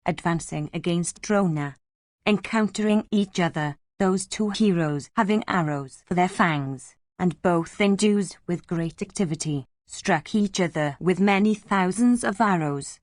advancing against Drona. Encountering each other, those two heroes having arrows for their fangs, and both endued with great activity, struck each other with many thousands of arrows.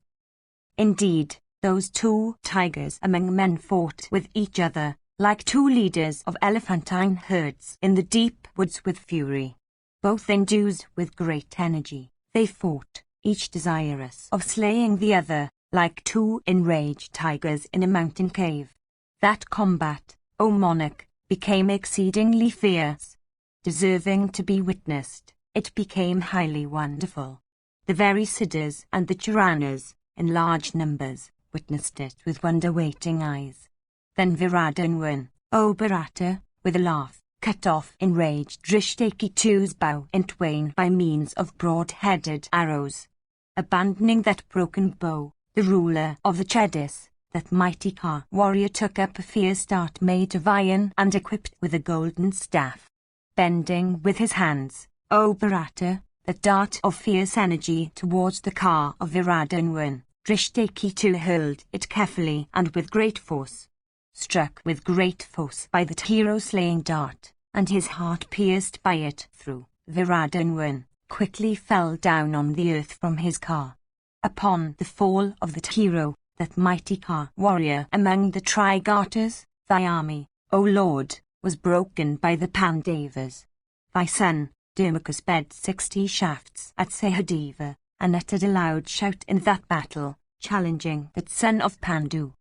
Indeed, those two tigers among men fought with each other, like two leaders of elephantine herds in the deep woods with fury. Both endued with great energy, they fought, each desirous of slaying the other, like two enraged tigers in a mountain cave. That combat, O monarch, became exceedingly fierce. Deserving to be witnessed, it became highly wonderful. The very Siddhas and the Charanas, in large numbers, witnessed it with wonder-waiting eyes. Then Viradanwan, O Bharata, with a laugh, cut off enraged Drishtakitu's bow in twain by means of broad-headed arrows. Abandoning that broken bow, the ruler of the Chedis, that mighty Ka warrior took up a fierce dart made of iron and equipped with a golden staff. Bending with his hands, O Bharata, the dart of fierce energy towards the Ka of Viradanwan, Drishtakitu hurled it carefully and with great force. Struck with great force by that hero-slaying dart, and his heart pierced by it through, Viradanwan quickly fell down on the earth from his car. Upon the fall of that hero, that mighty Ka warrior among the Trigatas, thy army, O Lord, was broken by the Pandavas. Thy son, Dharmaka, sped 60 shafts at Sahadeva, and uttered a loud shout in that battle, challenging that son of Pandu.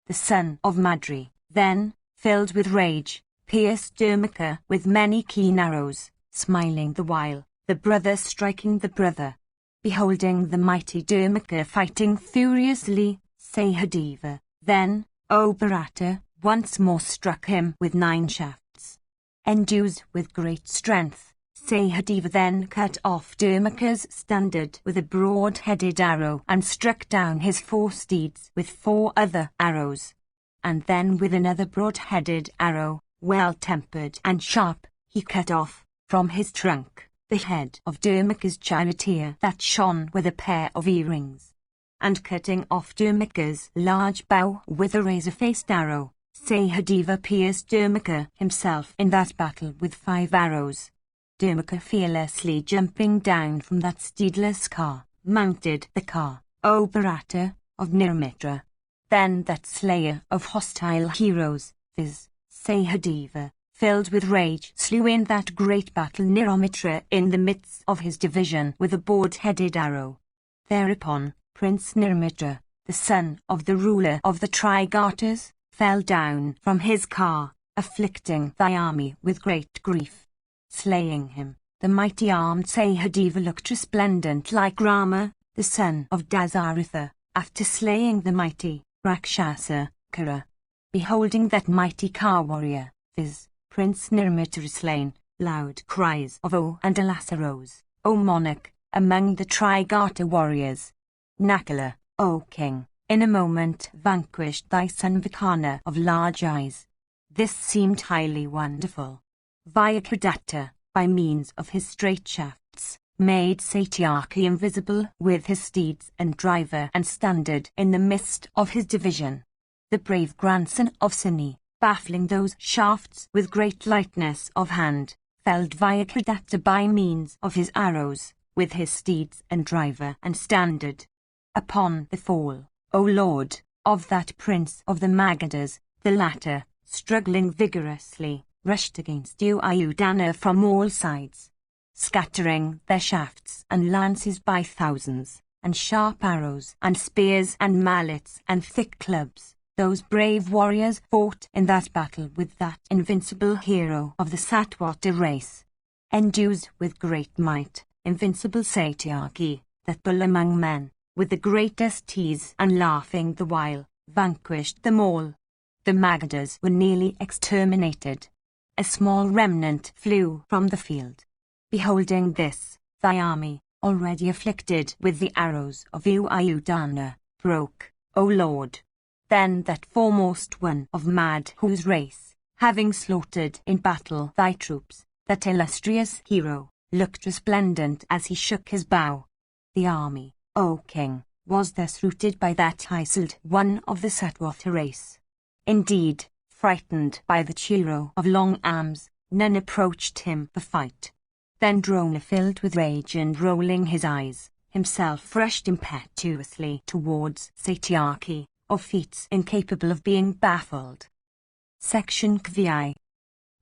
The son of Madri, then, filled with rage, pierced Dharmaka with many keen arrows, smiling the while, the brother striking the brother. Beholding the mighty Dharmaka fighting furiously, Sahadeva, then, O Bharata, once more struck him with 9 shafts. Endued with great strength, Sahadeva then cut off Dharmaka's standard with a broad-headed arrow and struck down his 4 steeds with 4 other arrows. And then with another broad-headed arrow, well-tempered and sharp, he cut off, from his trunk, the head of Dharmaka's charioteer that shone with a pair of earrings. And cutting off Dharmaka's large bow with a razor-faced arrow, Sahadeva pierced Dharmaka himself in that battle with 5 arrows. Dharmaka fearlessly jumping down from that steedless car, mounted the car, O Bharata, of Nirmitra. Then that slayer of hostile heroes, viz. Sahadeva, filled with rage, slew in that great battle Nirmitra in the midst of his division with a broad-headed arrow. Thereupon, Prince Nirmitra, the son of the ruler of the Trigatas, fell down from his car, afflicting thy army with great grief. Slaying him, the mighty armed Sahadeva looked resplendent like Rama, the son of Dasaratha, after slaying the mighty Rakshasa, Kara. Beholding that mighty Ka warrior, viz. Prince Nirmitra slain, loud cries of "O" and "Alas" arose, O monarch, among the Trigata warriors. Nakula, O king, in a moment vanquished thy son Vikana of large eyes. This seemed highly wonderful. Vyakadatta, by means of his straight shafts, made Satyaki invisible with his steeds and driver and standard in the midst of his division. The brave grandson of Sini, baffling those shafts with great lightness of hand, felled Vyakadatta by means of his arrows, with his steeds and driver and standard. Upon the fall, O Lord, of that prince of the Magadhas, the latter, struggling vigorously, rushed against Ayudhana from all sides, scattering their shafts and lances by thousands, and sharp arrows and spears and mallets and thick clubs. Those brave warriors fought in that battle with that invincible hero of the Satvata race. Endued with great might, invincible Satyaki, that bull among men, with the greatest ease and laughing the while, vanquished them all. The Magadhas were nearly exterminated. A small remnant flew from the field. Beholding this, thy army, already afflicted with the arrows of Ayudhana, broke, O Lord. Then that foremost one of Madhu's race, having slaughtered in battle thy troops, that illustrious hero, looked resplendent as he shook his bow. The army, O king, was thus routed by that Isolde, one of the Satwatha race. Indeed, frightened by the hero of long arms, none approached him for fight. Then Drona, filled with rage and rolling his eyes, himself rushed impetuously towards Satyaki, of feats incapable of being baffled. Section Kvi.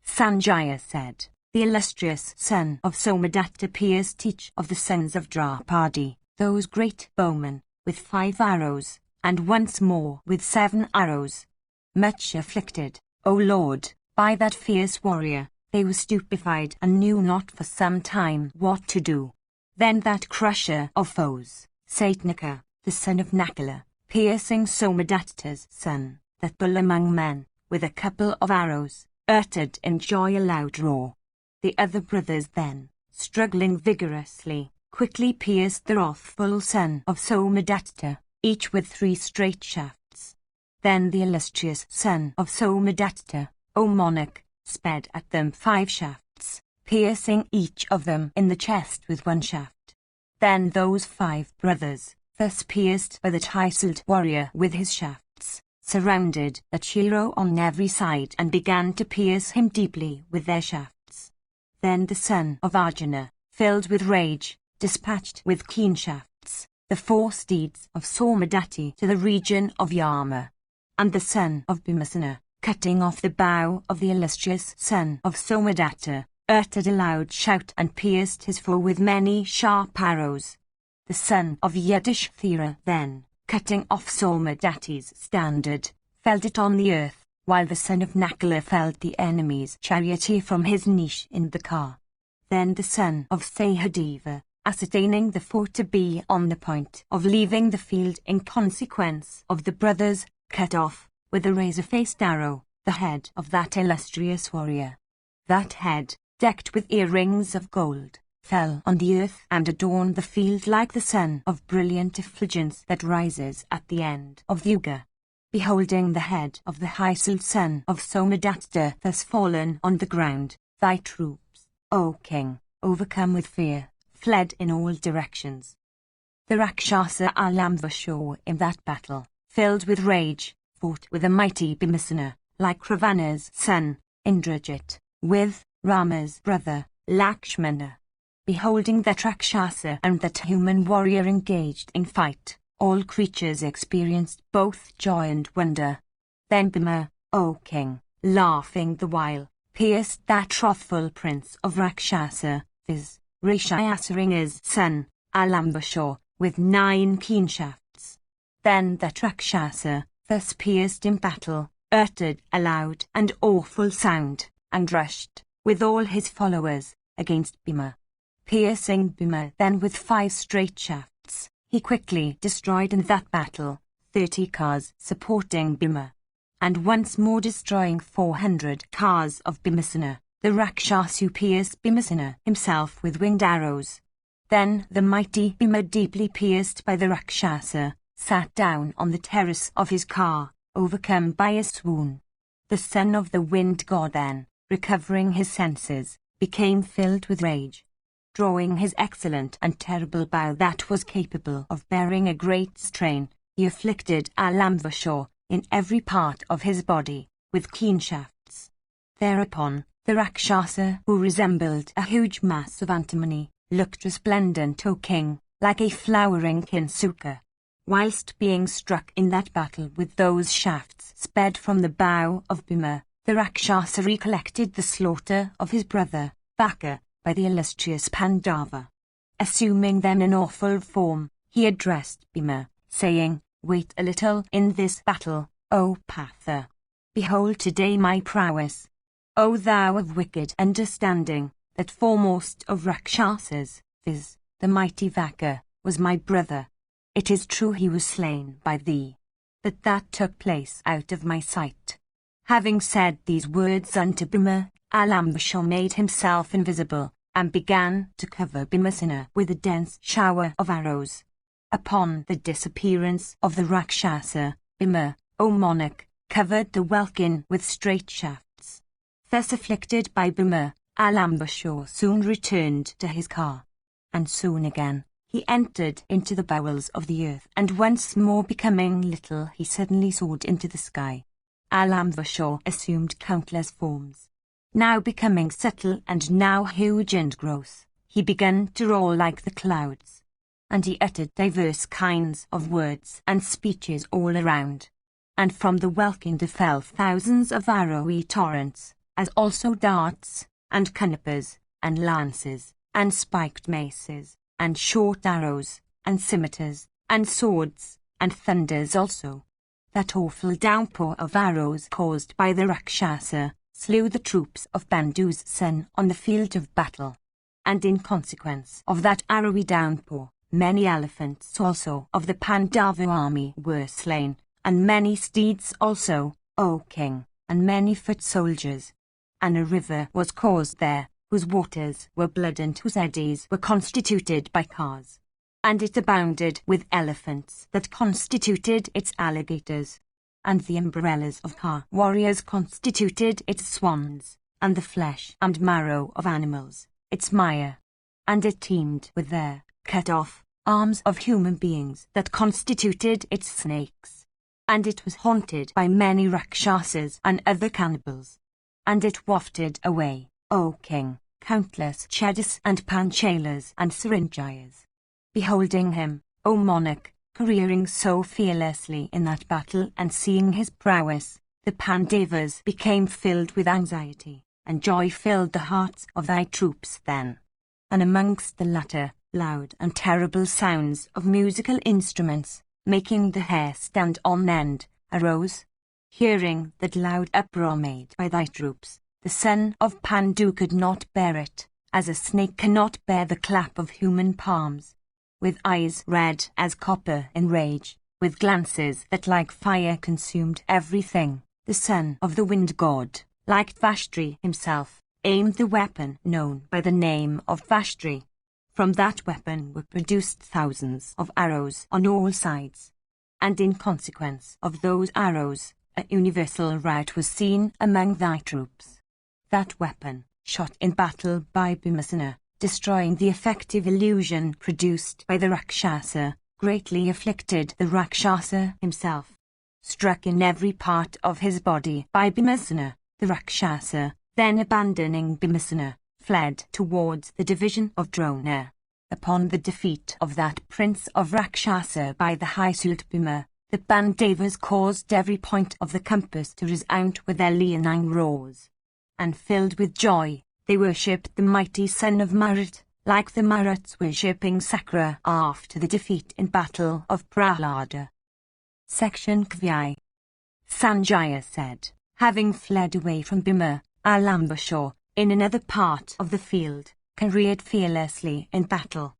Sanjaya said, the illustrious son of Somadatta pierced each of the sons of Draupadi, those great bowmen, with 5 arrows, and once more with 7 arrows. Much afflicted, O Lord, by that fierce warrior, they were stupefied and knew not for some time what to do. Then that crusher of foes, Satnika, the son of Nakula, piercing Somadatta's son, that bull among men, with a couple of arrows, uttered in joy a loud roar. The other brothers then, struggling vigorously, quickly pierced the wrathful son of Somadatta, each with 3 straight shafts. Then the illustrious son of Somadatta, O monarch, sped at them 5 shafts, piercing each of them in the chest with 1 shaft. Then those 5 brothers, thus pierced by the Isolde warrior with his shafts, surrounded the hero on every side and began to pierce him deeply with their shafts. Then the son of Arjuna, filled with rage, dispatched with keen shafts the 4 steeds of Somadatti to the region of Yama. And the son of Bhimasena, cutting off the bow of the illustrious son of Somadatta, uttered a loud shout and pierced his foe with many sharp arrows. The son of Yudhishthira then, cutting off Somadatti's standard, felled it on the earth, while the son of Nakula felled the enemy's charioteer from his niche in the car. Then the son of Sahadeva, ascertaining the foe to be on the point of leaving the field in consequence of the brothers, cut off, with a razor-faced arrow, the head of that illustrious warrior. That head, decked with earrings of gold, fell on the earth and adorned the field like the sun of brilliant effulgence that rises at the end of the Yuga. Beholding the head of the Isolde son of Somadatta thus fallen on the ground, thy troops, O king, overcome with fear, fled in all directions. The Rakshasa Alambashaw in that battle, filled with rage, fought with the mighty Bhimasena, like Ravana's son, Indrajit, with Rama's brother, Lakshmana. Beholding that Rakshasa and that human warrior engaged in fight, all creatures experienced both joy and wonder. Then Bhima, O king, laughing the while, pierced that wrathful prince of Rakshasa, viz. Rishayasringa's son, Alambashaw, with 9 keen shafts. Then that Rakshasa, thus pierced in battle, uttered a loud and awful sound, and rushed, with all his followers, against Bhima. Piercing Bhima then with 5 straight shafts, he quickly destroyed in that battle 30 cars supporting Bhima. And once more destroying 400 cars of Bhimasena, the Rakshasa pierced Bhimasena himself with winged arrows. Then the mighty Bhima, deeply pierced by the Rakshasa, sat down on the terrace of his car, overcome by a swoon. The son of the wind god then, recovering his senses, became filled with rage. Drawing his excellent and terrible bow that was capable of bearing a great strain, he afflicted Alambashaw in every part of his body, with keen shafts. Thereupon, the Rakshasa, who resembled a huge mass of antimony, looked resplendent, O king, like a flowering kinsuka. Whilst being struck in that battle with those shafts sped from the bow of Bhima, the Rakshasa recollected the slaughter of his brother, Baka, by the illustrious Pandava. Assuming then an awful form, he addressed Bhima, saying, Wait a little in this battle, O Patha. Behold today my prowess. O thou of wicked understanding, that foremost of Rakshasas, viz., the mighty Vaka, was my brother. It is true he was slain by thee, but that took place out of my sight. Having said these words unto Bhima, Alambashaw made himself invisible, and began to cover Bhimasena with a dense shower of arrows. Upon the disappearance of the Rakshasa, Bhima, O monarch, covered the welkin with straight shafts. Thus afflicted by Bhima, Alambashaw soon returned to his car. And soon again, He entered into the bowels of the earth, and once more becoming little, he suddenly soared into the sky. Alambashaw assumed countless forms. Now becoming subtle and now huge and gross, he began to roar like the clouds. And he uttered diverse kinds of words and speeches all around. And from the welkin there fell thousands of arrowy torrents, as also darts, and canopers, and lances, and spiked maces, and short arrows, and scimitars, and swords, and thunders also. That awful downpour of arrows caused by the Rakshasa slew the troops of Bandu's son on the field of battle. And in consequence of that arrowy downpour, many elephants also of the Pandava army were slain, and many steeds also, O king, and many foot soldiers. And a river was caused there, whose waters were blood and whose eddies were constituted by cars. And it abounded with elephants that constituted its alligators. And the umbrellas of car warriors constituted its swans, and the flesh and marrow of animals, its mire. And it teemed with their cut-off arms of human beings that constituted its snakes. And it was haunted by many Rakshasas and other cannibals. And it wafted away, O king, countless Chedas and Panchalas and Saranjayas. Beholding him, O monarch, careering so fearlessly in that battle and seeing his prowess, the Pandavas became filled with anxiety, and joy filled the hearts of thy troops then. And amongst the latter, loud and terrible sounds of musical instruments, making the hair stand on end, arose. Hearing that loud uproar made by thy troops, the son of Pandu could not bear it, as a snake cannot bear the clap of human palms. With eyes red as copper in rage, with glances that like fire consumed everything, the son of the wind god, like Vashtri himself, aimed the weapon known by the name of Vashtri. From that weapon were produced thousands of arrows on all sides. And in consequence of those arrows, a universal rout was seen among thy troops. That weapon, shot in battle by Bhimasena, destroying the effective illusion produced by the Rakshasa, greatly afflicted the Rakshasa himself. Struck in every part of his body by Bhimasena, the Rakshasa, then abandoning Bhimasena, fled towards the division of Drona. Upon the defeat of that prince of Rakshasa by the high-souled Bhima, the Pandavas caused every point of the compass to resound with their leonine roars. And filled with joy, they worshipped the mighty son of Marat, like the Marats worshipping Sakra after the defeat in battle of Prahlada. Section Kvi. Sanjaya said, having fled away from Bhima, Alambashaw, in another part of the field, careered fearlessly in battle.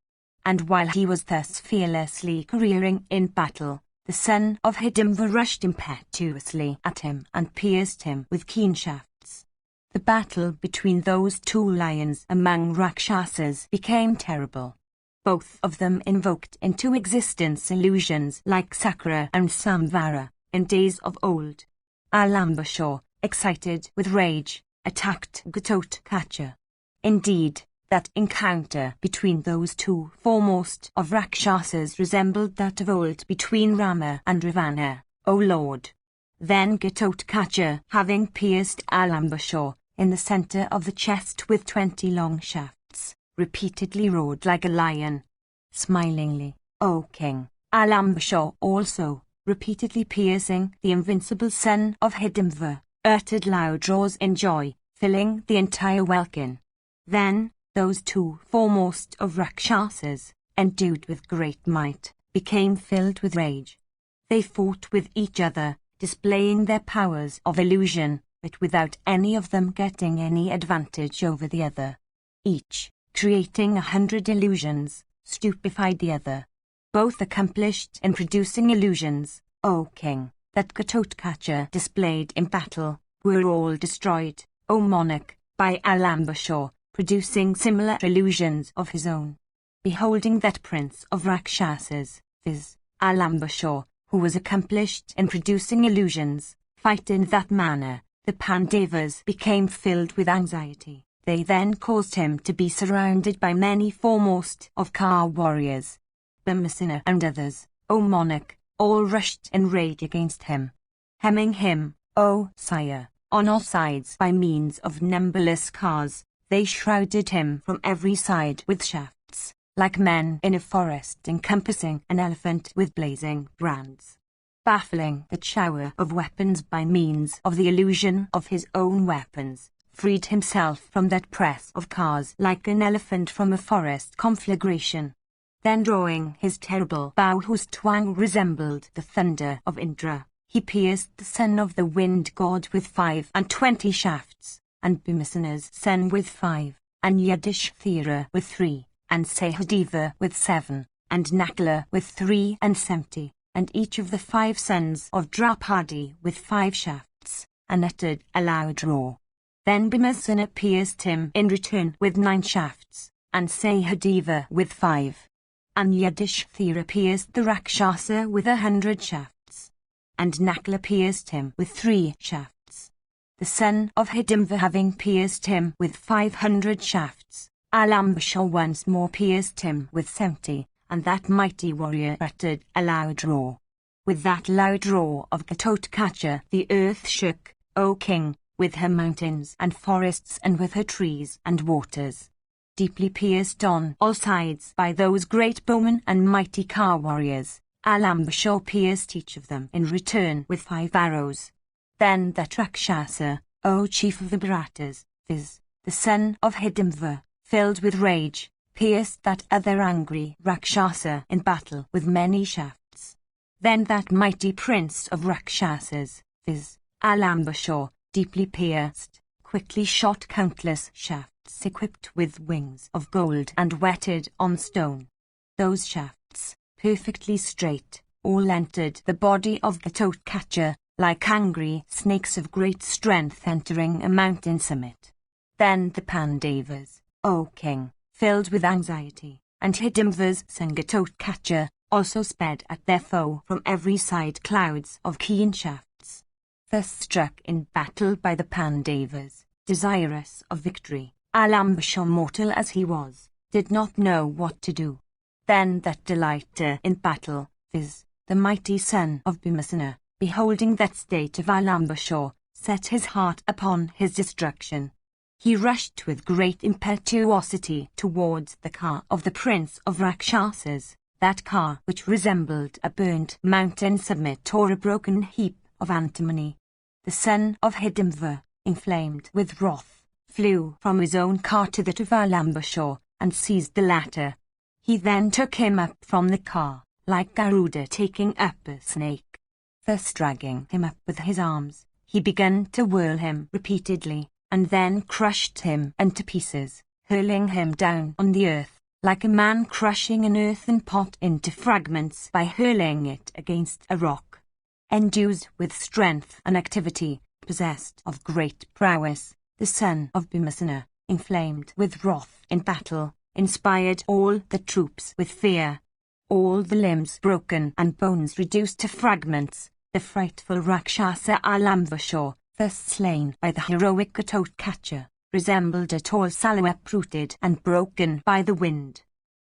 And while he was thus fearlessly careering in battle, the son of Hidimva rushed impetuously at him and pierced him with keen shafts. The battle between those two lions among Rakshasas became terrible. Both of them invoked into existence illusions like Sakra and Samvara in days of old. Alambashaw, excited with rage, attacked Ghatotkacha. Indeed, that encounter between those two foremost of Rakshasas resembled that of old between Rama and Ravana, O Lord. Then Ghatotkacha, having pierced Alambashaw in the centre of the chest with 20 long shafts, repeatedly roared like a lion. Smilingly, O king, Alambashaw also, repeatedly piercing the invincible son of Hidimva, uttered loud roars in joy, filling the entire welkin. Then, those two foremost of Rakshasas, endued with great might, became filled with rage. They fought with each other, displaying their powers of illusion, but without any of them getting any advantage over the other. Each, creating 100 illusions, stupefied the other. Both accomplished in producing illusions, O king, that Ghatotkacha displayed in battle, were all destroyed, O monarch, by Alambashaw, producing similar illusions of his own. Beholding that prince of Rakshasas, viz., Alambashaw, who was accomplished in producing illusions, fight in that manner, the Pandavas became filled with anxiety. They then caused him to be surrounded by many foremost of car warriors, Bhimsena and others, O monarch, all rushed in rage against him. Hemming him, O sire, on all sides by means of numberless cars, they shrouded him from every side with shafts, like men in a forest encompassing an elephant with blazing brands. Baffling the shower of weapons by means of the illusion of his own weapons, freed himself from that press of cars like an elephant from a forest conflagration. Then drawing his terrible bow whose twang resembled the thunder of Indra, he pierced the son of the wind god with 25 shafts, and Bhimsena's son with 5, and Yudhishthira with 3, and Sahadeva with 7, and Nakula with 73, and each of the 5 sons of Draupadi with 5 shafts, and uttered a loud roar. Then Bhimsena pierced him in return with 9 shafts, and Sahadeva with 5. And Yudhishthira pierced the Rakshasa with 100 shafts. And Nakula pierced him with 3 shafts. The son of Hidimva having pierced him with 500 shafts, Alambasha once more pierced him with 70, and that mighty warrior uttered a loud roar. With that loud roar of Gatotkacha the earth shook, O king, with her mountains and forests and with her trees and waters. Deeply pierced on all sides by those great bowmen and mighty car warriors, Alambasha pierced each of them in return with 5 arrows. Then that Rakshasa, O chief of the Bharatas, viz., the son of Hidimva, filled with rage, pierced that other angry Rakshasa in battle with many shafts. Then that mighty prince of Rakshasas, viz., Alambasha, deeply pierced, quickly shot countless shafts equipped with wings of gold and whetted on stone. Those shafts, perfectly straight, all entered the body of Gatotkacha, like angry snakes of great strength entering a mountain summit. Then the Pandavas, O king, filled with anxiety, and Hidimva's son Gatotkacha, also sped at their foe from every side clouds of keen shafts. Thus struck in battle by the Pandavas, desirous of victory, Alambasha, mortal as he was, did not know what to do. Then that delighter in battle, viz., the mighty son of Bhimsena, beholding that state of Alambasha, set his heart upon his destruction. He rushed with great impetuosity towards the car of the prince of Rakshasas, that car which resembled a burnt mountain summit or a broken heap of antimony. The son of Hidimva, inflamed with wrath, flew from his own car to that of Alambasha, and seized the latter. He then took him up from the car, like Garuda taking up a snake. Thus dragging him up with his arms, he began to whirl him repeatedly, and then crushed him into pieces, hurling him down on the earth, like a man crushing an earthen pot into fragments by hurling it against a rock. Endued with strength and activity, possessed of great prowess, the son of Bhimsena, inflamed with wrath in battle, inspired all the troops with fear. All the limbs broken and bones reduced to fragments, the frightful Rakshasa Alambasha, thus slain by the heroic Gatotkacha, resembled a tall sallow uprooted and broken by the wind.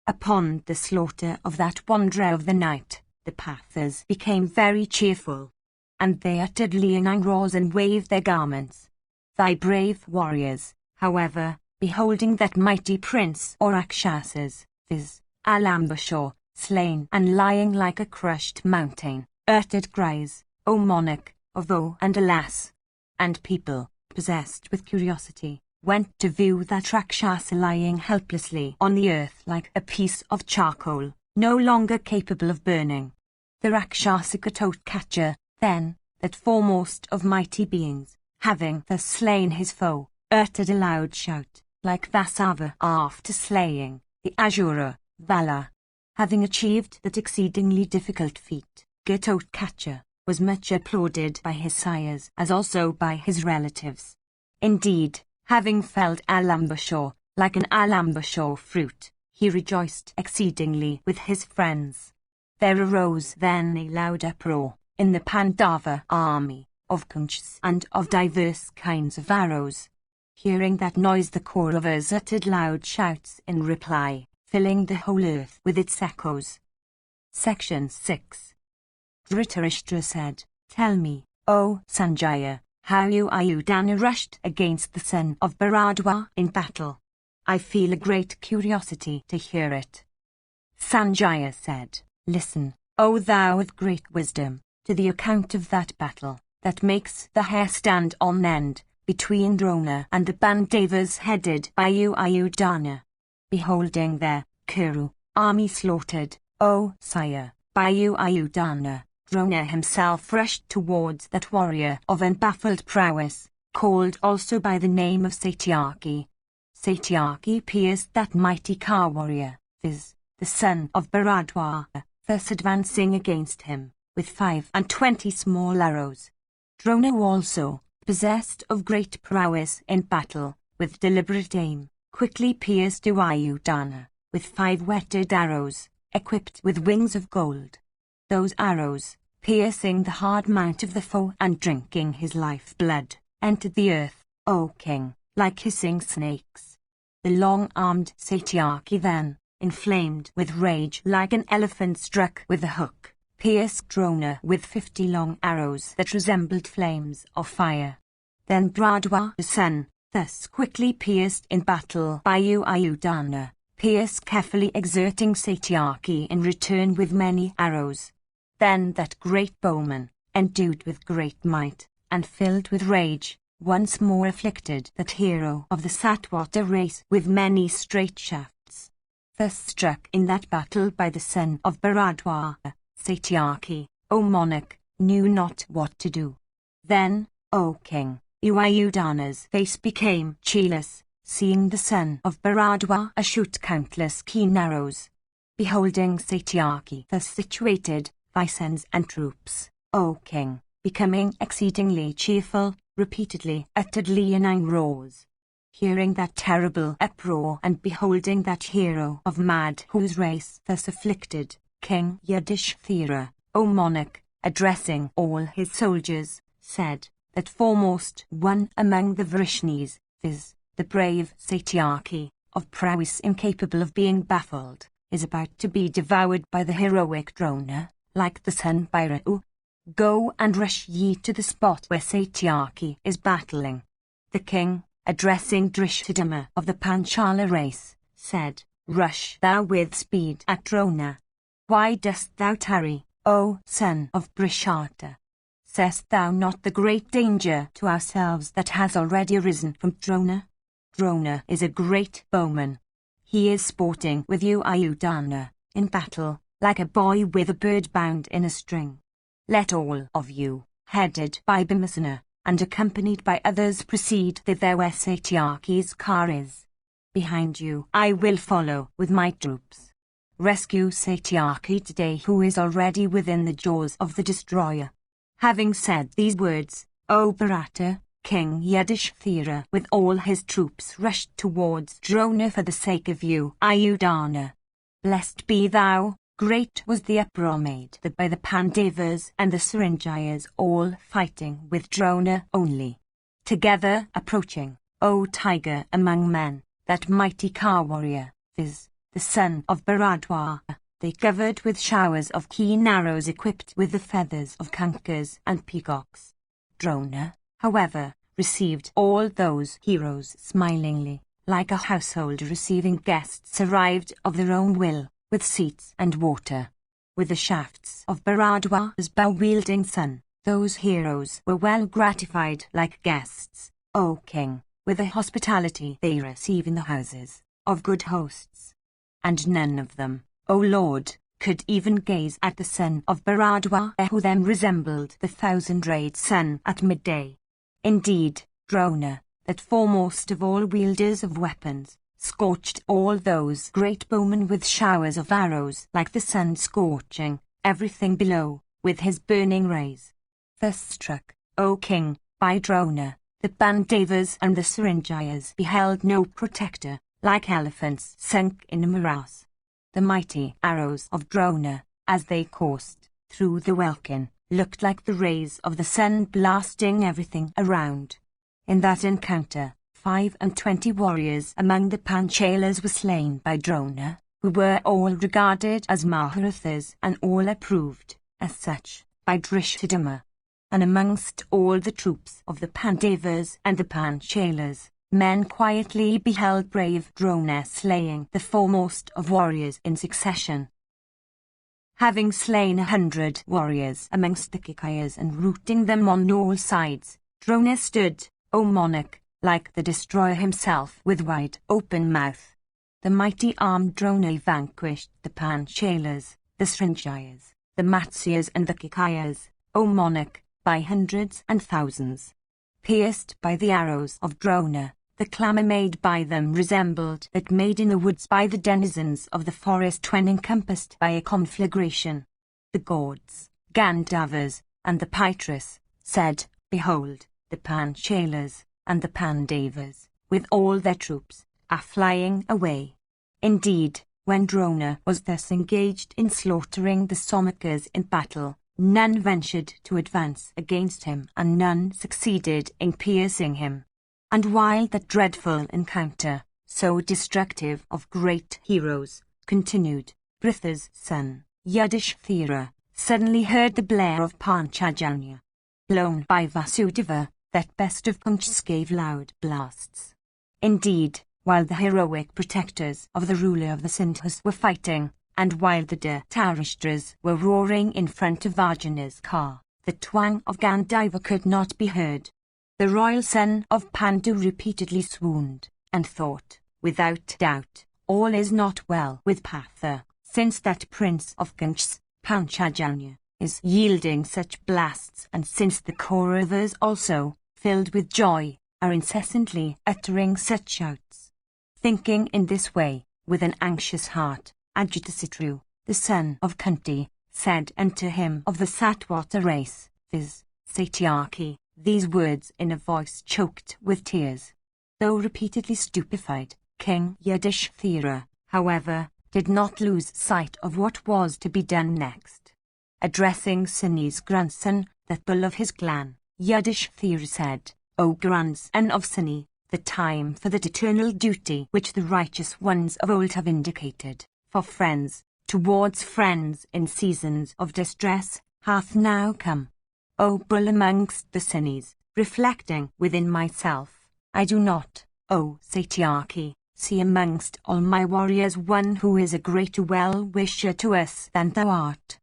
Upon the slaughter of that wanderer of the night, the Pathas became very cheerful, and they uttered leonine roars and waved their garments. Thy brave warriors, however, beholding that mighty prince or Rakshasas, viz., Alambasha, slain and lying like a crushed mountain, uttered cries, O monarch, of woe and alas! And people, possessed with curiosity, went to view that Rakshasa lying helplessly on the earth like a piece of charcoal, no longer capable of burning. The Rakshasa Gatotkacha, then, that foremost of mighty beings, having thus slain his foe, uttered a loud shout, like Vasava after slaying the Asura, Vala. Having achieved that exceedingly difficult feat, Gatotkacha was much applauded by his sires as also by his relatives. Indeed, having felled Alambasha, like an Alambasha fruit, he rejoiced exceedingly with his friends. There arose then a loud uproar in the Pandava army, of conchs and of diverse kinds of arrows. Hearing that noise, the Kauravas uttered loud shouts in reply, filling the whole earth with its echoes. Section 6. Dhritarashtra said, "Tell me, O Sanjaya, how you Ayudhana rushed against the son of Bharadwaj in battle. I feel a great curiosity to hear it." Sanjaya said, "Listen, O thou with great wisdom, to the account of that battle that makes the hair stand on end between Drona and the Pandavas headed by you Ayudhana. Beholding their Kuru army slaughtered, O sire, by you Ayudhana, Drona himself rushed towards that warrior of unbaffled prowess, called also by the name of Satyaki. Satyaki pierced that mighty Car warrior, viz., the son of Bharadwaj, thus advancing against him, with 25 small arrows. Drona also, possessed of great prowess in battle, with deliberate aim, quickly pierced Ayudhana, with 5 whetted arrows, equipped with wings of gold. Those arrows, piercing the hard mount of the foe and drinking his life-blood, entered the earth, O king, like hissing snakes. The long-armed Satyaki then, inflamed with rage like an elephant struck with a hook, pierced Drona with 50 long arrows that resembled flames of fire. Then Bharadwaj's son, thus quickly pierced in battle by you Ayudhana, pierced carefully exerting Satyaki in return with many arrows. Then that great bowman, endued with great might, and filled with rage, once more afflicted that hero of the Satwata race with many straight shafts. Thus struck in that battle by the son of Bharadwaj, Satyaki, O monarch, knew not what to do. Then, O king, Ayudhana's face became cheerless, seeing the son of Bharadwaj shoot countless keen arrows. Beholding Satyaki thus situated, thy sons and troops, O king, becoming exceedingly cheerful, repeatedly uttered leonine roars. Hearing that terrible uproar and beholding that hero of mad whose race thus afflicted, King Yudhishthira, O monarch, addressing all his soldiers, said, that foremost one among the Vrishnis, viz., the brave Satyaki, of prowess incapable of being baffled, is about to be devoured by the heroic Drona, like the sun by Raghu. Go and rush ye to the spot where Satyaki is battling. The king, addressing Drishadima of the Panchala race, said, Rush thou with speed at Drona. Why dost thou tarry, O son of Brishata? Seest thou not the great danger to ourselves that has already arisen from Drona? Drona is a great bowman. He is sporting with you Ayudhana, in battle, like a boy with a bird bound in a string. Let all of you, headed by Bhimasena, and accompanied by others proceed thither where Satyaki's car is. Behind you I will follow with my troops. Rescue Satyaki today who is already within the jaws of the destroyer. Having said these words, O Bharata, King Yudhishthira with all his troops rushed towards Drona for the sake of you Ayudhana. Blessed be thou. Great was the uproar made by the Pandavas and the Saranjayas all fighting with Drona only. Together approaching, O tiger among men, that mighty Car warrior, viz., the son of Bharadwaj, they covered with showers of keen arrows equipped with the feathers of kunkkas and peacocks. Drona, however, received all those heroes smilingly, like a household receiving guests arrived of their own will, with seats and water. With the shafts of Bharadwaj's bow-wielding son, those heroes were well gratified like guests, O king, with the hospitality they receive in the houses of good hosts. And none of them, O lord, could even gaze at the son of Bharadwaj who then resembled the 1,000-rayed sun at midday. Indeed, Drona, that foremost of all wielders of weapons, scorched all those great bowmen with showers of arrows like the sun scorching everything below with his burning rays. Thus struck, O king, by Drona, the Pandavas and the Saranjayas beheld no protector, like elephants sunk in a morass. The mighty arrows of Drona, as they coursed through the welkin, looked like the rays of the sun blasting everything around. In that encounter, 25 warriors among the Panchalas were slain by Drona, who were all regarded as Mahabharatas and all approved, as such, by Drishthadhyumna. And amongst all the troops of the Pandavas and the Panchalas, men quietly beheld brave Drona slaying the foremost of warriors in succession. Having slain 100 warriors amongst the Kikayas and routing them on all sides, Drona stood, O monarch, like the destroyer himself with wide open mouth. The mighty armed Drona vanquished the Panchalas, the Srinjayas, the Matsyas and the Kikayas, O monarch, by hundreds and thousands. Pierced by the arrows of Drona, the clamour made by them resembled that made in the woods by the denizens of the forest when encompassed by a conflagration. The gods, Gandharvas, and the Pitras, said, Behold, the Panchalas, and the Pandavas, with all their troops, are flying away. Indeed, when Drona was thus engaged in slaughtering the Somakas in battle, none ventured to advance against him and none succeeded in piercing him. And while that dreadful encounter, so destructive of great heroes, continued, Pritha's son, Yudhishthira, suddenly heard the blare of Panchajanya. Blown by Vasudeva, that best of punches gave loud blasts. Indeed, while the heroic protectors of the ruler of the Sindhus were fighting, and while the Dhritarashtras were roaring in front of Arjuna's car, the twang of Gandhiva could not be heard. The royal son of Pandu repeatedly swooned, and thought, without doubt, all is not well with Partha, since that prince of Kunchs, Panchajanya, is yielding such blasts, and since the Kauravas also, filled with joy, are incessantly uttering such shouts. Thinking in this way, with an anxious heart, Ajatasattu, the son of Kunti, said unto him of the Satvata race, viz., Satyaki, these words in a voice choked with tears. Though repeatedly stupefied, King Yudhishthira, however, did not lose sight of what was to be done next. Addressing Sini's grandson, that bull of his clan, Yudhishthira said, O grandson of Sini, the time for that eternal duty which the righteous ones of old have indicated, for friends, towards friends in seasons of distress, hath now come. O bull amongst the Sinis, reflecting within myself, I do not, O Satyaki, see amongst all my warriors one who is a greater well-wisher to us than thou art.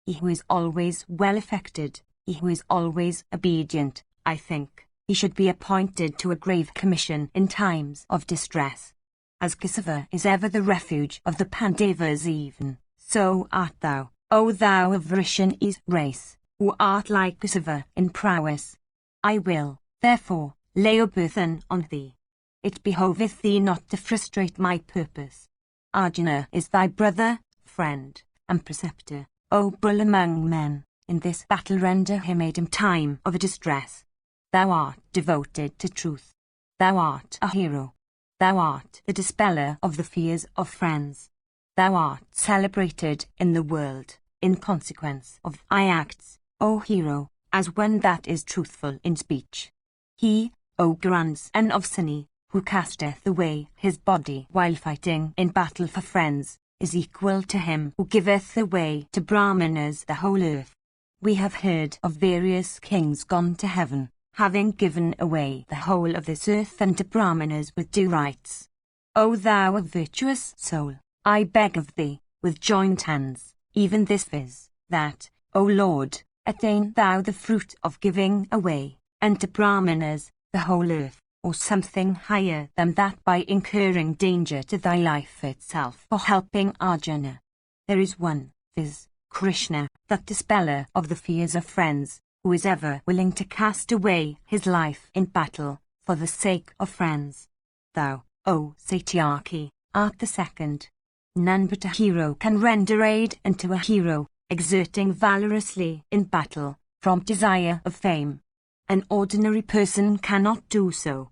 He who is always well affected, he who is always obedient, I think, he should be appointed to a grave commission in times of distress. As Kesava is ever the refuge of the Pandavas even, so art thou, O thou of Vrishani's race, who art like Kesava in prowess. I will, therefore, lay a burthen on thee. It behoveth thee not to frustrate my purpose. Arjuna is thy brother, friend, and preceptor, O bull among men. In this battle render him aid in time of distress. Thou art devoted to truth. Thou art a hero. Thou art the dispeller of the fears of friends. Thou art celebrated in the world, in consequence of thy acts, O hero, as one that is truthful in speech. He, O grandson of Sini, who casteth away his body while fighting in battle for friends, is equal to him who giveth away to Brahmanas the whole earth. We have heard of various kings gone to heaven, having given away the whole of this earth unto Brahmanas with due rights. O thou of virtuous soul, I beg of thee, with joined hands, even this viz., that, O Lord, attain thou the fruit of giving away unto Brahmanas the whole earth, or something higher than that, by incurring danger to thy life itself for helping Arjuna. There is one, viz., Krishna, that dispeller of the fears of friends, who is ever willing to cast away his life in battle for the sake of friends. Thou, O Satyaki, art the second. None but a hero can render aid unto a hero, exerting valorously in battle, from desire of fame. An ordinary person cannot do so.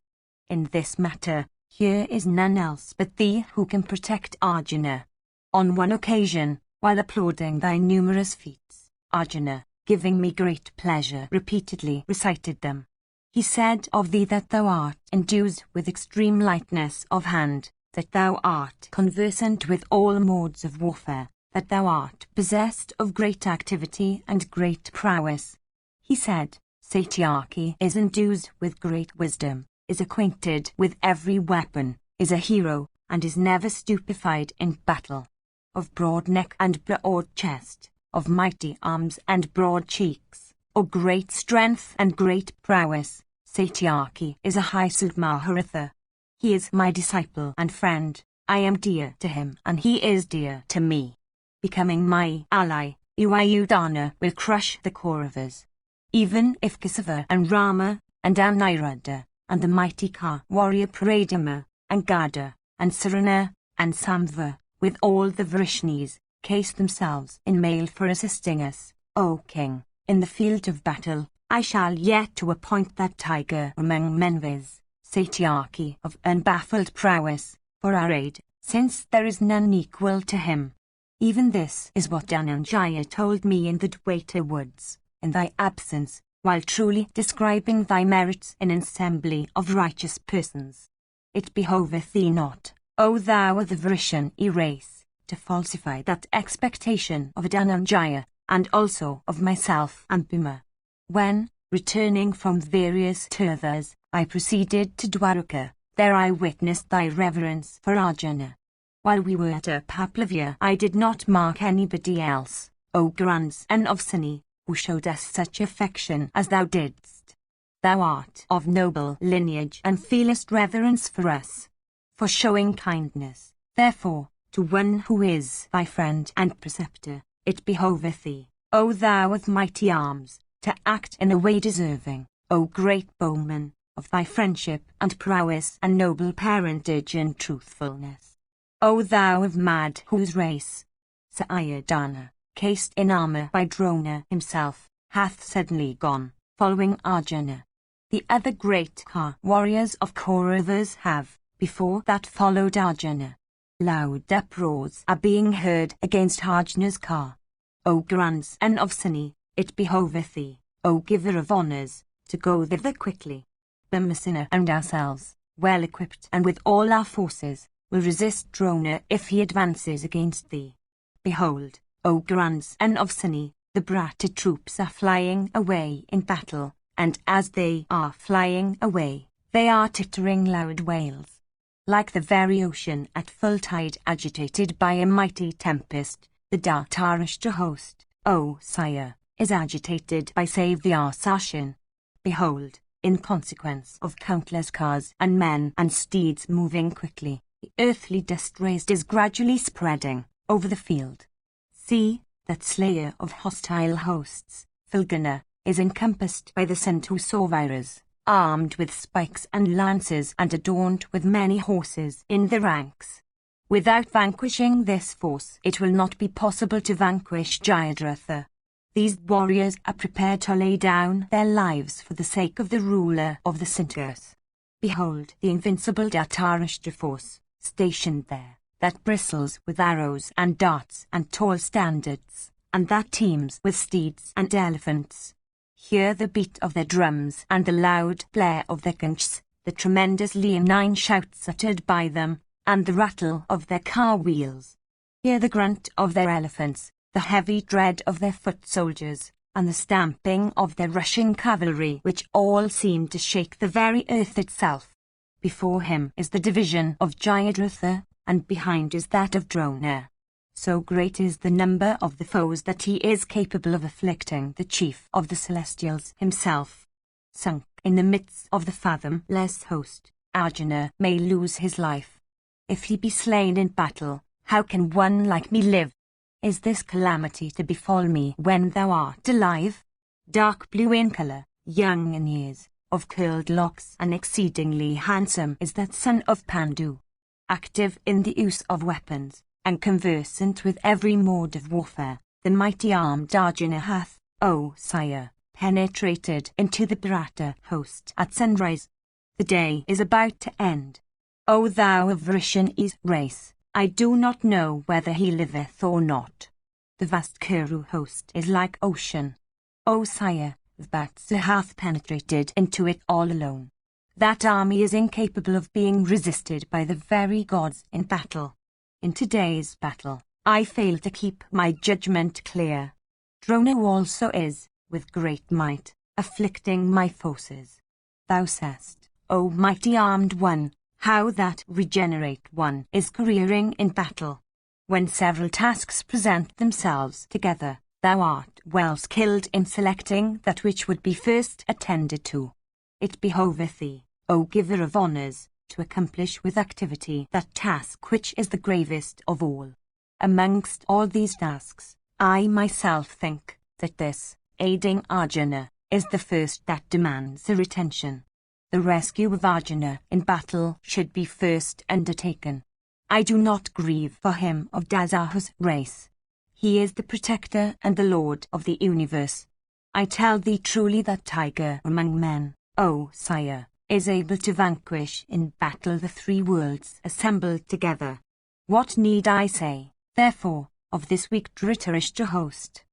In this matter, here is none else but thee who can protect Arjuna. On one occasion, while applauding thy numerous feats, Arjuna, giving me great pleasure, repeatedly recited them. He said of thee that thou art endued with extreme lightness of hand, that thou art conversant with all modes of warfare, that thou art possessed of great activity and great prowess. He said, Satyaki is endued with great wisdom, is acquainted with every weapon, is a hero, and is never stupefied in battle. Of broad neck and broad chest, of mighty arms and broad cheeks, of great strength and great prowess, Satyaki is a high-souled Mahabharata. He is my disciple and friend, I am dear to him and he is dear to me. Becoming my ally, Ayudhana will crush the Kauravas. Even if Kesava and Rama, and Aniruddha, and the mighty Ka warrior Pradama, and Gada, and Sarana, and Samva, with all the Vrishnis, case themselves in mail for assisting us, O king, in the field of battle, I shall yet to appoint that tiger among men viz, Satyaki of unbaffled prowess, for our aid, since there is none equal to him. Even this is what Dhananjaya told me in the Dwaita woods, in thy absence, while truly describing thy merits in an assembly of righteous persons. It behoveth thee not, O thou of the Vrishni race, to falsify that expectation of Dhananjaya, and also of myself and Bhima. When, returning from various tirthas, I proceeded to Dwaraka, there I witnessed thy reverence for Arjuna. While we were at Paplavya, I did not mark anybody else, O grandson of Suni, who showed us such affection as thou didst. Thou art of noble lineage and feelest reverence for us. For showing kindness, therefore, to one who is thy friend and preceptor, it behoveth thee, O thou of mighty arms, to act in a way deserving, O great bowman, of thy friendship and prowess and noble parentage and truthfulness. O thou of mad whose race, Sayadana, cased in armor by Drona himself, hath suddenly gone, following Arjuna. The other great Ka warriors of Kauravas have, before that followed Arjuna. Loud uproars are being heard against Arjuna's Ka. O grandson of Suni, it behoveth thee, O giver of honours, to go thither quickly. Bhimasena and ourselves, well equipped and with all our forces, will resist Drona if he advances against thee. Behold, O grandson of Suni, the Bharata troops are flying away in battle, and as they are flying away, they are tittering loud wails. Like the very ocean at full tide agitated by a mighty tempest, the Dhartarashtra host, O sire, is agitated by save the Arsashin. Behold, in consequence of countless cars and men and steeds moving quickly, the earthly dust raised is gradually spreading over the field. See, that slayer of hostile hosts, Filgana, is encompassed by the Centusaurviras, armed with spikes and lances and adorned with many horses in the ranks. Without vanquishing this force, it will not be possible to vanquish Jayadratha. These warriors are prepared to lay down their lives for the sake of the ruler of the Centaurs. Behold the invincible Dhartarashtra force, stationed there, that bristles with arrows and darts and tall standards, and that teems with steeds and elephants. Hear the beat of their drums and the loud blare of their conchs, the tremendous leonine shouts uttered by them, and the rattle of their car wheels. Hear the grunt of their elephants, the heavy tread of their foot soldiers, and the stamping of their rushing cavalry, which all seem to shake the very earth itself. Before him is the division of Jayadratha, and behind is that of Drona. So great is the number of the foes that he is capable of afflicting the chief of the Celestials himself. Sunk in the midst of the fathomless host, Arjuna may lose his life. If he be slain in battle, how can one like me live? Is this calamity to befall me when thou art alive? Dark blue in colour, young in years, of curled locks and exceedingly handsome is that son of Pandu. Active in the use of weapons, and conversant with every mode of warfare, the mighty armed Arjuna hath, O sire, penetrated into the Bharata host at sunrise. The day is about to end. O thou of Vrishni's race, I do not know whether he liveth or not. The vast Kuru host is like ocean. O sire, Vatsa hath penetrated into it all alone. That army is incapable of being resisted by the very gods in battle. In today's battle, I fail to keep my judgment clear. Drona also is, with great might, afflicting my forces. Thou sayest, O mighty armed one, how that regenerate one is careering in battle. When several tasks present themselves together, thou art well skilled in selecting that which would be first attended to. It behoveth thee, O giver of honours, to accomplish with activity that task which is the gravest of all. Amongst all these tasks, I myself think that this, aiding Arjuna, is the first that demands their attention. The rescue of Arjuna in battle should be first undertaken. I do not grieve for him of Dasa's race. He is the protector and the lord of the universe. I tell thee truly that tiger among men, O sire, is able to vanquish in battle the three worlds assembled together. What need I say, therefore, of this weak Dhritarashtra host?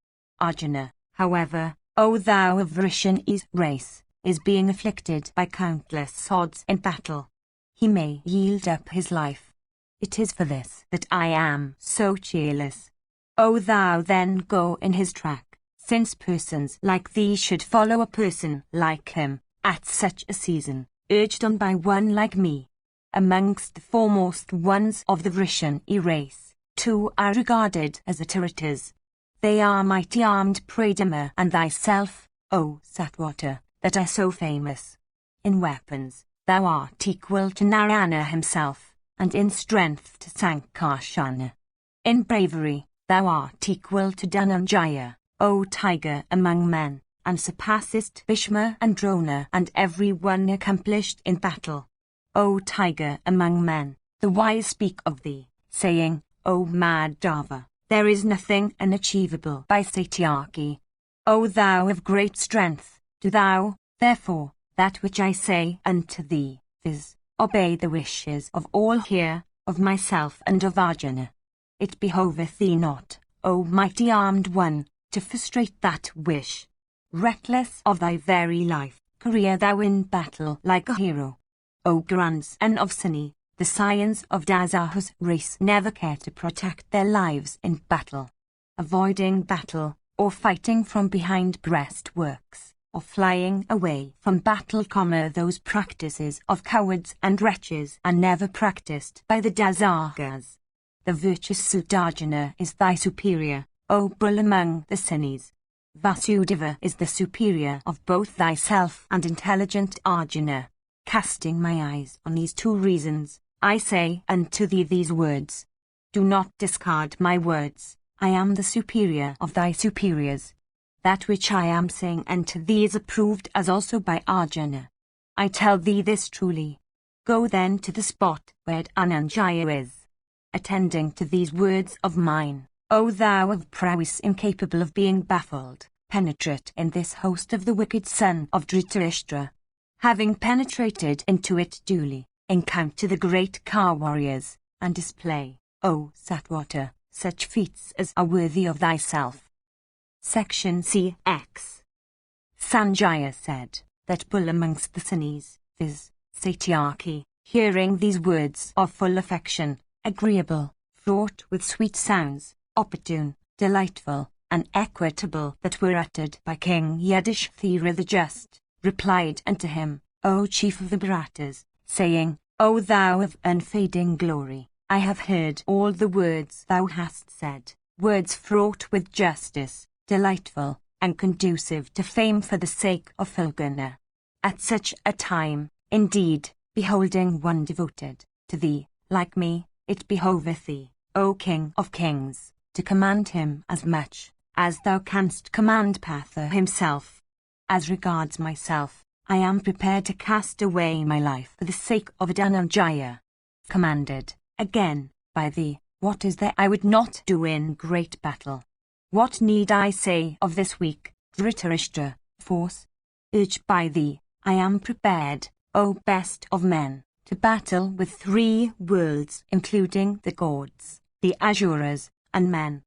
Arjuna, however, O thou of Vrishani's race, is being afflicted by countless odds in battle. He may yield up his life. It is for this that I am so cheerless. O thou then go in his track, since persons like these should follow a person like him, at such a season, urged on by one like me. Amongst the foremost ones of the Vrishani race, two are regarded as the Tiratas. They are mighty armed Pradama and thyself, O Satwata, that are so famous. In weapons, thou art equal to Narayana himself, and in strength to Sankarsana. In bravery, thou art equal to Dhananjaya, O tiger among men, and surpassest Bhishma and Drona and every one accomplished in battle. O tiger among men, the wise speak of thee, saying, O Madhava, there is nothing unachievable by Satyaki. O thou of great strength, do thou, therefore, that which I say unto thee, viz., obey the wishes of all here, of myself and of Arjuna. It behoveth thee not, O mighty armed one, to frustrate that wish. Reckless of thy very life, career thou in battle like a hero. O grandson of Sunny, the scions of Dasa's race never care to protect their lives in battle. Avoiding battle, or fighting from behind breastworks, or flying away from battle, those practices of cowards and wretches are never practiced by the Dasagas. The virtuous Sudarjana is thy superior, O bull among the Sunnis. Vasudeva is the superior of both thyself and intelligent Arjuna. Casting my eyes on these two reasons, I say unto thee these words. Do not discard my words. I am the superior of thy superiors. That which I am saying unto thee is approved as also by Arjuna. I tell thee this truly. Go then to the spot where Dhananjaya is. Attending to these words of mine, O thou of prowess incapable of being baffled, penetrate in this host of the wicked son of Dhritarashtra. Having penetrated into it duly, encounter the great car warriors, and display, O Satwata, such feats as are worthy of thyself. Section CX. Sanjaya said, that bull amongst the Sunnis, viz., Satyaki, hearing these words of full affection, agreeable, fraught with sweet sounds, opportune, delightful, and equitable that were uttered by King Yudhishthira the Just, replied unto him, O chief of the Bharatas, saying, O thou of unfading glory, I have heard all the words thou hast said, words fraught with justice, delightful, and conducive to fame for the sake of Fulguna. At such a time, indeed, beholding one devoted to thee, like me, it behoveth thee, O King of Kings, to command him as much as thou canst command Partha himself. As regards myself, I am prepared to cast away my life for the sake of Dhananjaya. Commanded, again, by thee, what is there I would not do in great battle? What need I say of this weak Dhritarashtra force? Urged by thee, I am prepared, O best of men, to battle with three worlds including the gods, the Asuras, and men.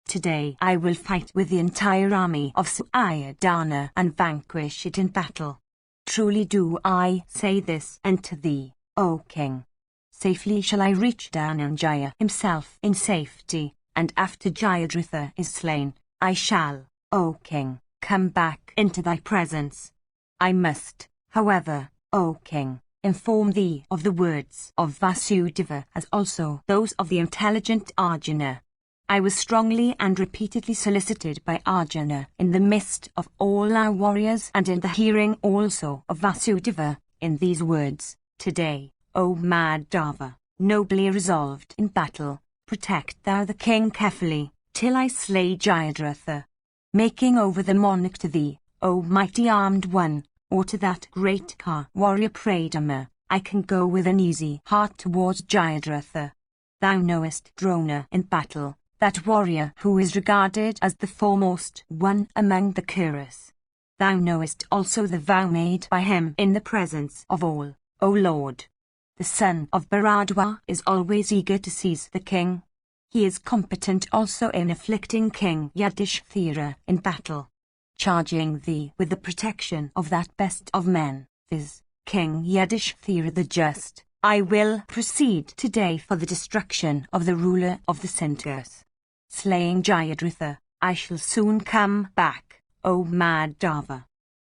Today I will fight with the entire army of Suryodhana and vanquish it in battle. Truly do I say this unto thee, O king. Safely shall I reach Dhananjaya himself in safety, and after Jayadratha is slain, I shall, O king, come back into thy presence. I must, however, O king, inform thee of the words of Vasudeva as also those of the intelligent Arjuna. I was strongly and repeatedly solicited by Arjuna in the midst of all our warriors and in the hearing also of Vasudeva, in these words, Today, O Madhava, nobly resolved in battle, protect thou the king carefully, till I slay Jayadratha. Making over the monarch to thee, O mighty armed one, or to that great car warrior Pradama, I can go with an easy heart towards Jayadratha. Thou knowest Drona in battle, that warrior who is regarded as the foremost one among the Kurus. Thou knowest also the vow made by him in the presence of all, O Lord. The son of Bharadwa is always eager to seize the king. He is competent also in afflicting King Yudhishthira in battle. Charging thee with the protection of that best of men, viz., King Yudhishthira the just, I will proceed today for the destruction of the ruler of the Centaurs. Slaying Jayadratha, I shall soon come back, O Madhava.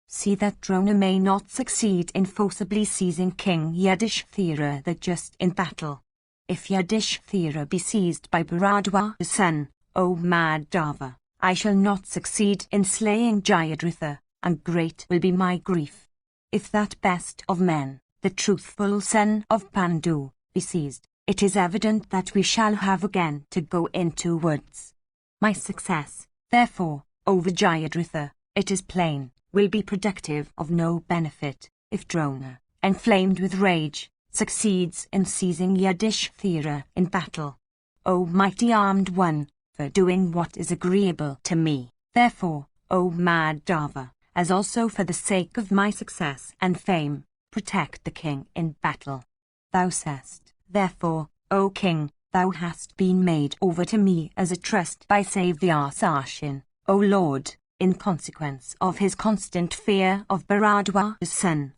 See that Drona may not succeed in forcibly seizing King Yudhishthira the just in battle. If Yudhishthira be seized by Bharadwa the son, O Madhava, I shall not succeed in slaying Jayadratha, and great will be my grief. If that best of men, the truthful son of Pandu, be seized, it is evident that we shall have again to go into woods. My success, therefore, over Jayadratha, it is plain, will be productive of no benefit, if Drona, enflamed with rage, succeeds in seizing Yudhishthira in battle. O mighty armed one, for doing what is agreeable to me, therefore, O Madhava, as also for the sake of my success and fame, protect the king in battle. Thou sayest, therefore, O king, thou hast been made over to me as a trust by Savyasashin, O Lord, in consequence of his constant fear of Bharadwa the son.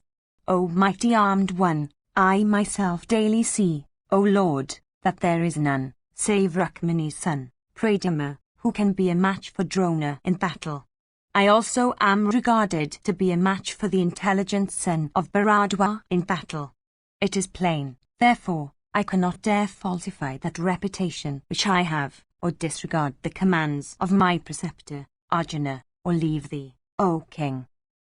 O mighty armed one, I myself daily see, O Lord, that there is none, save Rukmani's son, Pradama, who can be a match for Drona in battle. I also am regarded to be a match for the intelligent son of Bharadwa in battle. It is plain, therefore, I cannot dare falsify that reputation which I have, or disregard the commands of my preceptor, Arjuna, or leave thee, O king.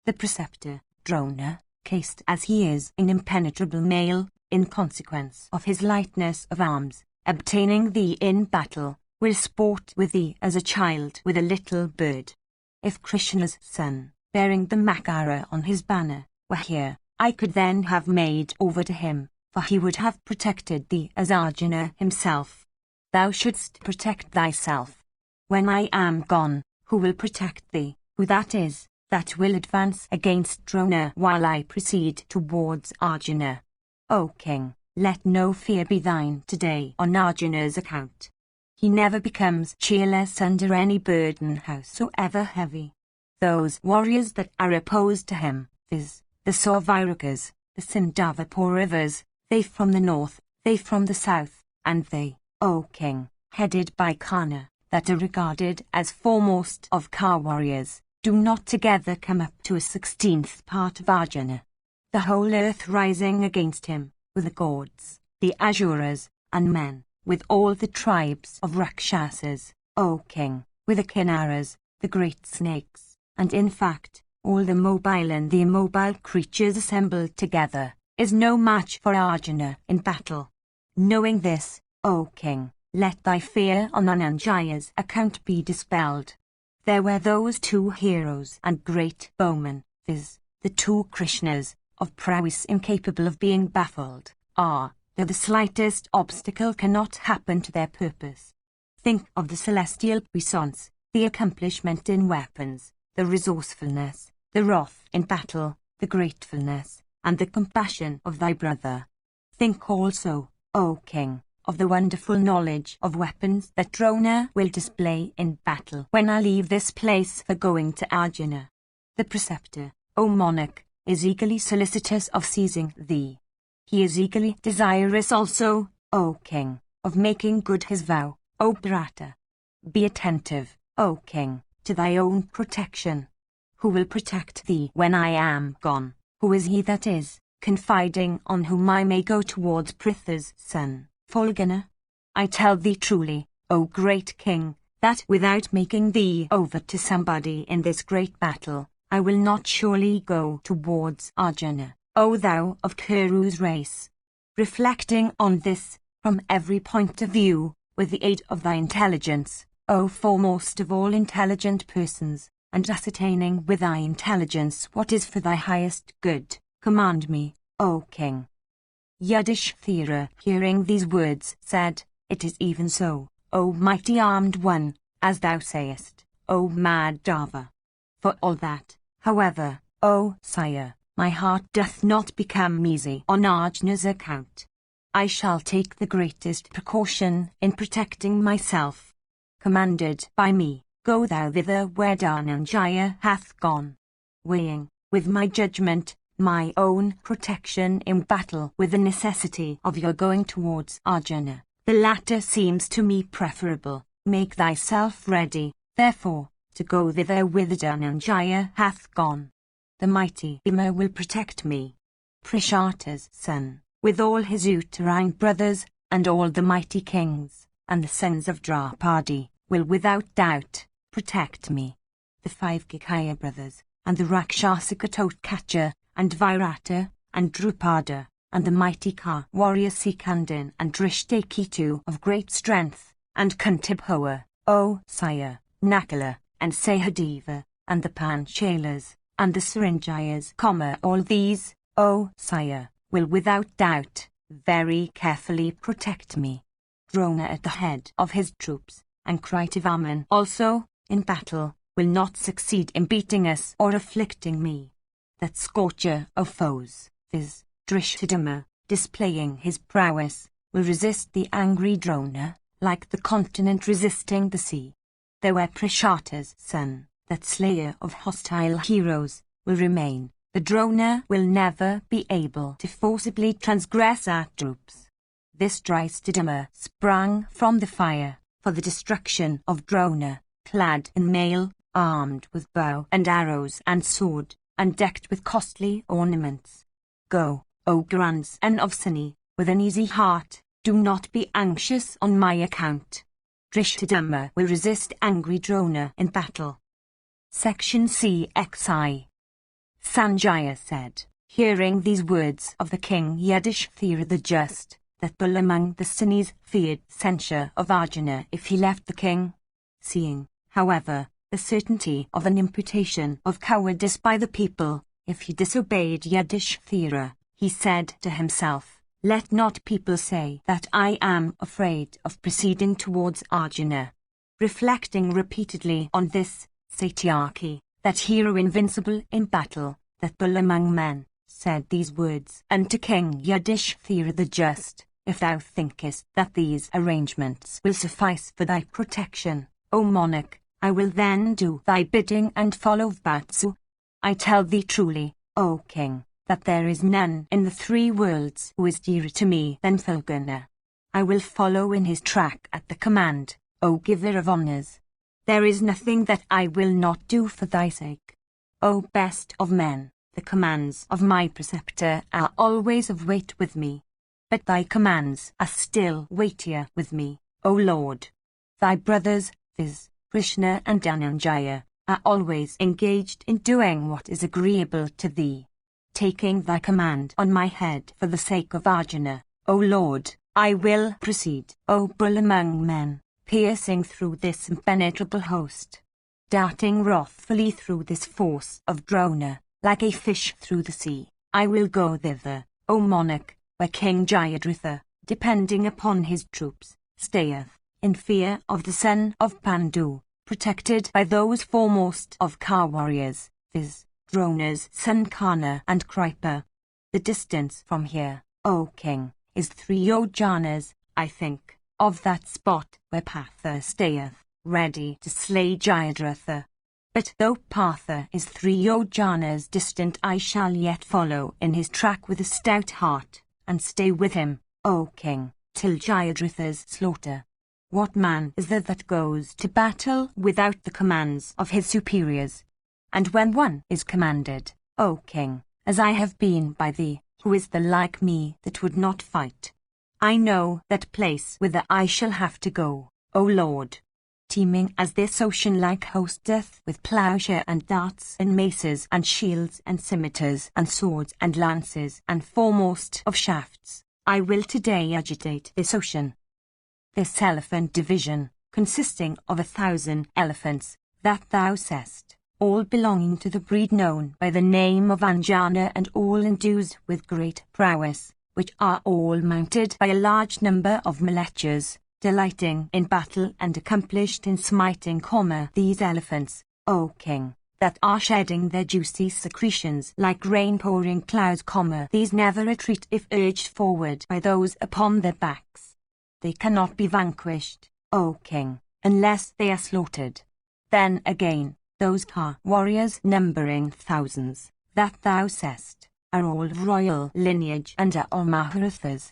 The preceptor, Drona, cased as he is in impenetrable mail, in consequence of his lightness of arms, obtaining thee in battle, will sport with thee as a child with a little bird. If Krishna's son, bearing the Makara on his banner, were here, I could then have made over to him, for he would have protected thee as Arjuna himself. Thou shouldst protect thyself. When I am gone, who will protect thee? Who that is, that will advance against Drona while I proceed towards Arjuna? O king, let no fear be thine today on Arjuna's account. He never becomes cheerless under any burden howsoever heavy. Those warriors that are opposed to him, viz., the Sauvirakas, the Sindhava rivers, they from the north, they from the south, and they, O king, headed by Karna, that are regarded as foremost of car warriors, do not together come up to a 16th part of Arjuna. The whole earth rising against him, with the gods, the Asuras, and men, with all the tribes of Rakshasas, O king, with the Kinnaras, the great snakes, and in fact, all the mobile and the immobile creatures assembled together, is no match for Arjuna in battle. Knowing this, O king, let thy fear on Dhananjaya's account be dispelled. There were those two heroes and great bowmen, viz., the two Krishnas, of prowess incapable of being baffled, though the slightest obstacle cannot happen to their purpose. Think of the celestial puissance, the accomplishment in weapons, the resourcefulness, the wrath in battle, the gratefulness, and the compassion of thy brother. Think also, O king, of the wonderful knowledge of weapons that Drona will display in battle when I leave this place for going to Arjuna. The preceptor, O monarch, is eagerly solicitous of seizing thee. He is eagerly desirous also, O king, of making good his vow, O Bharata. Be attentive, O king, to thy own protection. Who will protect thee when I am gone? Who is he that is, confiding on whom I may go towards Pritha's son, Fulgana? I tell thee truly, O great king, that without making thee over to somebody in this great battle, I will not surely go towards Arjuna, O thou of Kuru's race. Reflecting on this, from every point of view, with the aid of thy intelligence, O foremost of all intelligent persons, and ascertaining with thy intelligence what is for thy highest good, command me, O king. Yudhishthira, hearing these words, said, It is even so, O mighty armed one, as thou sayest, O Madhava. For all that, however, O sire, my heart doth not become easy on Arjuna's account. I shall take the greatest precaution in protecting myself. Commanded by me, go thou thither where Dhananjaya hath gone. Weighing, with my judgment, my own protection in battle with the necessity of your going towards Arjuna, the latter seems to me preferable. Make thyself ready, therefore, to go thither whither Dhananjaya hath gone. The mighty Bhima will protect me. Prishata's son, with all his uterine brothers, and all the mighty kings, and the sons of Draupadi, will without doubt protect me. The 5 Gikaya brothers, and the Rakshasa Ghatotkacha, and Virata, and Drupada, and the mighty Ka warrior Sikandin and Drishtaketu of great strength, and Kuntibhoa, O sire, Nakula, and Sahadeva, and the Panchalas, and the Saranjayas, all these, O sire, will without doubt very carefully protect me. Drona at the head of his troops, and Kritavarman also, in battle, will not succeed in beating us or afflicting me. That scorcher of foes, viz. Drishtadyumna, displaying his prowess, will resist the angry Drona, like the continent resisting the sea. Though Prishata's son, that slayer of hostile heroes, will remain, the Drona will never be able to forcibly transgress our troops. This Drishtadyumna sprang from the fire, for the destruction of Drona, clad in mail, armed with bow and arrows and sword, and decked with costly ornaments. Go, O grandson of Suni, with an easy heart, do not be anxious on my account. Drishtadyumna will resist angry Drona in battle. Section CXI. Sanjaya said, hearing these words of the king Yudhishthira the Just, that Bull among the Sunis feared censure of Arjuna if he left the king. Seeing, however, the certainty of an imputation of cowardice by the people, if he disobeyed Yudhishthira, he said to himself, Let not people say that I am afraid of proceeding towards Arjuna. Reflecting repeatedly on this, Satyaki, that hero invincible in battle, that Bull among men, said these words unto King Yudhishthira the Just, If thou thinkest that these arrangements will suffice for thy protection, O monarch, I will then do thy bidding and follow Vatsu. I tell thee truly, O king, that there is none in the 3 worlds who is dearer to me than Fulgana. I will follow in his track at the command, O giver of honours. There is nothing that I will not do for thy sake. O best of men, the commands of my preceptor are always of weight with me. But thy commands are still weightier with me, O Lord. Thy brothers, viz. Krishna and Dhananjaya, are always engaged in doing what is agreeable to thee. Taking thy command on my head for the sake of Arjuna, O Lord, I will proceed, O Bull among men, piercing through this impenetrable host. Darting wrathfully through this force of Drona, like a fish through the sea, I will go thither, O monarch, where King Jayadratha, depending upon his troops, stayeth, in fear of the son of Pandu, protected by those foremost of Ka warriors, viz. Drona's son Karna and Kripa. The distance from here, O king, is 3 yojanas, I think, of that spot where Partha stayeth, ready to slay Jayadratha. But though Partha is 3 yojanas distant, I shall yet follow in his track with a stout heart, and stay with him, O king, till Jayadratha's slaughter. What man is there that goes to battle without the commands of his superiors? And when one is commanded, O king, as I have been by thee, who is there like me that would not fight? I know that place whither I shall have to go, O Lord. Teeming as this ocean-like host doth with plowshare and darts and maces and shields and scimitars and swords and lances and foremost of shafts, I will today agitate this ocean. This elephant division, consisting of 1,000 elephants, that thou seest, all belonging to the breed known by the name of Anjana, and all endued with great prowess, which are all mounted by a large number of milechas, delighting in battle and accomplished in smiting, these elephants, O king, that are shedding their juicy secretions like rain-pouring clouds, these never retreat if urged forward by those upon their backs. They cannot be vanquished, O king, unless they are slaughtered. Then again, those warriors numbering thousands, that thou seest, are all of royal lineage and are all Maharathas.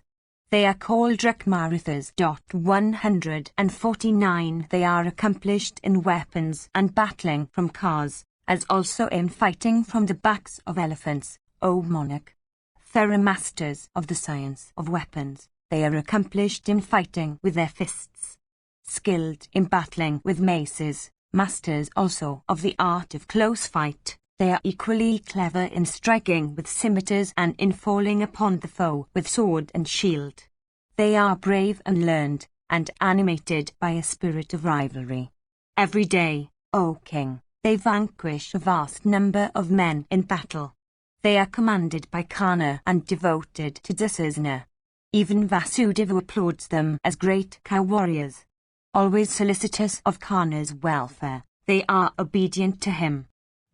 They are called Drakmarathas. 149 They are accomplished in weapons and battling from cars, as also in fighting from the backs of elephants, O monarch. Thorough masters of the science of weapons, they are accomplished in fighting with their fists. Skilled in battling with maces, masters also of the art of close fight, they are equally clever in striking with scimitars and in falling upon the foe with sword and shield. They are brave and learned, and animated by a spirit of rivalry. Every day, O king, they vanquish a vast number of men in battle. They are commanded by Karna and devoted to Dusasana. Even Vasudeva applauds them as great cow-warriors. Always solicitous of Karna's welfare, they are obedient to him.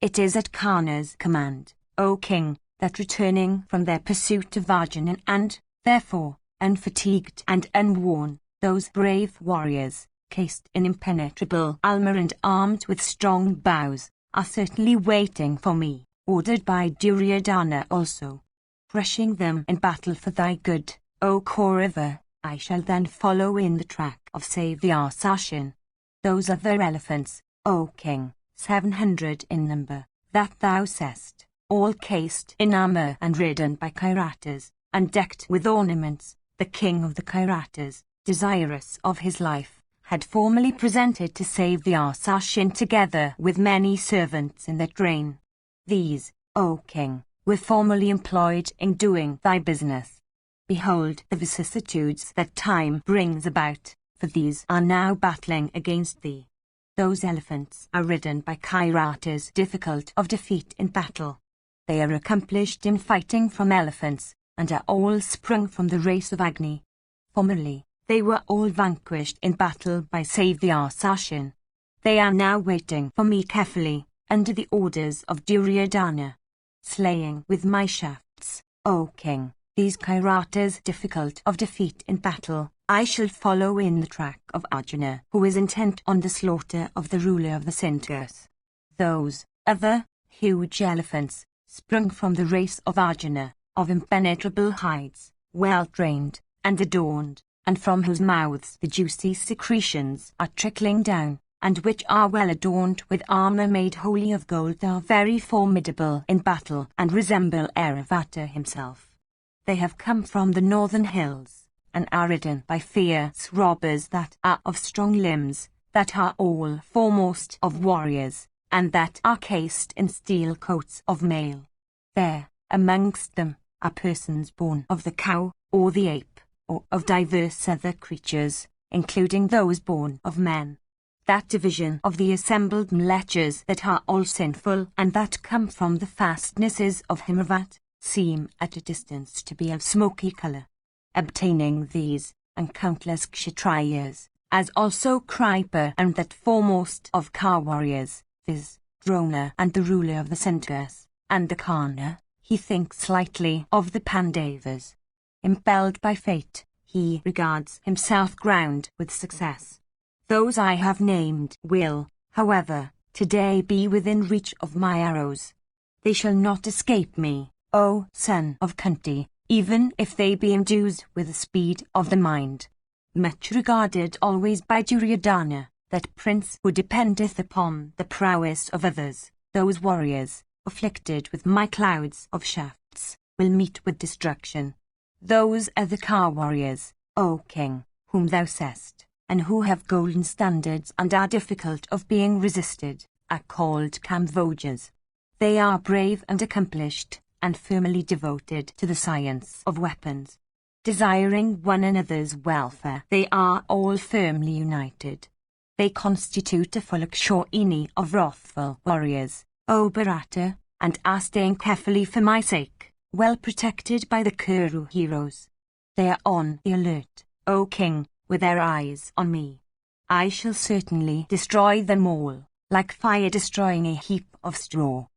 It is at Karna's command, O king, that returning from their pursuit of Arjuna and, therefore, unfatigued and unworn, those brave warriors, cased in impenetrable armor and armed with strong bows, are certainly waiting for me, ordered by Duryodhana also. Crushing them in battle for thy good, O Kaurava, I shall then follow in the track of Savyasashin. Those other elephants, O king, 700 in number, that thou seest, all cased in armor and ridden by Kairatas, and decked with ornaments, the king of the Kairatas, desirous of his life, had formerly presented to Savyasashin together with many servants in their train. These, O king, were formerly employed in doing thy business. Behold the vicissitudes that time brings about, for these are now battling against thee. Those elephants are ridden by Kairatas difficult of defeat in battle. They are accomplished in fighting from elephants, and are all sprung from the race of Agni. Formerly, they were all vanquished in battle by Savyasashin. They are now waiting for me carefully, under the orders of Duryodhana. Slaying with my shafts, O king, these Kairatas difficult of defeat in battle, I shall follow in the track of Arjuna, who is intent on the slaughter of the ruler of the Centaurs. Those other huge elephants, sprung from the race of Arjuna, of impenetrable hides, well trained and adorned, and from whose mouths the juicy secretions are trickling down, and which are well adorned with armor made wholly of gold, are very formidable in battle and resemble Airavata himself. They have come from the northern hills, and are ridden by fierce robbers that are of strong limbs, that are all foremost of warriors, and that are cased in steel coats of mail. There, amongst them, are persons born of the cow, or the ape, or of diverse other creatures, including those born of men. That division of the assembled milechas that are all sinful, and that come from the fastnesses of Himavat, seem at a distance to be of smoky colour. Obtaining these, and countless Kshatriyas, as also Kripa and that foremost of Ka-warriors, viz., Drona and the ruler of the Centaurs, and the Karna, he thinks lightly of the Pandavas. Impelled by fate, he regards himself crowned with success. Those I have named will, however, today be within reach of my arrows. They shall not escape me, O son of Kunti, even if they be endued with the speed of the mind. Much regarded always by Duryodhana, that prince who dependeth upon the prowess of others, those warriors, afflicted with my clouds of shafts, will meet with destruction. Those are the Ka warriors, O king, whom thou sayest, and who have golden standards and are difficult of being resisted, are called Kamvojas. They are brave and accomplished, and firmly devoted to the science of weapons. Desiring one another's welfare, they are all firmly united. They constitute a Fulakshorini of wrathful warriors, O Bharata, and are staying carefully for my sake, well protected by the Kuru heroes. They are on the alert, O king, with their eyes on me. I shall certainly destroy them all, like fire destroying a heap of straw.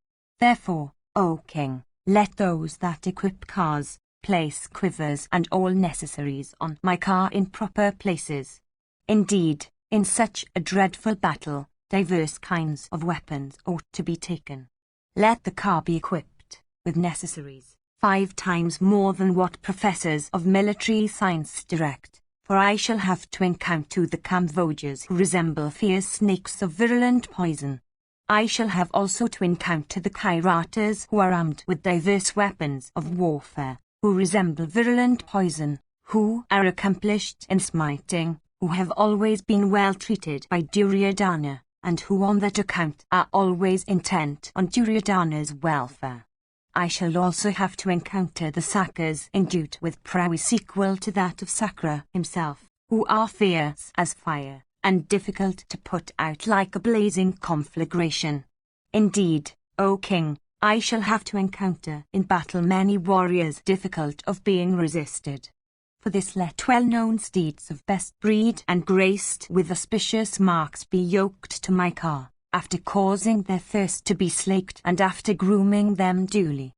Therefore, O king, let those that equip cars place quivers and all necessaries on my car in proper places. Indeed, in such a dreadful battle, diverse kinds of weapons ought to be taken. Let the car be equipped with necessaries 5 times more than what professors of military science direct, for I shall have to encounter the Kamvojas who resemble fierce snakes of virulent poison. I shall have also to encounter the Kairatas who are armed with diverse weapons of warfare, who resemble virulent poison, who are accomplished in smiting, who have always been well treated by Duryodhana, and who on that account are always intent on Duryodhana's welfare. I shall also have to encounter the Sakas endued with prowess equal to that of Sakra himself, who are fierce as fire, and difficult to put out like a blazing conflagration. Indeed, O king, I shall have to encounter in battle many warriors difficult of being resisted. For this let well-known steeds of best breed and graced with auspicious marks be yoked to my car, after causing their thirst to be slaked and after grooming them duly.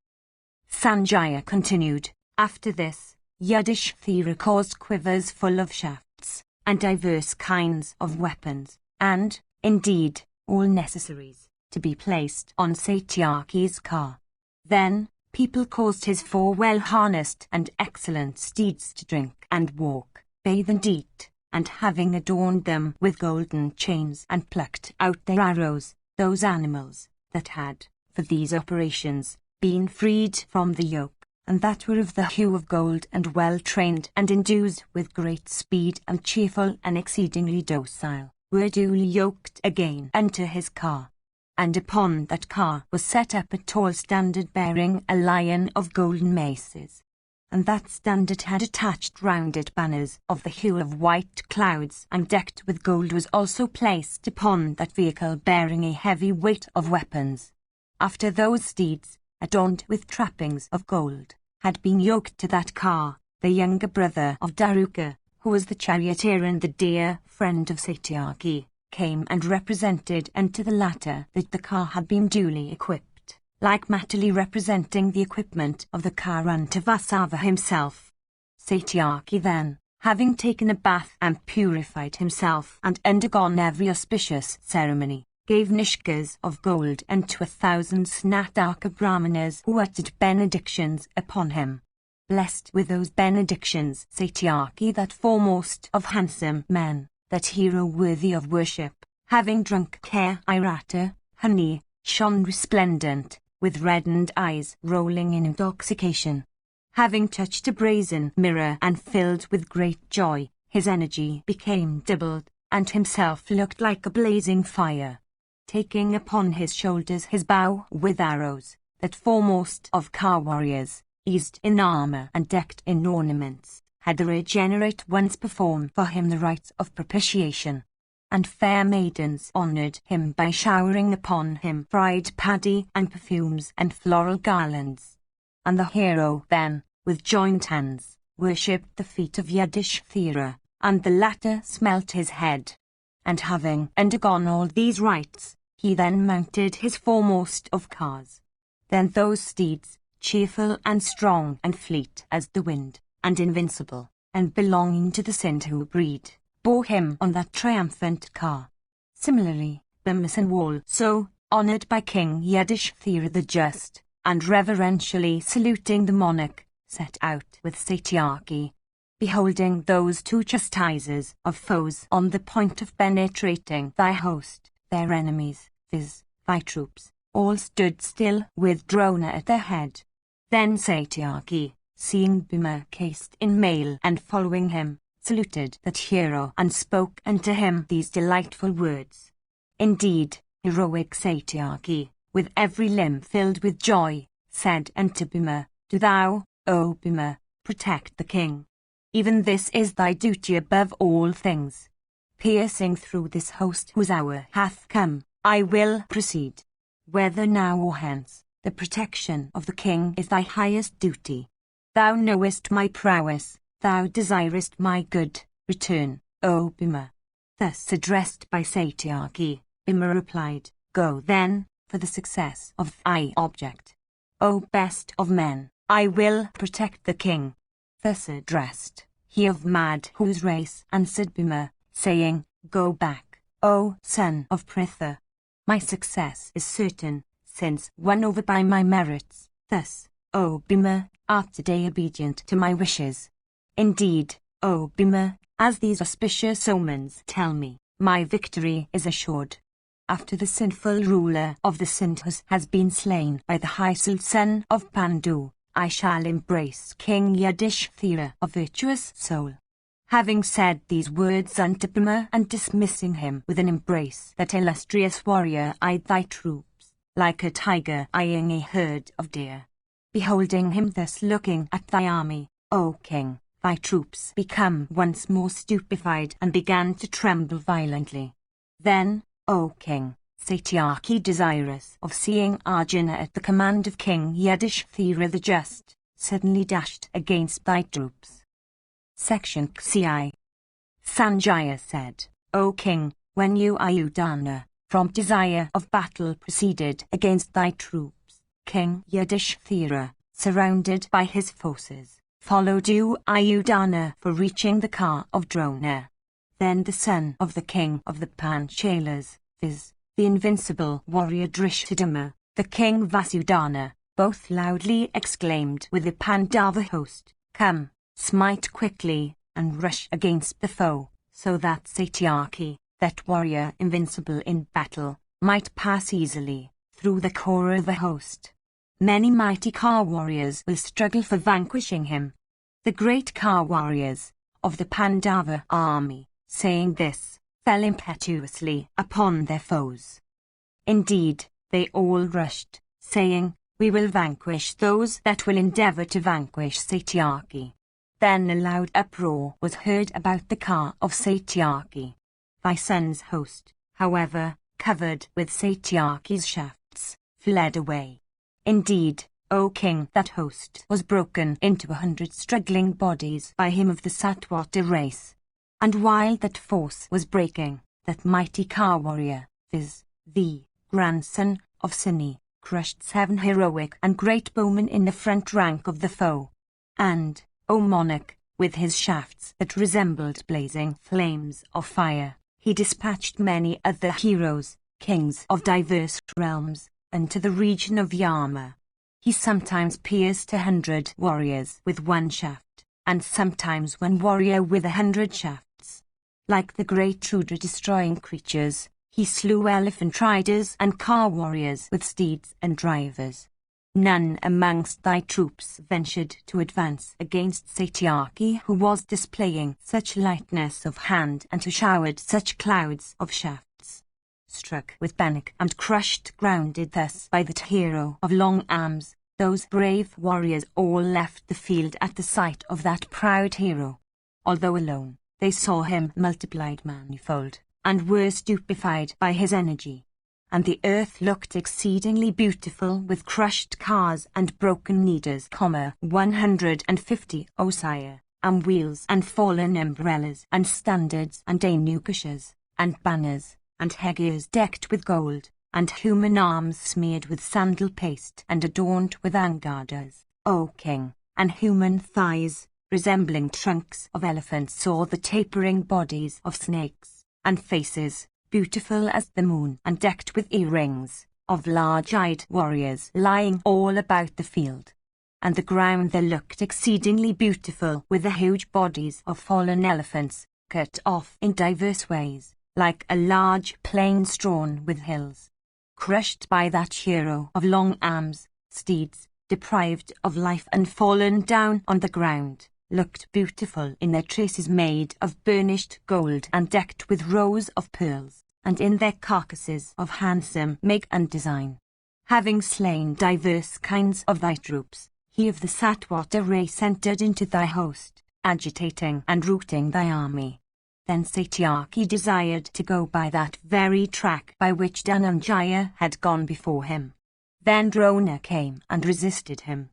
Sanjaya continued, after this, Yudhishthira caused quivers full of shafts, and diverse kinds of weapons, and, indeed, all necessaries, to be placed on Satyaki's car. Then, people caused his 4 well-harnessed and excellent steeds to drink and walk, bathe and eat, and having adorned them with golden chains and plucked out their arrows, those animals that had, for these operations, been freed from the yoke, and that were of the hue of gold and well-trained and endued with great speed and cheerful and exceedingly docile, were duly yoked again unto his car. And upon that car was set up a tall standard bearing a lion of golden maces. And that standard had attached round it banners of the hue of white clouds, and decked with gold was also placed upon that vehicle bearing a heavy weight of weapons. After those steeds, adorned with trappings of gold, had been yoked to that car, the younger brother of Daruka, who was the charioteer and the dear friend of Satyaki, came and represented unto the latter that the car had been duly equipped, like Matali representing the equipment of the car unto Vasava himself. Satyaki then, having taken a bath and purified himself and undergone every auspicious ceremony, gave nishkas of gold unto 1,000 Snataka Brahmanas who uttered benedictions upon him. Blessed with those benedictions Satyaki, that foremost of handsome men, that hero worthy of worship, having drunk Kairata, honey, shone resplendent, with reddened eyes rolling in intoxication. Having touched a brazen mirror and filled with great joy, his energy became doubled, and himself looked like a blazing fire. Taking upon his shoulders his bow with arrows, that foremost of car warriors, eased in armor and decked in ornaments, had the regenerate ones perform for him the rites of propitiation. And fair maidens honored him by showering upon him fried paddy and perfumes and floral garlands. And the hero then, with joined hands, worshipped the feet of Yudhishthira, and the latter smelt his head. And having undergone all these rites, he then mounted his foremost of cars. Then those steeds, cheerful and strong and fleet as the wind, and invincible, and belonging to the Sindhu breed, bore him on that triumphant car. Similarly, the Mason Wall. So, honored by King Yudhishthira the Just, and reverentially saluting the monarch, set out with Satyaki. Beholding those two chastisers of foes on the point of penetrating thy host, their enemies, viz., thy troops, all stood still with Drona at their head. Then Satyaki, seeing Bhima cased in mail and following him, saluted that hero and spoke unto him these delightful words. Indeed, heroic Satyaki, with every limb filled with joy, said unto Bhima, Do thou, O Bhima, protect the king. Even this is thy duty above all things. Piercing through this host whose hour hath come, I will proceed. Whether now or hence, the protection of the king is thy highest duty. Thou knowest my prowess, thou desirest my good, return, O Bhima. Thus addressed by Satyaki, Bhima replied, Go then, for the success of thy object. O best of men, I will protect the king. Thus addressed, he of Mad whose race answered Bhima, saying, Go back, O son of Pritha. My success is certain, since won over by my merits. Thus, O Bhima, art today obedient to my wishes. Indeed, O Bhima, as these auspicious omens tell me, my victory is assured. After the sinful ruler of the Sindhus has been slain by the high-souled son of Pandu, I shall embrace King Yudhishthira, a virtuous soul. Having said these words unto Bhima and dismissing him with an embrace, that illustrious warrior eyed thy troops, like a tiger eyeing a herd of deer. Beholding him thus looking at thy army, O king, thy troops become once more stupefied and began to tremble violently. Then, O king, Satyaki, desirous of seeing Arjuna at the command of King Yudhishthira the Just, suddenly dashed against thy troops. Section XI. Sanjaya said, O king, when you Ayudhana, from desire of battle proceeded against thy troops, King Yudhishthira, surrounded by his forces, followed you Ayudhana for reaching the car of Drona. Then the son of the king of the Panchalas, viz., the invincible warrior Drishthadhyumna, the king Vasudhana, both loudly exclaimed with the Pandava host, Come, smite quickly, and rush against the foe, so that Satyaki, that warrior invincible in battle, might pass easily through the core of the host. Many mighty car warriors will struggle for vanquishing him. The great car warriors of the Pandava army, saying this, fell impetuously upon their foes. Indeed, they all rushed, saying, We will vanquish those that will endeavor to vanquish Satyaki. Then a loud uproar was heard about the car of Satyaki. Thy son's host, however, covered with Satyaki's shafts, fled away. Indeed, O king, that host was broken into 100 struggling bodies by him of the Satwata race. And while that force was breaking, that mighty car warrior, viz., the grandson of Sini, crushed 7 heroic and great bowmen in the front rank of the foe. And, O monarch, with his shafts that resembled blazing flames of fire, he dispatched many other heroes, kings of diverse realms, into the region of Yama. He sometimes pierced 100 warriors with one shaft, and sometimes one warrior with 100 shafts. Like the great Rudra-destroying creatures, he slew elephant riders and car warriors with steeds and drivers. None amongst thy troops ventured to advance against Satyaki, who was displaying such lightness of hand and who showered such clouds of shafts. Struck with panic and crushed grounded thus by that hero of long arms, those brave warriors all left the field at the sight of that proud hero. Although alone, they saw him multiplied manifold, and were stupefied by his energy. And the earth looked exceedingly beautiful with crushed cars and broken needles, 150 osire, and wheels and fallen umbrellas and standards and anukushas, and banners, and headgears decked with gold, and human arms smeared with sandal paste and adorned with angadas, O king, and human thighs, resembling trunks of elephants, saw the tapering bodies of snakes, and faces, beautiful as the moon and decked with earrings, of large-eyed warriors lying all about the field. And the ground there looked exceedingly beautiful, with the huge bodies of fallen elephants, cut off in diverse ways, like a large plain strewn with hills. Crushed by that hero of long arms, steeds, deprived of life and fallen down on the ground, looked beautiful in their traces made of burnished gold and decked with rows of pearls, and in their carcasses of handsome make and design. Having slain divers kinds of thy troops, he of the Satwata race entered into thy host, agitating and routing thy army. Then Satyaki desired to go by that very track by which Dhananjaya had gone before him. Then Drona came and resisted him.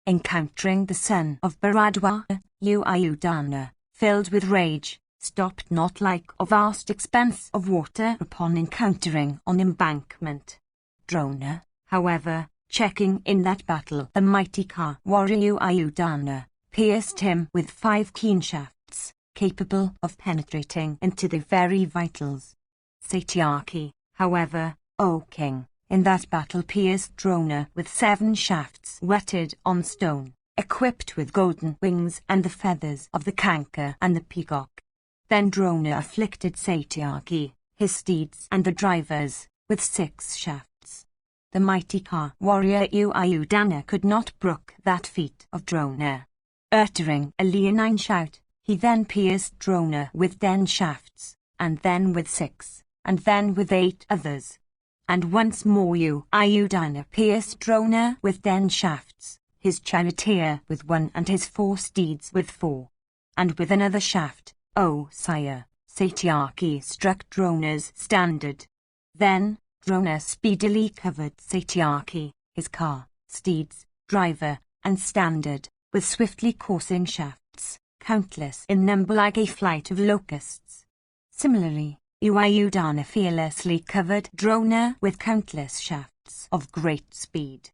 Encountering the son of Bharadwaja, Ayudhana, filled with rage, stopped not like a vast expanse of water upon encountering on embankment. Drona, however, checking in that battle the mighty Ka warrior Ayudhana, pierced him with 5 keen shafts, capable of penetrating into the very vitals. Satyaki, however, O king, in that battle pierced Drona with 7 shafts whetted on stone, equipped with golden wings and the feathers of the canker and the peacock. Then Drona afflicted Satyaki, his steeds and the drivers, with 6 shafts. The mighty Ka warrior Ayudhana could not brook that feat of Drona. Uttering a leonine shout, he then pierced Drona with 10 shafts, and then with 6, and then with 8 others. And once more Ayudhana pierced Drona with 10 shafts, his charioteer with 1 and his 4 steeds with 4. And with another shaft, O sire, Satyaki struck Drona's standard. Then, Drona speedily covered Satyaki, his car, steeds, driver, and standard, with swiftly coursing shafts, countless in number like a flight of locusts. Similarly, Ayudhana fearlessly covered Drona with countless shafts of great speed.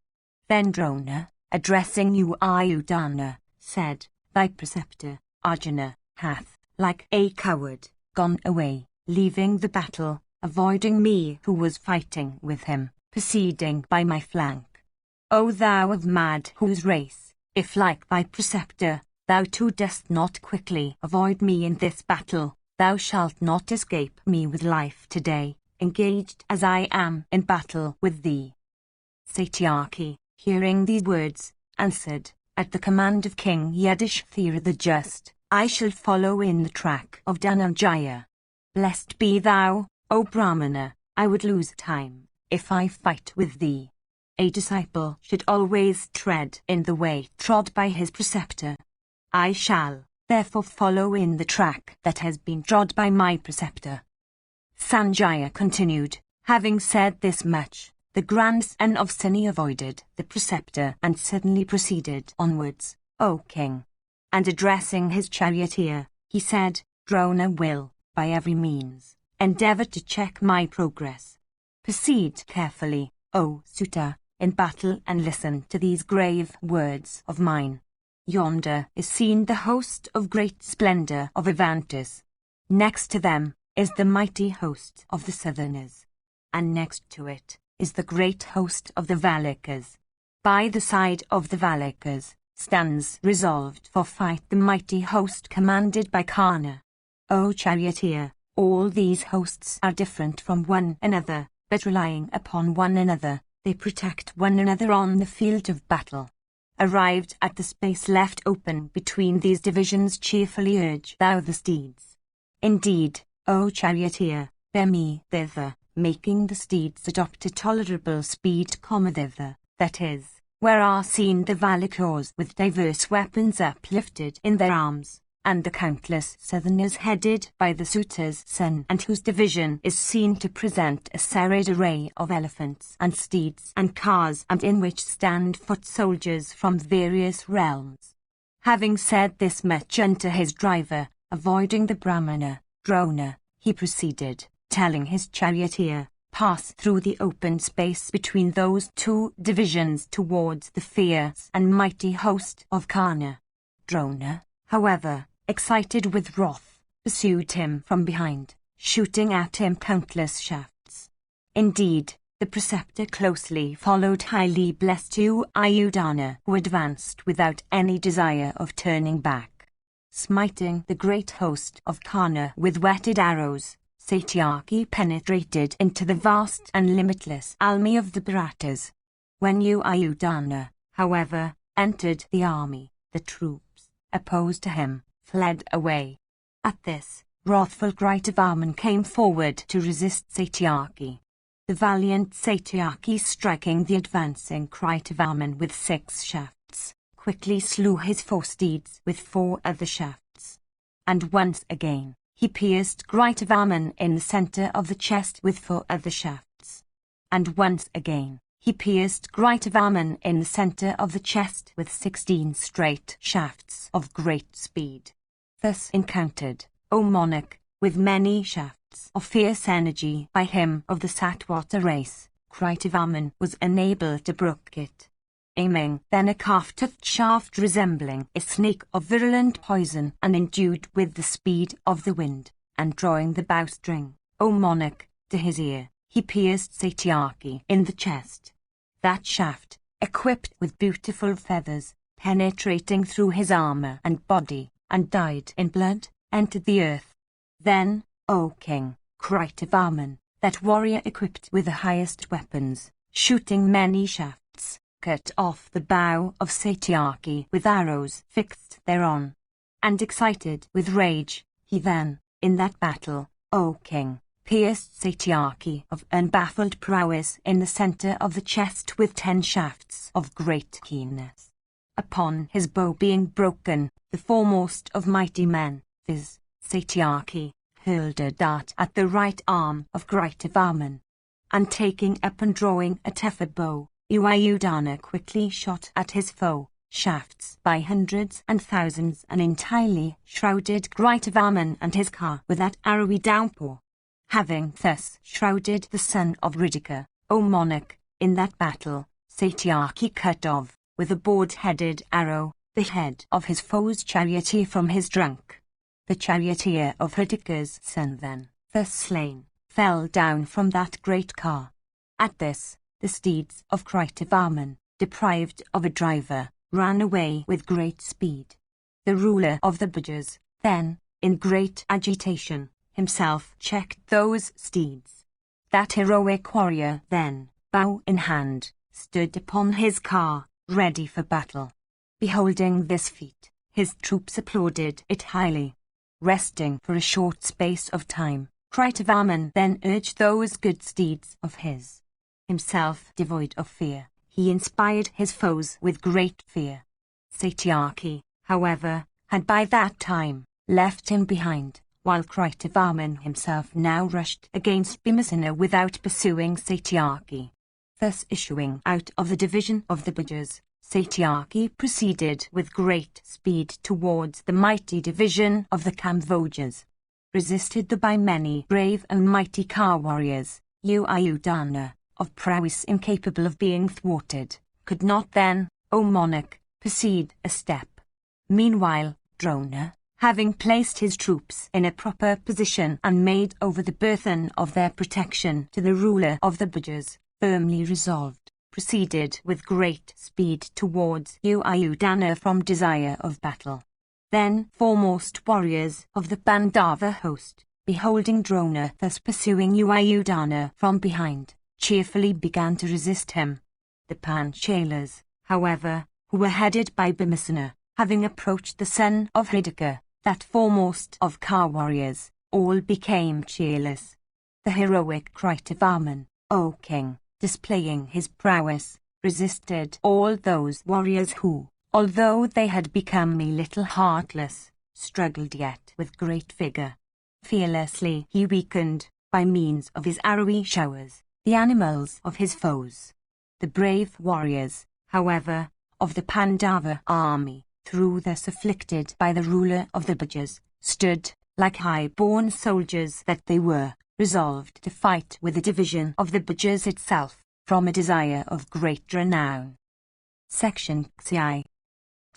Then Drona, addressing Ayudhana, said, Thy preceptor, Arjuna, hath, like a coward, gone away, leaving the battle, avoiding me who was fighting with him, proceeding by my flank. O thou of mad whose race, if like thy preceptor, thou too dost not quickly avoid me in this battle, thou shalt not escape me with life today, engaged as I am in battle with thee. Satyaki, hearing these words, answered, At the command of King Yudhishthira the Just, I shall follow in the track of Dhananjaya. Blessed be thou, O Brahmana, I would lose time, if I fight with thee. A disciple should always tread in the way trod by his preceptor. I shall, therefore, follow in the track that has been trod by my preceptor. Sanjaya continued, having said this much, the grandson of Suni avoided the preceptor and suddenly proceeded onwards, O king. And addressing his charioteer, he said, Drona will, by every means, endeavor to check my progress. Proceed carefully, O Suta, in battle and listen to these grave words of mine. Yonder is seen the host of great splendor of Avantis. Next to them is the mighty host of the Southerners. And next to it is the great host of the Valikas. By the side of the Valikas stands resolved for fight the mighty host commanded by Karna. O charioteer, all these hosts are different from one another, but relying upon one another, they protect one another on the field of battle. Arrived at the space left open between these divisions, cheerfully urge thou the steeds. Indeed, O charioteer, bear me thither, making the steeds adopt a tolerable speed, thither, that is, where are seen the Valikors with diverse weapons uplifted in their arms, and the countless Southerners headed by the suitor's son, and whose division is seen to present a serried array of elephants and steeds and cars, and in which stand foot soldiers from various realms. Having said this much unto his driver, avoiding the Brahmana, Drona, he proceeded, telling his charioteer, pass through the open space between those 2 divisions towards the fierce and mighty host of Karna. Drona, however, excited with wrath, pursued him from behind, shooting at him countless shafts. Indeed, the preceptor closely followed highly blessed Ayudana, who advanced without any desire of turning back. Smiting the great host of Karna with whetted arrows, Satyaki penetrated into the vast and limitless army of the Bharatas. When Ayudana, however, entered the army, the troops, opposed to him, fled away. At this, wrathful Kritavarman came forward to resist Satyaki. The valiant Satyaki, striking the advancing Kritavarman with 6 shafts, quickly slew his 4 steeds with 4 of the shafts. And once again, he pierced Kritavarman in the center of the chest with 4 of the shafts. And once again, he pierced Kritavarman in the center of the chest with 16 straight shafts of great speed. Thus encountered, O monarch, with many shafts of fierce energy by him of the Satvata race, Kritavarman was unable to brook it. Aiming then a calf-toothed shaft resembling a snake of virulent poison and endued with the speed of the wind, and drawing the bowstring, O monarch, to his ear, he pierced Satyaki in the chest. That shaft, equipped with beautiful feathers, penetrating through his armor and body, and dyed in blood, entered the earth. Then, O king, Kritavarman, that warrior equipped with the highest weapons, shooting many shafts, cut off the bow of Satyaki with arrows fixed thereon. And excited with rage, he then, in that battle, O king, pierced Satyaki of unbaffled prowess in the center of the chest with 10 shafts of great keenness. Upon his bow being broken, the foremost of mighty men, viz. Satyaki, hurled a dart at the right arm of Kritavarman. And taking up and drawing a tougher bow, Ayudana quickly shot at his foe, shafts by hundreds and thousands, and entirely shrouded Kritavarman and his car with that arrowy downpour. Having thus shrouded the son of Ridika, O monarch, in that battle, Satyaki cut off, with a board-headed arrow, the head of his foe's charioteer from his trunk. The charioteer of Ridika's son then, thus slain, fell down from that great car. At this, the steeds of Kritavarman, deprived of a driver, ran away with great speed. The ruler of the Bhajas, then, in great agitation, himself checked those steeds. That heroic warrior then, bow in hand, stood upon his car, ready for battle. Beholding this feat, his troops applauded it highly. Resting for a short space of time, Kritavarman then urged those good steeds of his. Himself devoid of fear, he inspired his foes with great fear. Satyaki, however, had by that time left him behind, while Kritavarman himself now rushed against Bhimasena without pursuing Satyaki. Thus issuing out of the division of the Bhajas, Satyaki proceeded with great speed towards the mighty division of the Kamvojas. Resisted by many brave and mighty car warriors, Ayudana, of prowess incapable of being thwarted, could not then, O monarch, proceed a step. Meanwhile, Drona, having placed his troops in a proper position and made over the burthen of their protection to the ruler of the Bhajas, firmly resolved, proceeded with great speed towards Ayudana from desire of battle. Then foremost warriors of the Pandava host, beholding Drona thus pursuing Ayudana from behind, cheerfully began to resist him. The Panchalas, however, who were headed by Bhimasena, having approached the son of Hridika, that foremost of car warriors, all became cheerless. The heroic Kritavarman, O king, displaying his prowess, resisted all those warriors who, although they had become a little heartless, struggled yet with great vigor. Fearlessly he weakened, by means of his arrowy showers, the animals of his foes. The brave warriors, however, of the Pandava army, though thus afflicted by the ruler of the Bhajas, stood, like high-born soldiers that they were, resolved to fight with the division of the Bhajas itself, from a desire of great renown. Section XI.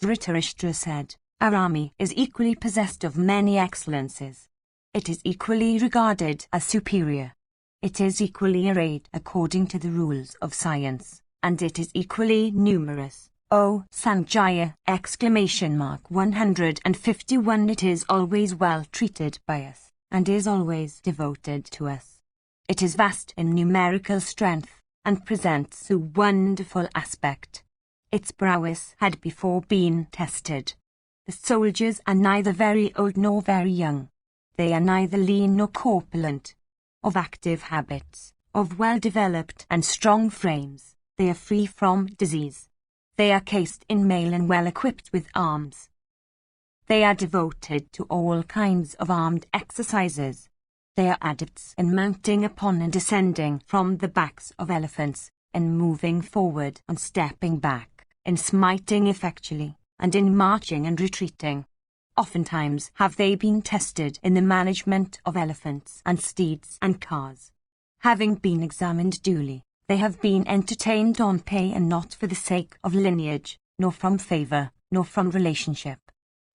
Dhritarashtra said, Our army is equally possessed of many excellences. It is equally regarded as superior. It is equally arrayed according to the rules of science, and it is equally numerous. O Sanjaya! 151. It is always well treated by us, and is always devoted to us. It is vast in numerical strength, and presents a wonderful aspect. Its prowess had before been tested. The soldiers are neither very old nor very young. They are neither lean nor corpulent. Of active habits, of well-developed and strong frames, they are free from disease. They are cased in mail and well equipped with arms. They are devoted to all kinds of armed exercises. They are adepts in mounting upon and descending from the backs of elephants, in moving forward and stepping back, in smiting effectually, and in marching and retreating. Oftentimes have they been tested in the management of elephants and steeds and cars. Having been examined duly, they have been entertained on pay and not for the sake of lineage, nor from favour, nor from relationship.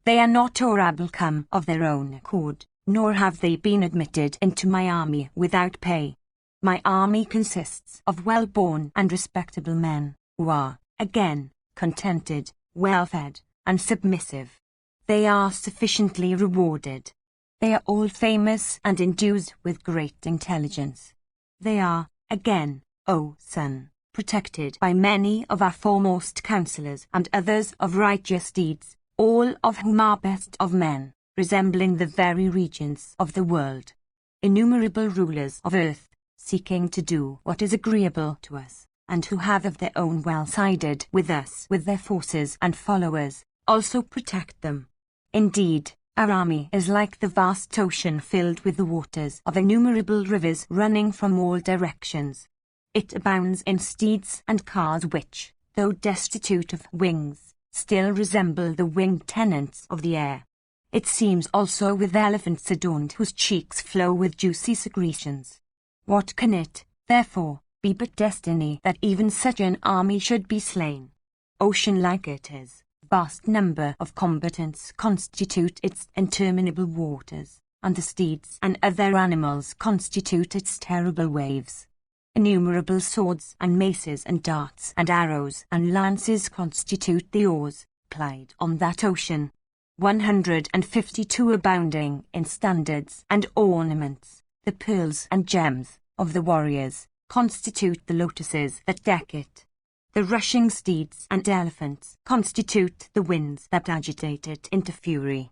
They are not or able come of their own accord, nor have they been admitted into my army without pay. My army consists of well-born and respectable men, who are, again, contented, well-fed, and submissive. They are sufficiently rewarded. They are all famous and endued with great intelligence. They are, again, O son, protected by many of our foremost counsellors and others of righteous deeds, all of whom are best of men, resembling the very regents of the world. Innumerable rulers of earth, seeking to do what is agreeable to us, and who have of their own well sided with us with their forces and followers, also protect them. Indeed, our army is like the vast ocean filled with the waters of innumerable rivers running from all directions. It abounds in steeds and cars which, though destitute of wings, still resemble the winged tenants of the air. It seems also with elephants adorned whose cheeks flow with juicy secretions. What can it, therefore, be but destiny that even such an army should be slain? Ocean-like it is. Vast number of combatants constitute its interminable waters, and the steeds and other animals constitute its terrible waves. Innumerable swords and maces and darts and arrows and lances constitute the oars, plied on that ocean. 152 abounding in standards and ornaments, the pearls and gems of the warriors, constitute the lotuses that deck it. The rushing steeds and elephants constitute the winds that agitate it into fury.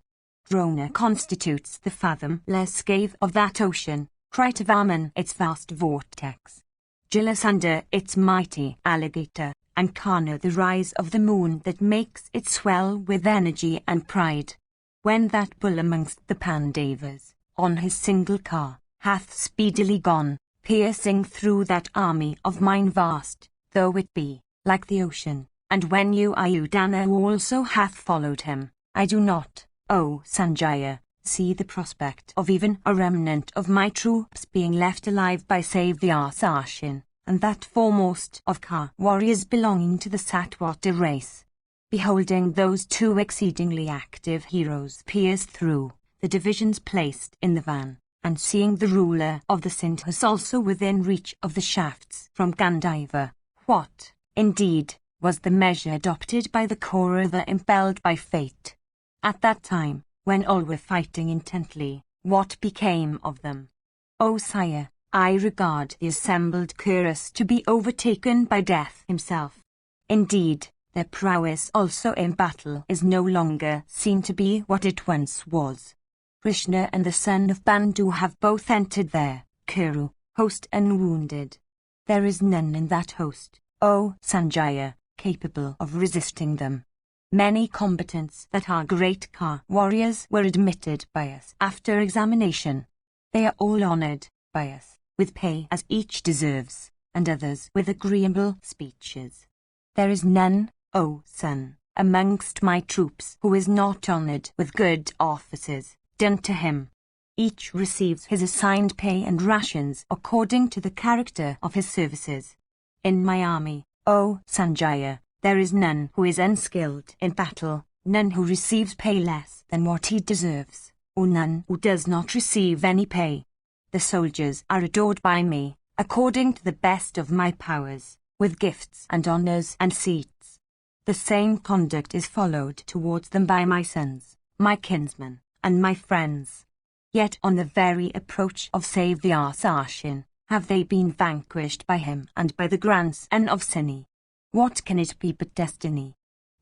Drona constitutes the fathomless scave of that ocean, Kritavarman its vast vortex. Jalasander its mighty alligator, and Karna the rise of the moon that makes it swell with energy and pride. When that bull amongst the Pandavas, on his single car, hath speedily gone, piercing through that army of mine vast, though it be, like the ocean, and when Ayudhana also hath followed him, I do not, O Sanjaya, see the prospect of even a remnant of my troops being left alive by save the Arsashin, and that foremost of Ka warriors belonging to the Satwata race. Beholding those two exceedingly active heroes pierce through the divisions placed in the van, and seeing the ruler of the Sindhus also within reach of the shafts from Gandhiva, what, indeed, was the measure adopted by the Kaurava impelled by fate? At that time, when all were fighting intently, what became of them? O sire, I regard the assembled Kurus to be overtaken by death himself. Indeed, their prowess also in battle is no longer seen to be what it once was. Krishna and the son of Bandhu have both entered their Kuru host unwounded. There is none in that host, O Sanjaya, capable of resisting them. Many combatants that are great Ka warriors were admitted by us after examination. They are all honoured by us, with pay as each deserves, and others with agreeable speeches. There is none, O son, amongst my troops who is not honoured with good offices done to him. Each receives his assigned pay and rations according to the character of his services. In my army, O Sanjaya, there is none who is unskilled in battle, none who receives pay less than what he deserves, O none who does not receive any pay. The soldiers are adored by me, according to the best of my powers, with gifts and honors and seats. The same conduct is followed towards them by my sons, my kinsmen, and my friends. Yet on the very approach of Saviour Sarshin, have they been vanquished by him and by the grandson of Sini. What can it be but destiny?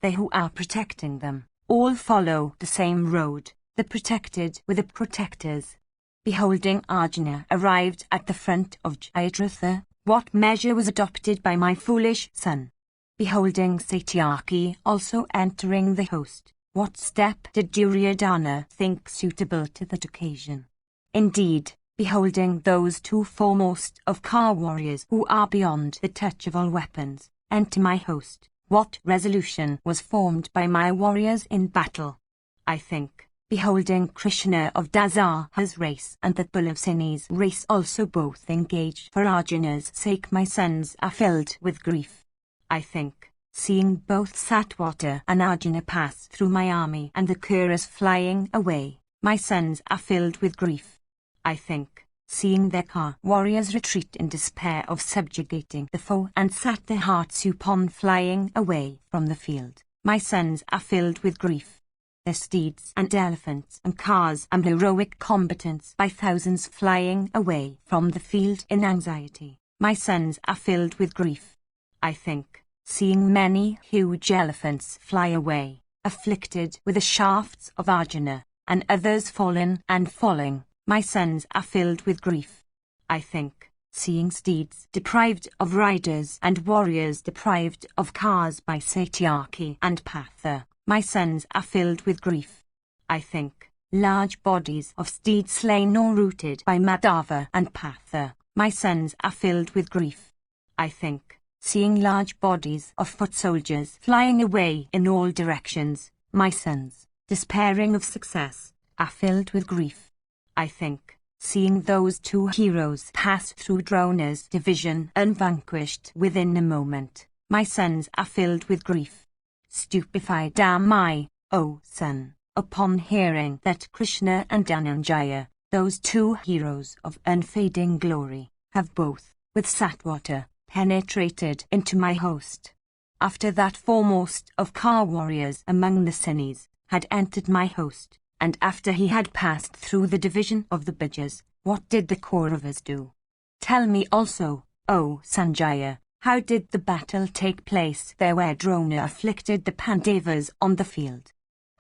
They who are protecting them, all follow the same road, the protected with the protectors. Beholding Arjuna arrived at the front of Jayadratha, what measure was adopted by my foolish son? Beholding Satyaki also entering the host, what step did Duryodhana think suitable to that occasion? Indeed, beholding those two foremost of Ka warriors who are beyond the touch of all weapons, enter my host, what resolution was formed by my warriors in battle? I think, beholding Krishna of Dasaha's race and the bull of Sini's race also both engaged for Arjuna's sake, my sons are filled with grief. I think, seeing both Satwata and Arjuna pass through my army and the Kuras flying away, my sons are filled with grief. I think, seeing their Ka warriors retreat in despair of subjugating the foe and set their hearts upon flying away from the field, my sons are filled with grief. Their steeds and elephants and cars and heroic combatants by thousands flying away from the field in anxiety, my sons are filled with grief. I think, seeing many huge elephants fly away, afflicted with the shafts of Arjuna, and others fallen and falling, my sons are filled with grief. I think, seeing steeds deprived of riders and warriors deprived of cars by Satyaki and Patha, my sons are filled with grief. I think, large bodies of steeds slain or routed by Madhava and Patha, my sons are filled with grief. I think, seeing large bodies of foot soldiers flying away in all directions, my sons, despairing of success, are filled with grief. I think, seeing those two heroes pass through Drona's division unvanquished within a moment, my sons are filled with grief. Stupefied am I, O son, upon hearing that Krishna and Dhananjaya, those two heroes of unfading glory, have both, with Satwata, penetrated into my host. After that foremost of Ka warriors among the Sinis had entered my host, and after he had passed through the division of the Bijas, what did the Kauravas do? Tell me also, O Sanjaya, how did the battle take place there where Drona afflicted the Pandavas on the field?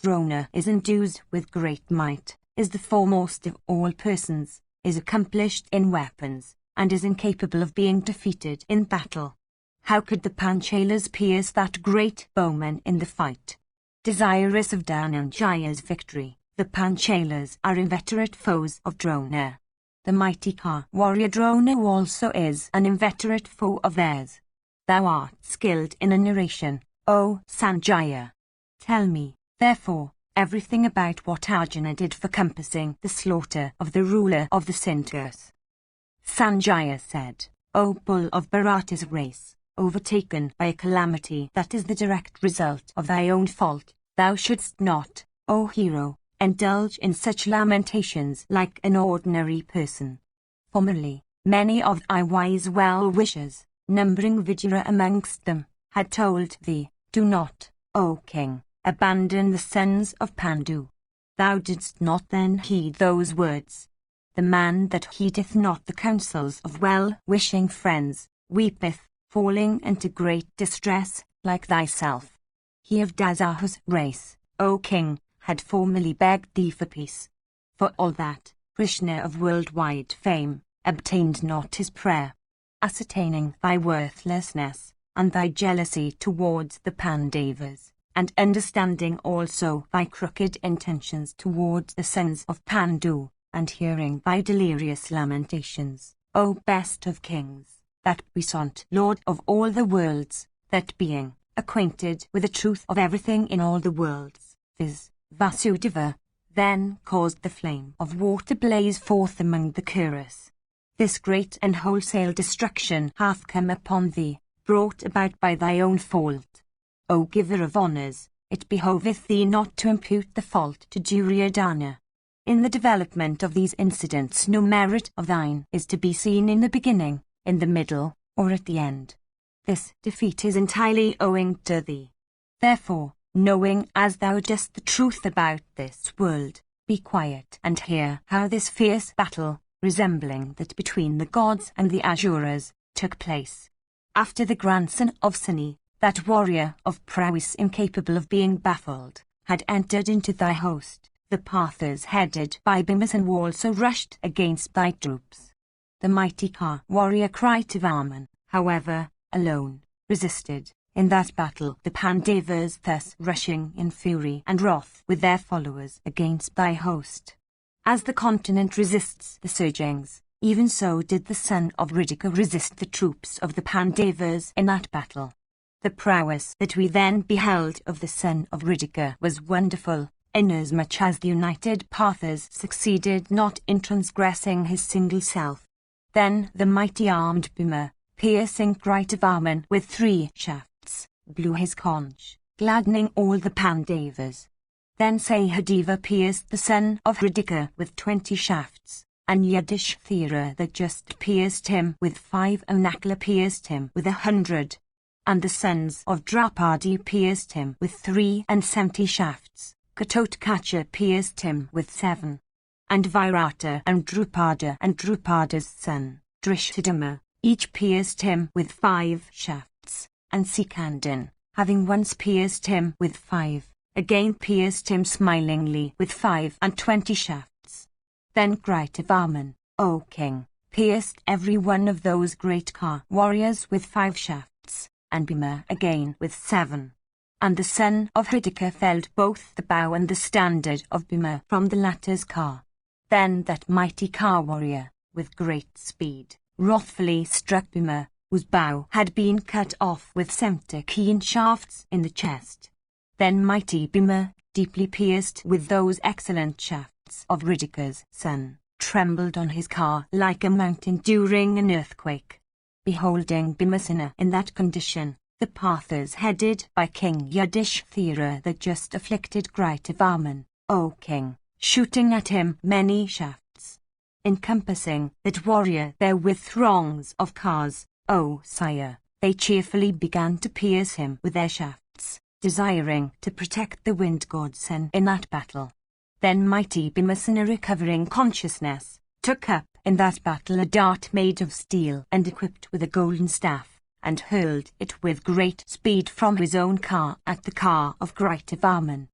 Drona is endued with great might, is the foremost of all persons, is accomplished in weapons, and is incapable of being defeated in battle. How could the Panchalas pierce that great bowman in the fight? Desirous of Dhananjaya's victory, the Panchalas are inveterate foes of Drona. The mighty Ka warrior Drona also is an inveterate foe of theirs. Thou art skilled in a narration, O Sanjaya. Tell me, therefore, everything about what Arjuna did for compassing the slaughter of the ruler of the Sindhus. Sanjaya said, O bull of Bharata's race, overtaken by a calamity that is the direct result of thy own fault, thou shouldst not, O hero, indulge in such lamentations like an ordinary person. Formerly, many of thy wise well-wishers, numbering Vijaya amongst them, had told thee, do not, O king, abandon the sons of Pandu. Thou didst not then heed those words. The man that heedeth not the counsels of well-wishing friends, weepeth, falling into great distress, like thyself. He of Dasaha's race, O king, had formerly begged thee for peace. For all that, Krishna of worldwide fame, obtained not his prayer. Ascertaining thy worthlessness, and thy jealousy towards the Pandavas, and understanding also thy crooked intentions towards the sons of Pandu, and hearing thy delirious lamentations, O best of kings, that puissant Lord of all the worlds, that being acquainted with the truth of everything in all the worlds, viz. Vasudeva, then caused the flame of war to blaze forth among the Kuras. This great and wholesale destruction hath come upon thee, brought about by thy own fault. O giver of honours, it behoveth thee not to impute the fault to Duryodhana. In the development of these incidents no merit of thine is to be seen in the beginning, in the middle, or at the end. This defeat is entirely owing to thee. Therefore, knowing as thou dost the truth about this world, be quiet and hear how this fierce battle, resembling that between the gods and the Asuras, took place. After the grandson of Suni, that warrior of prowess incapable of being baffled, had entered into thy host, the Parthas headed by Bhimsen also rushed against thy troops. The mighty Ka warrior Kritavarman, however, alone, resisted. In that battle the Pandavas thus rushing in fury and wrath with their followers against thy host. As the continent resists the surgings, even so did the son of Ridika resist the troops of the Pandavas in that battle. The prowess that we then beheld of the son of Ridika was wonderful, inasmuch as the united Parthas succeeded not in transgressing his single self. Then the mighty armed Bhima, piercing Kritavarman with 3 shafts, blew his conch, gladdening all the Pandavas. Then Sahadeva pierced the son of Ridika with 20 shafts, and Yudhishthira that just pierced him with 5 and Nakula pierced him with 100. And the sons of Draupadi pierced him with 73 shafts, Katotkacha pierced him with 7. And Virata and Drupada's son, Drishthadima, each pierced him with 5 shafts, and Sikandin, having once pierced him with 5, again pierced him smilingly with 25 shafts. Then Kritavarman, O king, pierced every one of those great Ka warriors with 5 shafts, and Bhima again with 7. And the son of Hridika felled both the bow and the standard of Bhima from the latter's car. Then that mighty Ka warrior, with great speed, wrathfully struck Bhima, whose bow had been cut off with 70 keen shafts in the chest. Then mighty Bhima, deeply pierced with those excellent shafts of Ridika's son, trembled on his car like a mountain during an earthquake. Beholding Bhimasena in that condition, the Parthas headed by King Yudhishthira that just afflicted Kritavarman, O king, shooting at him many shafts. Encompassing that warrior there with throngs of cars, O sire, they cheerfully began to pierce him with their shafts, desiring to protect the wind godson in that battle. Then mighty Bhimasena, recovering consciousness, took up in that battle a dart made of steel and equipped with a golden staff, and hurled it with great speed from his own car at the car of Kritavarman.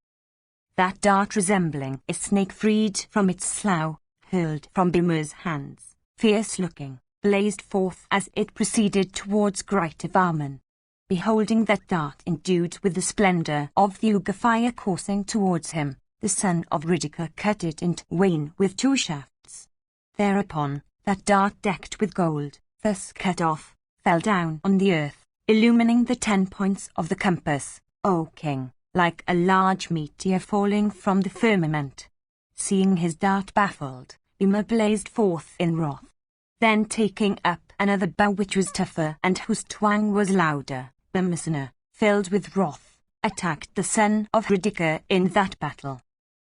That dart, resembling a snake freed from its slough, hurled from Bhima's hands, fierce-looking, blazed forth as it proceeded towards Kritavarman. Beholding that dart endued with the splendor of the Uga fire coursing towards him, the son of Ridika cut it in twain with 2 shafts. Thereupon, that dart decked with gold, thus cut off, fell down on the earth, illumining the 10 points of the compass, O king, like a large meteor falling from the firmament. Seeing his dart baffled, Bhima blazed forth in wrath. Then taking up another bow which was tougher and whose twang was louder, Bhimasena, filled with wrath, attacked the son of Ridika in that battle.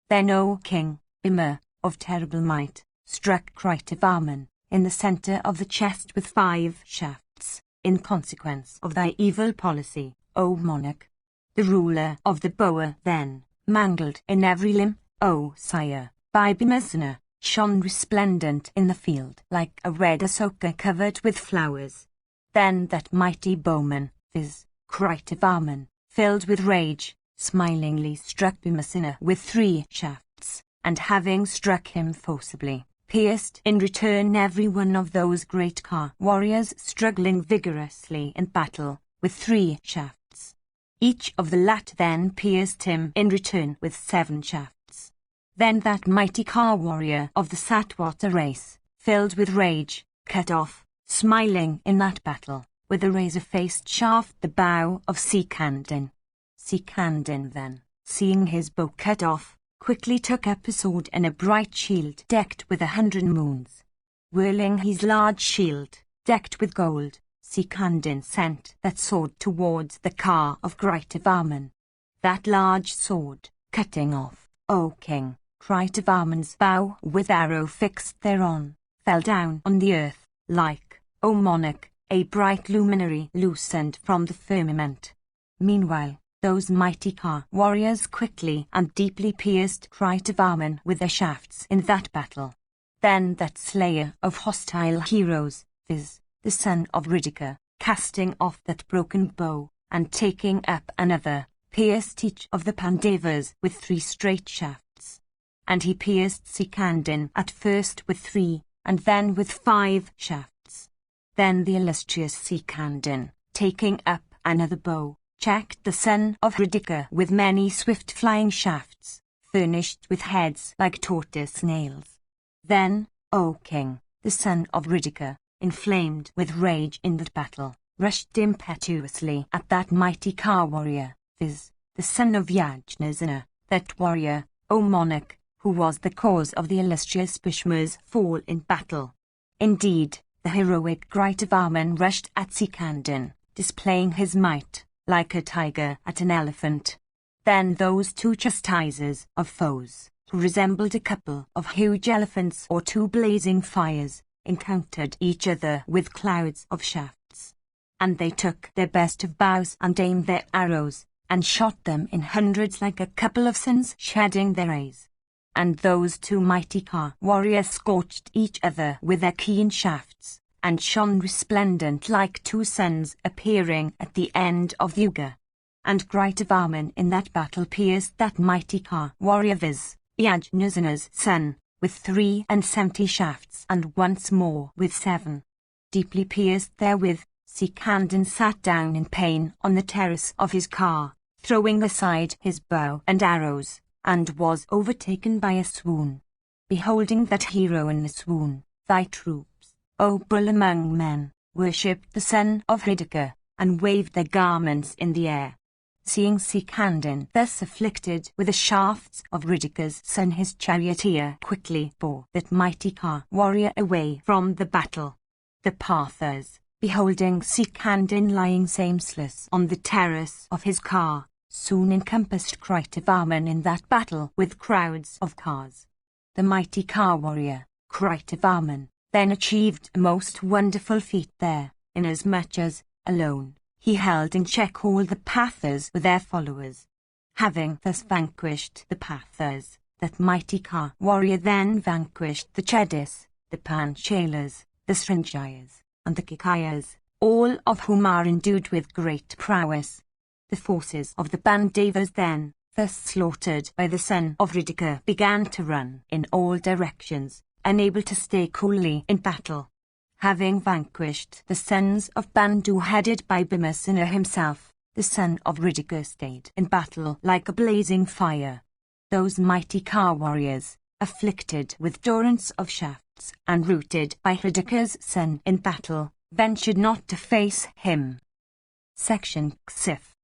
Then, O king, Bhima, of terrible might, struck Kritavarman in the centre of the chest with 5 shafts, in consequence of thy evil policy, O monarch. The ruler of the bower then, mangled in every limb, O sire, by Bhimasena, shone resplendent in the field like a red asoka covered with flowers. Then that mighty bowman, viz. Kritavarman, filled with rage, smilingly struck Bhimasena with 3 shafts, and having struck him forcibly, pierced in return every one of those great Ka warriors struggling vigorously in battle, with 3 shafts. Each of the latter then pierced him in return with 7 shafts. Then that mighty Ka warrior of the Satwata race, filled with rage, cut off, smiling in that battle, with a razor-faced shaft the bow of Sikandin. Sikandin then, seeing his bow cut off, quickly took up a sword and a bright shield decked with 100 moons. Whirling his large shield, decked with gold, Sikandin sent that sword towards the car of Kritavarman. That large sword, cutting off, O king, Crytovarman's bow with arrow fixed thereon, fell down on the earth, like, O monarch, a bright luminary loosened from the firmament. Meanwhile, those mighty Ka warriors quickly and deeply pierced Crytovarman with their shafts in that battle. Then that slayer of hostile heroes, viz., the son of Ridika, casting off that broken bow, and taking up another, pierced each of the Pandavas with 3 straight shafts. And he pierced Sikandin at first with 3, and then with 5 shafts. Then the illustrious Sikandin, taking up another bow, checked the son of Ridika with many swift flying shafts, furnished with heads like tortoise nails. Then, O king, the son of Ridika, inflamed with rage in that battle, rushed impetuously at that mighty Ka warrior, viz., the son of Yajnasena, that warrior, O monarch, who was the cause of the illustrious Bhishma's fall in battle. Indeed, the heroic Crytovarman rushed at Sikandin, displaying his might, like a tiger at an elephant. Then those 2 chastisers of foes, who resembled a couple of huge elephants or 2 blazing fires, encountered each other with clouds of shafts. And they took their best of bows and aimed their arrows, and shot them in hundreds like a couple of suns shedding their rays. And those 2 mighty Ka warriors scorched each other with their keen shafts, and shone resplendent like 2 suns appearing at the end of the Yuga. And Crytovarman in that battle pierced that mighty Ka warrior, viz., Yajnasena's son, with 73 shafts, and once more with 7. Deeply pierced therewith, Sikandin sat down in pain on the terrace of his car, throwing aside his bow and arrows, and was overtaken by a swoon. Beholding that hero in the swoon, thy troops, O bull among men, worshipped the son of Ridika, and waved their garments in the air. Seeing Sikandin thus afflicted with the shafts of Ridika's son, his charioteer quickly bore that mighty Ka warrior away from the battle. The Parthas, beholding Sikandin lying senseless on the terrace of his car, soon encompassed Crytovarman in that battle with crowds of cars. The mighty Ka warrior, Crytovarman, then achieved a most wonderful feat there, inasmuch as, alone, he held in check all the Pathas with their followers. Having thus vanquished the Pathas, that mighty Ka warrior then vanquished the Chedis, the Panchalas, the Srinjayas, and the Kikayas, all of whom are endued with great prowess. The forces of the Pandavas then, thus slaughtered by the son of Ridika, began to run in all directions, unable to stay coolly in battle. Having vanquished the sons of Bandu headed by Bhimasena himself, the son of Ridika stayed in battle like a blazing fire. Those mighty Ka warriors, afflicted with torrents of shafts, and routed by Ridika's son in battle, ventured not to face him. Section Ksif.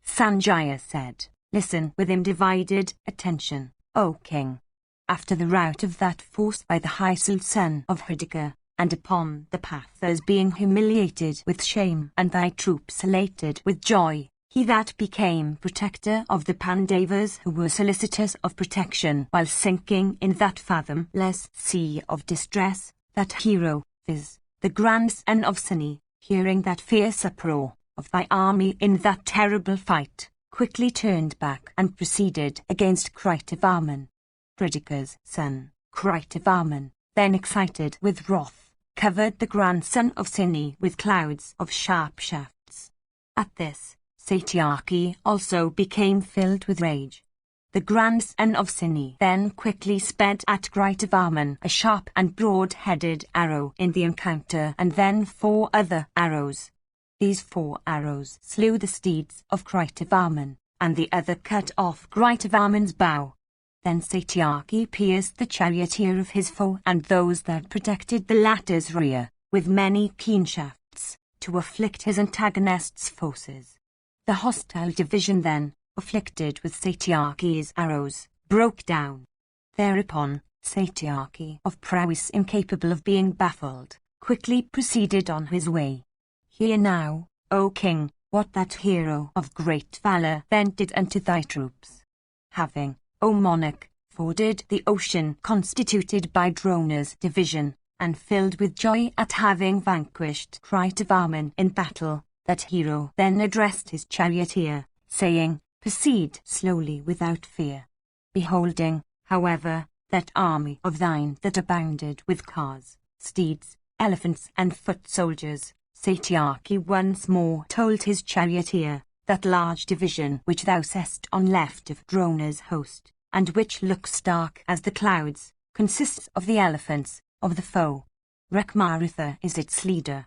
Sanjaya said, "Listen with undivided attention, O king. After the rout of that force by the Hysil son of Ridika, and upon the Pathas being humiliated with shame and thy troops elated with joy, he that became protector of the Pandavas who were solicitous of protection while sinking in that fathomless sea of distress, that hero, viz., the grandson of Suni, hearing that fierce uproar of thy army in that terrible fight, quickly turned back and proceeded against Crytovarman. Ridika's son, Crytovarman, then excited with wrath, covered the grandson of Suni with clouds of sharp shafts. At this, Satyaki also became filled with rage. The grandson of Suni then quickly sped at Crytovarman a sharp and broad-headed arrow in the encounter, and then 4 other arrows. These 4 arrows slew the steeds of Crytovarman, and the other cut off Crytovarman's bow. Then Satyaki pierced the charioteer of his foe and those that protected the latter's rear, with many keen shafts, to afflict his antagonist's forces. The hostile division then, afflicted with Satyaki's arrows, broke down. Thereupon, Satyaki of prowess incapable of being baffled, quickly proceeded on his way. Hear now, O king, what that hero of great valor then did unto thy troops. Having, O monarch, forded the ocean constituted by Drona's division, and filled with joy at having vanquished Kritavarman in battle, that hero then addressed his charioteer, saying, "Proceed slowly without fear." Beholding, however, that army of thine that abounded with cars, steeds, elephants and foot soldiers, Satyaki once more told his charioteer, "That large division which thou seest on left of Drona's host, and which looks stark as the clouds, consists of the elephants of the foe. Rekmaratha is its leader.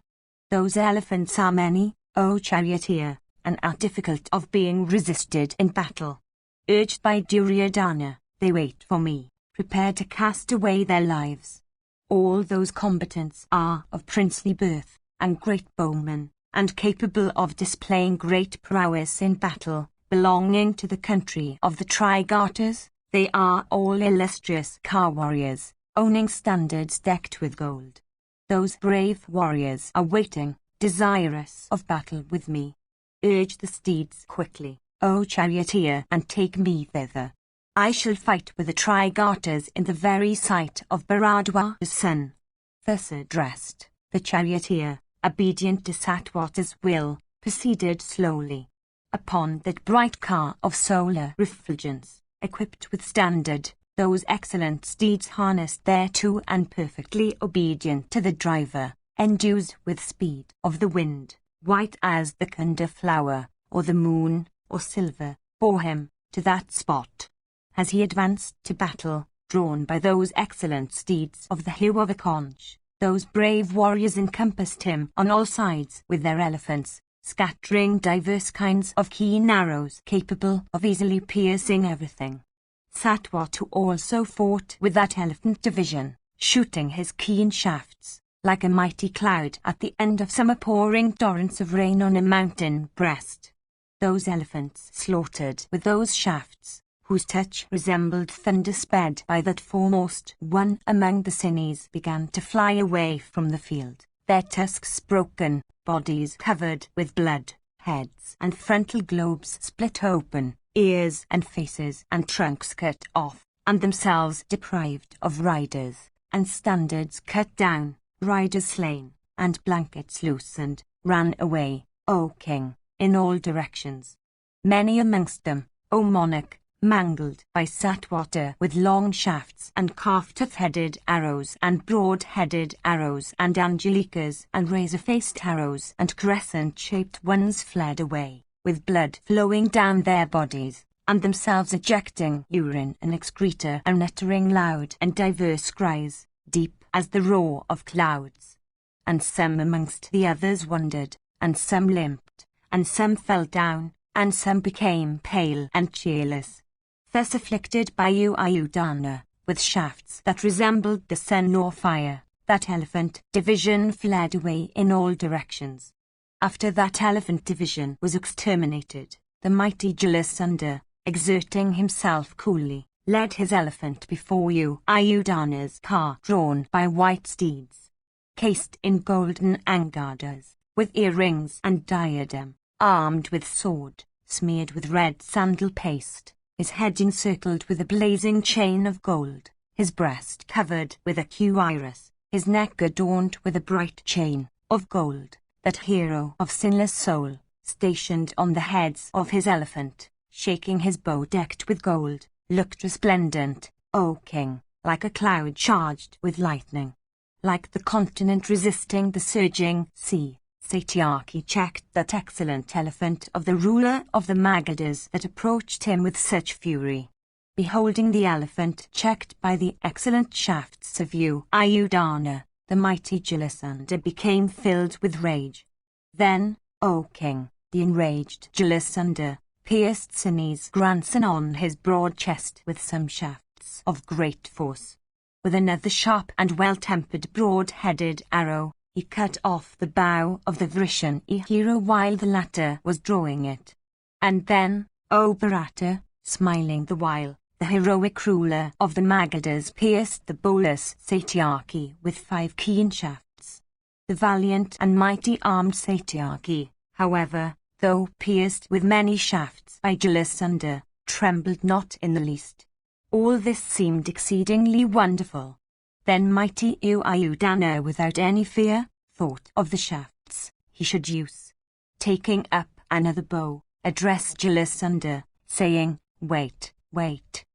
Those elephants are many, O charioteer, and are difficult of being resisted in battle. Urged by Duryodhana, they wait for me, prepared to cast away their lives. All those combatants are of princely birth, and great bowmen, and capable of displaying great prowess in battle, belonging to the country of the Trigarters. They are all illustrious car warriors, owning standards decked with gold. Those brave warriors are waiting, desirous of battle with me. Urge the steeds quickly, O charioteer, and take me thither. I shall fight with the Trigarters in the very sight of Bharadwaja's son." Thus addressed, the charioteer, obedient to Satwata's will, proceeded slowly upon that bright car of solar refulgence, equipped with standard, those excellent steeds harnessed thereto and perfectly obedient to the driver, endued with speed of the wind, white as the kunda flower, or the moon, or silver, bore him to that spot. As he advanced to battle, drawn by those excellent steeds of the hue of a conch, those brave warriors encompassed him on all sides with their elephants, scattering diverse kinds of keen arrows capable of easily piercing everything. Satwata also fought with that elephant division, shooting his keen shafts, like a mighty cloud at the end of summer pouring torrents of rain on a mountain breast. Those elephants slaughtered with those shafts, whose touch resembled thunder sped by that foremost one among the Sinnis, began to fly away from the field, their tusks broken, bodies covered with blood, heads and frontal globes split open, ears and faces and trunks cut off, and themselves deprived of riders, and standards cut down, riders slain, and blankets loosened, ran away, O king, in all directions. Many amongst them, O monarch, mangled by Satwata with long shafts and calf-tooth-headed arrows and broad-headed arrows and angelikas and razor-faced arrows and crescent-shaped ones fled away, with blood flowing down their bodies, and themselves ejecting urine and excreta and uttering loud and diverse cries, deep as the roar of clouds. And some amongst the others wandered, and some limped, and some fell down, and some became pale and cheerless. Thus afflicted by Ayudhana, with shafts that resembled the sun or fire, that elephant division fled away in all directions. After that elephant division was exterminated, the mighty Jalasundha, exerting himself coolly, led his elephant before Ayudhana's car drawn by white steeds, cased in golden angadas, with earrings and diadem, armed with sword, smeared with red sandal paste, his head encircled with a blazing chain of gold, his breast covered with a cuirass, his neck adorned with a bright chain of gold. That hero of sinless soul, stationed on the heads of his elephant, shaking his bow decked with gold, looked resplendent, O king, like a cloud charged with lightning. Like the continent resisting the surging sea, Satyaki checked that excellent elephant of the ruler of the Magadhas that approached him with such fury. Beholding the elephant checked by the excellent shafts of Ayudhana, the mighty Jalasundha became filled with rage. Then, O king, the enraged Jalasundha pierced Sinni's grandson on his broad chest with some shafts of great force. With another sharp and well-tempered broad-headed arrow, he cut off the bow of the Vrishan hero while the latter was drawing it. And then, O Bharata, smiling the while, the heroic ruler of the Magadhas pierced the bolus Satyaki with 5 keen shafts. The valiant and mighty armed Satyaki, however, though pierced with many shafts by Jalasundha, trembled not in the least. All this seemed exceedingly wonderful. Then mighty Uyudana, without any fear, thought of the shafts he should use. Taking up another bow, addressed Jalesunda, saying, "Wait, wait."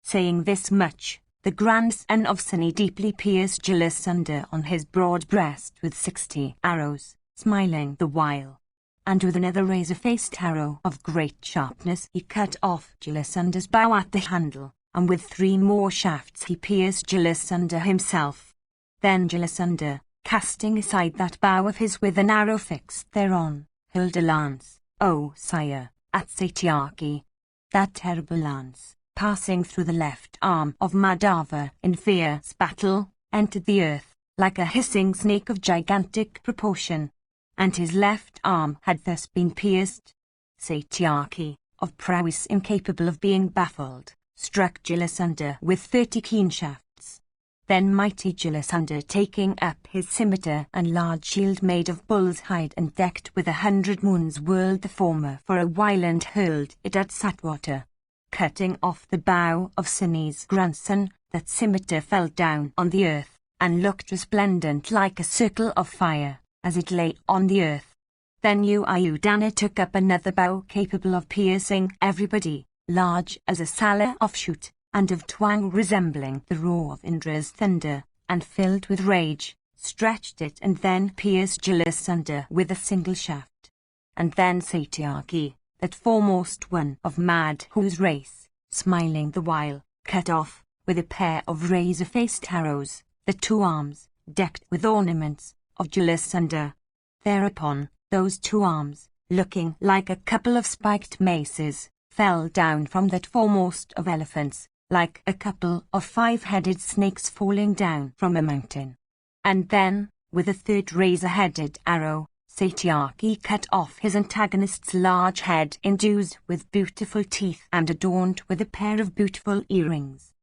Saying this much, the grandson of Sunny deeply pierced Jalesunda on his broad breast with 60 arrows, smiling the while. And with another razor-faced arrow of great sharpness he cut off Jalasunda's bow at the handle, and with 3 more shafts he pierced Jalasunda himself. Then Jalasunda, casting aside that bow of his with an arrow fixed thereon, hurled a lance, O sire, at Satyaki. That terrible lance, passing through the left arm of Madhava in fierce battle, entered the earth, like a hissing snake of gigantic proportion, and his left arm had thus been pierced. Satyaki, of prowess incapable of being baffled, struck Jalasunda with 30 keen shafts. Then mighty Jalasunda, taking up his scimitar and large shield made of bull's hide and decked with 100 moons, whirled the former for a while and hurled it at Satwata. Cutting off the bow of Sunny's grandson, that scimitar fell down on the earth, and looked resplendent like a circle of fire, as it lay on the earth. Then Uyudana took up another bow capable of piercing everybody, large as a Sala offshoot, and of twang resembling the roar of Indra's thunder, and filled with rage, stretched it and then pierced Jalasunda with a single shaft. And then Satyaki, that foremost one of Madhu's race, smiling the while, cut off, with a pair of razor-faced arrows, the 2 arms, decked with ornaments, of Jalasunda. Thereupon, those 2 arms, looking like a couple of spiked maces, fell down from that foremost of elephants, like a couple of 5-headed snakes falling down from a mountain. And then, with a 3rd razor-headed arrow, Satyaki cut off his antagonist's large head endued with beautiful teeth and adorned with a pair of beautiful earrings.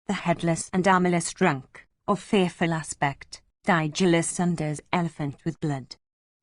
The headless and armorless trunk, of fearful aspect, dyed Jalasunda's elephant with blood.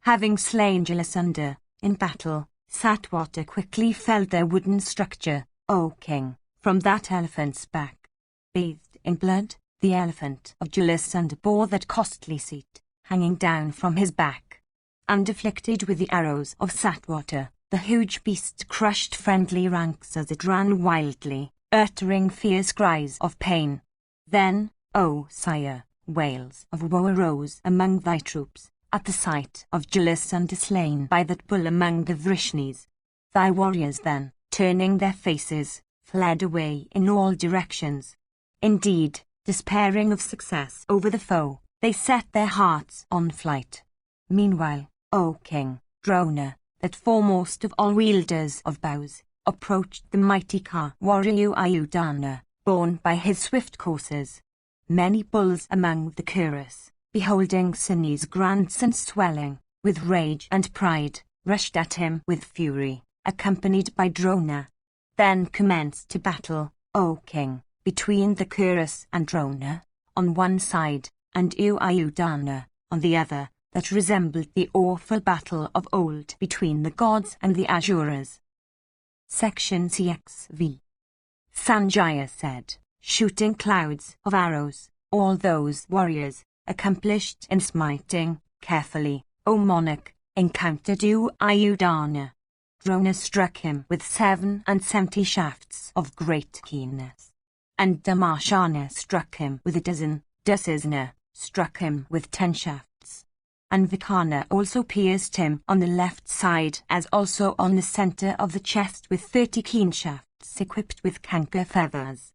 Having slain Jalasunda, in battle, Satwata quickly felled their wooden structure, O king, from that elephant's back. Bathed in blood, the elephant of Jalasunda bore that costly seat, hanging down from his back. And afflicted with the arrows of Satwata, the huge beast crushed friendly ranks as it ran wildly, uttering fierce cries of pain. Then, O sire, wails of woe arose among thy troops, at the sight of Jalasunda slain by that bull among the Vrishnis. Thy warriors then, turning their faces, fled away in all directions. Indeed, despairing of success over the foe, they set their hearts on flight. Meanwhile, O king, Drona, that foremost of all wielders of bows, approached the mighty car warrior Uyudana, borne by his swift coursers. Many bulls among the chorus, beholding Sunny's grandson swelling with rage and pride, rushed at him with fury, accompanied by Drona. Then commenced to battle, O king, between the chorus and Drona, on one side, and Uyudana, on the other, that resembled the awful battle of old between the gods and the Asuras. Section CXV. Sanjaya said, shooting clouds of arrows, all those warriors, accomplished in smiting, carefully, O monarch, encountered Uyudana. Drona struck him with 70 shafts of great keenness. And Damarshana struck him with 12, Dusasana struck him with 10 shafts. And Vikana also pierced him on the left side as also on the centre of the chest with 30 keen shafts equipped with canker feathers.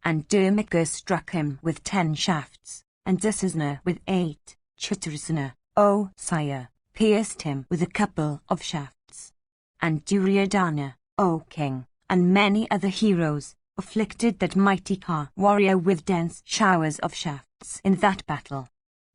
And Durmika struck him with 10 shafts, and Dusasana with 8, Chitrasana, O sire, pierced him with a couple of shafts. And Duryodhana, O king, and many other heroes, afflicted that mighty car warrior with dense showers of shafts in that battle.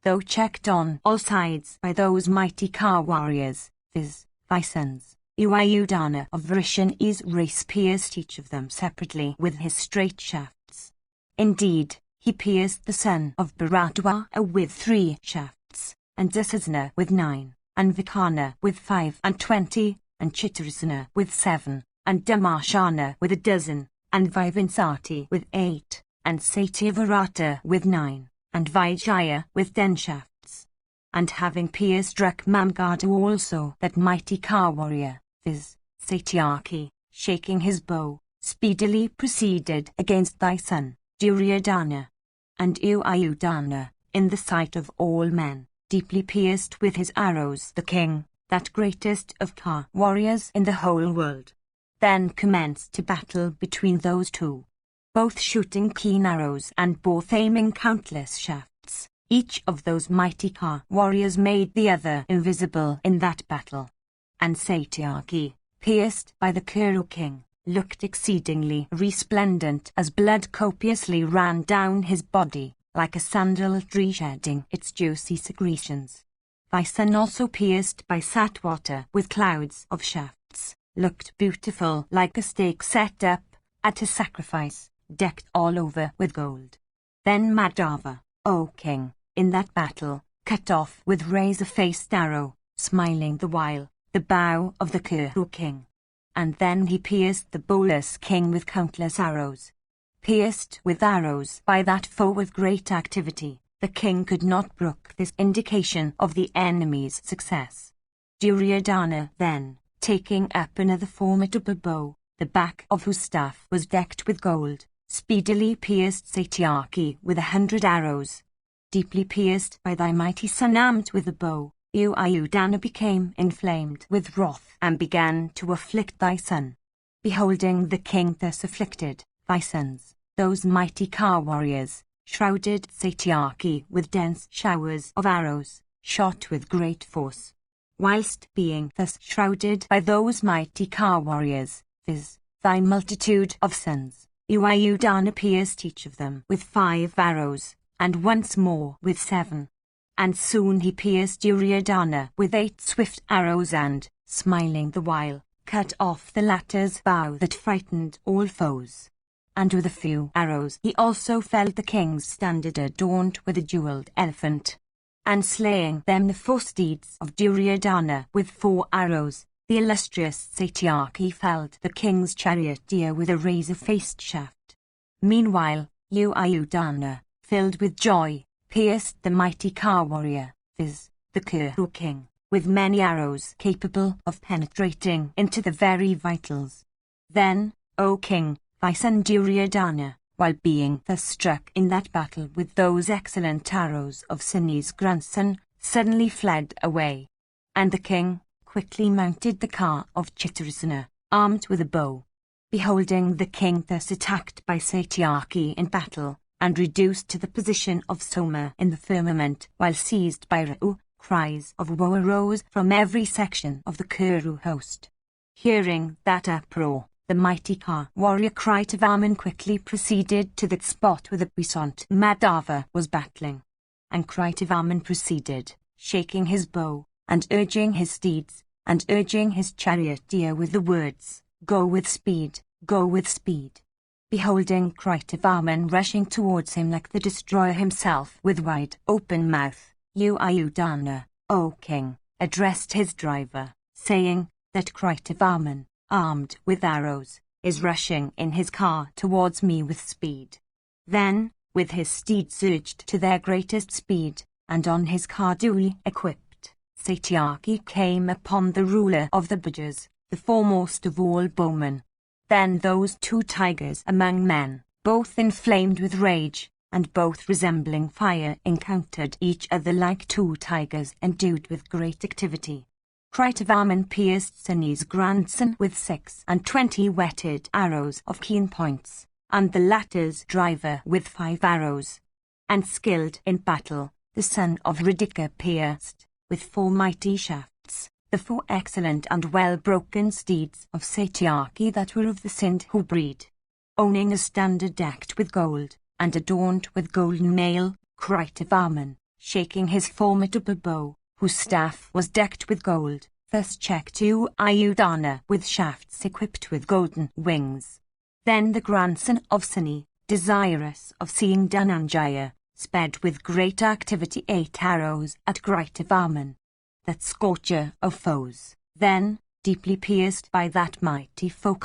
Though checked on all sides by those mighty car warriors, viz., thy sons, Uyudana of Vrishani's race pierced each of them separately with his straight shafts. Indeed, he pierced the son of Bharadwaja with 3 shafts, and Dusasana with 9, and Vikana with 25, and Chitrasana with 7, and Damarshana with 12, and Vivansati with 8, and Satyavarata with 9, and Vijaya with 10 shafts. And having pierced struck Mamgadu also, that mighty car warrior, viz. Satyaki, shaking his bow, speedily proceeded against thy son, Duryodhana. And Ayudhana, in the sight of all men, deeply pierced with his arrows the king, that greatest of car warriors in the whole world. Then commenced to battle between those two, both shooting keen arrows and both aiming countless shafts. Each of those mighty car warriors made the other invisible in that battle. And Satyaki, pierced by the Kuru king, looked exceedingly resplendent as blood copiously ran down his body, like a sandal tree shedding its juicy secretions. Thy son also, pierced by Satwata with clouds of shafts, looked beautiful like a stake set up at a sacrifice, decked all over with gold. Then Madhava, O king, in that battle, cut off with razor-faced arrow, smiling the while, the bow of the Kuru king. And then he pierced the bowless king with countless arrows. Pierced with arrows by that foe with great activity, the king could not brook this indication of the enemy's success. Duryodhana then, taking up another formidable bow, the back of whose staff was decked with gold, speedily pierced Satyaki with 100 arrows. Deeply pierced by thy mighty son armed with a bow, Ayudhana became inflamed with wrath and began to afflict thy son. Beholding the king thus afflicted, thy sons, those mighty car warriors, shrouded Satyaki with dense showers of arrows, shot with great force. Whilst being thus shrouded by those mighty car warriors, viz., thy multitude of sons, Ayudhana pierced each of them with 5 arrows, and once more with 7. And soon he pierced Duryodhana with 8 swift arrows and, smiling the while, cut off the latter's bow that frightened all foes. And with a few arrows he also felled the king's standard adorned with a jeweled elephant. And slaying them the 4 steeds of Duryodhana with 4 arrows, the illustrious Satyaki felled the king's charioteer with a razor-faced shaft. Meanwhile, Ayudhana, filled with joy, pierced the mighty car warrior, viz., the Kuru king, with many arrows capable of penetrating into the very vitals. Then, O king, thy son Duryodhana, while being thus struck in that battle with those excellent arrows of Suni's grandson, suddenly fled away. And the king quickly mounted the car of Chitrasana, armed with a bow. Beholding the king thus attacked by Satyaki in battle, and reduced to the position of Soma in the firmament while seized by Ra'u, cries of woe arose from every section of the Kuru host. Hearing that uproar, the mighty car warrior Kritavarman quickly proceeded to that spot where the puissant Madhava was battling. And Kritavarman proceeded, shaking his bow, and urging his steeds, and urging his charioteer with the words, "Go with speed, go with speed." Beholding Kritavarman rushing towards him like the destroyer himself with wide open mouth, Ayudhana, O king, addressed his driver, saying that Kritavarman, armed with arrows, is rushing in his car towards me with speed. Then, with his steeds urged to their greatest speed, and on his car duly equipped, Satyaki came upon the ruler of the Bhujars, the foremost of all bowmen. Then those 2 tigers among men, both inflamed with rage, and both resembling fire, encountered each other like 2 tigers endued with great activity. Kritavarman pierced Suni's grandson with 26 whetted arrows of keen points, and the latter's driver with 5 arrows. And skilled in battle, the son of Radhika pierced, with 4 mighty shafts, the 4 excellent and well-broken steeds of Satyaki that were of the Sindhu breed. Owning a standard decked with gold, and adorned with golden mail, Kritavarman, shaking his formidable bow, whose staff was decked with gold, thus checked Ayudhana with shafts equipped with golden wings. Then the grandson of Suni, desirous of seeing Dhananjaya, sped with great activity 8 arrows at Kritavarman, that scorcher of foes. Then, Deeply pierced by that mighty foe,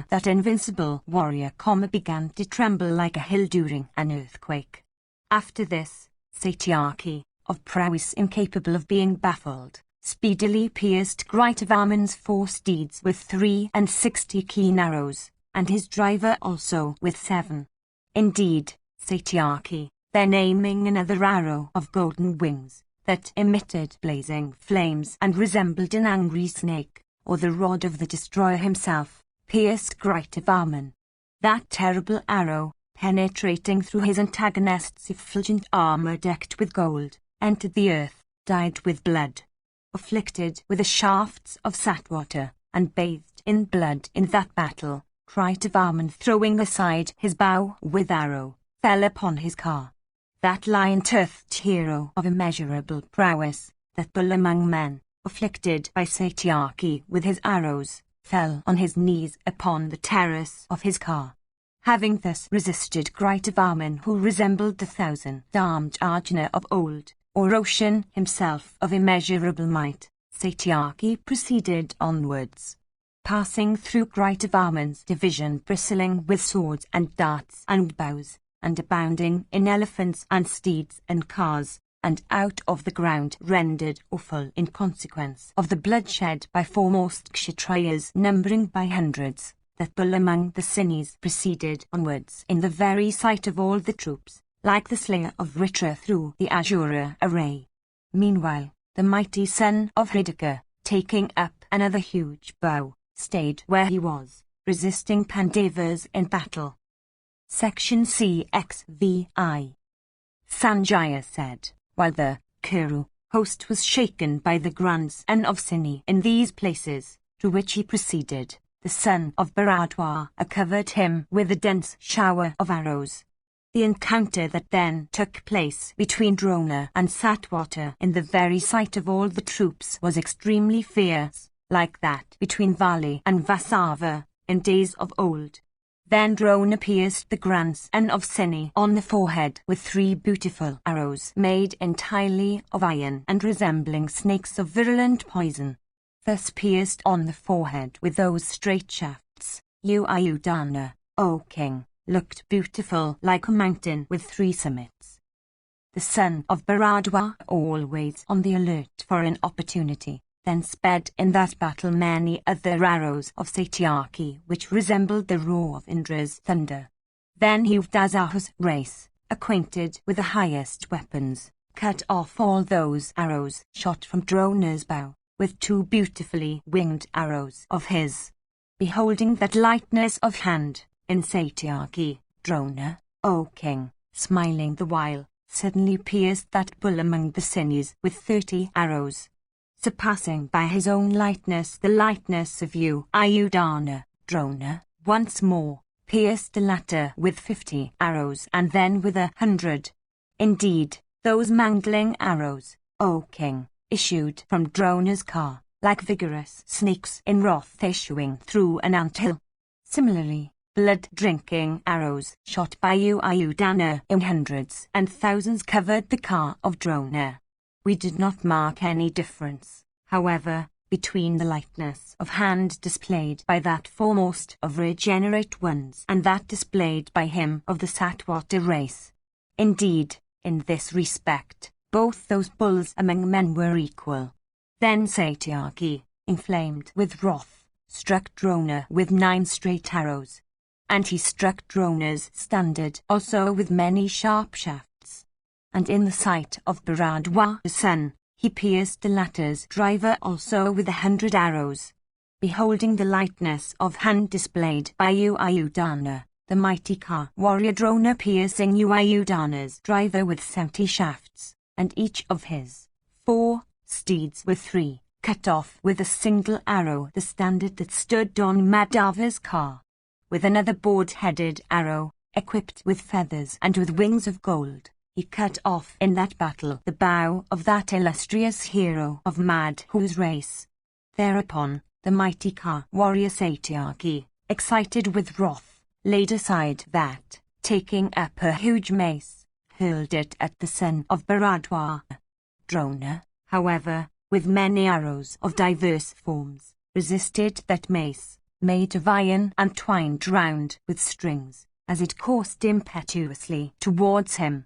that invincible warrior, began to tremble like a hill during an earthquake. After this, Satyaki, of prowess incapable of being baffled, speedily pierced Gritavarman's 4 steeds with 63 keen arrows, and his driver also with 7. Indeed, Satyaki, then aiming another arrow of golden wings, that emitted blazing flames and resembled an angry snake, or the rod of the destroyer himself, pierced Gritavarman. That terrible arrow, penetrating through his antagonist's effulgent armor decked with gold, entered the earth, dyed with blood. Afflicted with the shafts of Satwata, and bathed in blood in that battle, Gritavarman, throwing aside his bow with arrow, fell upon his car. That lion-toothed hero of immeasurable prowess, that bull among men, afflicted by Satyaki with his arrows, fell on his knees upon the terrace of his car. Having thus resisted Gritavarman, who resembled the 1,000-armed Arjuna of old, or Ocean himself of immeasurable might, Satyaki proceeded onwards. Passing through Gritavarman's division bristling with swords and darts and bows, and abounding in elephants and steeds and cars, and out of the ground rendered awful in consequence of the bloodshed by foremost Kshatriyas numbering by hundreds, that bull among the Sinis proceeded onwards in the very sight of all the troops, like the slayer of Vritra through the azure array. Meanwhile, the mighty son of Hridaka, taking up another huge bow, stayed where he was, resisting Pandavas in battle. Section CXVI. Sanjaya said, while the Kuru host was shaken by the grandson of Sini in these places, to which he proceeded, the son of Bharadwaja covered him with a dense shower of arrows. The encounter that then took place between Drona and Satwata in the very sight of all the troops was extremely fierce, like that between Vali and Vasava in days of old. Then Drona pierced the grandson of Sini on the forehead with 3 beautiful arrows made entirely of iron and resembling snakes of virulent poison. Thus pierced on the forehead with those straight shafts, you Ayodhya, O king, looked beautiful like a mountain with 3 summits. The son of Bharadwaja, always on the alert for an opportunity, then sped in that battle many other arrows of Satyaki which resembled the roar of Indra's thunder. Then he of Dasahu's race, acquainted with the highest weapons, cut off all those arrows shot from Drona's bow, with 2 beautifully winged arrows of his. Beholding that lightness of hand in Satyaki, Drona, O king, smiling the while, suddenly pierced that bull among the Sinis with 30 arrows. Surpassing by his own lightness the lightness of you, Ayodhya, Drona, once more, pierced the latter with 50 arrows and then with 100. Indeed, those mangling arrows, O king, issued from Drona's car, like vigorous snakes in wrath issuing through an anthill. Similarly, blood-drinking arrows shot by you, Ayodhya, in hundreds and thousands covered the car of Drona. We did not mark any difference, however, between the lightness of hand displayed by that foremost of regenerate ones and that displayed by him of the Satwata race. Indeed, in this respect, both those bulls among men were equal. Then Satyaki, inflamed with wrath, struck Drona with 9 straight arrows. And he struck Drona's standard also with many sharp shafts. And in the sight of Bharadwaja's son, he pierced the latter's driver also with 100 arrows. Beholding the lightness of hand displayed by you, Ayodhya, the mighty car warrior Drona piercing you, Ayodhya's driver with 70 shafts, and each of his 4 steeds with 3, cut off with a single arrow the standard that stood on Madhava's car. With another board-headed arrow, equipped with feathers and with wings of gold, he cut off in that battle the bow of that illustrious hero of Madhu's race. Thereupon, the mighty car warrior Satyaki, excited with wrath, laid aside that, taking up a huge mace, hurled it at the son of Bharadwaja. Drona, however, with many arrows of diverse forms, resisted that mace, made of iron and twined round with strings, as it coursed impetuously towards him.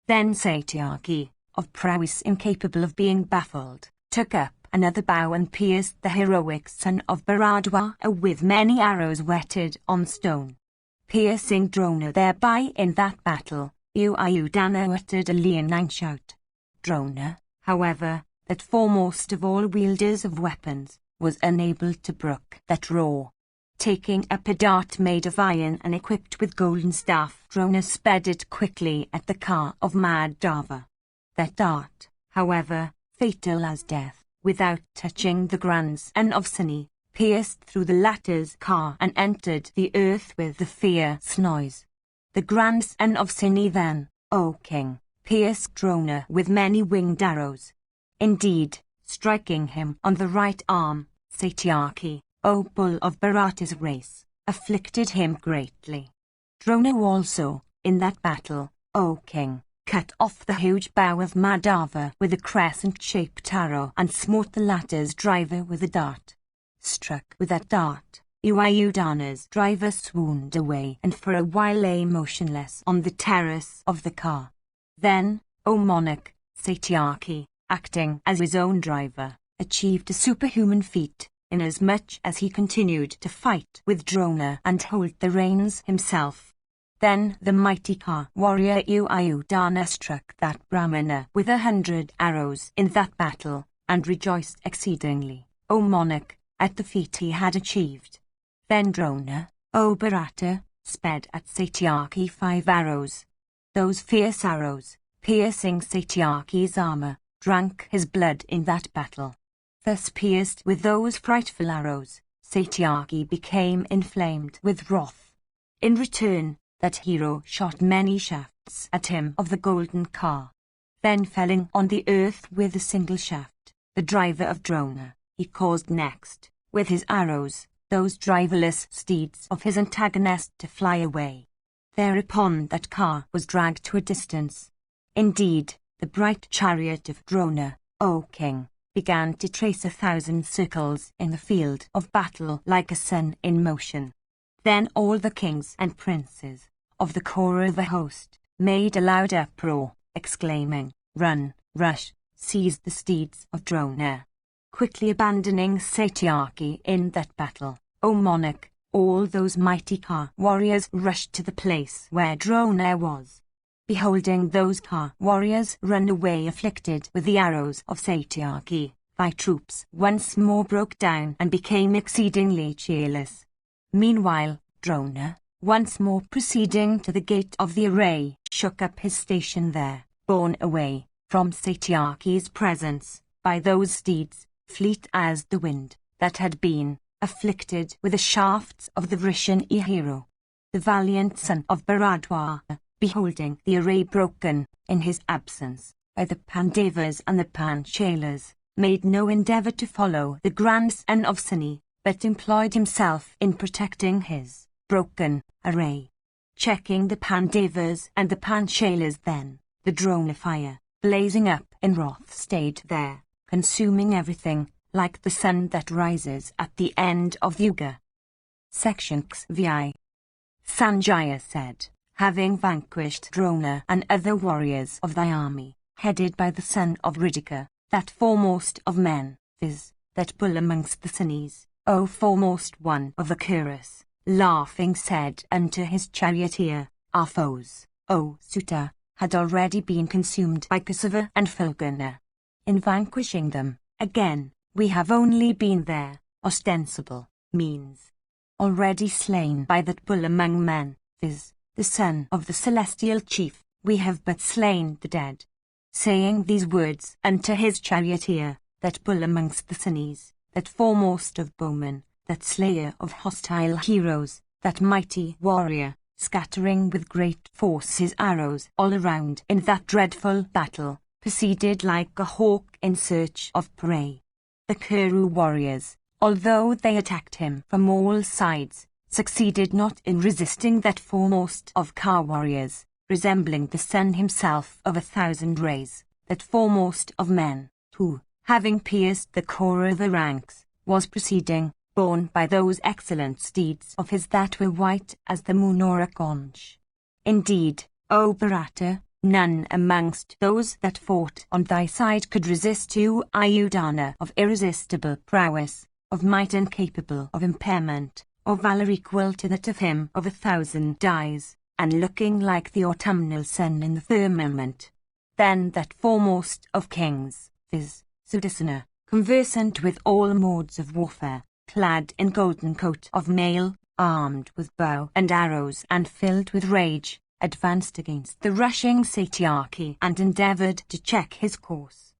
Then Satyaki, of prowess incapable of being baffled, took up another bow and pierced the heroic son of Bharadwaja with many arrows whetted on stone. Piercing Drona thereby in that battle, Duryodhana uttered a leonine shout. Drona, however, that foremost of all wielders of weapons, was unable to brook that roar. Taking up a dart made of iron and equipped with golden staff, Drona sped it quickly at the car of Madhava. That dart, however, fatal as death, without touching the grandson of Suni, pierced through the latter's car and entered the earth with the fierce noise. The grandson of Suni then, O king, pierced Drona with many winged arrows. Indeed, striking him on the right arm, Satyaki, O bull of Bharata's race, afflicted him greatly. Drona also, in that battle, O king, cut off the huge bow of Madhava with a crescent-shaped arrow and smote the latter's driver with a dart. Struck with that dart, Duryodhana's driver swooned away and for a while lay motionless on the terrace of the car. Then, O monarch, Satyaki, acting as his own driver, achieved a superhuman feat, inasmuch as he continued to fight with Drona and hold the reins himself. Then the mighty car warrior Duryodhana struck that Brahmana with 100 arrows in that battle, and rejoiced exceedingly, O monarch, at the feat he had achieved. Then Drona, O Bharata, sped at Satyaki 5 arrows. Those fierce arrows, piercing Satyaki's armor, drank his blood in that battle. Thus pierced with those frightful arrows, Satyaki became inflamed with wrath. In return, that hero shot many shafts at him of the golden car. Then felling on the earth with a single shaft, the driver of Drona, he caused next, with his arrows, those driverless steeds of his antagonist to fly away. Thereupon that car was dragged to a distance. Indeed, the bright chariot of Drona, O king, began to trace 1,000 circles in the field of battle like a sun in motion. Then all the kings and princes of the core of the host made a loud uproar, exclaiming, "Run, rush, seize the steeds of Drona." Quickly abandoning Satyaki in that battle, O monarch, all those mighty car warriors rushed to the place where Drona was. Beholding those car warriors run away afflicted with the arrows of Satyaki, thy troops once more broke down and became exceedingly cheerless. Meanwhile, Drona, once more proceeding to the gate of the array, shook up his station there, borne away from Satyaki's presence by those steeds, fleet as the wind, that had been afflicted with the shafts of the Vrishan hero. The valiant son of Bharadwaja, beholding the array broken, in his absence, by the Pandavas and the Panchalas, made no endeavour to follow the grandson of Suni, but employed himself in protecting his broken array. Checking the Pandavas and the Panchalas then, the Drona fire, blazing up in wrath stayed there, consuming everything, like the sun that rises at the end of Yuga. Section XVI. Sanjaya said, having vanquished Drona and other warriors of thy army, headed by the son of Ridika, that foremost of men, viz., that bull amongst the Sunis, O foremost one of the Kurus, laughing said unto his charioteer, our foes, O Suta, had already been consumed by Kasava and Fulgana. In vanquishing them, again, we have only been their ostensible means. Already slain by that bull among men, viz., the son of the celestial chief, we have but slain the dead. Saying these words unto his charioteer, that bull amongst the Sunis, that foremost of bowmen, that slayer of hostile heroes, that mighty warrior, scattering with great force his arrows all around in that dreadful battle, proceeded like a hawk in search of prey. The Kuru warriors, although they attacked him from all sides, succeeded not in resisting that foremost of car warriors, resembling the sun himself of 1,000 rays, that foremost of men, who, having pierced the core of the ranks, was proceeding, borne by those excellent steeds of his that were white as the moon or a conch. Indeed, O Bharata, none amongst those that fought on thy side could resist you, Ayodhya, of irresistible prowess, of might incapable of impairment, of valor equal to that of him of 1,000 eyes, and looking like the autumnal sun in the firmament. Then that foremost of kings, viz., Sudarsana, conversant with all modes of warfare, clad in golden coat of mail, armed with bow and arrows and filled with rage, advanced against the rushing Satyaki and endeavored to check his course.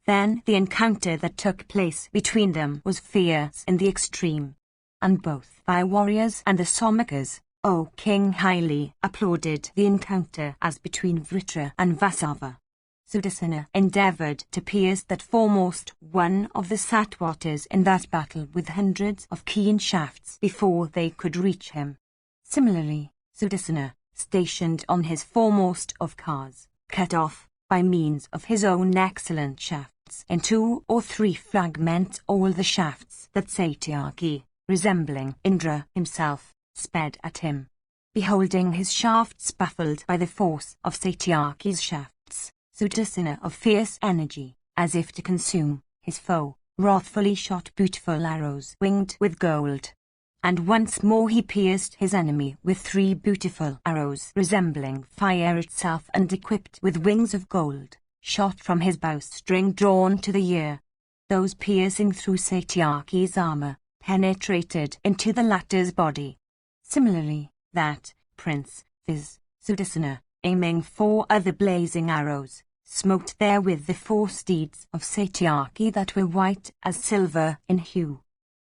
Then the encounter that took place between them was fierce in the extreme, and both thy warriors and the Somikas, O king, highly applauded the encounter as between Vritra and Vasava. Sudarsana endeavored to pierce that foremost one of the Satwatas in that battle with hundreds of keen shafts before they could reach him. Similarly, Sudarsana, stationed on his foremost of cars, cut off, by means of his own excellent shafts, in 2 or 3 fragments all the shafts that Satyaki, resembling Indra himself, sped at him. Beholding his shafts baffled by the force of Satyaki's shafts, Sudarsana of fierce energy, as if to consume his foe, wrathfully shot beautiful arrows winged with gold. And once more he pierced his enemy with 3 beautiful arrows resembling fire itself and equipped with wings of gold, shot from his bowstring drawn to the ear. Those piercing through Satyaki's armor, penetrated into the latter's body. Similarly, that prince, viz., Sudarsana, aiming 4 other blazing arrows, smote therewith the 4 steeds of Satyaki that were white as silver in hue.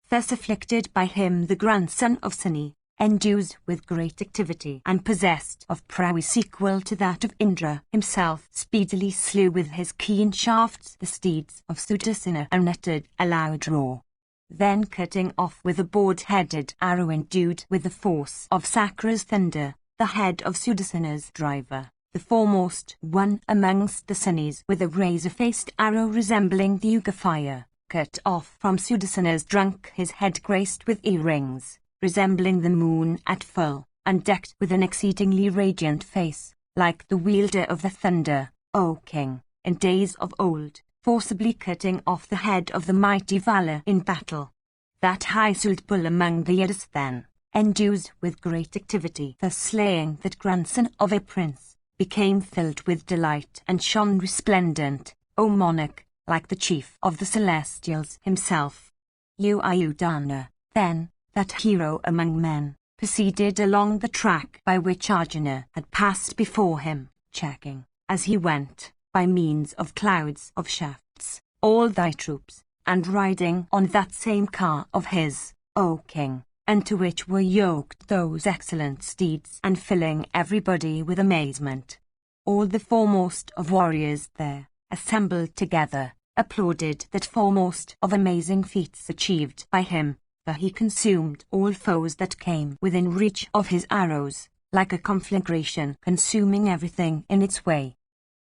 Thus afflicted by him the grandson of Suni, endued with great activity and possessed of prowess equal to that of Indra himself, speedily slew with his keen shafts the steeds of Sudarsana and uttered a loud roar. Then cutting off with a board-headed arrow endued with the force of Sakra's thunder, the head of Sudarsana's driver, the foremost one amongst the Sunis, with a razor-faced arrow resembling the Yuga fire, cut off from Sudarsana's trunk his head graced with earrings, resembling the moon at full, and decked with an exceedingly radiant face, like the wielder of the thunder, O king, in days of old, forcibly cutting off the head of the mighty Vala in battle. That high-souled bull among the Yadas then, endued with great activity, thus slaying that grandson of a prince, became filled with delight and shone resplendent, O monarch, like the chief of the celestials himself. Ayodhya, then, that hero among men, proceeded along the track by which Arjuna had passed before him, checking, as he went, by means of clouds of shafts, all thy troops, and riding on that same car of his, O king, unto which were yoked those excellent steeds, and filling everybody with amazement. All the foremost of warriors there, assembled together, applauded that foremost of amazing feats achieved by him, for he consumed all foes that came within reach of his arrows, like a conflagration consuming everything in its way.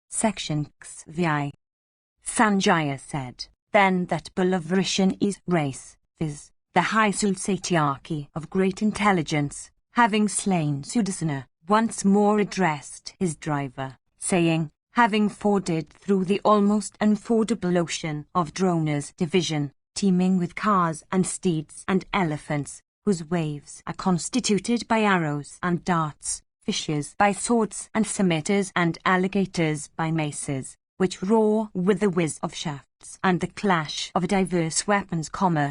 Section XVI. Sanjaya said, then that bull of Vrishan's race, viz., the high-souled Satyaki of great intelligence, having slain Sudarsana, once more addressed his driver, saying, having forded through the almost unfordable ocean of Drona's division, teeming with cars and steeds and elephants, whose waves are constituted by arrows and darts, fishes by swords and scimitars and alligators by maces, which roar with the whiz of shafts and the clash of diverse weapons,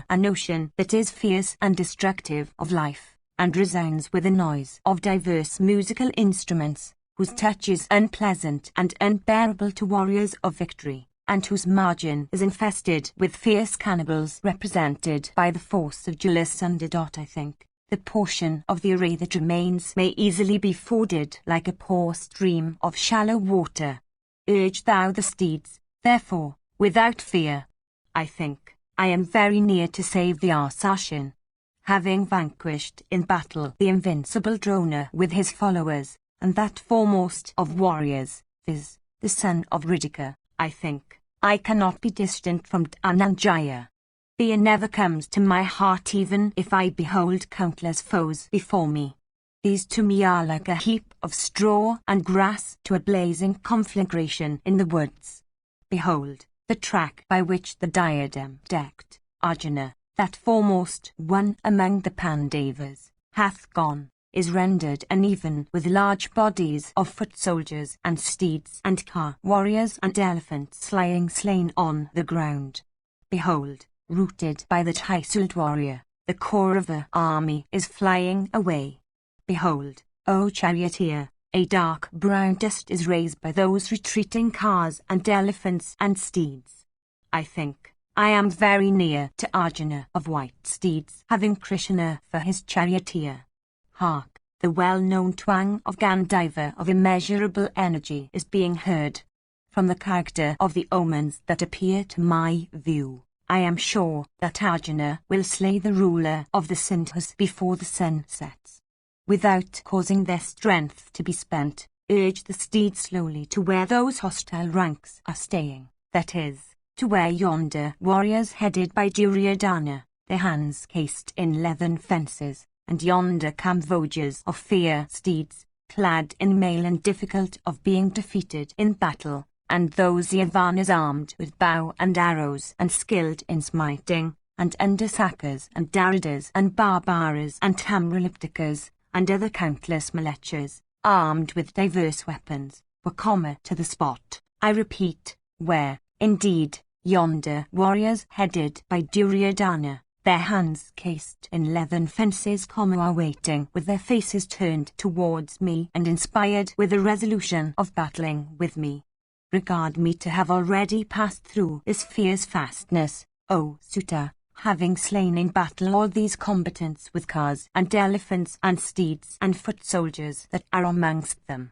an ocean that is fierce and destructive of life, and resounds with the noise of diverse musical instruments, whose touch is unpleasant and unbearable to warriors of victory, and whose margin is infested with fierce cannibals represented by the force of Julius under. I think the portion of the array that remains may easily be forded like a poor stream of shallow water. Urge thou the steeds, therefore, without fear. I think I am very near to save the Arsashin. Having vanquished in battle the invincible Drona with his followers, and that foremost of warriors, viz., the son of Ridika, I think I cannot be distant from Dhananjaya. Fear never comes to my heart even if I behold countless foes before me. These to me are like a heap of straw and grass to a blazing conflagration in the woods. Behold, the track by which the diadem-decked Arjuna, that foremost one among the Pandavas, hath gone, is rendered uneven with large bodies of foot soldiers and steeds and car warriors and elephants lying slain on the ground. Behold, routed by the Trisult warrior, the Kaurava army is flying away. Behold, O charioteer, a dark brown dust is raised by those retreating cars and elephants and steeds. I think I am very near to Arjuna of white steeds, having Krishna for his charioteer. Hark, the well-known twang of Gandiva of immeasurable energy is being heard. From the character of the omens that appear to my view, I am sure that Arjuna will slay the ruler of the Sindhus before the sun sets. Without causing their strength to be spent, urge the steed slowly to where those hostile ranks are staying, that is, to where yonder warriors headed by Duryodhana, their hands cased in leathern fences, and yonder Kamvojas of fear steeds, clad in mail and difficult of being defeated in battle, and those Yavanas armed with bow and arrows and skilled in smiting, and Andasakas and Daridas and Barbaras and Tamraliptikas, and other countless Malechas, armed with diverse weapons, were come to the spot, I repeat, where, indeed, yonder warriors headed by Duryodhana, their hands cased in leathern fences are waiting with their faces turned towards me and inspired with the resolution of battling with me. Regard me to have already passed through this fierce fastness, O Sutta, having slain in battle all these combatants with cars and elephants and steeds and foot soldiers that are amongst them.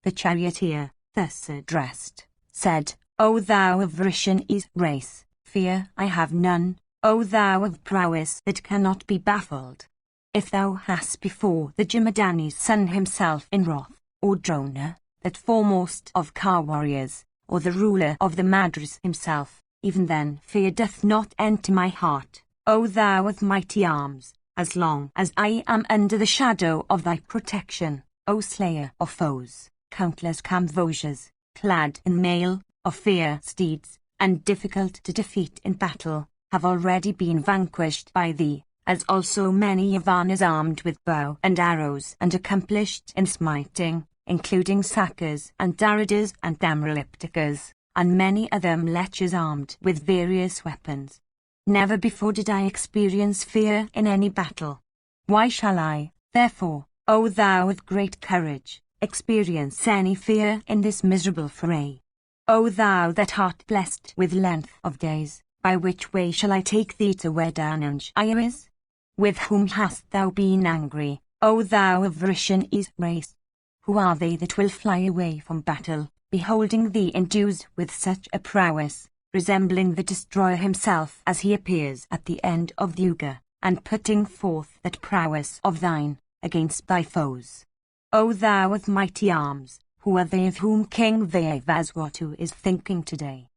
The charioteer, thus addressed, said, O thou of Vrishani's race, fear I have none, O thou of prowess that cannot be baffled. If thou hast before the Jamadani's son himself in wrath, or Drona, that foremost of car warriors, or the ruler of the Madras himself, even then fear doth not enter my heart, O thou of mighty arms, as long as I am under the shadow of thy protection, O slayer of foes. Countless Kamvojas, clad in mail, of fear steeds, and difficult to defeat in battle, have already been vanquished by thee, as also many Yavanas armed with bow and arrows and accomplished in smiting, including Sakas and Daridas and Damraliptikas, and many other Mlechas armed with various weapons. Never before did I experience fear in any battle. Why shall I, therefore, O thou of great courage, experience any fear in this miserable fray? O thou that art blessed with length of days, by which way shall I take thee to where Dhananjaya is? With whom hast thou been angry, O thou of Vrishani's race? Who are they that will fly away from battle, beholding thee endued with such a prowess, resembling the destroyer himself as he appears at the end of the Yuga, and putting forth that prowess of thine against thy foes? O thou of mighty arms, who are they of whom King Vajvaswatu is thinking today?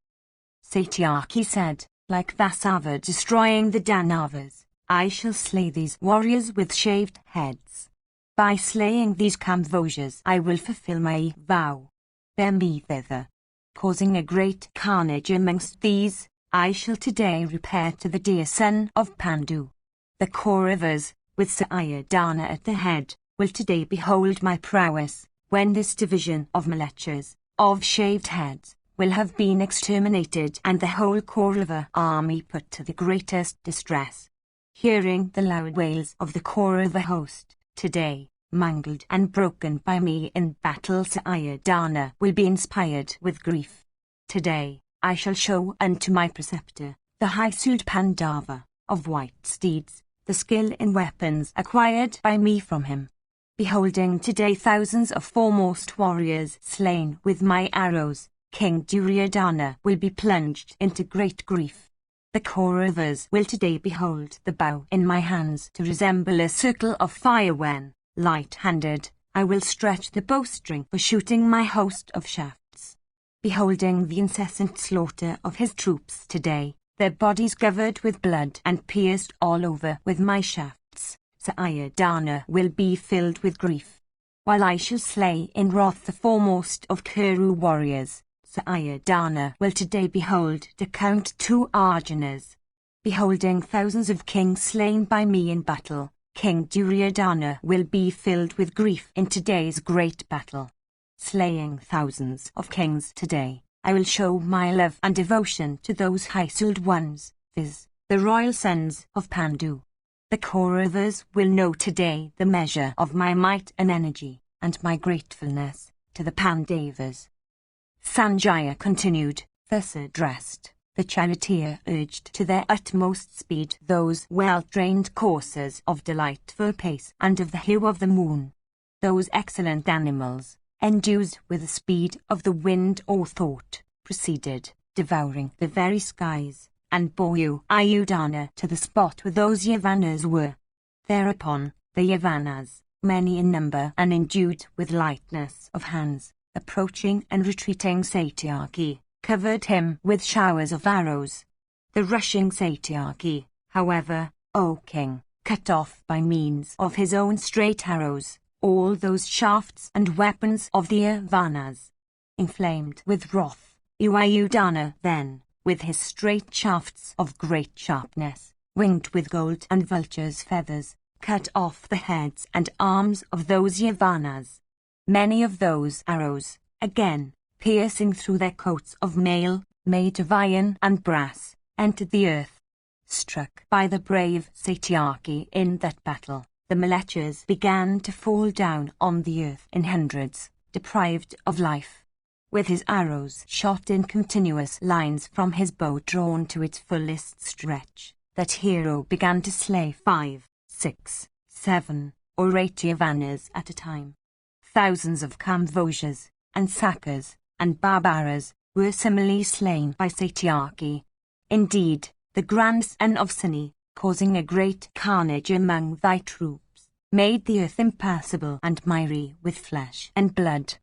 Satyaki said, like Vasava destroying the Danavas, I shall slay these warriors with shaved heads. By slaying these Kamvojas I will fulfill my vow. Bear me thither. Causing a great carnage amongst these, I shall today repair to the dear son of Pandu. The Kauravas, with Sayadana at the head, will today behold my prowess, when this division of Malechas, of shaved heads, will have been exterminated and the whole Kaurava army put to the greatest distress. Hearing the loud wails of the Kaurava host, today, mangled and broken by me in battle, Sayadana will be inspired with grief. Today, I shall show unto my preceptor, the high-souled Pandava, of white steeds, the skill in weapons acquired by me from him. Beholding today thousands of foremost warriors slain with my arrows, King Duryodhana will be plunged into great grief. The Kauravas will today behold the bow in my hands to resemble a circle of fire when, light-handed, I will stretch the bowstring for shooting my host of shafts. Beholding the incessant slaughter of his troops today, their bodies covered with blood and pierced all over with my shafts, Sayadana will be filled with grief. While I shall slay in wrath the foremost of Kuru warriors, Sayadana will today behold to count 2 Arjunas. Beholding thousands of kings slain by me in battle, King Duryodhana will be filled with grief in today's great battle. Slaying thousands of kings today, I will show my love and devotion to those high-souled ones, viz., the royal sons of Pandu. The Kauravas will know today the measure of my might and energy, and my gratefulness to the Pandavas. Sanjaya continued, thus addressed. The charioteer urged to their utmost speed those well-trained coursers of delightful pace and of the hue of the moon. Those excellent animals, endued with the speed of the wind or thought, proceeded, devouring the very skies, and bore Ayodhana to the spot where those Yavanas were. Thereupon, the Yavanas, many in number and endued with lightness of hands, approaching and retreating Satyaki, covered him with showers of arrows. The rushing Satyaki, however, O king, cut off by means of his own straight arrows all those shafts and weapons of the Yavanas. Inflamed with wrath, Ayodhana then, with his straight shafts of great sharpness, winged with gold and vulture's feathers, cut off the heads and arms of those Yavanas. Many of those arrows, again, piercing through their coats of mail, made of iron and brass, entered the earth. Struck by the brave Satyaki in that battle, the Malechas began to fall down on the earth in hundreds, deprived of life. With his arrows shot in continuous lines from his bow drawn to its fullest stretch, that hero began to slay 5, 6, 7, or 8 Yavanas at a time. Thousands of Kamvojas, and Sakas, and Barbaras were similarly slain by Satyaki. Indeed, the grandson of Suni, causing a great carnage among thy troops, made the earth impassable and miry with flesh and blood.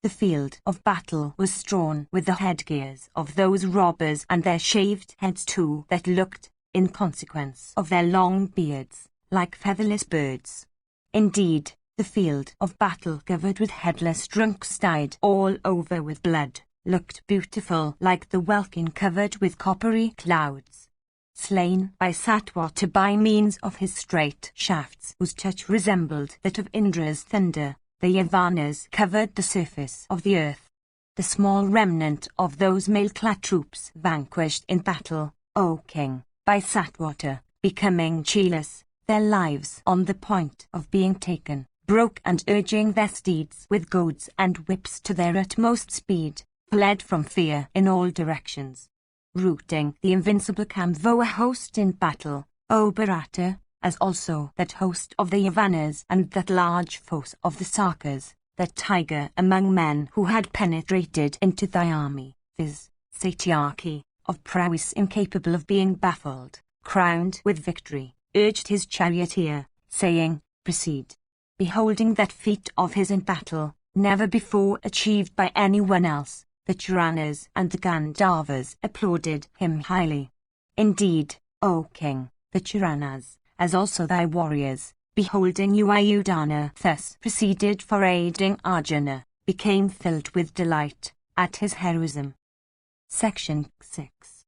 The field of battle was strewn with the headgears of those robbers and their shaved heads too that looked, in consequence of their long beards, like featherless birds. Indeed, the field of battle covered with headless drunks dyed all over with blood, looked beautiful like the welkin covered with coppery clouds. Slain by Satwata by means of his straight shafts whose touch resembled that of Indra's thunder, the Yavanas covered the surface of the earth. The small remnant of those mail-clad troops vanquished in battle, O king, by Satwata, becoming cheeless, their lives on the point of being taken, broke and urging their steeds with goads and whips to their utmost speed, fled from fear in all directions. Routing the invincible Kamvoa host in battle, O Bharata, as also that host of the Yavanas and that large force of the Sakas, that tiger among men who had penetrated into thy army, viz., Satyaki, of prowess incapable of being baffled, crowned with victory, urged his charioteer, saying, Proceed. Beholding that feat of his in battle, never before achieved by anyone else, the Churanas and the Gandharvas applauded him highly. Indeed, O king, the Churanas, as also thy warriors, beholding Ayodhana thus proceeded for aiding Arjuna, became filled with delight at his heroism. Section 6.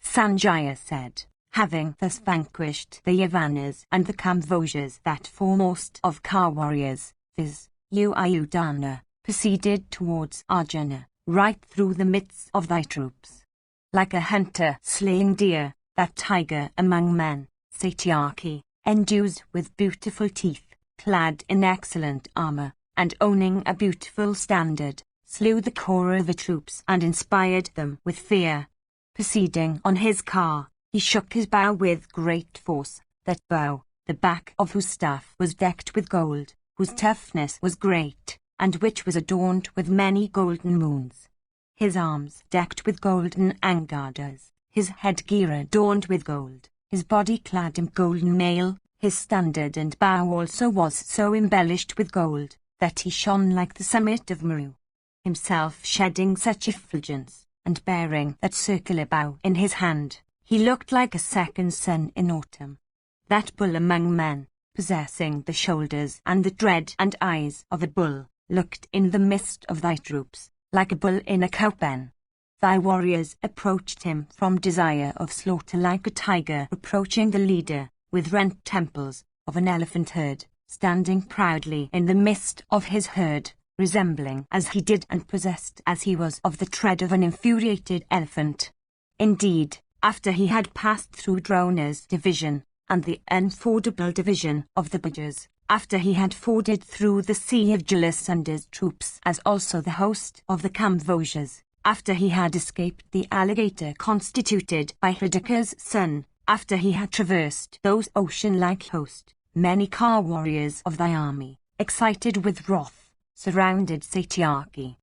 Sanjaya said, having thus vanquished the Yavanas and the Kamvojas, that foremost of Ka warriors, viz., Ayodhana, proceeded towards Arjuna, right through the midst of thy troops. Like a hunter slaying deer, that tiger among men, Satyaki, endued with beautiful teeth, clad in excellent armor, and owning a beautiful standard, slew the Kaurava troops and inspired them with fear. Proceeding on his car, he shook his bow with great force, that bow, the back of whose staff was decked with gold, whose toughness was great, and which was adorned with many golden moons. His arms decked with golden angadas, his headgear adorned with gold, his body clad in golden mail, his standard and bow also was so embellished with gold, that he shone like the summit of Meru. Himself shedding such effulgence, and bearing that circular bow in his hand, He looked like a second sun in autumn. That bull among men, possessing the shoulders and the dread and eyes of a bull, looked in the midst of thy troops, like a bull in a cowpen. Thy warriors approached him from desire of slaughter like a tiger approaching the leader, with rent temples, of an elephant herd, standing proudly in the midst of his herd, resembling as he did and possessed as he was of the tread of an infuriated elephant. Indeed, after he had passed through Drona's division, and the unfordable division of the Bajars, after he had forded through the sea of Jalasandar's troops as also the host of the Kamvojars, after he had escaped the alligator constituted by Hridika's son, after he had traversed those ocean-like host, many car warriors of thy army, excited with wrath, surrounded Satyaki,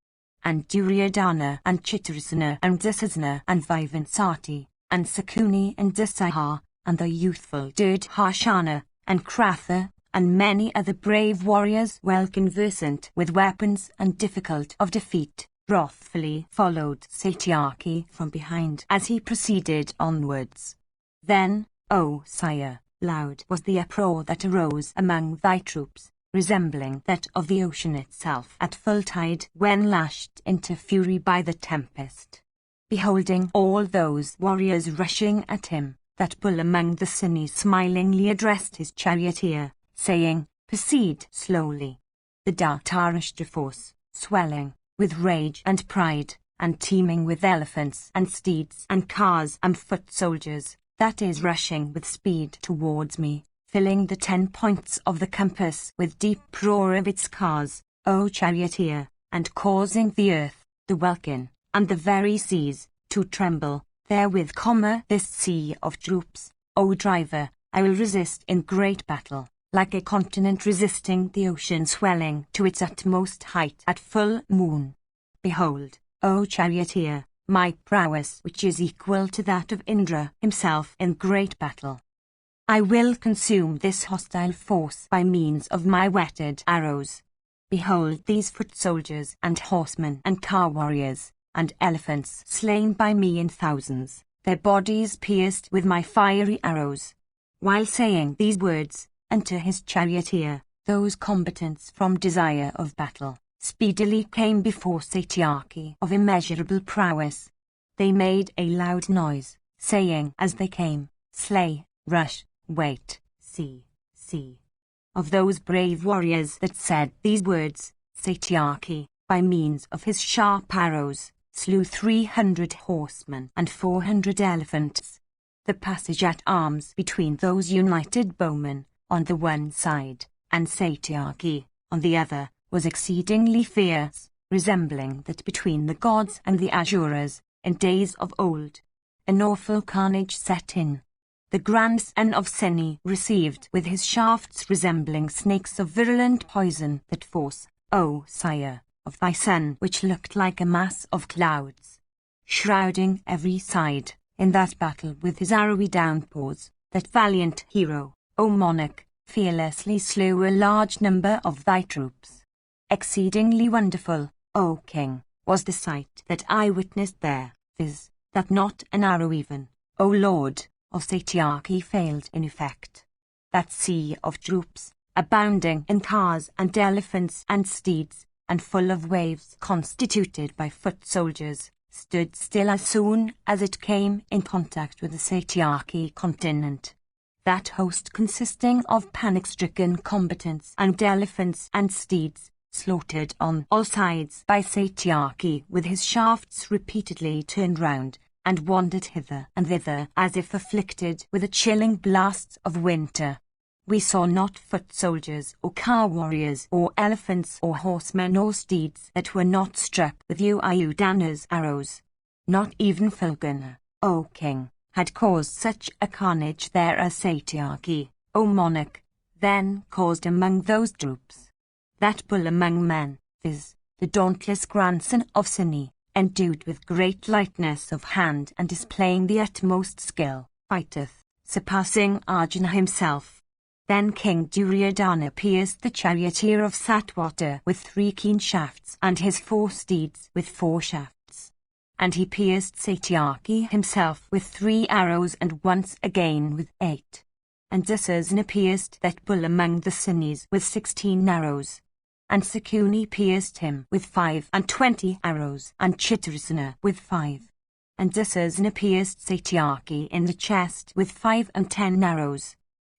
and Duryodhana and Chitrasana and Dusasana and Vivansati, and Sakuni and Dusaha, and the youthful Durdharshana, and Kratha, and many other brave warriors well conversant with weapons and difficult of defeat, wrathfully followed Satyaki from behind as he proceeded onwards. Then, O sire, loud was the uproar that arose among thy troops, resembling that of the ocean itself at full tide when lashed into fury by the tempest. Beholding all those warriors rushing at him, that bull among the Sunnis smilingly addressed his charioteer, saying, "Proceed slowly." The Dhartarashtra force, swelling with rage and pride, and teeming with elephants and steeds and cars and foot soldiers, that is rushing with speed towards me, filling the 10 points of the compass with deep roar of its cars, O charioteer, and causing the earth, the welkin, and the very seas, to tremble, therewith, this sea of troops, O driver, I will resist in great battle, like a continent resisting the ocean swelling to its utmost height at full moon. Behold, O charioteer, my prowess which is equal to that of Indra himself in great battle. I will consume this hostile force by means of my whetted arrows. Behold these foot soldiers and horsemen and car warriors, and elephants slain by me in thousands, their bodies pierced with my fiery arrows. While saying these words, unto his charioteer, those combatants from desire of battle, speedily came before Satyaki of immeasurable prowess. They made a loud noise, saying as they came, "Slay, rush, wait, see." Of those brave warriors that said these words, Satyaki, by means of his sharp arrows, slew 300 horsemen and 400 elephants. The passage at arms between those united bowmen, on the one side, and Satyaki, on the other, was exceedingly fierce, resembling that between the gods and the Asuras, in days of old. An awful carnage set in. The grandson of Seni received with his shafts resembling snakes of virulent poison that force, O sire, of thy son which looked like a mass of clouds, shrouding every side, in that battle with his arrowy downpours, that valiant hero, O monarch, fearlessly slew a large number of thy troops. Exceedingly wonderful, O king, was the sight that I witnessed there, viz., that not an arrow even, O lord, of Satyaki failed in effect. That sea of troops, abounding in cars and elephants and steeds, and full of waves constituted by foot soldiers, stood still as soon as it came in contact with the Satyaki continent. That host consisting of panic-stricken combatants and elephants and steeds, slaughtered on all sides by Satyaki with his shafts repeatedly turned round, and wandered hither and thither as if afflicted with the chilling blasts of winter. We saw not foot soldiers or car warriors or elephants or horsemen or steeds that were not struck with Duryodhana's arrows. Not even Fulgana, O king, had caused such a carnage there as Satyaki, O monarch, then caused among those troops. That bull among men, viz., the dauntless grandson of Seni, endued with great lightness of hand and displaying the utmost skill, fighteth, surpassing Arjuna himself. Then King Duryodhana pierced the charioteer of Satwata with 3 keen shafts and his 4 steeds with 4 shafts. And he pierced Satyaki himself with 3 arrows and once again with 8. And Dussasana pierced that bull among the Sinis with 16 arrows. And Sakuni pierced him with 25 arrows, and Chitrasana with 5. And Dussasana pierced Satyaki in the chest with 5 and 10 arrows.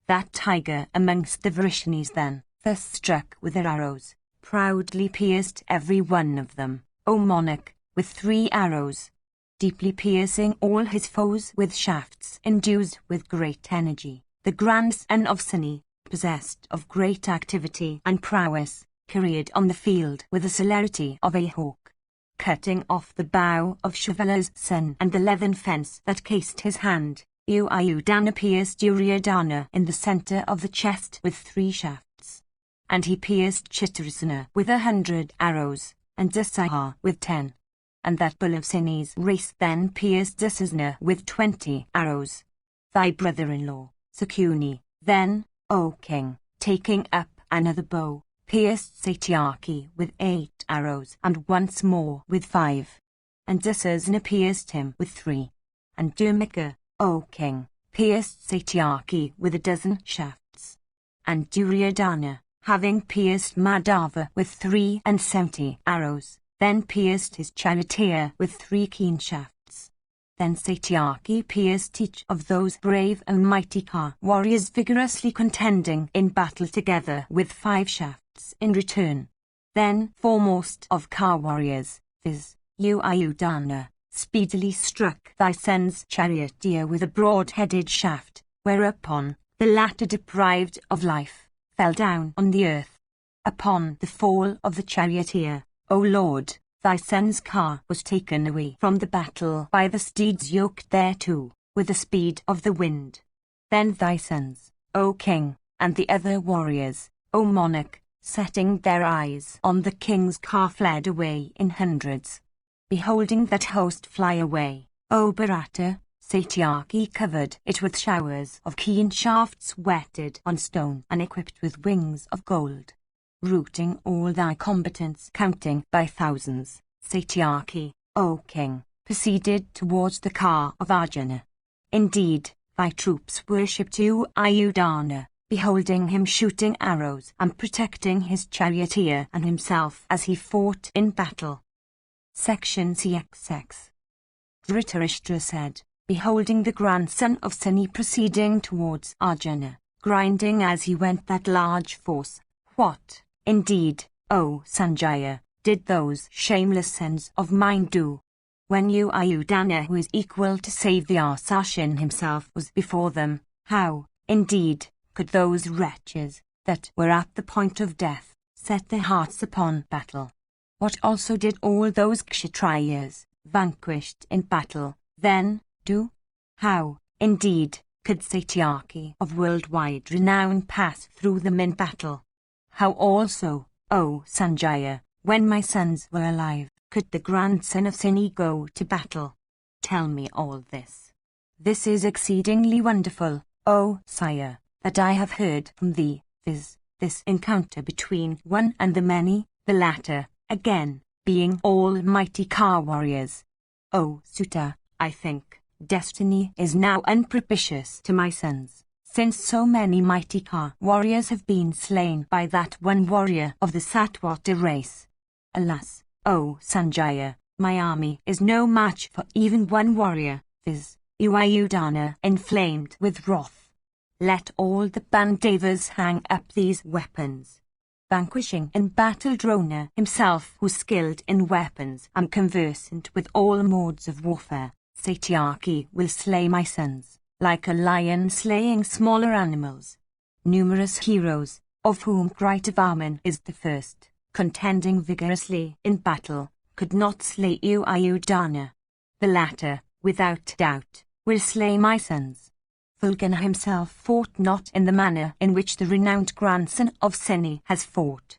That tiger amongst the Varishanis then, thus struck with their arrows, proudly pierced every one of them, O monarch, with 3 arrows, deeply piercing all his foes with shafts endued with great energy. The grandson of Sini, possessed of great activity and prowess, careered on the field with the celerity of a hawk, cutting off the bow of Shavala's son and the leathern fence that cased his hand. Uyudana pierced Duryodhana in the center of the chest with 3 shafts. And he pierced Chitrasana with 100 arrows, and Dussasana with 10. And that bull of Sini's race then pierced Dussasana with 20 arrows. Thy brother-in-law, Sakuni, then, O king, taking up another bow, pierced Satyaki with 8 arrows and once more with 5. And Dussasana pierced him with 3. And Durmika, O king, pierced Satyaki with 12 shafts. And Duryodhana, having pierced Madhava with 73 arrows, then pierced his charioteer with 3 keen shafts. Then Satyaki pierced each of those brave and mighty Ka warriors vigorously contending in battle together with 5 shafts in return. Then foremost of Ka warriors, viz. Uyudana, speedily struck thy son's charioteer with a broad-headed shaft, whereupon the latter, deprived of life, fell down on the earth. Upon the fall of the charioteer, O Lord, thy son's car was taken away from the battle by the steeds yoked thereto, with the speed of the wind. Then thy sons, O king, and the other warriors, O monarch, setting their eyes on the king's car, fled away in hundreds. Beholding that host fly away, O Bharata, Satyaki covered it with showers of keen shafts whetted on stone and equipped with wings of gold. Routing all thy combatants, counting by thousands, Satyaki, O king, proceeded towards the car of Arjuna. Indeed, thy troops worshipped Uyudana, beholding him shooting arrows and protecting his charioteer and himself as he fought in battle. Section CXX. Dhritarashtra said, beholding the grandson of Suni proceeding towards Arjuna, grinding as he went that large force, what, indeed, O Sanjaya, did those shameless sons of mine do? When Uyudana, who is equal to Savyar Sashin himself, was before them, how, indeed, could those wretches, that were at the point of death, set their hearts upon battle? What also did all those Kshatriyas, vanquished in battle, then, do? How, indeed, could Satyaki of worldwide renown pass through them in battle? How also, O Sanjaya, when my sons were alive, could the grandson of Sini go to battle? Tell me all this. This is exceedingly wonderful, O sire, that I have heard from thee, viz., this encounter between one and the many, the latter, again, being all mighty Ka warriors. O Suta, I think, destiny is now unpropitious to my sons, since so many mighty Ka warriors have been slain by that one warrior of the Satwata race. Alas, O Sanjaya, my army is no match for even one warrior, viz., Uyudana, inflamed with wrath. Let all the Bandavas hang up these weapons. Vanquishing in battle Drona himself, who skilled in weapons and conversant with all modes of warfare, Satyaki will slay my sons, like a lion slaying smaller animals. Numerous heroes, of whom Kritavarman is the first, contending vigorously in battle, could not slay Uyudana. The latter, without doubt, will slay my sons. Fulgana himself fought not in the manner in which the renowned grandson of Sini has fought.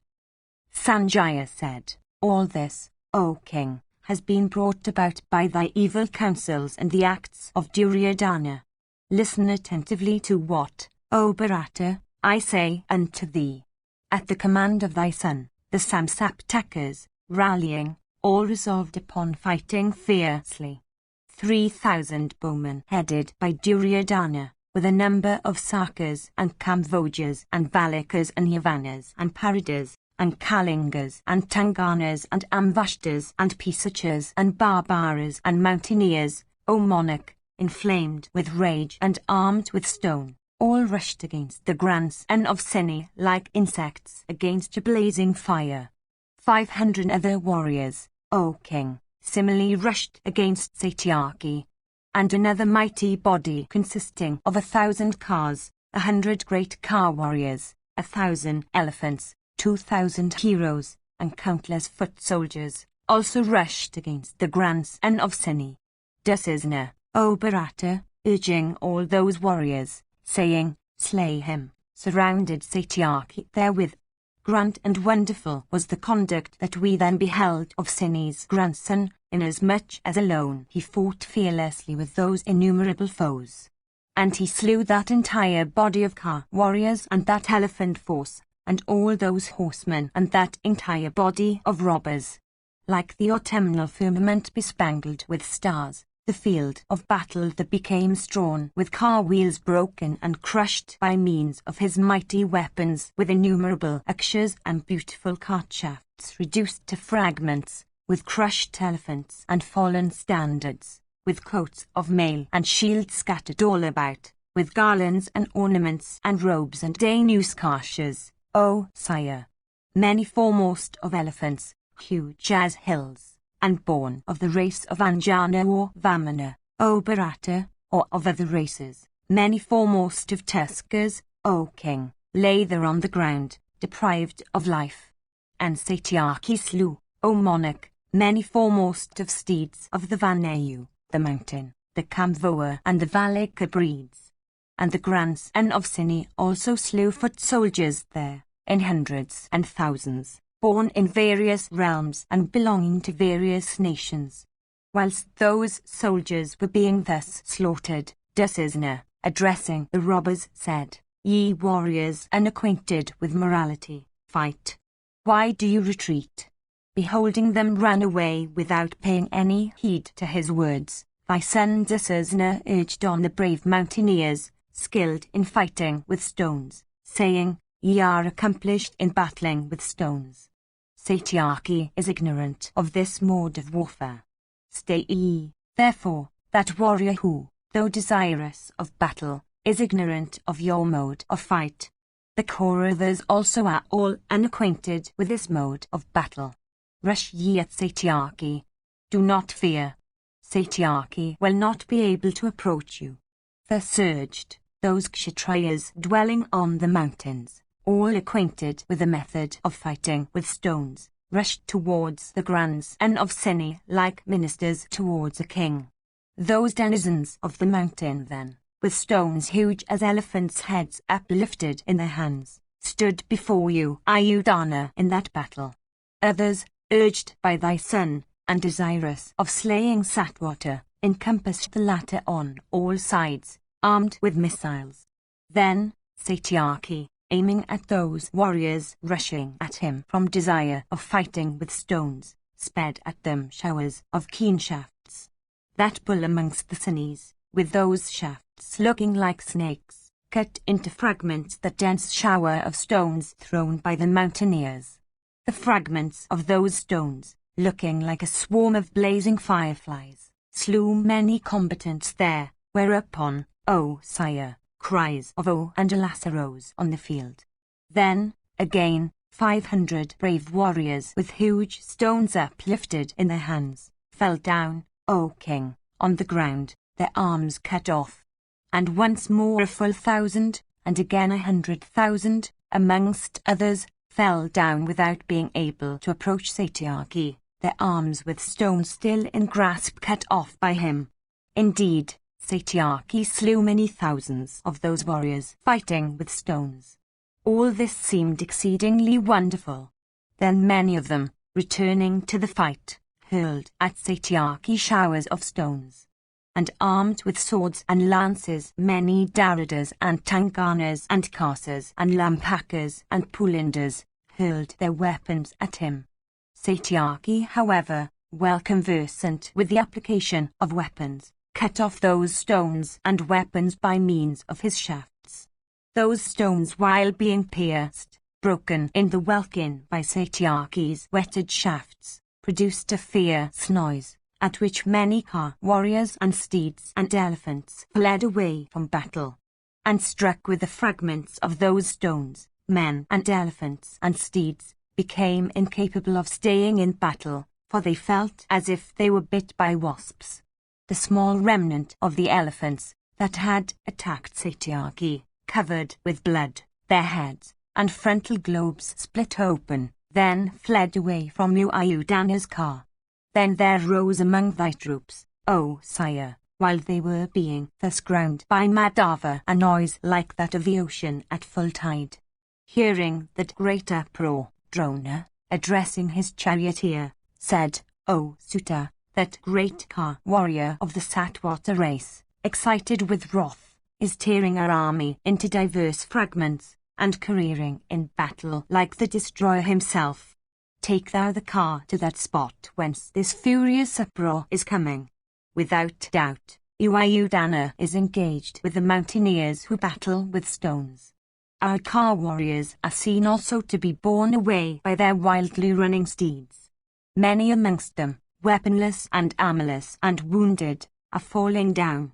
Sanjaya said, all this, O king, has been brought about by thy evil counsels and the acts of Duryodhana. Listen attentively to what, O Bharata, I say unto thee. At the command of thy son, the Samsaptakas, rallying, all resolved upon fighting fiercely. 3,000 bowmen headed by Duryodhana, with a number of Sakas and Kamvojas and Valikas and Yavanas and Paridas and Kalingas and Tanganas and Amvashtas and Pisachas and Barbaras and Mountaineers, O monarch, inflamed with rage and armed with stone, all rushed against the grandson of Seni like insects against a blazing fire. 500 other warriors, O king, similarly rushed against Satyaki, and another mighty body consisting of 1,000 cars, 100 great car warriors, 1,000 elephants, 2,000 heroes, and countless foot soldiers, also rushed against the grandson of Seni. Dusasana, O Bharata, urging all those warriors, saying, slay him, surrounded Satyaki therewith. Grand and wonderful was the conduct that we then beheld of Seni's grandson, inasmuch as alone he fought fearlessly with those innumerable foes. And he slew that entire body of car warriors and that elephant force, and all those horsemen and that entire body of robbers. Like the autumnal firmament bespangled with stars, the field of battle that became strewn with car wheels broken and crushed by means of his mighty weapons, with innumerable akshas and beautiful cart shafts reduced to fragments, with crushed elephants and fallen standards, with coats of mail and shields scattered all about, with garlands and ornaments and robes and danuskashas, O sire. Many foremost of elephants, huge as hills, and born of the race of Anjana or Vamana, O Bharata, or of other races, many foremost of tuskers, O king, lay there on the ground, deprived of life. And Satyaki slew, O monarch, many foremost of steeds of the Vanayu, the mountain, the Kamvoa and the Valika breeds. And the grandson of Seni also slew foot soldiers there, in hundreds and thousands, born in various realms and belonging to various nations. Whilst those soldiers were being thus slaughtered, Dusasana, addressing the robbers, said, Ye warriors unacquainted with morality, fight. Why do you retreat? Beholding them run away without paying any heed to his words, thy son Dusasana urged on the brave mountaineers, skilled in fighting with stones, saying, Ye are accomplished in battling with stones. Satyaki is ignorant of this mode of warfare. Stay ye, therefore, that warrior who, though desirous of battle, is ignorant of your mode of fight. The Kauravas also are all unacquainted with this mode of battle. Rush ye at Satyaki. Do not fear. Satyaki will not be able to approach you. Thus surged those Kshatriyas dwelling on the mountains, all acquainted with the method of fighting with stones, rushed towards the grandson of Seni like ministers towards a king. Those denizens of the mountain then, with stones huge as elephants' heads uplifted in their hands, stood before you, Ayodhana, in that battle. Others, urged by thy son, and desirous of slaying Satwata, encompassed the latter on all sides, armed with missiles. Then, Satyaki, aiming at those warriors rushing at him from desire of fighting with stones, sped at them showers of keen shafts. That bull amongst the Senis, with those shafts looking like snakes, cut into fragments the dense shower of stones thrown by the mountaineers. The fragments of those stones, looking like a swarm of blazing fireflies, slew many combatants there, whereupon, O sire, cries of "Oh" and "Alas" arose on the field. Then, again, 500 brave warriors with huge stones uplifted in their hands, fell down, O king, on the ground, their arms cut off. And once more a full 1,000, and again 100,000, amongst others, fell down without being able to approach Satyaki, their arms with stones still in grasp cut off by him. Indeed, Satyaki slew many thousands of those warriors fighting with stones. All this seemed exceedingly wonderful. Then many of them, returning to the fight, hurled at Satyaki showers of stones. And armed with swords and lances, many Daradas and Tanganas and Kasas and Lampakas and Pulindas hurled their weapons at him. Satyaki, however, well conversant with the application of weapons, cut off those stones and weapons by means of his shafts. Those stones, while being pierced, broken in the welkin by Satyak's whetted shafts, produced a fierce noise, at which many car warriors and steeds and elephants fled away from battle. And struck with the fragments of those stones, men and elephants and steeds became incapable of staying in battle, for they felt as if they were bit by wasps. The small remnant of the elephants that had attacked Satyaki, covered with blood, their heads and frontal globes split open, then fled away from Ayudhana's car. Then there rose among thy troops, O sire, while they were being thus ground by Madhava, a noise like that of the ocean at full tide. Hearing that great uproar, Drona, addressing his charioteer, said, O Suta, that great car warrior of the Satvata race, excited with wrath, is tearing our army into diverse fragments, and careering in battle like the destroyer himself. Take thou the car to that spot whence this furious uproar is coming. Without doubt, Ayudhana is engaged with the mountaineers who battle with stones. Our car warriors are seen also to be borne away by their wildly running steeds. Many amongst them, weaponless and armorless and wounded, are falling down.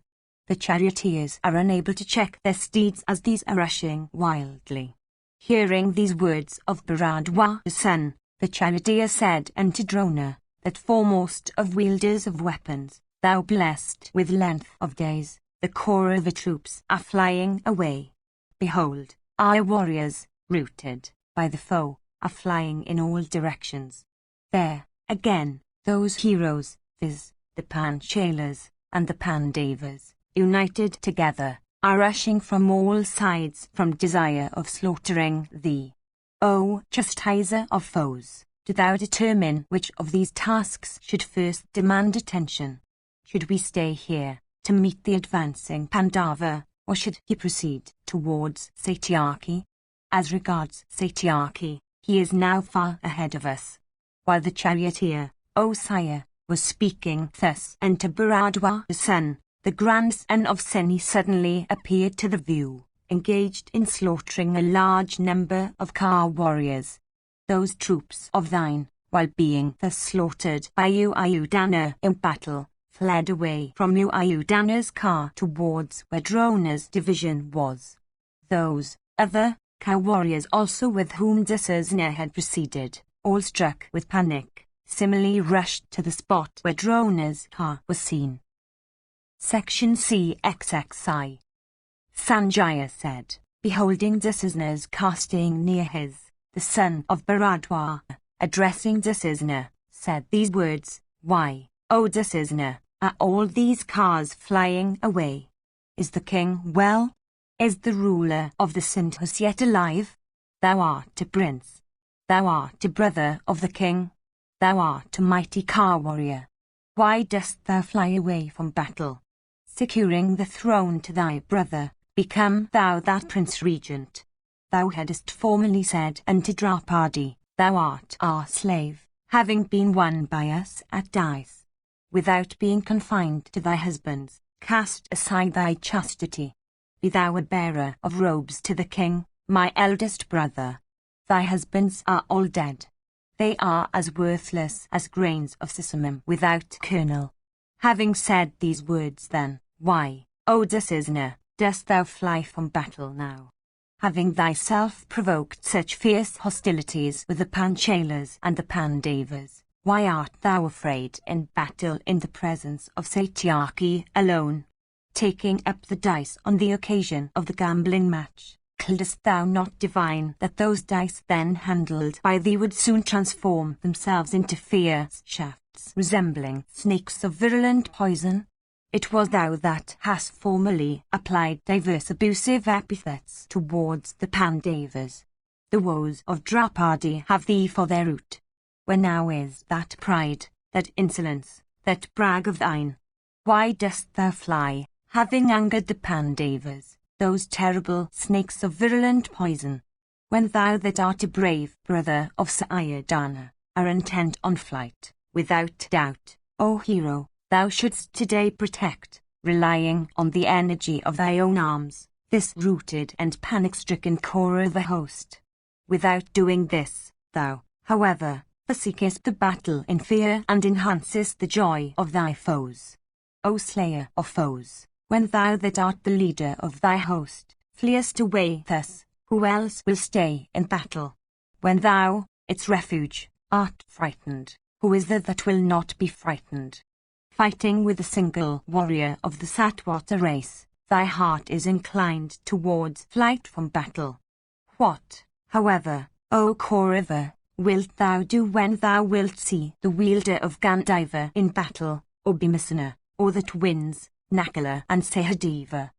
The charioteers are unable to check their steeds as these are rushing wildly. Hearing these words of Bharadwaja's son, the charioteer said unto Drona, that foremost of wielders of weapons, thou blessed with length of days, the core of the troops are flying away. Behold, our warriors, routed by the foe, are flying in all directions. There, again, those heroes, viz., the Panchalas and the Pandavas, united together, are rushing from all sides from desire of slaughtering thee. O chastiser of foes, do thou determine which of these tasks should first demand attention. Should we stay here, to meet the advancing Pandava, or should he proceed towards Satyaki? As regards Satyaki, he is now far ahead of us. While the charioteer, O sire, was speaking thus unto Bharadwaja's son, the grandson of Seni suddenly appeared to the view, engaged in slaughtering a large number of car warriors. Those troops of thine, while being thus slaughtered by Ayudhana in battle, fled away from Ayudhana's car towards where Drona's division was. Those other car warriors also with whom Dusasana had proceeded, all struck with panic, similarly rushed to the spot where Drona's car was seen. Section CXXI. Sanjaya said, beholding Dusasana's car staying near his, the son of Bharadwaja, addressing Dusasana, said these words, Why, O Dusasana, are all these cars flying away? Is the king well? Is the ruler of the Sindhus yet alive? Thou art a prince. Thou art a brother of the king. Thou art a mighty car warrior. Why dost thou fly away from battle? Securing the throne to thy brother, become thou that prince regent. Thou hadst formerly said unto Draupadi, Thou art our slave, having been won by us at dice. Without being confined to thy husbands, cast aside thy chastity. Be thou a bearer of robes to the king, my eldest brother. Thy husbands are all dead. They are as worthless as grains of sesamum without kernel. Having said these words then, why, O Dusasana, dost thou fly from battle now? Having thyself provoked such fierce hostilities with the Panchalas and the Pandavas, why art thou afraid in battle in the presence of Satyaki alone? Taking up the dice on the occasion of the gambling match, dost thou not divine that those dice then handled by thee would soon transform themselves into fierce shafts resembling snakes of virulent poison? It was thou that hast formerly applied diverse abusive epithets towards the Pandavas. The woes of Draupadi have thee for their root. Where now is that pride, that insolence, that brag of thine? Why dost thou fly, having angered the Pandavas, those terrible snakes of virulent poison? When thou that art a brave brother of Ayodhya are intent on flight, Without doubt, O hero, thou shouldst today protect, relying on the energy of thy own arms, this routed and panic-stricken core of the host. Without doing this, thou, however, forseekest the battle in fear and enhancest the joy of thy foes. O slayer of foes, when thou that art the leader of thy host, fleest away thus, who else will stay in battle? When thou, its refuge, art frightened, who is there that will not be frightened? Fighting with a single warrior of the Satwata race, thy heart is inclined towards flight from battle. What, however, O Kaurava, wilt thou do when thou wilt see the wielder of Gandiva in battle, or Bhimasena, or that wins, Nakula and Sahadeva?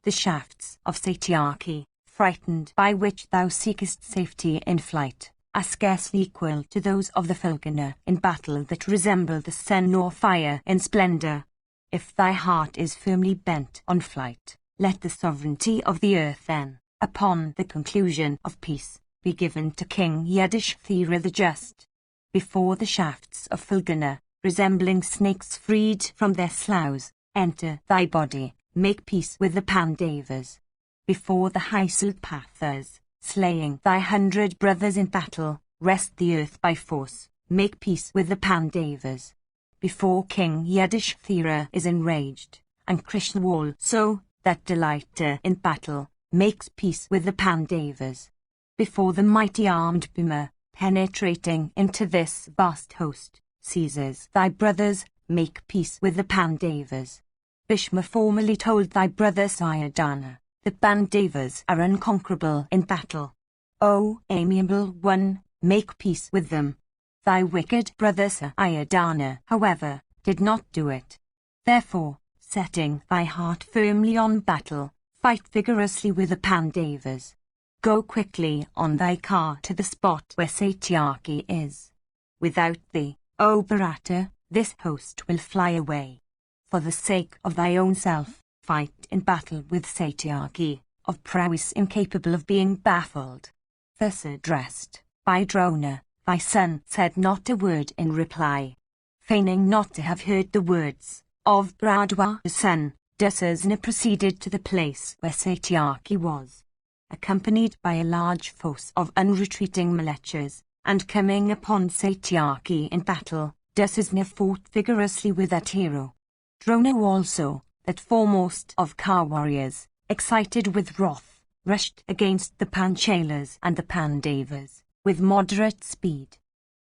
The shafts of Satyaki, frightened by which thou seekest safety in flight, are scarcely equal to those of the falconer in battle that resemble the sun or fire in splendor. If thy heart is firmly bent on flight, let the sovereignty of the earth then, upon the conclusion of peace, be given to King Yudhishthira the Just. Before the shafts of Falguna, resembling snakes freed from their sloughs, enter thy body, make peace with the Pandavas. Before the Hysalpathas, slaying thy 100 brothers in battle, wrest the earth by force, make peace with the Pandavas. Before King Yudhishthira is enraged, and Krishna also, that delighter in battle, makes peace with the Pandavas. Before the mighty armed Bhima, penetrating into this vast host, seizes thy brothers, make peace with the Pandavas. Bhishma formerly told thy brother Sayadana, the Pandavas are unconquerable in battle. O amiable one, make peace with them. Thy wicked brother Sayadana, however, did not do it. Therefore, setting thy heart firmly on battle, fight vigorously with the Pandavas. Go quickly on thy car to the spot where Satyaki is. Without thee, O Bharata, this host will fly away. For the sake of thy own self, fight in battle with Satyaki, of prowess incapable of being baffled. Thus addressed, by Drona, thy son said not a word in reply. Feigning not to have heard the words of Bharadwaja's son, Dussasana proceeded to the place where Satyaki was. Accompanied by a large force of unretreating Malechas, and coming upon Satyaki in battle, Dussasana fought vigorously with that hero. Drona also, that foremost of car warriors, excited with wrath, rushed against the Panchalas and the Pandavas, with moderate speed.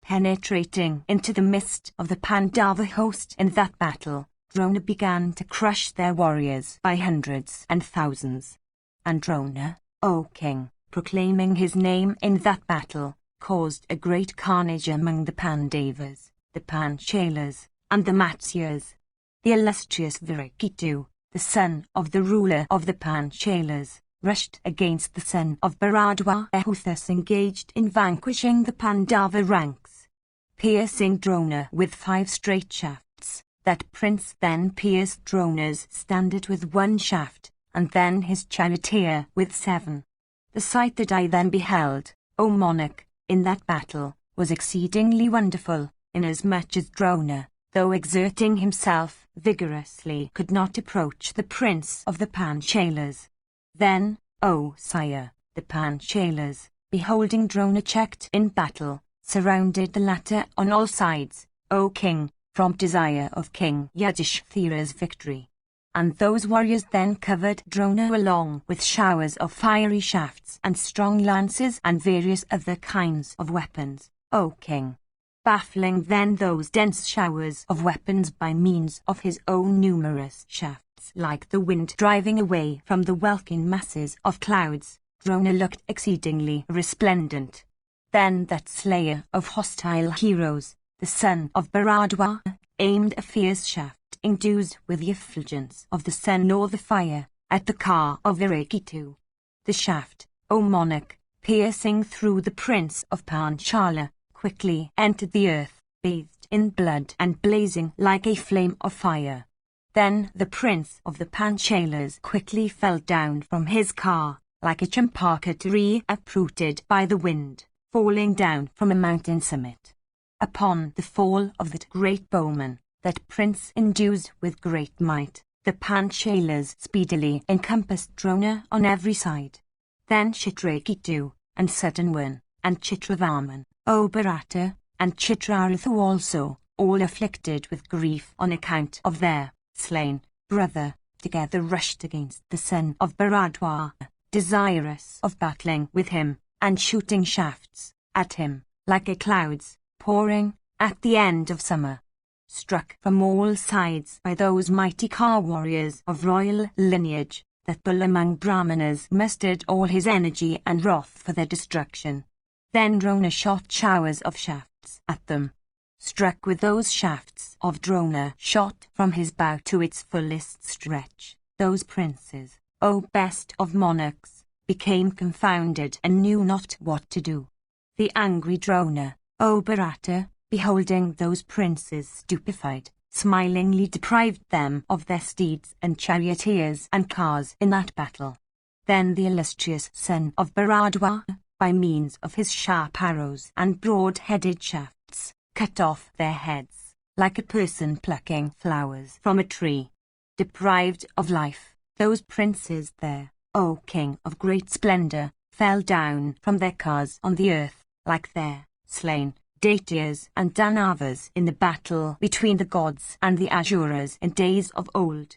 Penetrating into the midst of the Pandava host in that battle, Drona began to crush their warriors by hundreds and thousands. And Drona, O king, proclaiming his name in that battle, caused a great carnage among the Pandavas, the Panchalas, and the Matsyas. The illustrious Virakitu, the son of the ruler of the Panchalas, rushed against the son of Bharadwaja, who thus engaged in vanquishing the Pandava ranks. Piercing Drona with 5 straight shafts, that prince then pierced Drona's standard with 1 shaft, and then his charioteer with 7. The sight that I then beheld, O monarch, in that battle, was exceedingly wonderful, inasmuch as Drona, though exerting himself vigorously, could not approach the prince of the Panchalas. Then, O sire, the Panchalas, beholding Drona checked in battle, surrounded the latter on all sides, O king, from desire of King Yudhishthira's victory. And those warriors then covered Drona along with showers of fiery shafts and strong lances and various other kinds of weapons, O king. Baffling then those dense showers of weapons by means of his own numerous shafts, like the wind driving away from the welkin masses of clouds, Drona looked exceedingly resplendent. Then that slayer of hostile heroes, the son of Bharadwaja, aimed a fierce shaft, endued with the effulgence of the sun or the fire, at the car of Virakitu. The shaft, O monarch, piercing through the prince of Panchala, quickly entered the earth, bathed in blood and blazing like a flame of fire. Then the prince of the Panchalas quickly fell down from his car, like a champaka tree uprooted by the wind, falling down from a mountain summit. Upon the fall of that great bowman, that prince endues with great might, the Panchalas speedily encompassed Drona on every side. Then Chitraketu, and Satanwan, and Chitravarman, O Bharata, and Chitrarathu also, all afflicted with grief on account of their slain brother, together rushed against the son of Bharadwaj, desirous of battling with him, and shooting shafts at him, like a clouds pouring at the end of summer. Struck from all sides by those mighty Ka warriors of royal lineage, that bull among Brahmanas mustered all his energy and wrath for their destruction. Then Drona shot showers of shafts at them. Struck with those shafts of Drona shot from his bow to its fullest stretch, those princes, O best of monarchs, became confounded and knew not what to do. The angry Drona, O Bharata, beholding those princes stupefied, smilingly deprived them of their steeds and charioteers and cars in that battle. Then the illustrious son of Bharadwaj, by means of his sharp arrows and broad-headed shafts, cut off their heads, like a person plucking flowers from a tree. Deprived of life, those princes there, O king of great splendor, fell down from their cars on the earth, like their slain Daityas and Danavas in the battle between the gods and the Asuras in days of old.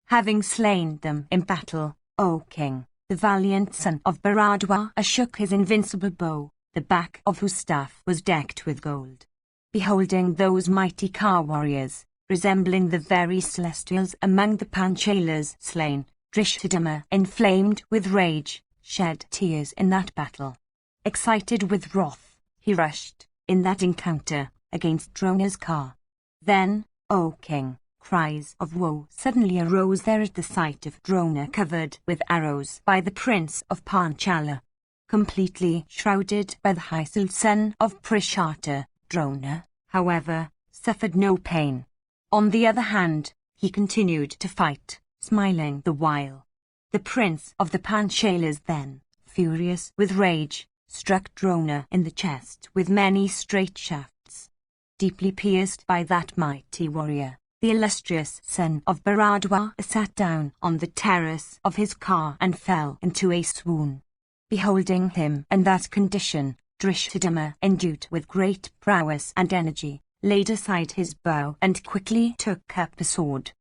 Having slain them in battle, O king, the valiant son of Bharadwaj shook his invincible bow, the back of whose staff was decked with gold. Beholding those mighty Ka warriors, resembling the very celestials among the Panchalas slain, Drishthadhyumna, inflamed with rage, shed tears in that battle. Excited with wrath, he rushed, in that encounter, against Drona's Ka. Then, O king, cries of woe suddenly arose there at the sight of Drona covered with arrows by the prince of Panchala. Completely shrouded by the high-souled son of Prishata, Drona, however, suffered no pain. On the other hand, he continued to fight, smiling the while. The prince of the Panchalas then, furious with rage, struck Drona in the chest with many straight shafts. Deeply pierced by that mighty warrior, the illustrious son of Bharadwaj sat down on the terrace of his car and fell into a swoon. Beholding him in that condition, Drishthadhyumna, endued with great prowess and energy, laid aside his bow and quickly took up a sword.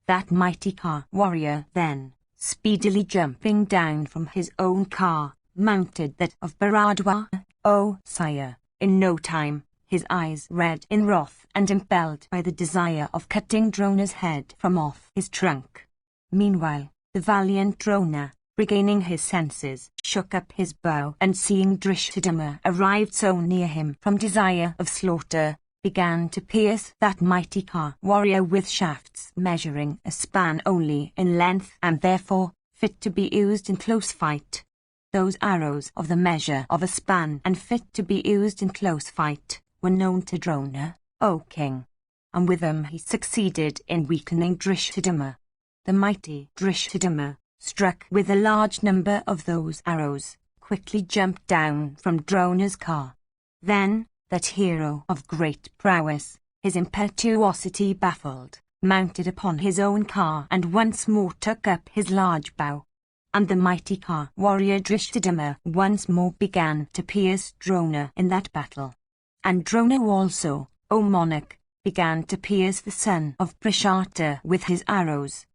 That mighty Ka warrior then, speedily jumping down from his own car, mounted that of Bharadwaj, O sire, in no time, his eyes red in wrath and impelled by the desire of cutting Drona's head from off his trunk. Meanwhile, the valiant Drona, regaining his senses, shook up his bow and seeing Drishthadhyumna arrived so near him from desire of slaughter, began to pierce that mighty Ka warrior with shafts measuring a span only in length and therefore fit to be used in close fight. Those arrows of the measure of a span and fit to be used in close fight were known to Drona, O king, and with them he succeeded in weakening Drishthadhyumna. The mighty Drishthadhyumna, struck with a large number of those arrows, quickly jumped down from Drona's car. Then, that hero of great prowess, his impetuosity baffled, mounted upon his own car and once more took up his large bow. And the mighty Ka warrior Drishthadhyumna once more began to pierce Drona in that battle. And Drona also, O monarch, began to pierce the son of Prishata with his arrows.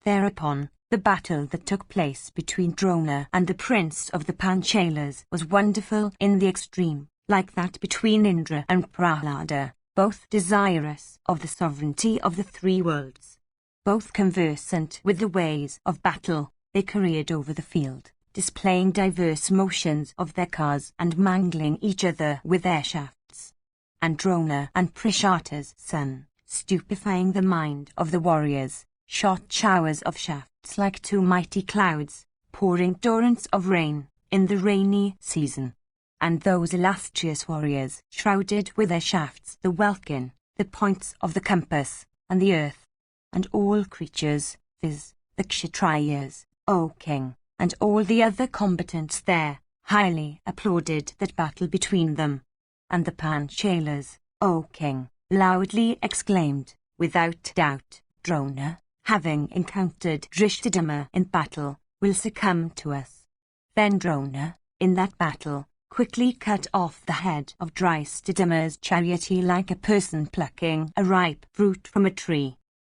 Thereupon, the battle that took place between Drona and the prince of the Panchalas was wonderful in the extreme, like that between Indra and Prahlada, both desirous of the sovereignty of the three worlds. Both conversant with the ways of battle, they careered over the field, displaying diverse motions of their cars and mangling each other with their shafts. And Drona and Prishata's son, stupefying the mind of the warriors, shot showers of shafts like two mighty clouds, pouring torrents of rain in the rainy season. And those illustrious warriors shrouded with their shafts the welkin, the points of the compass, and the earth, and all creatures, viz., the Kshatriyas, O king, and all the other combatants there, highly applauded that battle between them. And the Panchalas, O king, loudly exclaimed, without doubt, Drona, having encountered Drishtadyumna in battle, will succumb to us. Then Drona, in that battle, quickly cut off the head of Drishtadyumna's charioteer like a person plucking a ripe fruit from a tree.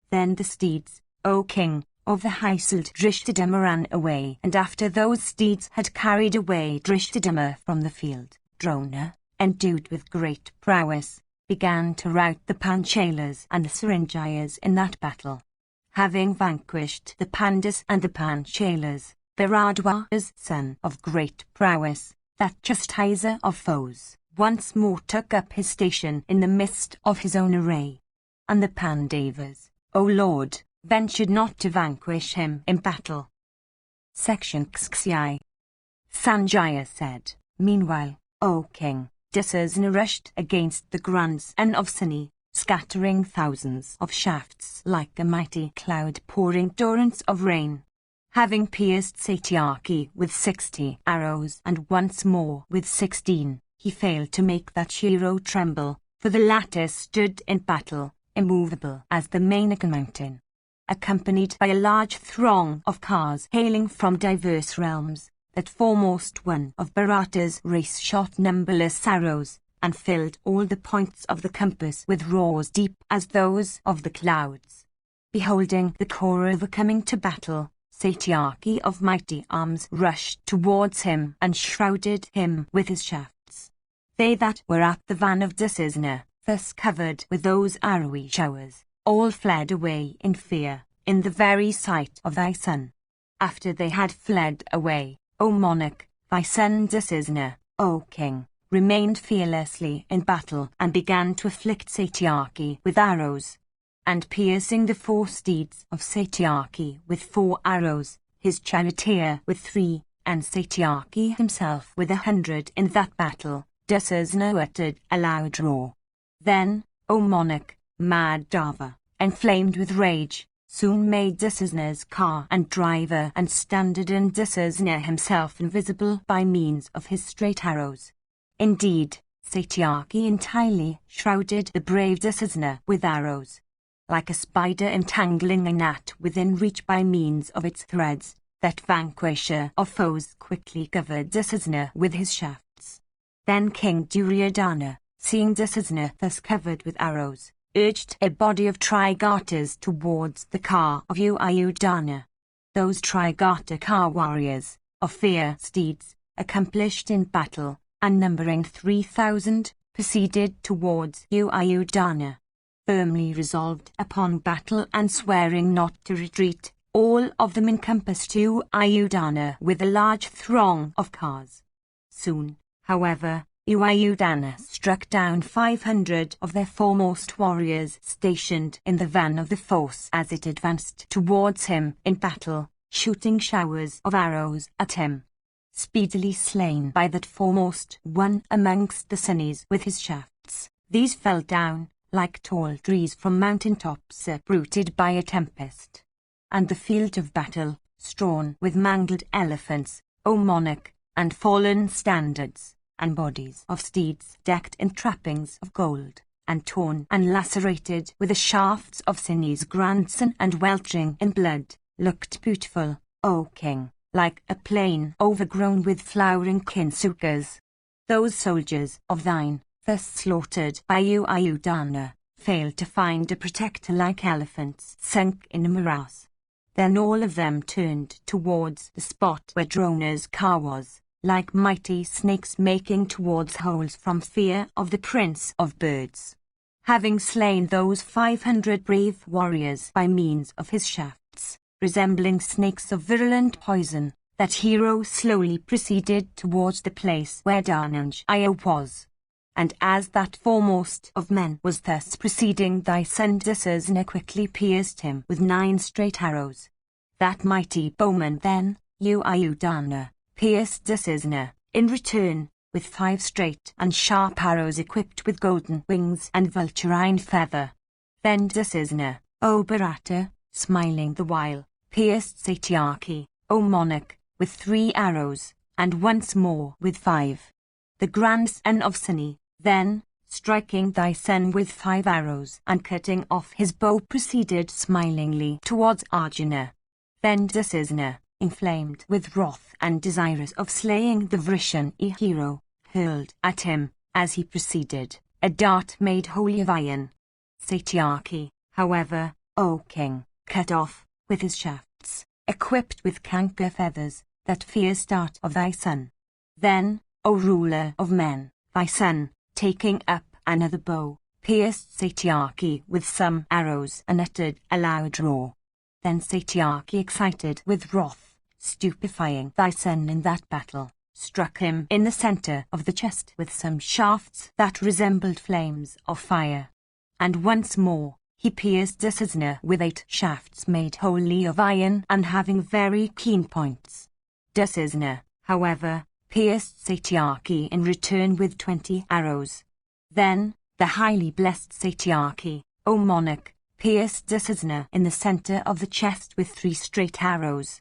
Then the steeds, O king, of the household Drishtadyumna ran away, and after those steeds had carried away Drishtadyumna from the field, Drona, endued with great prowess, began to rout the Panchalas and the Saranjayas in that battle. Having vanquished the Pandus and the Panchalas, Bharadwaja's son of great prowess, that chastiser of foes, once more took up his station in the midst of his own array. And the Pandavas, O Lord, ventured not to vanquish him in battle. Section XXI. Sanjaya said, Meanwhile, O king, Dussasana rushed against the grandson of Suni, scattering thousands of shafts like a mighty cloud pouring torrents of rain. Having pierced Satyaki with 60 arrows and once more with 16, he failed to make that hero tremble, for the latter stood in battle, immovable as the Mainaka mountain. Accompanied by a large throng of cars hailing from diverse realms, that foremost one of Bharata's race shot numberless arrows, and filled all the points of the compass with roars deep as those of the clouds. Beholding the Kaurava coming to battle, Satyaki of mighty arms rushed towards him and shrouded him with his shafts. They that were at the van of Dussasana, thus covered with those arrowy showers, all fled away in fear, in the very sight of thy son. After they had fled away, O monarch, thy son Dussasana, O king, remained fearlessly in battle and began to afflict Satyaki with arrows. And piercing the 4 steeds of Satyaki with 4 arrows, his charioteer with 3, and Satyaki himself with 100 in that battle, Dussasana uttered a loud roar. Then, O monarch, Madhava, enflamed with rage, soon made Dussasana's car and driver and standard and Dussasana himself invisible by means of his straight arrows. Indeed, Satyaki entirely shrouded the brave Dussasana with arrows. Like a spider entangling a gnat within reach by means of its threads, that vanquisher of foes quickly covered Dussasana with his shafts. Then King Duryodhana, seeing Dussasana thus covered with arrows, urged a body of Trigartas towards the car of Duryodhana. Those Trigarta car warriors, of fair steeds, accomplished in battle, and numbering 3,000, proceeded towards Duryodhana. Firmly resolved upon battle and swearing not to retreat, all of them encompassed Duryodhana with a large throng of cars. Soon, however, Duryodhana struck down 500 of their foremost warriors stationed in the van of the force as it advanced towards him in battle, shooting showers of arrows at him. Speedily slain by that foremost one amongst the Sunnis with his shafts, these fell down, like tall trees from mountain tops uprooted by a tempest. And the field of battle, strewn with mangled elephants, O monarch, and fallen standards, and bodies of steeds decked in trappings of gold, and torn and lacerated with the shafts of Suni's grandson and weltering in blood, looked beautiful, O king, like a plain overgrown with flowering kinsukas. Those soldiers of thine, thus slaughtered by Duryodhana, failed to find a protector like elephants sunk in a morass. Then all of them turned towards the spot where Drona's car was, like mighty snakes making towards holes from fear of the prince of birds. Having slain those 500 brave warriors by means of his shafts, resembling snakes of virulent poison, that hero slowly proceeded towards the place where Dhananjaya was. And as that foremost of men was thus proceeding, thy son Dussasana quickly pierced him with 9 straight arrows. That mighty bowman then, Duryodhana, pierced Dussasana, in return, with 5 straight and sharp arrows equipped with golden wings and vulturine feather. Then Dussasana, O Bharata, smiling the while, pierced Satyaki, O monarch, with 3 arrows, and once more with 5. The grandson of Suni, then, striking thy son with 5 arrows and cutting off his bow, proceeded smilingly towards Arjuna. Then Dusasana, inflamed with wrath and desirous of slaying the Vrishan hero, hurled at him, as he proceeded, a dart made wholly of iron. Satyaki, however, O king, cut off, with his shafts, equipped with canker feathers, that fierce dart of thy son. Then, O ruler of men, thy son, taking up another bow, pierced Satyaki with some arrows and uttered a loud roar. Then Satyaki, excited with wrath, stupefying thy son in that battle, struck him in the center of the chest with some shafts that resembled flames of fire. And once more, he pierced Dusasana with 8 shafts made wholly of iron and having very keen points. Dusasana, however, pierced Satyaki in return with 20 arrows. Then, the highly blessed Satyaki, O monarch, pierced Dusasana in the center of the chest with 3 straight arrows.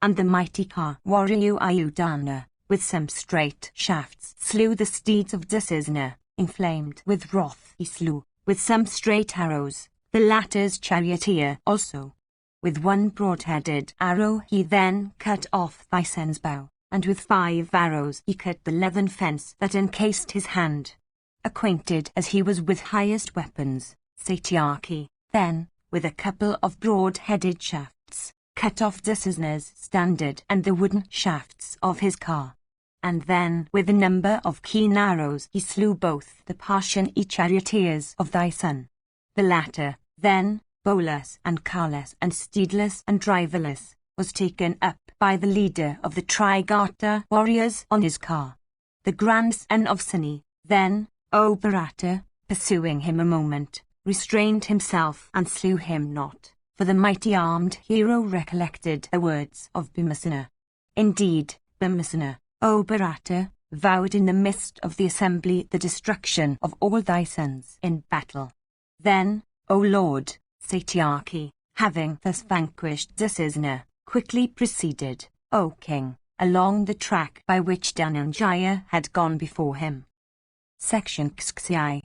And the mighty Ka warrior Ayudhana, with some straight shafts, slew the steeds of Dusasana. Inflamed with wrath, he slew, with some straight arrows, the latter's charioteer also. With 1 broad-headed arrow he then cut off thy son's bow, and with 5 arrows he cut the leathern fence that encased his hand. Acquainted as he was with highest weapons, Satyaki, then, with a couple of broad-headed shafts, cut off Dusasana's standard and the wooden shafts of his car. And then, with a number of keen arrows, he slew both the Parshan charioteers of thy son. The latter, then, bowless and carless and steedless and driverless, was taken up by the leader of the Trigata warriors on his car. The grandson of Suni, then, O Bharata, pursuing him a moment, restrained himself and slew him not, for the mighty armed hero recollected the words of Bhimasena. Indeed, Bhimasena, O Bharata, vowed in the midst of the assembly the destruction of all thy sons in battle. Then, O Lord, Satyaki, having thus vanquished Dusasana, quickly proceeded, O king, along the track by which Dhananjaya had gone before him. Section XXI.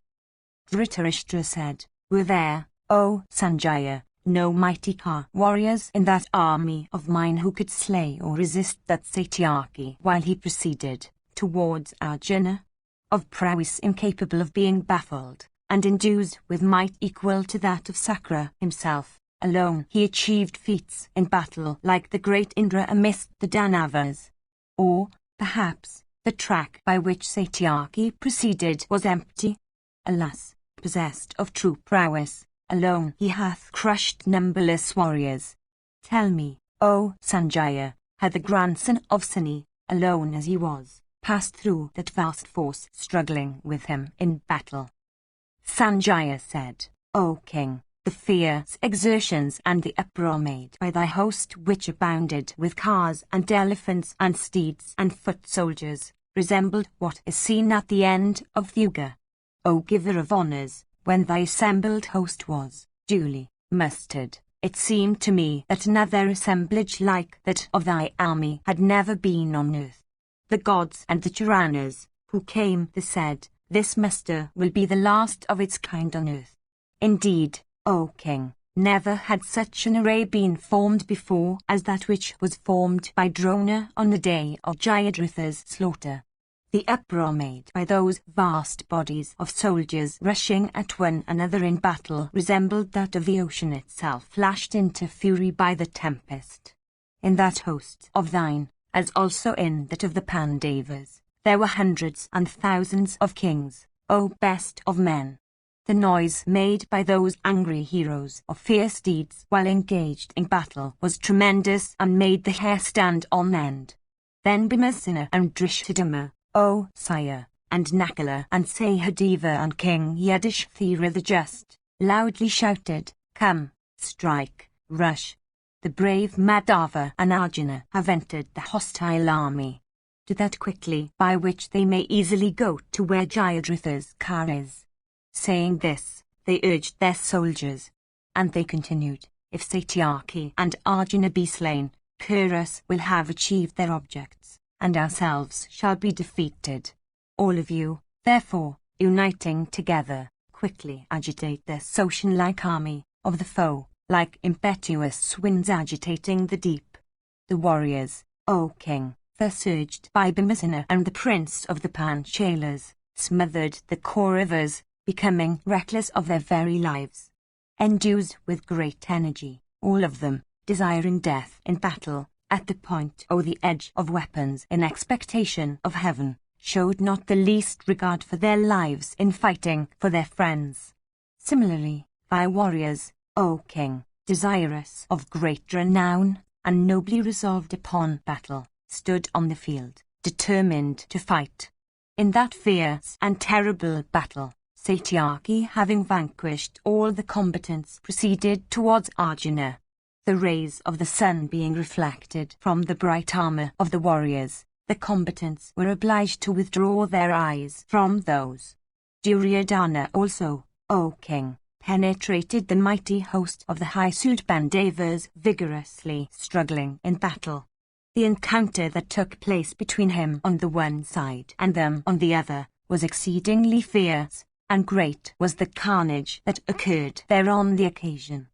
Dhritarashtra said, Were there, O Sanjaya, no mighty Ka warriors in that army of mine who could slay or resist that Satyaki while he proceeded towards Arjuna? Of prowess incapable of being baffled, and endued with might equal to that of Sakra himself, alone he achieved feats in battle like the great Indra amidst the Danavas. Or, perhaps, the track by which Satyaki proceeded was empty. Alas, possessed of true prowess, alone he hath crushed numberless warriors. Tell me, O Sanjaya, had the grandson of Suni, alone as he was, passed through that vast force struggling with him in battle? Sanjaya said, O king, the fierce exertions and the uproar made by thy host, which abounded with cars and elephants and steeds and foot soldiers, resembled what is seen at the end of the Yuga. O giver of honours, when thy assembled host was duly mustered, it seemed to me that another assemblage like that of thy army had never been on earth. The gods and the Charanas, who came, they said, this muster will be the last of its kind on earth. Indeed, O king, never had such an array been formed before as that which was formed by Drona on the day of Jayadratha's slaughter. The uproar made by those vast bodies of soldiers rushing at one another in battle resembled that of the ocean itself lashed into fury by the tempest. In that host of thine, as also in that of the Pandavas, there were hundreds and thousands of kings, O best of men. The noise made by those angry heroes of fierce deeds while engaged in battle was tremendous and made the hair stand on end. Then Bhimasena and Drishthadhyumna, O sire, and Nakula and Sahadeva and King Yudhishthira the Just, loudly shouted, Come, strike, rush. The brave Madhava and Arjuna have entered the hostile army. Do that quickly by which they may easily go to where Jayadratha's car is. Saying this, they urged their soldiers. And they continued, If Satyaki and Arjuna be slain, Kurus will have achieved their objects, and ourselves shall be defeated. All of you, therefore, uniting together, quickly agitate the ocean-like army of the foe, like impetuous winds agitating the deep. The warriors, O king, thus urged by Bhimsena and the prince of the Panchalas, smothered the Kauravas, becoming reckless of their very lives. Endued with great energy, all of them, desiring death in battle, at the point or the edge of weapons in expectation of heaven, showed not the least regard for their lives in fighting for their friends. Similarly, thy warriors, O king, desirous of great renown, and nobly resolved upon battle, stood on the field, determined to fight. In that fierce and terrible battle, Satyaki, having vanquished all the combatants, proceeded towards Arjuna. The rays of the sun being reflected from the bright armor of the warriors, the combatants were obliged to withdraw their eyes from those. Duryodhana also, O king, penetrated the mighty host of the high-souled Pandavas, vigorously struggling in battle. The encounter that took place between him on the one side and them on the other was exceedingly fierce, and great was the carnage that occurred there on the occasion.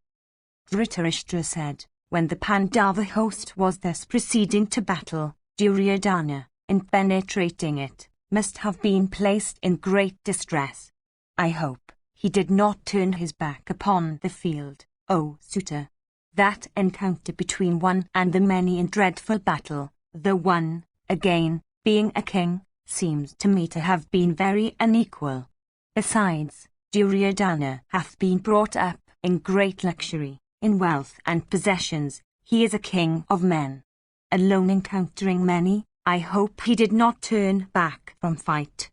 Dhritarashtra said, when the Pandava host was thus proceeding to battle, Duryodhana, in penetrating it, must have been placed in great distress. I hope he did not turn his back upon the field, O Suta. That encounter between one and the many in dreadful battle, the one, again, being a king, seems to me to have been very unequal. Besides, Duryodhana hath been brought up in great luxury, in wealth and possessions. He is a king of men. Alone encountering many, I hope he did not turn back from fight.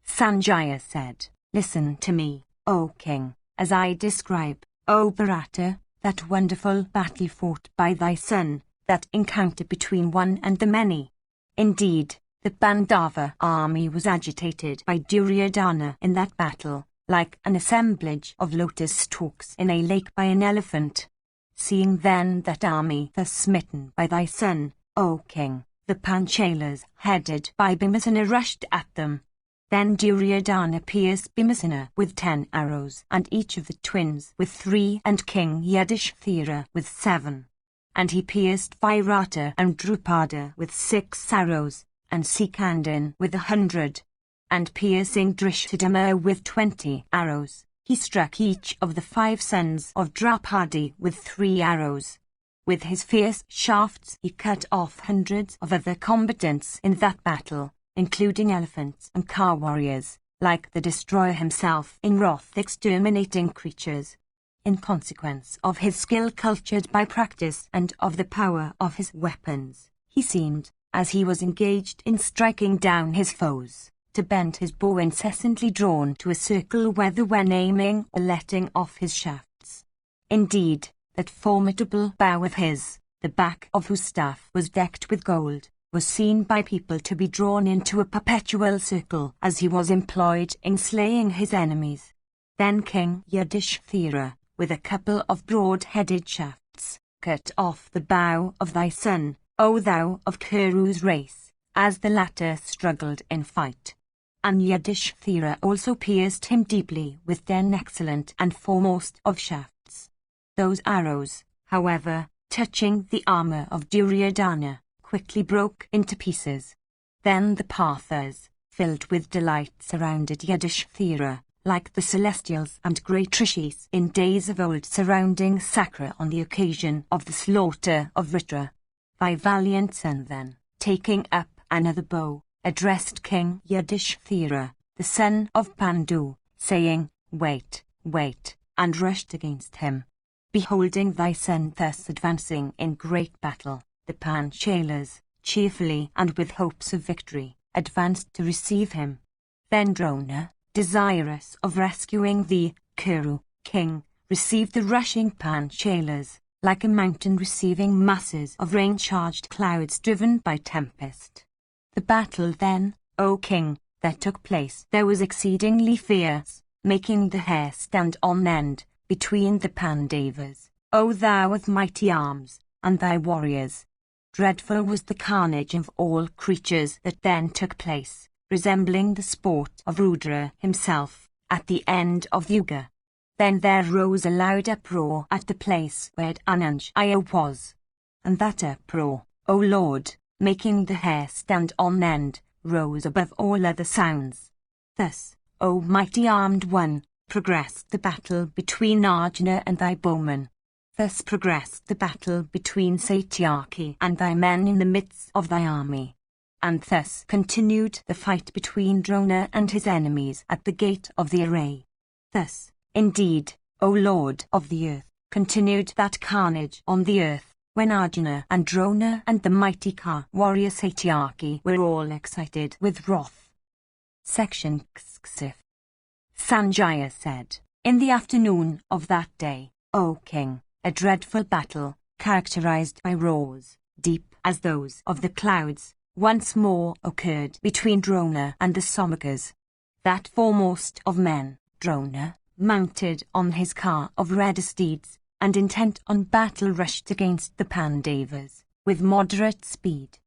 Sanjaya said, listen to me, O king, as I describe, O Bharata, that wonderful battle fought by thy son, that encounter between one and the many. Indeed, the Pandava army was agitated by Duryodhana in that battle, like an assemblage of lotus stalks in a lake by an elephant. Seeing then that army thus smitten by thy son, O king, the Panchalas, headed by Bhimsena, rushed at them. Then Duryodhana pierced Bhimsena with 10 arrows, and each of the twins with 3, and King Yudhishthira with 7. And he pierced Virata and Drupada with 6 arrows, and Sikandin with 100. And piercing Drishthadama with 20 arrows, he struck each of the 5 sons of Draupadi with 3 arrows. With his fierce shafts he cut off hundreds of other combatants in that battle, including elephants and car warriors, like the destroyer himself in wrath exterminating creatures. In consequence of his skill cultured by practice and of the power of his weapons, he seemed, as he was engaged in striking down his foes, to bend his bow incessantly drawn to a circle whether when aiming or letting off his shafts. Indeed, that formidable bow of his, the back of whose staff was decked with gold, was seen by people to be drawn into a perpetual circle as he was employed in slaying his enemies. Then King Yudhishthira, with a couple of broad-headed shafts, cut off the bow of thy son, O thou of Kuru's race, as the latter struggled in fight. And Yudhishthira also pierced him deeply with 10 excellent and foremost of shafts. Those arrows, however, touching the armor of Duryodhana, quickly broke into pieces. Then the Parthas, filled with delight, surrounded Yudhishthira, like the celestials and great rishis in days of old surrounding Sakra on the occasion of the slaughter of Vritra. Thy valiant son then, taking up another bow, addressed King Yudhishthira, the son of Pandu, saying, Wait, wait, and rushed against him. Beholding thy son thus advancing in great battle, the Panchalas, cheerfully and with hopes of victory, advanced to receive him. Then Drona, desirous of rescuing the Kuru king, received the rushing Panchalas, like a mountain receiving masses of rain-charged clouds driven by tempest. The battle then, O king, that took place there was exceedingly fierce, making the hair stand on end, between the Pandavas, O thou of mighty arms, and thy warriors. Dreadful was the carnage of all creatures that then took place, resembling the sport of Rudra himself, at the end of the Yuga. Then there rose a loud uproar at the place where Dhananjaya was. And that uproar, O Lord, making the hair stand on end, rose above all other sounds. Thus, O mighty armed one, progressed the battle between Arjuna and thy bowmen. Thus progressed the battle between Satyaki and thy men in the midst of thy army. And thus continued the fight between Drona and his enemies at the gate of the array. Thus, indeed, O Lord of the earth, continued that carnage on the earth, when Arjuna and Drona and the mighty warrior Satyaki were all excited with wrath. Section XXV. Sanjaya said, in the afternoon of that day, O king, a dreadful battle, characterized by roars, deep as those of the clouds, once more occurred between Drona and the Somakas. That foremost of men, Drona, mounted on his car of red steeds, and intent on battle rushed against the Pandavas, with moderate speed.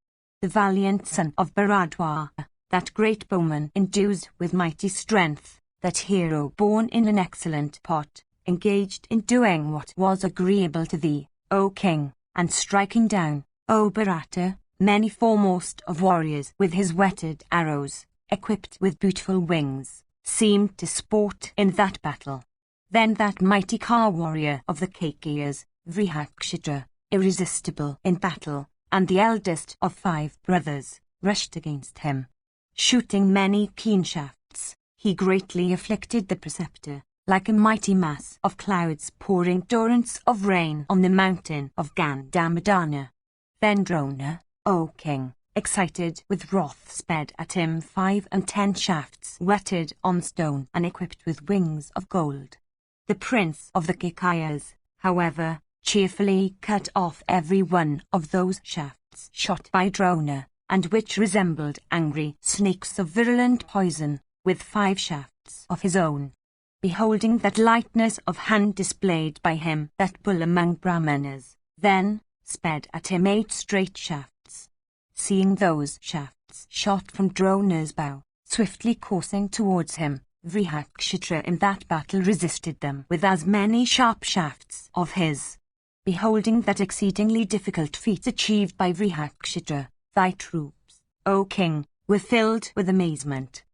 The valiant son of Bharadwaja, that great bowman endued with mighty strength, that hero born in an excellent pot, engaged in doing what was agreeable to thee, O king, and striking down, O Bharata, many foremost of warriors with his whetted arrows, equipped with beautiful wings, seemed to sport in that battle. Then that mighty warrior of the Kakeyas, Vrihakshitra, irresistible in battle, and the eldest of 5 brothers, rushed against him. Shooting many keen shafts, he greatly afflicted the preceptor, like a mighty mass of clouds pouring torrents of rain on the mountain of Gandhamadana. Then Drona, O king, excited with wrath, sped at him 5 and 10 shafts whetted on stone and equipped with wings of gold. The prince of the Kakeyas, however, cheerfully cut off every one of those shafts shot by Drona, and which resembled angry snakes of virulent poison, with 5 shafts of his own. Beholding that lightness of hand displayed by him that bull among Brahmanas, then sped at him 8 straight shafts. Seeing those shafts shot from Drona's bow, swiftly coursing towards him, Vrihakshitra in that battle resisted them with as many sharp shafts of his. Beholding that exceedingly difficult feat achieved by Vrihakshitra, thy troops, O king, were filled with amazement.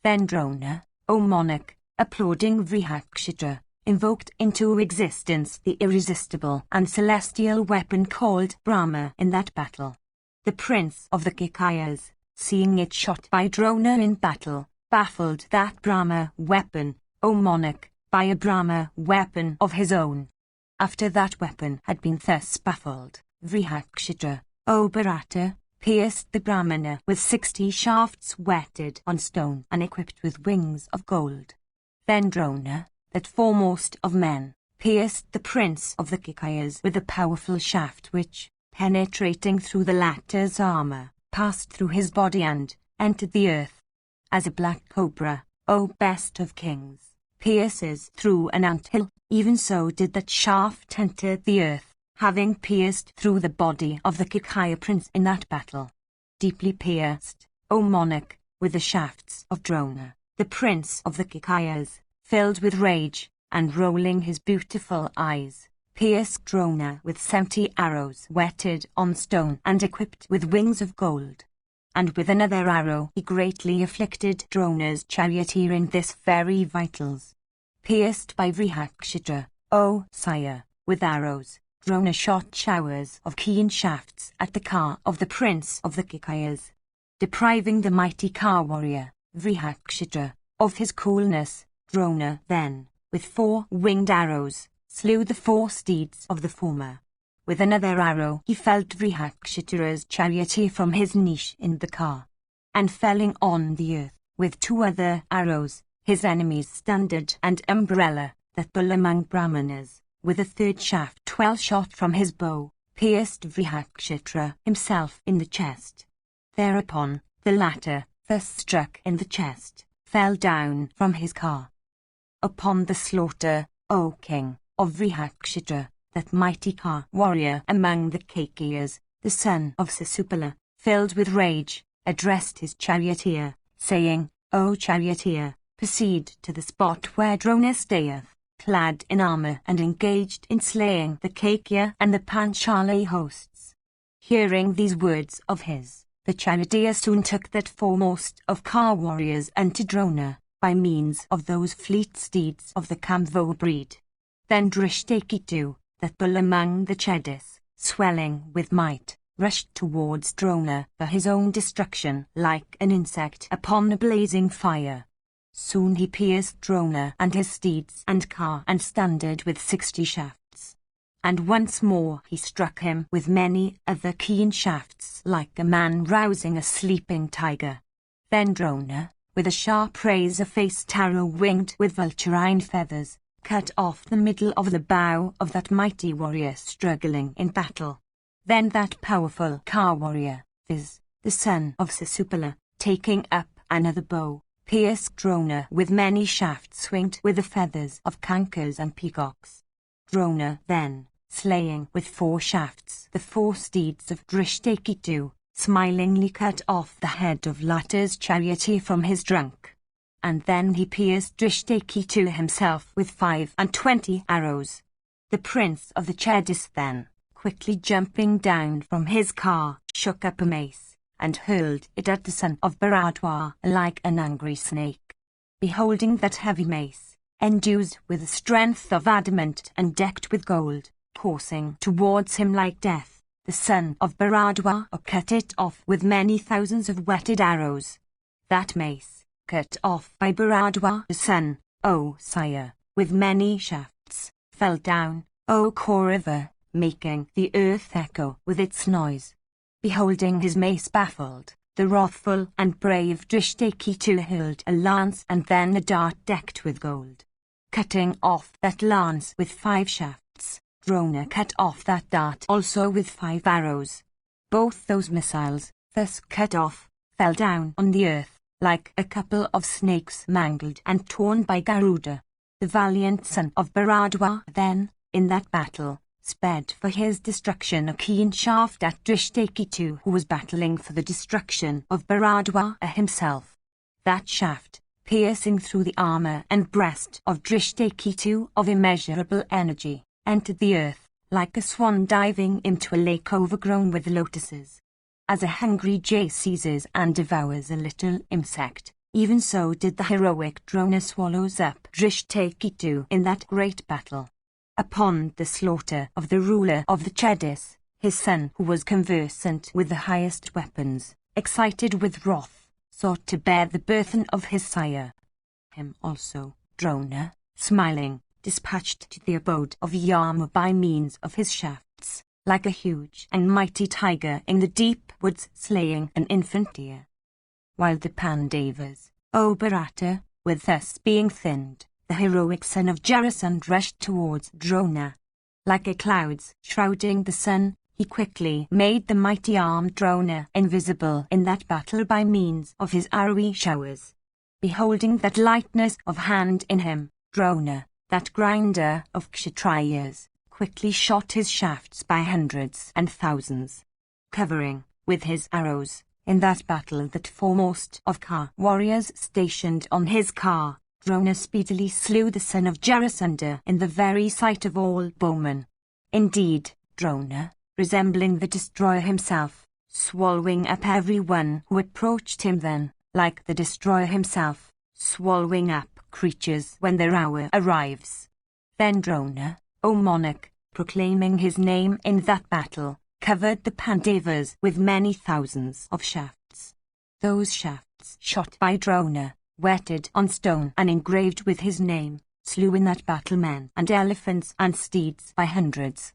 Then Drona, O monarch, applauding Vrihakshitra, invoked into existence the irresistible and celestial weapon called Brahma in that battle. The prince of the Kakeyas, seeing it shot by Drona in battle, baffled that Brahma weapon, O monarch, by a Brahma weapon of his own. After that weapon had been thus baffled, Vrihakshitra, O Bharata, pierced the Brahmana with 60 shafts whetted on stone and equipped with wings of gold. Then Drona, that foremost of men, pierced the prince of the Kakeyas with a powerful shaft which, penetrating through the latter's armor, passed through his body and entered the earth. As a black cobra, O best of kings, pierces through an anthill, even so did that shaft enter the earth, having pierced through the body of the Kakeya prince in that battle. Deeply pierced, O monarch, with the shafts of Drona, the prince of the Kakeyas, filled with rage, and rolling his beautiful eyes, pierced Drona with 70 arrows whetted on stone and equipped with wings of gold. And with another arrow he greatly afflicted Drona's charioteer in this very vitals. Pierced by Vrihakshitra, O sire, with arrows, Drona shot showers of keen shafts at the car of the prince of the Kakeyas, depriving the mighty warrior, Vrihakshitra, of his coolness. Drona then, with 4 winged arrows, slew the 4 steeds of the former. With another arrow he felled Vrihakshitira's charioteer from his niche in the car, and felling on the earth, with 2 other arrows, his enemy's standard and umbrella, that bull among Brahmanas, with a 3rd shaft well shot from his bow, pierced Vrihakshitra himself in the chest. Thereupon, the latter, thus struck in the chest, fell down from his car. Upon the slaughter, O king, of Vrihakshitra, that mighty warrior among the Kakeyas, the son of Sisupala, filled with rage, addressed his charioteer, saying, O charioteer, proceed to the spot where Drona stayeth, clad in armor and engaged in slaying the Kakya and the Panchala hosts. Hearing these words of his, the charioteer soon took that foremost of car warriors unto Drona, by means of those fleet steeds of the Kamvo breed. Then Drishtaketu, that bull among the Chedis, swelling with might, rushed towards Drona for his own destruction like an insect upon a blazing fire. Soon he pierced Drona and his steeds and car and standard with 60 shafts. And once more he struck him with many other keen shafts like a man rousing a sleeping tiger. Then Drona, with a sharp razor-faced arrow winged with vulturine feathers, cut off the middle of the bow of that mighty warrior struggling in battle. Then that powerful car warrior, viz., the son of Sisupala, taking up another bow, pierced Drona with many shafts winged with the feathers of kankers and peacocks. Drona then, slaying with 4 shafts the 4 steeds of Drishtaketu, smilingly cut off the head of latter's charioteer from his trunk. And then he pierced Drishtaketu himself with 25 arrows. The prince of the Chedis then, quickly jumping down from his car, shook up a mace, and hurled it at the son of Bharadwaj like an angry snake. Beholding that heavy mace, endued with the strength of adamant and decked with gold, coursing towards him like death, the son of Bharadwaj cut it off with many thousands of whetted arrows. That mace, cut off by Bharadwaj's son, O sire, with many shafts, fell down, O Kaurava, making the earth echo with its noise. Beholding his mace baffled, the wrathful and brave Drishtaketu hurled a lance and then a dart decked with gold. Cutting off that lance with 5 shafts, Drona cut off that dart also with 5 arrows. Both those missiles, thus cut off, fell down on the earth, like a couple of snakes mangled and torn by Garuda. The valiant son of Bharadwaj then, in that battle, sped for his destruction a keen shaft at Drishtaketu, who was battling for the destruction of Bharadwaj himself. That shaft, piercing through the armor and breast of Drishtaketu of immeasurable energy, entered the earth, like a swan diving into a lake overgrown with lotuses. As a hungry jay seizes and devours a little insect, even so did the heroic Drona swallows up Drishtaketu in that great battle. Upon the slaughter of the ruler of the Chedis, his son, who was conversant with the highest weapons, excited with wrath, sought to bear the burthen of his sire. Him also, Drona, smiling, dispatched to the abode of Yama by means of his shafts, like a huge and mighty tiger in the deep woods slaying an infant deer. While the Pandavas, O Bharata, were thus being thinned, the heroic son of Jarasandha rushed towards Drona. Like a clouds shrouding the sun, he quickly made the mighty armed Drona invisible in that battle by means of his arrowy showers. Beholding that lightness of hand in him, Drona, that grinder of Kshatriyas, quickly shot his shafts by hundreds and thousands. Covering, with his arrows, in that battle that foremost of car warriors stationed on his car, Drona speedily slew the son of Jarasandha in the very sight of all bowmen. Indeed, Drona, resembling the destroyer himself, swallowing up every one who approached him then, like the destroyer himself, swallowing up creatures when their hour arrives. Then Drona, O monarch, proclaiming his name in that battle, covered the Pandavas with many thousands of shafts. Those shafts shot by Drona, whetted on stone and engraved with his name, slew in that battle men and elephants and steeds by hundreds.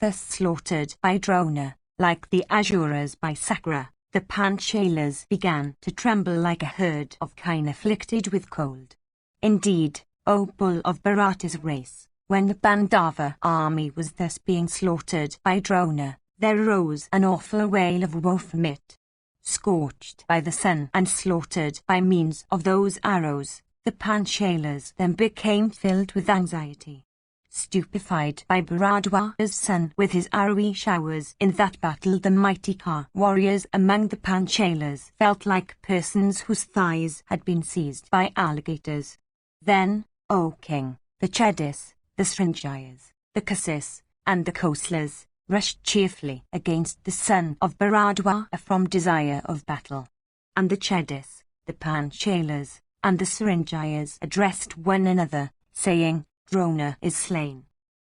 Thus slaughtered by Drona, like the Asuras by Sakra, the Panchalas began to tremble like a herd of kine afflicted with cold. Indeed, O bull of Bharata's race, when the Pandava army was thus being slaughtered by Drona, there arose an awful wail of woe from it. Scorched by the sun and slaughtered by means of those arrows, the Panchalas then became filled with anxiety. stupefied by Bharadwaja's son with his arrowy showers. In that battle the mighty Ka warriors among the Panchalas felt like persons whose thighs had been seized by alligators. Then, O king, the Chedis, the Srinjayas, the Kasis, and the Koslas rushed cheerfully against the son of Bharadwaja from desire of battle. And the Chedis, the Panchalas, and the Srinjayas addressed one another, saying, Drona is slain.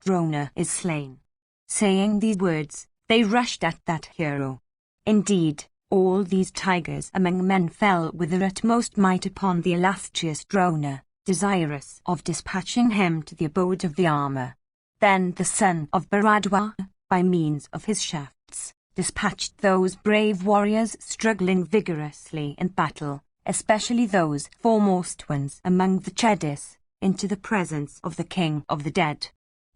Drona is slain. Saying these words, they rushed at that hero. Indeed, all these tigers among men fell with their utmost might upon the illustrious Drona, desirous of dispatching him to the abode of the armor. Then the son of Bharadwaja, by means of his shafts, dispatched those brave warriors struggling vigorously in battle, especially those foremost ones among the Chedis, into the presence of the king of the dead.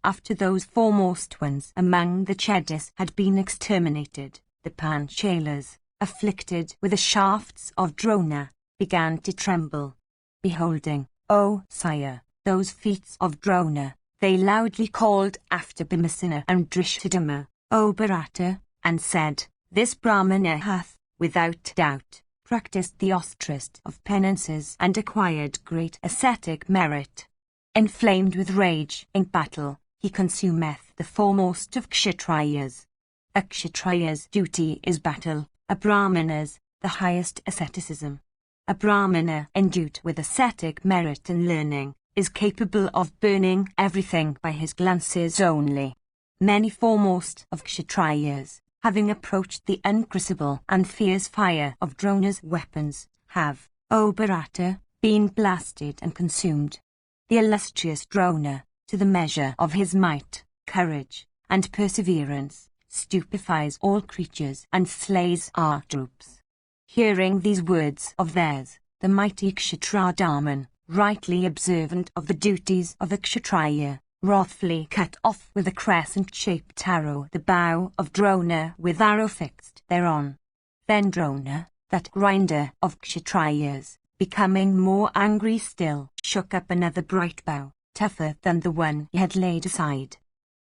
After those foremost ones among the Chedis had been exterminated, the Panchalas, afflicted with the shafts of Drona, began to tremble. Beholding, O sire, those feats of Drona, they loudly called after Bhimasena and Drishthadhyumna, O Bharata, and said, This Brahmana hath, without doubt, practiced the ostrest of penances and acquired great ascetic merit. Inflamed with rage in battle, he consumeth the foremost of Kshatriyas. A Kshatriya's duty is battle, a Brahmana's the highest asceticism. A Brahmana endued with ascetic merit and learning is capable of burning everything by his glances only. Many foremost of Kshatriyas, having approached the uncrucible and fierce fire of Drona's weapons, have, O Bharata, been blasted and consumed. The illustrious Drona, to the measure of his might, courage, and perseverance, stupefies all creatures and slays our troops. Hearing these words of theirs, the mighty Kshatradaman, rightly observant of the duties of a Kshatriya, wrathfully cut off with a crescent-shaped arrow the bow of Drona with arrow fixed thereon. Then Drona, that grinder of Kshatriyas, becoming more angry still, shook up another bright bow, tougher than the one he had laid aside.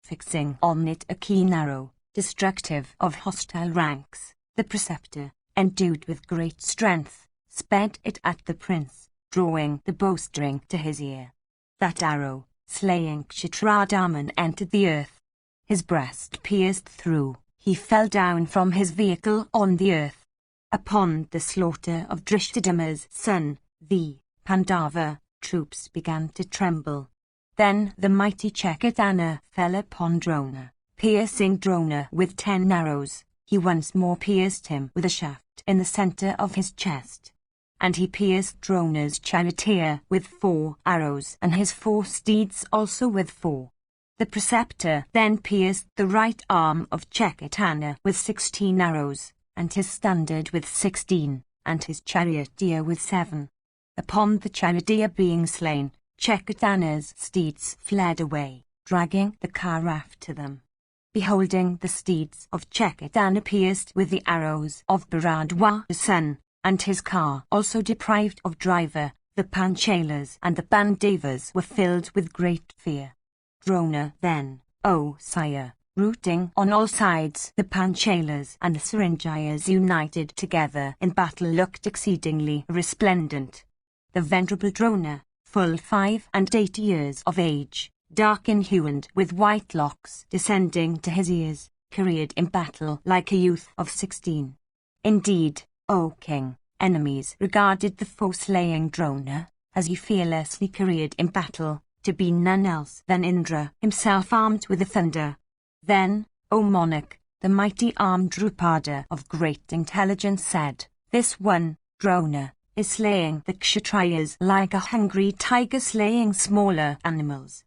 Fixing on it a keen arrow, destructive of hostile ranks, the preceptor, endued with great strength, sped it at the prince, drawing the bowstring to his ear. That arrow, slaying Kshatradaman, entered the earth. His breast pierced through, he fell down from his vehicle on the earth. Upon the slaughter of Drishthadhyumna's son, the Pandava troops began to tremble. Then the mighty Chekadana fell upon Drona, piercing Drona with 10 arrows. He once more pierced him with a shaft in the center of his chest. And he pierced Drona's charioteer with 4 arrows, and his 4 steeds also with 4. The preceptor then pierced the right arm of Chekadana with 16 arrows, and his standard with 16, and his charioteer with 7. Upon the charioteer being slain, Chekadana's steeds fled away, dragging the car after them. Beholding the steeds of Chekadana pierced with the arrows of Bharadwaja's son, and his car also deprived of driver, the Panchalas and the Pandavas were filled with great fear. Drona then, O sire, routing on all sides the Panchalas and the Srinjayas united together in battle, looked exceedingly resplendent. The venerable Drona, full 85 years of age, dark in hue and with white locks descending to his ears, careered in battle like a youth of 16. Indeed, O king, enemies regarded the foe-slaying Drona, as he fearlessly careered in battle, to be none else than Indra himself armed with the thunder. Then, O monarch, the mighty armed Drupada of great intelligence said, This one, Drona, is slaying the Kshatriyas like a hungry tiger slaying smaller animals.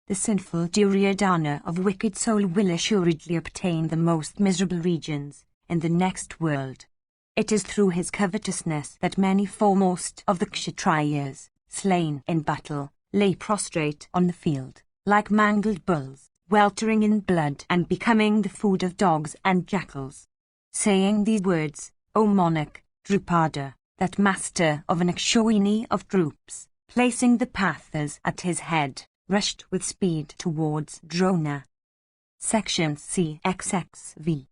The sinful Duryodhana of wicked soul will assuredly obtain the most miserable regions in the next world. It is through his covetousness that many foremost of the Kshatriyas, slain in battle, lay prostrate on the field, like mangled bulls, weltering in blood and becoming the food of dogs and jackals. Saying these words, O monarch, Drupada, that master of an Akshowini of troops, placing the Pathas at his head, rushed with speed towards Drona. Section CXXV.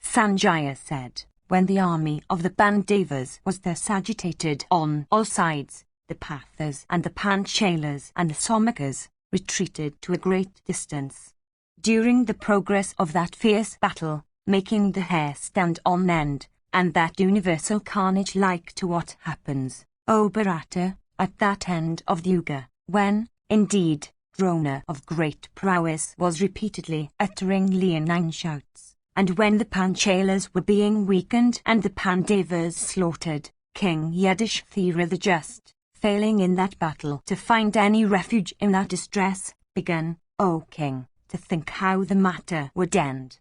Sanjaya said, when the army of the Pandavas was thus agitated on all sides, the Pathas and the Panchalas and the Somakas retreated to a great distance. During the progress of that fierce battle, making the hair stand on end, and that universal carnage like to what happens, O Bharata, at that end of the Yuga, when, indeed, Drona of great prowess was repeatedly uttering leonine shouts, and when the Panchalas were being weakened and the Pandavas slaughtered, King Yudhishthira the Just, failing in that battle to find any refuge in that distress, began, O King, to think how the matter would end.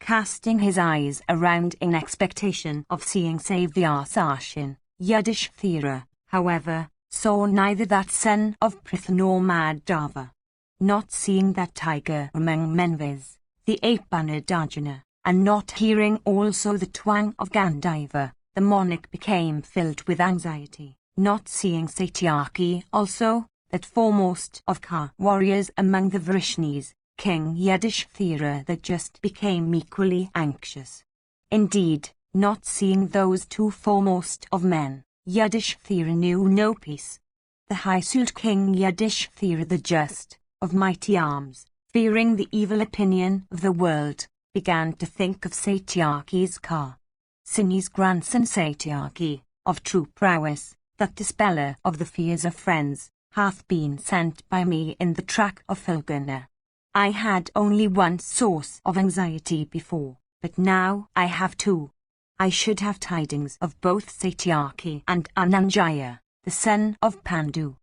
Casting his eyes around in expectation of seeing save the Arsashin, Yudhishthira, however, saw neither that son of Pritha nor Madhava. Not seeing that tiger among men viz, the ape-bannered Arjuna, and not hearing also the twang of Gandhiva, the monarch became filled with anxiety. Not seeing Satyaki also, that foremost of Ka warriors among the Vrishnis, King Yudhishthira the Just became equally anxious. Indeed, not seeing those two foremost of men, Yudhishthira knew no peace. The high-souled King Yudhishthira the Just, of mighty arms, fearing the evil opinion of the world, began to think of Satyaki's Ka. Sini's grandson Satyaki, of true prowess, that dispeller of the fears of friends, hath been sent by me in the track of Fulgana. I had only one source of anxiety before, but now I have two. I should have tidings of both Satyaki and Ananjaya, the son of Pandu.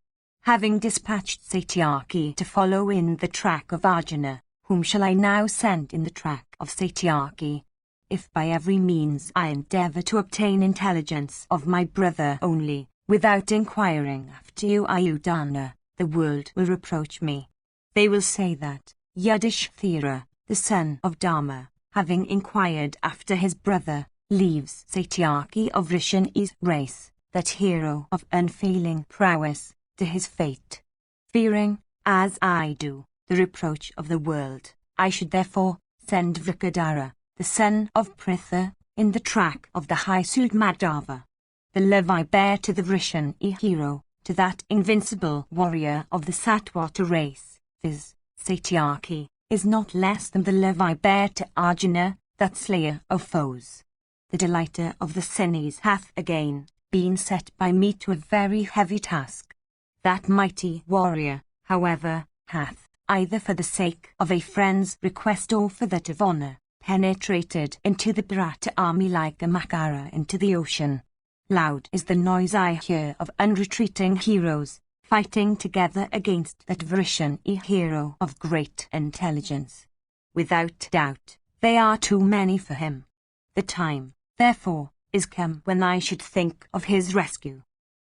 Having dispatched Satyaki to follow in the track of Arjuna, whom shall I now send in the track of Satyaki? If by every means I endeavour to obtain intelligence of my brother only, without inquiring after you Ayodhana, the world will reproach me. They will say that Yudhishthira, the son of Dharma, having inquired after his brother, leaves Satyaki of Rishini's race, that hero of unfailing prowess, to his fate. Fearing, as I do, the reproach of the world, I should therefore send Vrikadara, the son of Pritha, in the track of the high-souled Madhava. The love I bear to the Vrishni hero, to that invincible warrior of the Satvata race, viz. Satyaki, is not less than the love I bear to Arjuna, that slayer of foes. The delighter of the Sinis hath again been set by me to a very heavy task. That mighty warrior, however, hath, either for the sake of a friend's request or for that of honour, penetrated into the Bharata army like a Makara into the ocean. Loud is the noise I hear of unretreating heroes, fighting together against that Vrishni hero of great intelligence. Without doubt, they are too many for him. The time, therefore, is come when I should think of his rescue.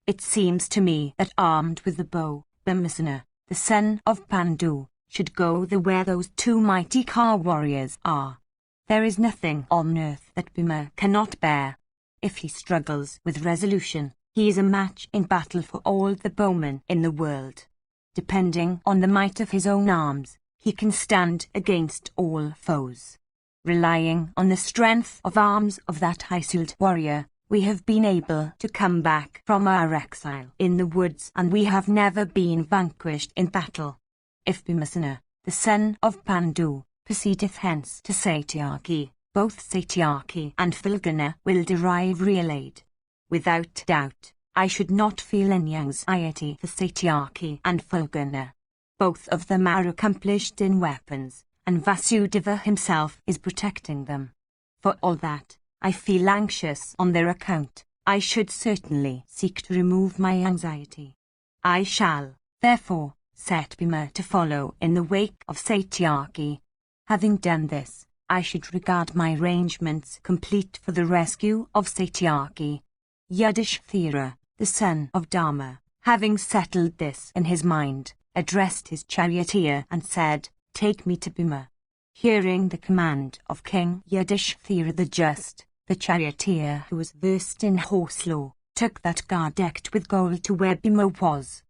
It seems to me that armed with the bow, Bhimasena, the son of Pandu, should go there where those two mighty Ka warriors are. There is nothing on earth that Bhima cannot bear. If he struggles with resolution, he is a match in battle for all the bowmen in the world. Depending on the might of his own arms, he can stand against all foes. Relying on the strength of arms of that high-souled warrior, we have been able to come back from our exile in the woods, and we have never been vanquished in battle. If Bhimasena, the son of Pandu, proceedeth hence to Satyaki, both Satyaki and Fulgana will derive real aid. Without doubt, I should not feel any anxiety for Satyaki and Fulgana. Both of them are accomplished in weapons, and Vasudeva himself is protecting them. For all that, I feel anxious on their account, I should certainly seek to remove my anxiety. I shall, therefore, set Bhima to follow in the wake of Satyaki. Having done this, I should regard my arrangements complete for the rescue of Satyaki. Yudhishthira, the son of Dharma, having settled this in his mind, addressed his charioteer and said, "Take me to Bhima." Hearing the command of King Yudhishthira the Just, the charioteer who was versed in horse lore, took that car decked with gold to where Bhima was.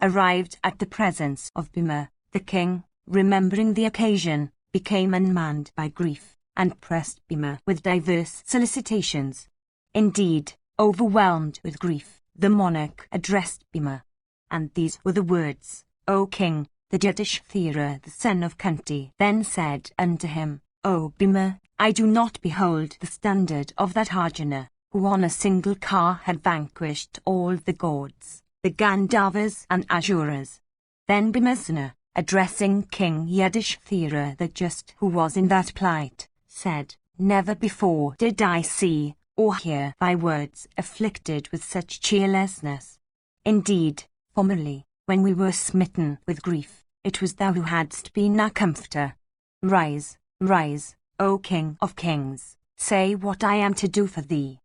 arrived at the presence of Bhima, the king, remembering the occasion, became unmanned by grief, and pressed Bhima with diverse solicitations. Indeed, overwhelmed with grief, the monarch addressed Bhima. And these were the words: "O king, the Yudhishthira, the son of Kunti, then said unto him, O Bhima, I do not behold the standard of that Arjuna, who on a single car had vanquished all the gods, the Gandharvas and Asuras." Then Bhimasena, addressing King Yudhishthira the just, who was in that plight, said, "Never before did I see or hear thy words afflicted with such cheerlessness. Indeed, formerly, when we were smitten with grief, it was thou who hadst been our comforter. Rise, rise, O King of Kings, say what I am to do for thee.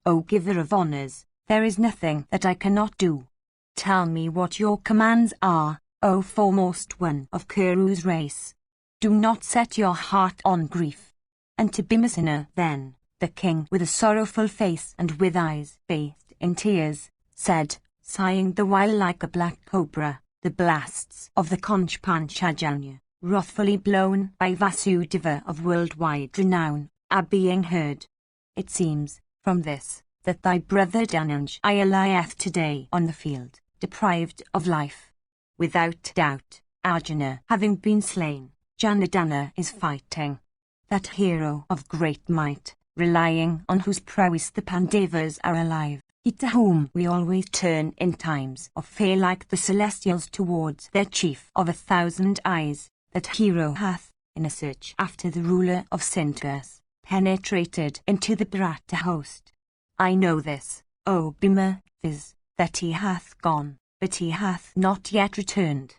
O Giver of honours, there is nothing that I cannot do. Tell me what your commands are, O foremost one of Kuru's race. Do not set your heart on grief." And to Bhimasena then, the king, with a sorrowful face and with eyes bathed in tears, said, sighing the while like a black cobra, "The blasts of the Conch Panchajanya, wrathfully blown by Vasudeva of worldwide renown, are being heard. It seems, from this, that thy brother Dhananjaya lieth today on the field, deprived of life. Without doubt, Arjuna having been slain, Janardana is fighting. That hero of great might, relying on whose prowess the Pandavas are alive, he to whom we always turn in times of fear like the celestials towards their chief of 1,000 eyes, that hero hath, in a search after the ruler of Sindhus, penetrated into the Bharata host. I know this, O Bhima, viz., that he hath gone, but he hath not yet returned.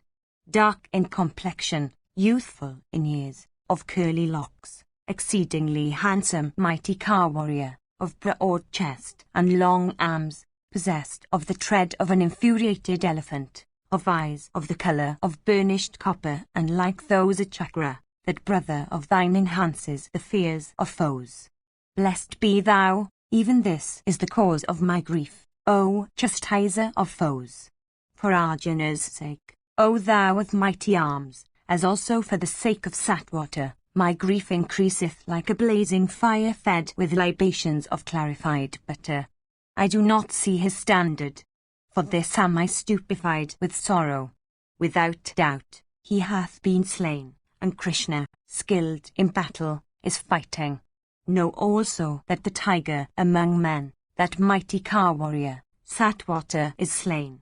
Dark in complexion, youthful in years, of curly locks, exceedingly handsome mighty car-warrior, of broad chest and long arms, possessed of the tread of an infuriated elephant, of eyes of the colour of burnished copper, and like those a chakra, that brother of thine enhances the fears of foes. Blessed be thou, even this is the cause of my grief, O chastiser of foes. For Arjuna's sake, O thou of mighty arms, as also for the sake of Satwata, my grief increaseth like a blazing fire fed with libations of clarified butter. I do not see his standard. For this am I stupefied with sorrow. Without doubt, he hath been slain, and Krishna, skilled in battle, is fighting. Know also that the tiger among men, that mighty car-warrior, Satwata, is slain.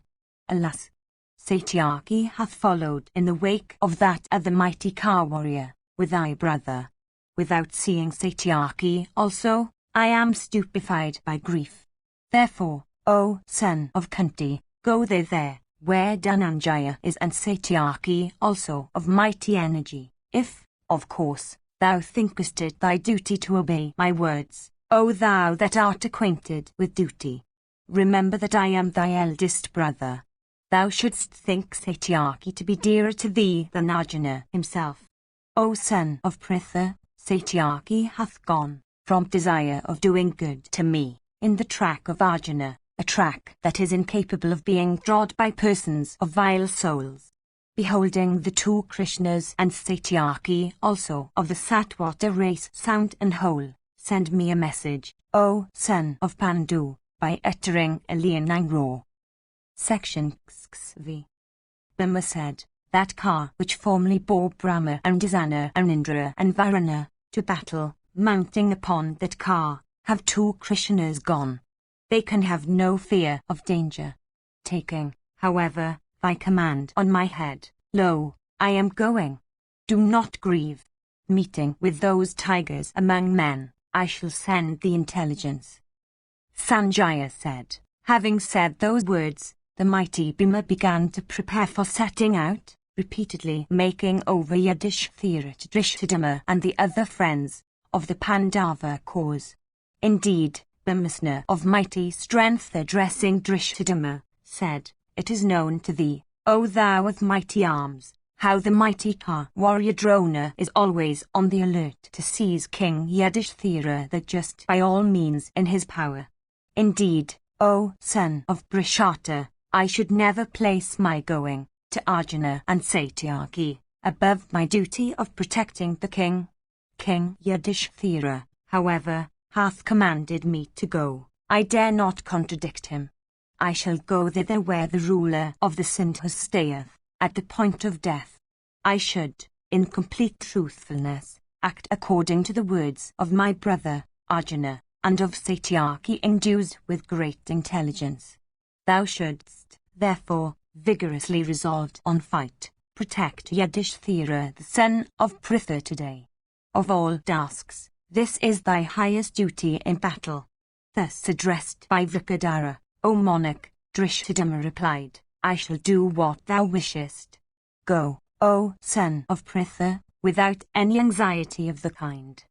Alas! Satyaki hath followed in the wake of that other mighty car-warrior, with thy brother. Without seeing Satyaki also, I am stupefied by grief. Therefore, O son of Kunti, go thou there, where Dhananjaya is, and Satyaki also of mighty energy, if, of course, thou thinkest it thy duty to obey my words, O thou that art acquainted with duty. Remember that I am thy eldest brother. Thou shouldst think Satyaki to be dearer to thee than Arjuna himself. O son of Pritha, Satyaki hath gone, from desire of doing good to me, in the track of Arjuna, a track that is incapable of being trod by persons of vile souls. Beholding the two Krishnas and Satyaki also of the Satwata race sound and whole, send me a message, O son of Pandu, by uttering a leonine roar. Section XV. Bhima said, that car which formerly bore Brahma and Isana and Indra and Varuna to battle, mounting upon that car, have two Krishnas gone. They can have no fear of danger. Taking, however, thy command on my head, lo, I am going. Do not grieve. Meeting with those tigers among men, I shall send the intelligence. Sanjaya said. Having said those words, the mighty Bhima began to prepare for setting out, repeatedly making over Yudhishthira to Drishthadhyumna and the other friends of the Pandava cause. Indeed, Bhimasena of mighty strength addressing Drishthadhyumna, said, It is known to thee, O thou of mighty arms, how the mighty car-warrior Drona is always on the alert to seize King Yudhishthira the just by all means in his power. Indeed, O son of Brishata, I should never place my going to Arjuna and Satyaki above my duty of protecting the king. King Yudhishthira, however, hath commanded me to go. I dare not contradict him. I shall go thither where the ruler of the Sindhus stayeth, at the point of death. I should, in complete truthfulness, act according to the words of my brother, Arjuna, and of Satyaki endued with great intelligence. Thou shouldst, therefore, vigorously resolved on fight, protect Yudhishthira the son of Pritha today. Of all tasks, this is thy highest duty in battle. Thus addressed by Vrikadara, O monarch, Drishthadhyumna replied, I shall do what thou wishest. Go, O son of Pritha, without any anxiety of the kind.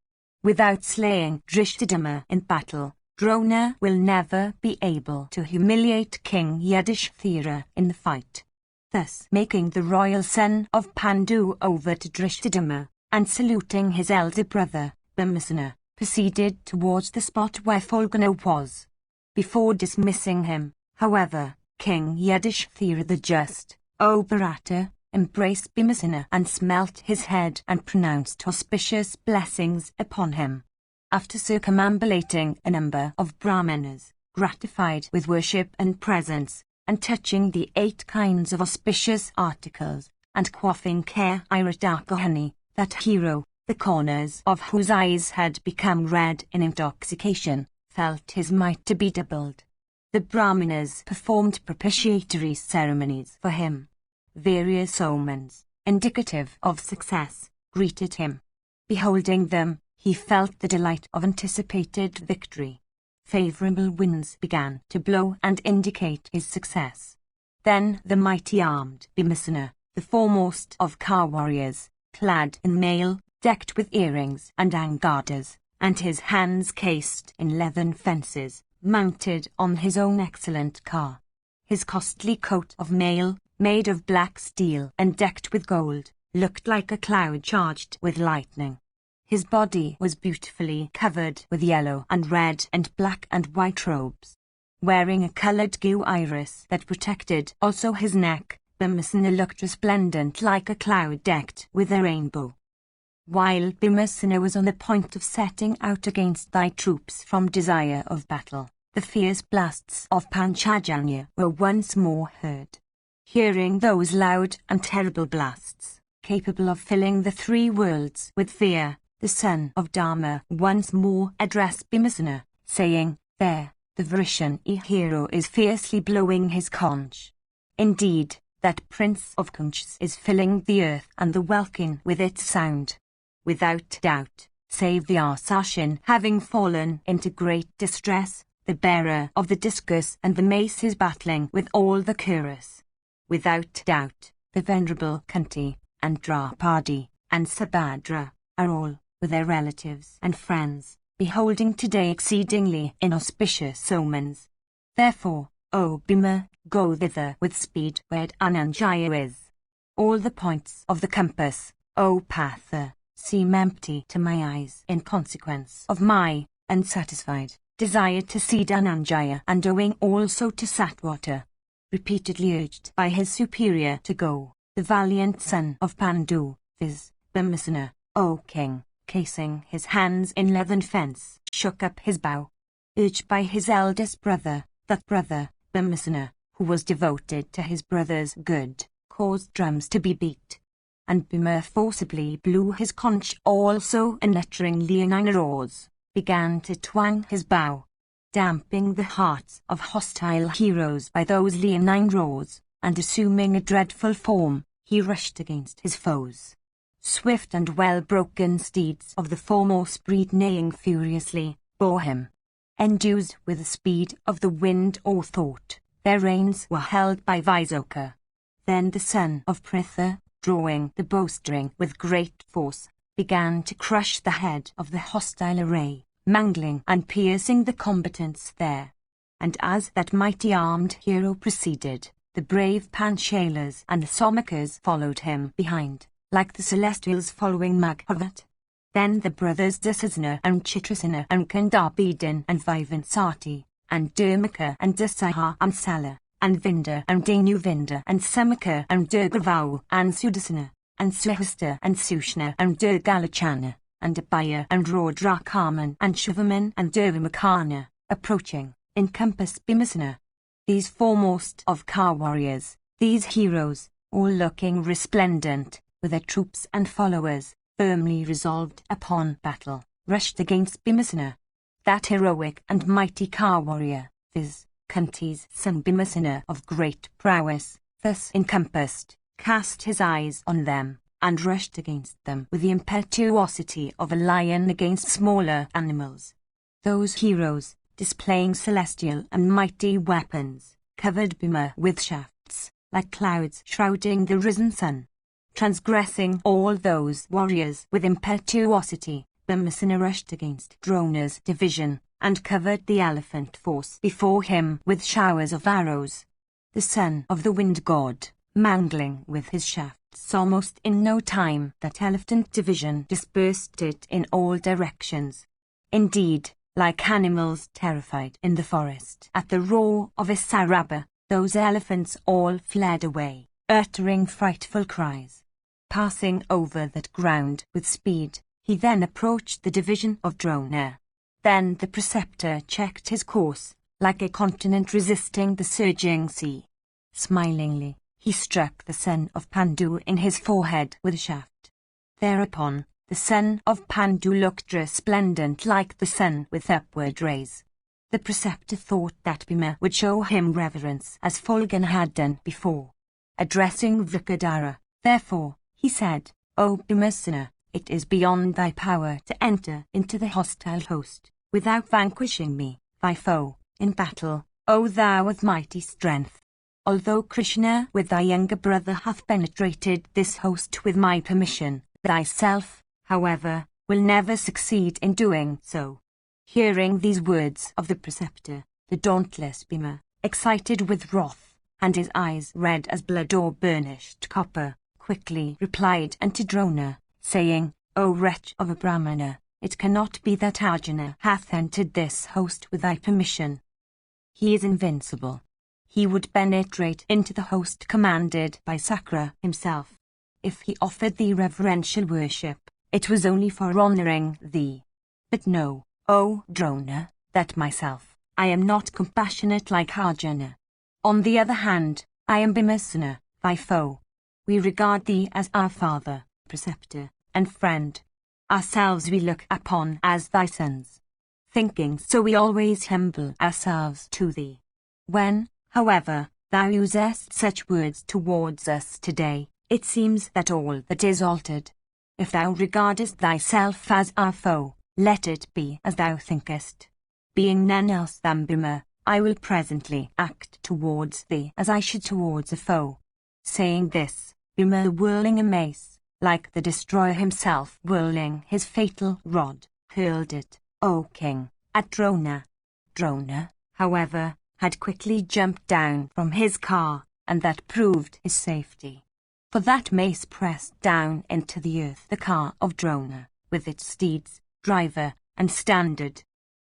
Without slaying Drishthadhyumna in battle, Drona will never be able to humiliate King Yudhishthira in the fight. Thus making the royal son of Pandu over to Drishthadhyumna, and saluting his elder brother, Bhimasena, proceeded towards the spot where Phalguna was. Before dismissing him, however, King Yudhishthira the Just, O Bharata, embraced Bhimasena and smelt his head and pronounced auspicious blessings upon him. After circumambulating a number of Brahmanas, gratified with worship and presents, and touching the 8 kinds of auspicious articles, and quaffing Irataka honey, that hero, the corners of whose eyes had become red in intoxication, felt his might to be doubled. The Brahmanas performed propitiatory ceremonies for him. Various omens, indicative of success, greeted him. Beholding them, he felt the delight of anticipated victory. Favorable winds began to blow and indicate his success. Then the mighty armed Bhimasena, the foremost of car warriors, clad in mail, decked with earrings and angadas, and his hands cased in leathern fences, mounted on his own excellent car. His costly coat of mail, made of black steel and decked with gold, looked like a cloud charged with lightning. His body was beautifully covered with yellow and red and black and white robes. Wearing a coloured gew iris that protected also his neck, Bhimasena looked resplendent like a cloud decked with a rainbow. While Bhimasena was on the point of setting out against thy troops from desire of battle, the fierce blasts of Panchajanya were once more heard. Hearing those loud and terrible blasts, capable of filling the 3 worlds with fear, the son of Dharma once more addressed Bhimasena, saying, There, the Vrishani hero is fiercely blowing his conch. Indeed, that prince of conchs is filling the earth and the welkin with its sound. Without doubt, save the Arsashin having fallen into great distress, the bearer of the discus and the mace is battling with all the Kuras. Without doubt, the venerable Kunti, and Draupadi, and Subhadra, are all, with their relatives and friends, beholding today exceedingly inauspicious omens. Therefore, O Bhima, go thither with speed where Dhananjaya is. All the points of the compass, O Partha, seem empty to my eyes in consequence of my unsatisfied desire to see Dhananjaya, and owing also to Satwata, repeatedly urged by his superior to go, the valiant son of Pandu, viz. Bhimasena, O king, casing his hands in leathern fence, shook up his bow. Urged by his eldest brother, that brother, Bhimasena, who was devoted to his brother's good, caused drums to be beat. And Bhima forcibly blew his conch also, and uttering leonine roars, began to twang his bow, damping the hearts of hostile heroes by those leonine roars, and assuming a dreadful form, he rushed against his foes. Swift and well-broken steeds of the foremost breed neighing furiously, bore him. Endued with the speed of the wind or thought, their reins were held by Vaisoka. Then the son of Pritha, drawing the bowstring with great force, began to crush the head of the hostile array, mangling and piercing the combatants there. And as that mighty armed hero proceeded, the brave Panchalas and Somakas followed him behind, like the celestials following Mahabharata. Then the brothers Dasasana and Chitrasana and Kandabidin and Vivansati, and Dharmaka and Dasaha and Sala, and Vinda and Danuvinda and Samaka and Durgavau and Sudasana and Suhasta and Sushna and Durgalachana and Abaya and Rodrakarman and Shivaman and Durvimakana, approaching, encompassed Bhimasena. These foremost of Ka warriors, these heroes, all looking resplendent, with their troops and followers, firmly resolved upon battle, rushed against Bhimasena. That heroic and mighty Ka warrior, viz. Kunti's son Bhimasena of great prowess, thus encompassed, cast his eyes on them, and rushed against them with the impetuosity of a lion against smaller animals. Those heroes, displaying celestial and mighty weapons, covered Bhima with shafts, like clouds shrouding the risen sun. Transgressing all those warriors with impetuosity, Bhimasena rushed against Drona's division, and covered the elephant force before him with showers of arrows. The son of the wind god, mangling with his shafts almost in no time that elephant division, dispersed it in all directions. Indeed, like animals terrified in the forest at the roar of a saraba, those elephants all fled away, uttering frightful cries. Passing over that ground with speed, he then approached the division of Drona. Then the preceptor checked his course, like a continent resisting the surging sea. Smilingly, he struck the son of Pandu in his forehead with a shaft. Thereupon, the son of Pandu looked resplendent like the sun with upward rays. The preceptor thought that Bhima would show him reverence as Phalgun had done before. Addressing Vrikadara, therefore, he said, O Bhimasena, it is beyond thy power to enter into the hostile host, without vanquishing me, thy foe, in battle, O thou of mighty strength. Although Krishna with thy younger brother hath penetrated this host with my permission, thyself, however, will never succeed in doing so. Hearing these words of the preceptor, the dauntless Bhima, excited with wrath, and his eyes red as blood or burnished copper, quickly replied unto Drona, saying, O wretch of a Brahmana, it cannot be that Arjuna hath entered this host with thy permission. He is invincible. He would penetrate into the host commanded by Sakra himself. If he offered thee reverential worship, it was only for honoring thee. But know, O Drona, that myself, I am not compassionate like Arjuna. On the other hand, I am Bhimasena, thy foe. We regard thee as our father, preceptor, and friend. Ourselves we look upon as thy sons. Thinking so we always humble ourselves to thee. When, however, thou usest such words towards us today, it seems that all that is altered. If thou regardest thyself as our foe, let it be as thou thinkest. Being none else than Bhima, I will presently act towards thee as I should towards a foe. Saying this, Bhima whirling a mace, like the destroyer himself whirling his fatal rod, hurled it, O king, at Drona. Drona, however, had quickly jumped down from his car, and that proved his safety. For that mace pressed down into the earth the car of Drona, with its steeds, driver, and standard.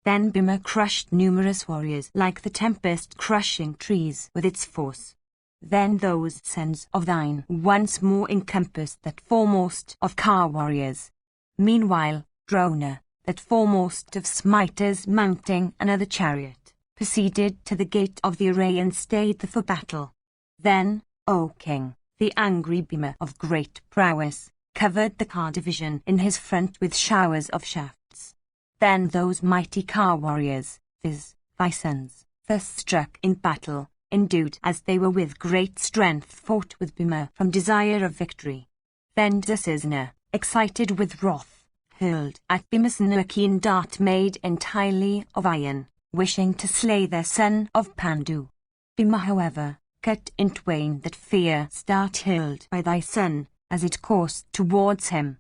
Then Bhima crushed numerous warriors like the tempest crushing trees with its force. Then those sons of thine once more encompassed that foremost of Ka warriors. Meanwhile, Drona, that foremost of smiters mounting another chariot, proceeded to the gate of the array and stayed for battle. Then, O king, the angry Bhima of great prowess, covered the Ka division in his front with showers of shafts. Then those mighty Ka warriors, viz., thy sons, thus struck in battle, endued as they were with great strength, fought with Bhima from desire of victory. Then Dusasana, excited with wrath, hurled at Bhimasena a keen dart made entirely of iron, wishing to slay their son of Pandu. Bhima, however, cut in twain that fierce dart hurled by thy son, as it coursed towards him.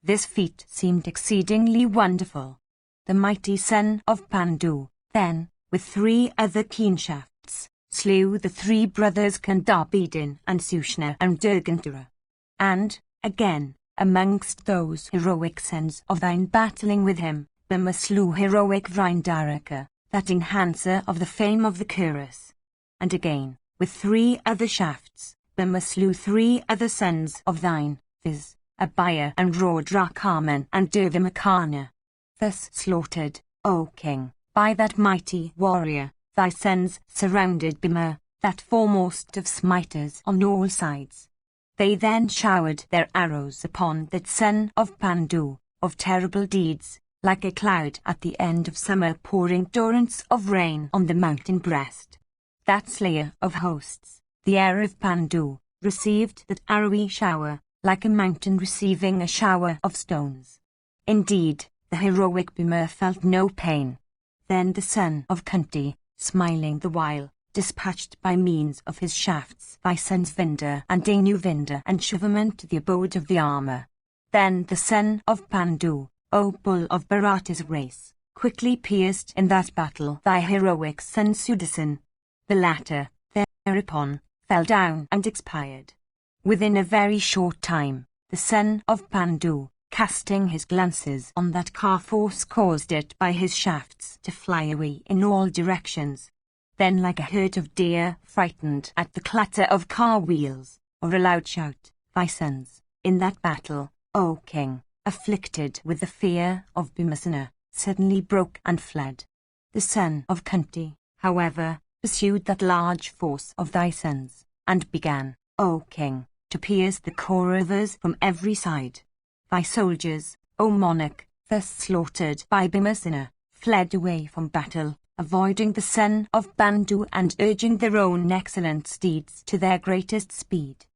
This feat seemed exceedingly wonderful. The mighty son of Pandu, then, with 3 other keen shafts, slew the 3 brothers Kandabidin and Sushna and Durgantara. And, again, amongst those heroic sons of thine battling with him, Bhima slew heroic Vrindaraka, that enhancer of the fame of the Kuras. And again, with 3 other shafts, Bhima slew 3 other sons of thine, viz., Abhaya and Rodrakaman and Durvimakana. Thus slaughtered, O king, by that mighty warrior, thy sons surrounded Bhima, that foremost of smiters on all sides. They then showered their arrows upon that son of Pandu, of terrible deeds, like a cloud at the end of summer pouring torrents of rain on the mountain breast. That slayer of hosts, the heir of Pandu, received that arrowy shower, like a mountain receiving a shower of stones. Indeed, the heroic Bhima felt no pain. Then the son of Kunti, smiling the while, dispatched by means of his shafts thy sons Vinda and Danuvinda and Shivaman to the abode of the armor. Then the son of Pandu, O bull of Bharata's race, quickly pierced in that battle thy heroic son Sudasan. The latter, thereupon, fell down and expired. Within a very short time, the son of Pandu, casting his glances on that car force, caused it by his shafts to fly away in all directions. Then like a herd of deer frightened at the clatter of car wheels, or a loud shout, thy sons, in that battle, O king, afflicted with the fear of Bhimasena, suddenly broke and fled. The son of Kunti, however, pursued that large force of thy sons, and began, O king, to pierce the Kauravas from every side. Thy soldiers, O monarch, thus slaughtered by Bhimasena, fled away from battle, avoiding the son of Bandu and urging their own excellent steeds to their greatest speed.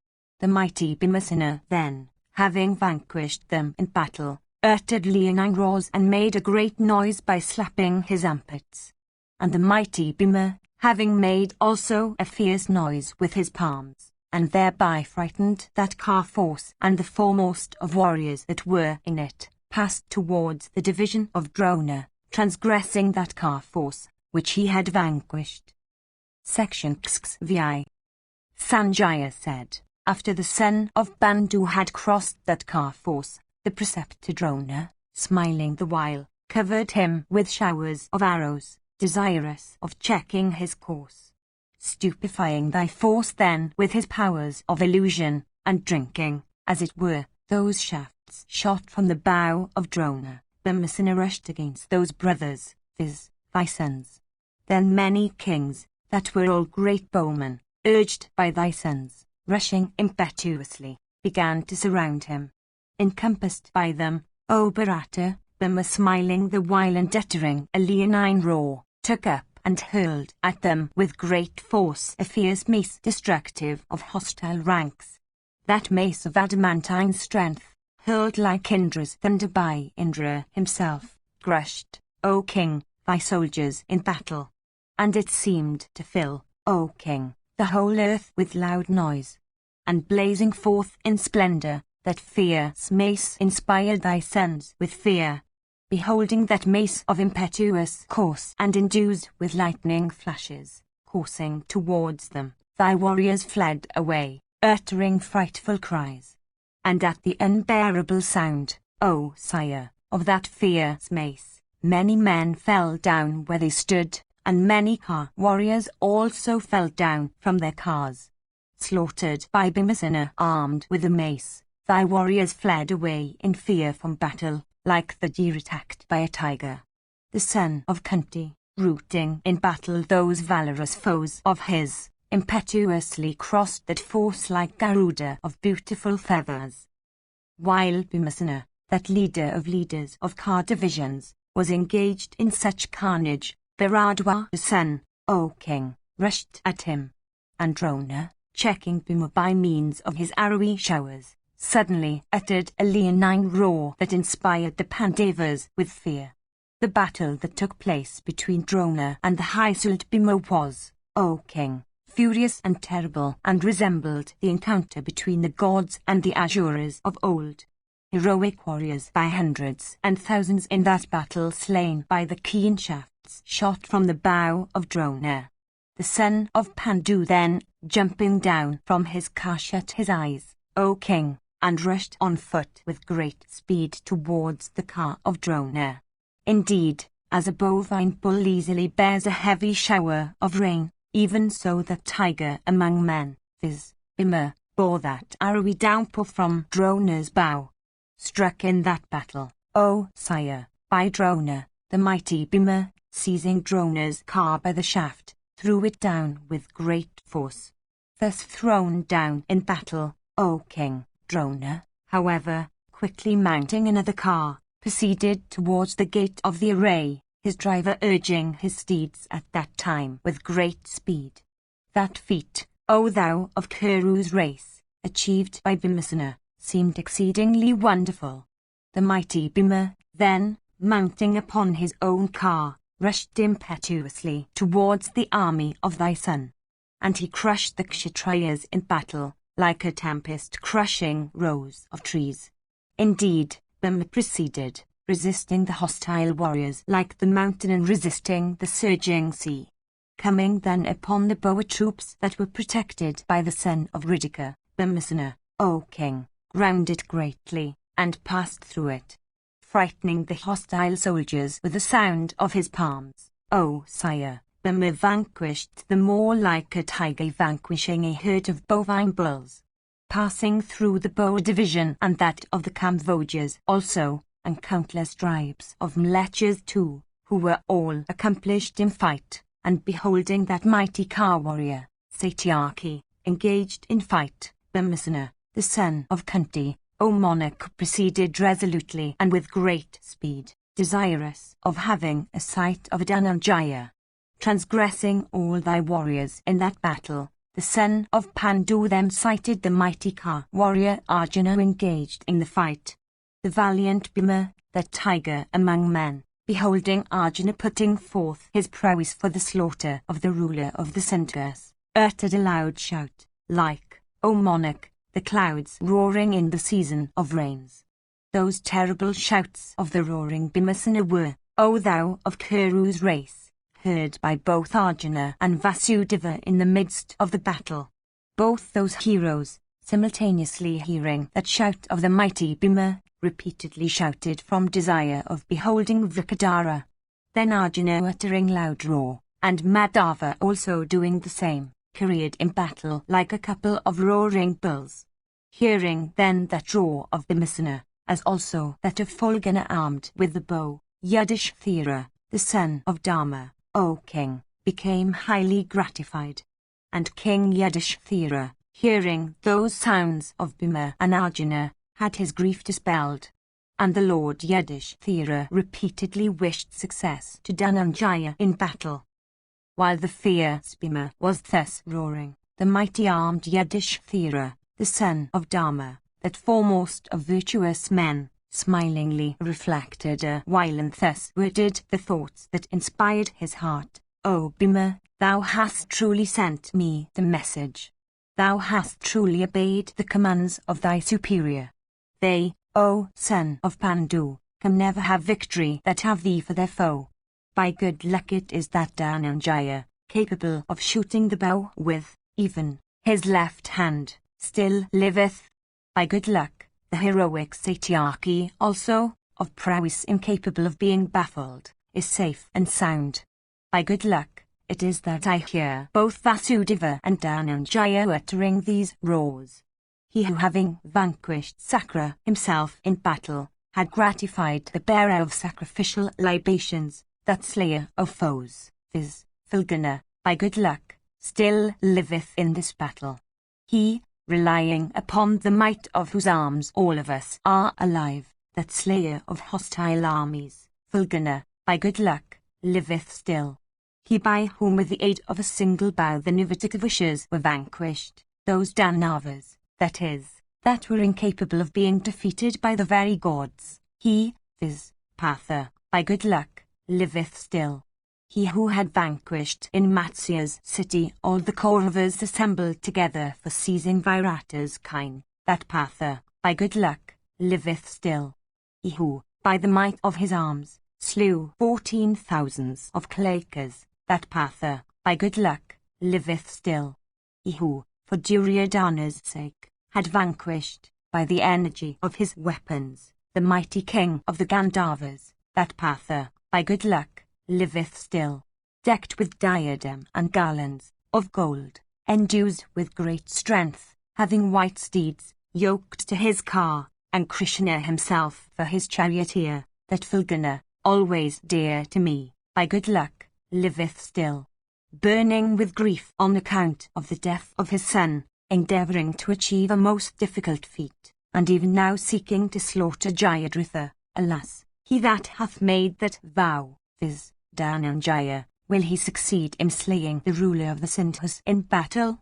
The mighty Bhimasena then, having vanquished them in battle, uttered leonine roars and made a great noise by slapping his armpits. And the mighty Bhima, having made also a fierce noise with his palms, and thereby frightened that car force and the foremost of warriors that were in it, passed towards the division of Drona, transgressing that car force, which he had vanquished. Section XVI. Sanjaya said, after the son of Bandu had crossed that car force, the preceptor Drona, smiling the while, covered him with showers of arrows, desirous of checking his course. Stupefying thy force then with his powers of illusion, and drinking, as it were, those shafts shot from the bow of Drona, Bhimasena rushed against those brothers, viz., thy sons. Then many kings, that were all great bowmen, urged by thy sons, rushing impetuously, began to surround him. Encompassed by them, O Bharata, Bhima smiling the while and uttering a leonine roar, took up and hurled at them with great force a fierce mace destructive of hostile ranks. That mace of adamantine strength, hurled like Indra's thunder by Indra himself, crushed, O king, thy soldiers in battle. And it seemed to fill, O king, the whole earth with loud noise. And blazing forth in splendor, that fierce mace inspired thy sons with fear. Beholding that mace of impetuous course and endued with lightning flashes, coursing towards them, thy warriors fled away, uttering frightful cries. And at the unbearable sound, O sire, of that fierce mace, many men fell down where they stood, and many car warriors also fell down from their cars. Slaughtered by Bhimasena armed with the mace, thy warriors fled away in fear from battle, like the deer attacked by a tiger. The son of Kunti, routing in battle those valorous foes of his, impetuously crossed that force like Garuda of beautiful feathers. While Bhimasena, that leader of leaders of car divisions, was engaged in such carnage, Bharadwaja the son, O king, rushed at him. And Drona, checking Bhima by means of his arrowy showers, suddenly uttered a leonine roar that inspired the Pandavas with fear. The battle that took place between Drona and the high-souled Bhima was, O king, furious and terrible, and resembled the encounter between the gods and the Asuras of old. Heroic warriors by hundreds and thousands in that battle slain by the keen shafts shot from the bow of Drona. The son of Pandu then, jumping down from his car, shut his eyes, O king, and rushed on foot with great speed towards the car of Drona. Indeed, as a bovine bull easily bears a heavy shower of rain, Even so that tiger among men, viz. Bhima, bore that arrowy downpour from Drona's bow. Struck in that battle, O sire, by Drona, the mighty Bhima, seizing Drona's car by the shaft, threw it down with great force. Thus thrown down in battle, O king, Drona, however, quickly mounting another car, proceeded towards the gate of the array, his driver urging his steeds at that time with great speed. That feat, O thou of Kuru's race, achieved by Bhimasena, seemed exceedingly wonderful. The mighty Bhima, then, mounting upon his own car, rushed impetuously towards the army of thy son. And he crushed the Kshatriyas in battle, like a tempest crushing rows of trees. Indeed, Bhima proceeded, resisting the hostile warriors like the mountain resisting the surging sea. Coming then upon the Boer troops that were protected by the son of Ridika, Bhimasena, O king, ground it greatly, and passed through it, frightening the hostile soldiers with the sound of his palms. O sire, Bhima vanquished them all like a tiger vanquishing a herd of bovine bulls. Passing through the Boer division and that of the Kambojas also, and countless tribes of Mlechas too, who were all accomplished in fight, and beholding that mighty car warrior, Satyaki, engaged in fight, Bhimasena, the son of Kunti, O monarch, proceeded resolutely and with great speed, desirous of having a sight of Dhananjaya. Transgressing all thy warriors in that battle, the son of Pandu then sighted the mighty car warrior Arjuna engaged in the fight. The valiant Bhima, that tiger among men, beholding Arjuna putting forth his prowess for the slaughter of the ruler of the Centaurs, uttered a loud shout, like, O monarch, the clouds roaring in the season of rains. Those terrible shouts of the roaring Bhimasena were, O thou of Kuru's race, heard by both Arjuna and Vasudeva in the midst of the battle. Both those heroes, simultaneously hearing that shout of the mighty Bhima, repeatedly shouted from desire of beholding Vrikadara. Then Arjuna uttering loud roar, and Madhava also doing the same, careered in battle like a couple of roaring bulls. Hearing then that roar of Bhimasena, as also that of Phalguna armed with the bow, Yudhishthira, the son of Dharma, O king, became highly gratified. And King Yudhishthira, hearing those sounds of Bhima and Arjuna, had his grief dispelled. And the Lord Yudhishthira repeatedly wished success to Dhananjaya in battle. While the fierce Bhima was thus roaring, the mighty armed Yudhishthira, the son of Dharma, that foremost of virtuous men, smilingly reflected a while and thus worded the thoughts that inspired his heart. O Bhima, thou hast truly sent me the message. Thou hast truly obeyed the commands of thy superior. They, O son of Pandu, can never have victory that have thee for their foe. By good luck it is that Dhananjaya, capable of shooting the bow with, even, his left hand, still liveth. By good luck, the heroic Satyaki also, of prowess incapable of being baffled, is safe and sound. By good luck, it is that I hear both Vasudeva and Dhananjaya uttering these roars. He who having vanquished Sakra himself in battle, had gratified the bearer of sacrificial libations, that slayer of foes, viz. Phalguna, by good luck, still liveth in this battle. He, relying upon the might of whose arms all of us are alive, that slayer of hostile armies, Phalguna, by good luck, liveth still. He by whom with the aid of a single bow the Nivatikavishas were vanquished, those Danavas, that is, that were incapable of being defeated by the very gods. He, viz. Partha, by good luck, liveth still. He who had vanquished in Matsya's city all the Kauravas assembled together for seizing Virata's kine, that Partha, by good luck, liveth still. He who, by the might of his arms, slew 14,000 of Klakas, that Partha, by good luck, liveth still. He who, for Duryodhana's sake, had vanquished, by the energy of his weapons, the mighty king of the Gandharvas, that Partha, by good luck, liveth still. Decked with diadem and garlands, of gold, endues with great strength, having white steeds, yoked to his car, and Krishna himself for his charioteer, that Fulgana, always dear to me, by good luck, liveth still. Burning with grief on account of the death of his son, endeavouring to achieve a most difficult feat, and even now seeking to slaughter Jayadratha, alas, he that hath made that vow, viz. Dhananjaya, will he succeed in slaying the ruler of the Sindhus in battle?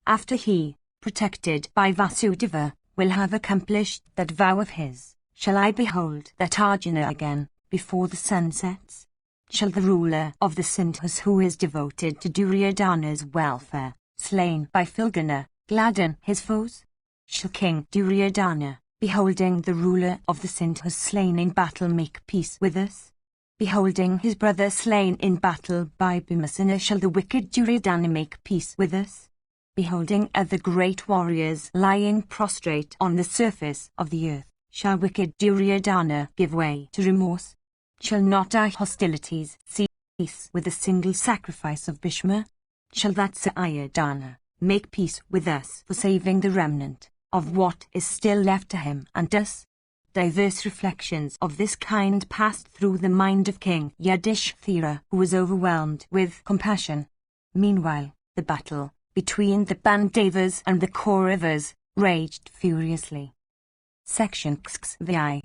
After he, protected by Vasudeva, will have accomplished that vow of his, shall I behold that Arjuna again, before the sun sets? Shall the ruler of the Sindhus, who is devoted to Duryodhana's welfare, slain by Fulgana, gladden his foes? Shall King Duryodhana, beholding the ruler of the Sindhus slain in battle, make peace with us? Beholding his brother slain in battle by Bhimasena, shall the wicked Duryodhana make peace with us? Beholding other great warriors lying prostrate on the surface of the earth, shall wicked Duryodhana give way to remorse? Shall not our hostilities cease with a single sacrifice of Bhishma? Shall that Sayadana make peace with us for saving the remnant of what is still left to him and us? Diverse reflections of this kind passed through the mind of King Yudhishthira, who was overwhelmed with compassion. Meanwhile, the battle between the Pandavas and the Kauravas raged furiously. Section XVI.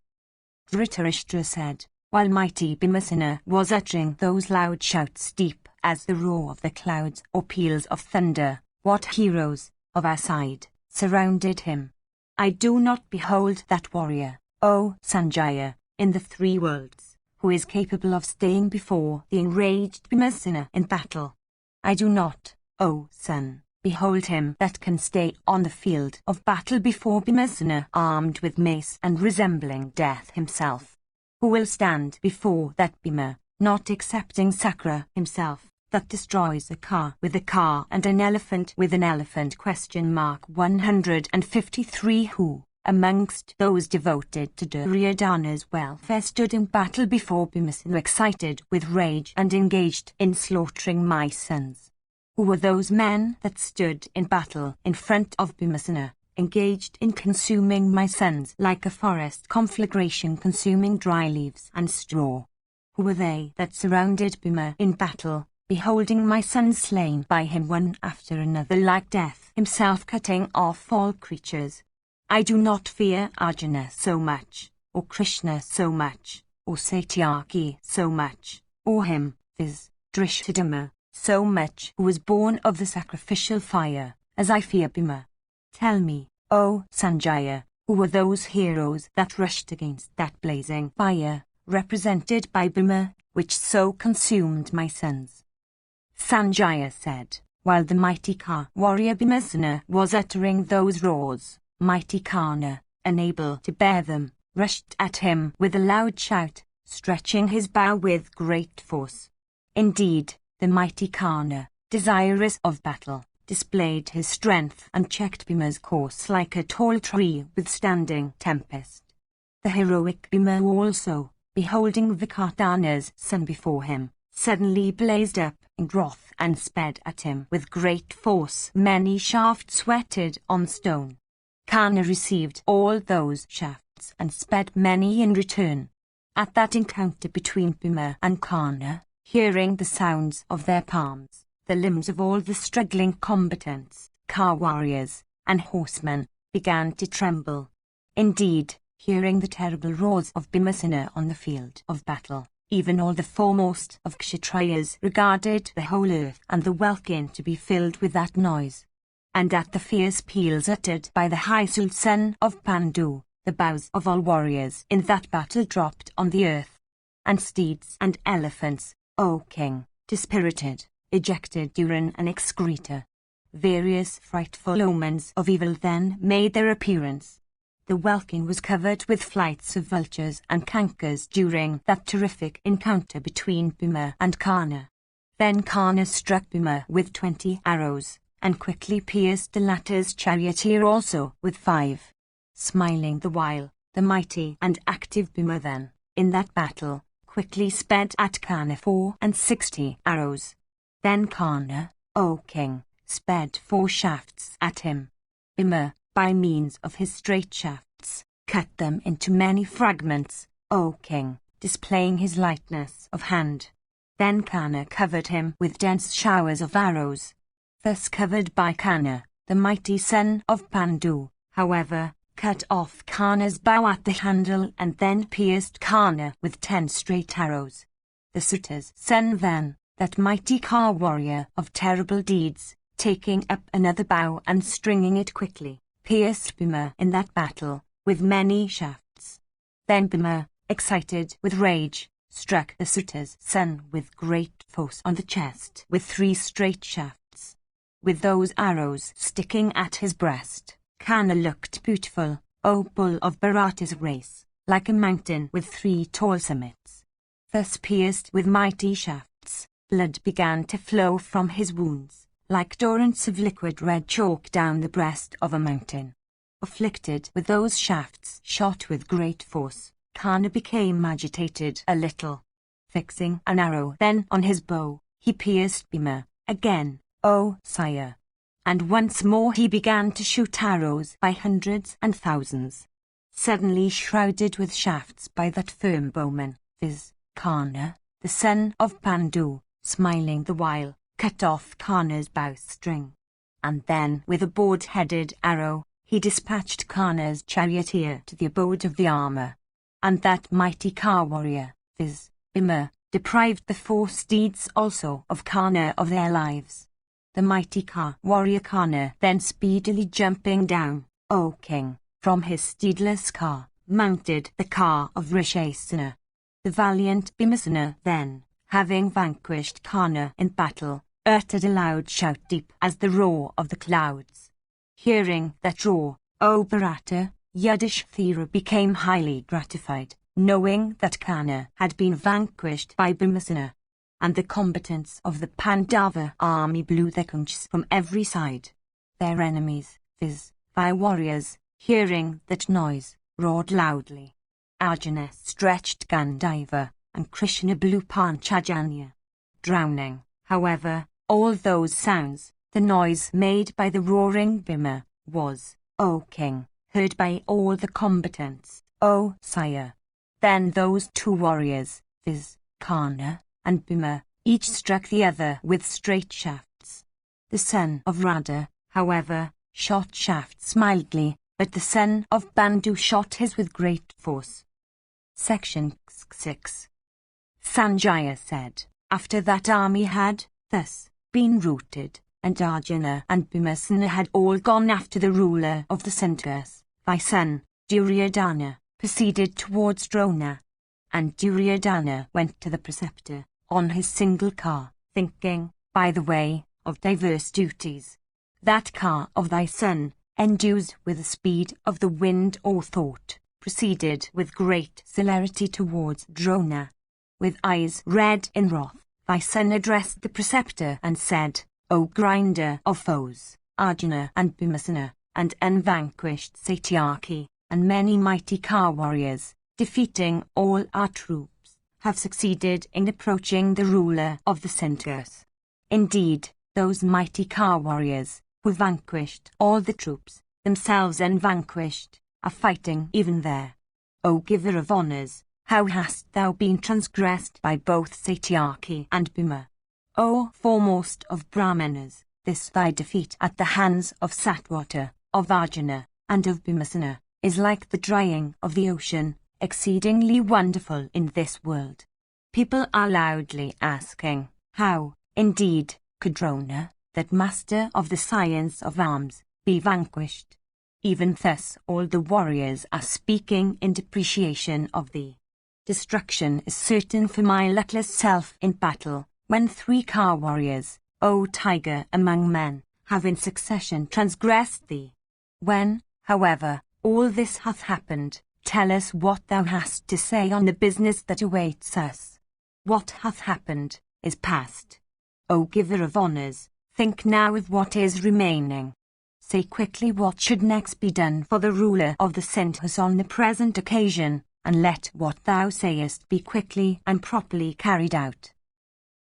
Dhritarashtra said, while mighty Bhimasena was uttering those loud shouts deep as the roar of the clouds or peals of thunder, what heroes of our side surrounded him? I do not behold that warrior, O Sanjaya, in the three worlds, who is capable of staying before the enraged Bhimasena in battle. I do not, O son, behold him that can stay on the field of battle before Bhimasena, armed with mace and resembling death himself. Who will stand before that Bhima, not accepting Sakra himself, that destroys a car with a car and an elephant with an elephant? 153 Who, amongst those devoted to Duryodhana's welfare, stood in battle before Bhimasena, excited with rage and engaged in slaughtering my sons? Who were those men that stood in battle in front of Bhimasena, engaged in consuming my sons like a forest conflagration consuming dry leaves and straw? Who were they that surrounded Bhima in battle, beholding my sons slain by him one after another like death himself, cutting off all creatures? I do not fear Arjuna so much, or Krishna so much, or Satyaki so much, or him, viz. Drishthadhyumna, so much, who was born of the sacrificial fire, as I fear Bhima. Tell me, O Sanjaya, who were those heroes that rushed against that blazing fire, represented by Bhima, which so consumed my sons? Sanjaya said, while the mighty Ka warrior Bhimasena was uttering those roars, mighty Karna, unable to bear them, rushed at him with a loud shout, stretching his bow with great force. Indeed, the mighty Karna, desirous of battle, displayed his strength and checked Bhima's course like a tall tree withstanding tempest. The heroic Bhima also, beholding Vikardhana's son before him, suddenly blazed up in wrath and sped at him with great force. Many shafts sweated on stone. Karna received all those shafts and sped many in return. At that encounter between Bhima and Karna, hearing the sounds of their palms, the limbs of all the struggling combatants, Ka warriors, and horsemen, began to tremble. Indeed, hearing the terrible roars of Bhimasena on the field of battle, even all the foremost of Kshatriyas regarded the whole earth and the welkin to be filled with that noise. And at the fierce peals uttered by the high-souled son of Pandu, the bows of all warriors in that battle dropped on the earth. And steeds and elephants, O king, dispirited, ejected urine and excreta. Various frightful omens of evil then made their appearance. The welkin was covered with flights of vultures and cankers during that terrific encounter between Bhima and Karna. Then Karna struck Bhima with 20 arrows, and quickly pierced the latter's charioteer also with 5. Smiling the while, the mighty and active Bhima then, in that battle, quickly sped at Karna 64 arrows. Then Karna, O king, sped 4 shafts at him. Bhima, by means of his straight shafts, cut them into many fragments, O king, displaying his lightness of hand. Then Karna covered him with dense showers of arrows. Thus covered by Karna, the mighty son of Pandu, however, cut off Karna's bow at the handle and then pierced Karna with 10 straight arrows. The Suta's son then, that mighty Ka warrior of terrible deeds, taking up another bow and stringing it quickly, pierced Bhima in that battle, with many shafts. Then Bhima, excited with rage, struck the Suta's son with great force on the chest with 3 straight shafts. With those arrows sticking at his breast, Karna looked beautiful, O bull of Bharata's race, like a mountain with 3 tall summits. Thus pierced with mighty shafts, blood began to flow from his wounds, like torrents of liquid red chalk down the breast of a mountain. Afflicted with those shafts shot with great force, Karna became agitated a little. Fixing an arrow then on his bow, he pierced Bhima, again, O sire. And once more he began to shoot arrows by hundreds and thousands. Suddenly shrouded with shafts by that firm bowman, viz. Karna, the son of Pandu, smiling the while, cut off Karna's bowstring. And then, with a board-headed arrow, he dispatched Karna's charioteer to the abode of the armor. And that mighty Ka warrior, viz. Bhima, deprived the 4 steeds also of Karna of their lives. The mighty Ka warrior Karna then speedily jumping down, O king, from his steedless car, mounted the car of Rishasena. The valiant Bhimasena then, having vanquished Karna in battle, uttered a loud shout deep as the roar of the clouds. Hearing that roar, O Bharata, Yudhishthira became highly gratified, knowing that Karna had been vanquished by Bhimasena. And the combatants of the Pandava army blew their conchs from every side. Their enemies, viz. thy warriors, hearing that noise, roared loudly. Arjuna stretched Gandiva, and Krishna blew Panchajanya. Drowning, however, all those sounds, the noise made by the roaring Bhima was, O king, heard by all the combatants, O sire. Then those 2 warriors, viz. Karna and Bhima, each struck the other with straight shafts. The son of Radha, however, shot shafts mildly, but the son of Bandu shot his with great force. Section 6. Sanjaya said, after that army had, thus, been routed, and Arjuna and Bhimasena had all gone after the ruler of the Centaurs, thy son, Duryodhana, proceeded towards Drona. And Duryodhana went to the preceptor, on his single car, thinking, by the way, of diverse duties. That car of thy son, endued with the speed of the wind or thought, proceeded with great celerity towards Drona. With eyes red in wrath, thy son addressed the preceptor and said, O grinder of foes, Arjuna and Bhimasena, and unvanquished Satyaki, and many mighty Ka warriors, defeating all our troops, have succeeded in approaching the ruler of the Centaurs. Indeed, those mighty Ka warriors, who vanquished all the troops, themselves unvanquished, are fighting even there. O giver of honours, how hast thou been transgressed by both Satyaki and Bhima? O foremost of Brahmanas, this thy defeat at the hands of Satvata, of Arjuna, and of Bhimasena, is like the drying of the ocean, exceedingly wonderful in this world. People are loudly asking, how, indeed, could Drona, that master of the science of arms, be vanquished? Even thus all the warriors are speaking in depreciation of thee. Destruction is certain for my luckless self in battle, when 3 Ka warriors, O tiger among men, have in succession transgressed thee. When, however, all this hath happened, tell us what thou hast to say on the business that awaits us. What hath happened, is past. O giver of honours, think now of what is remaining. Say quickly what should next be done for the ruler of the Centaurs on the present occasion, and let what thou sayest be quickly and properly carried out.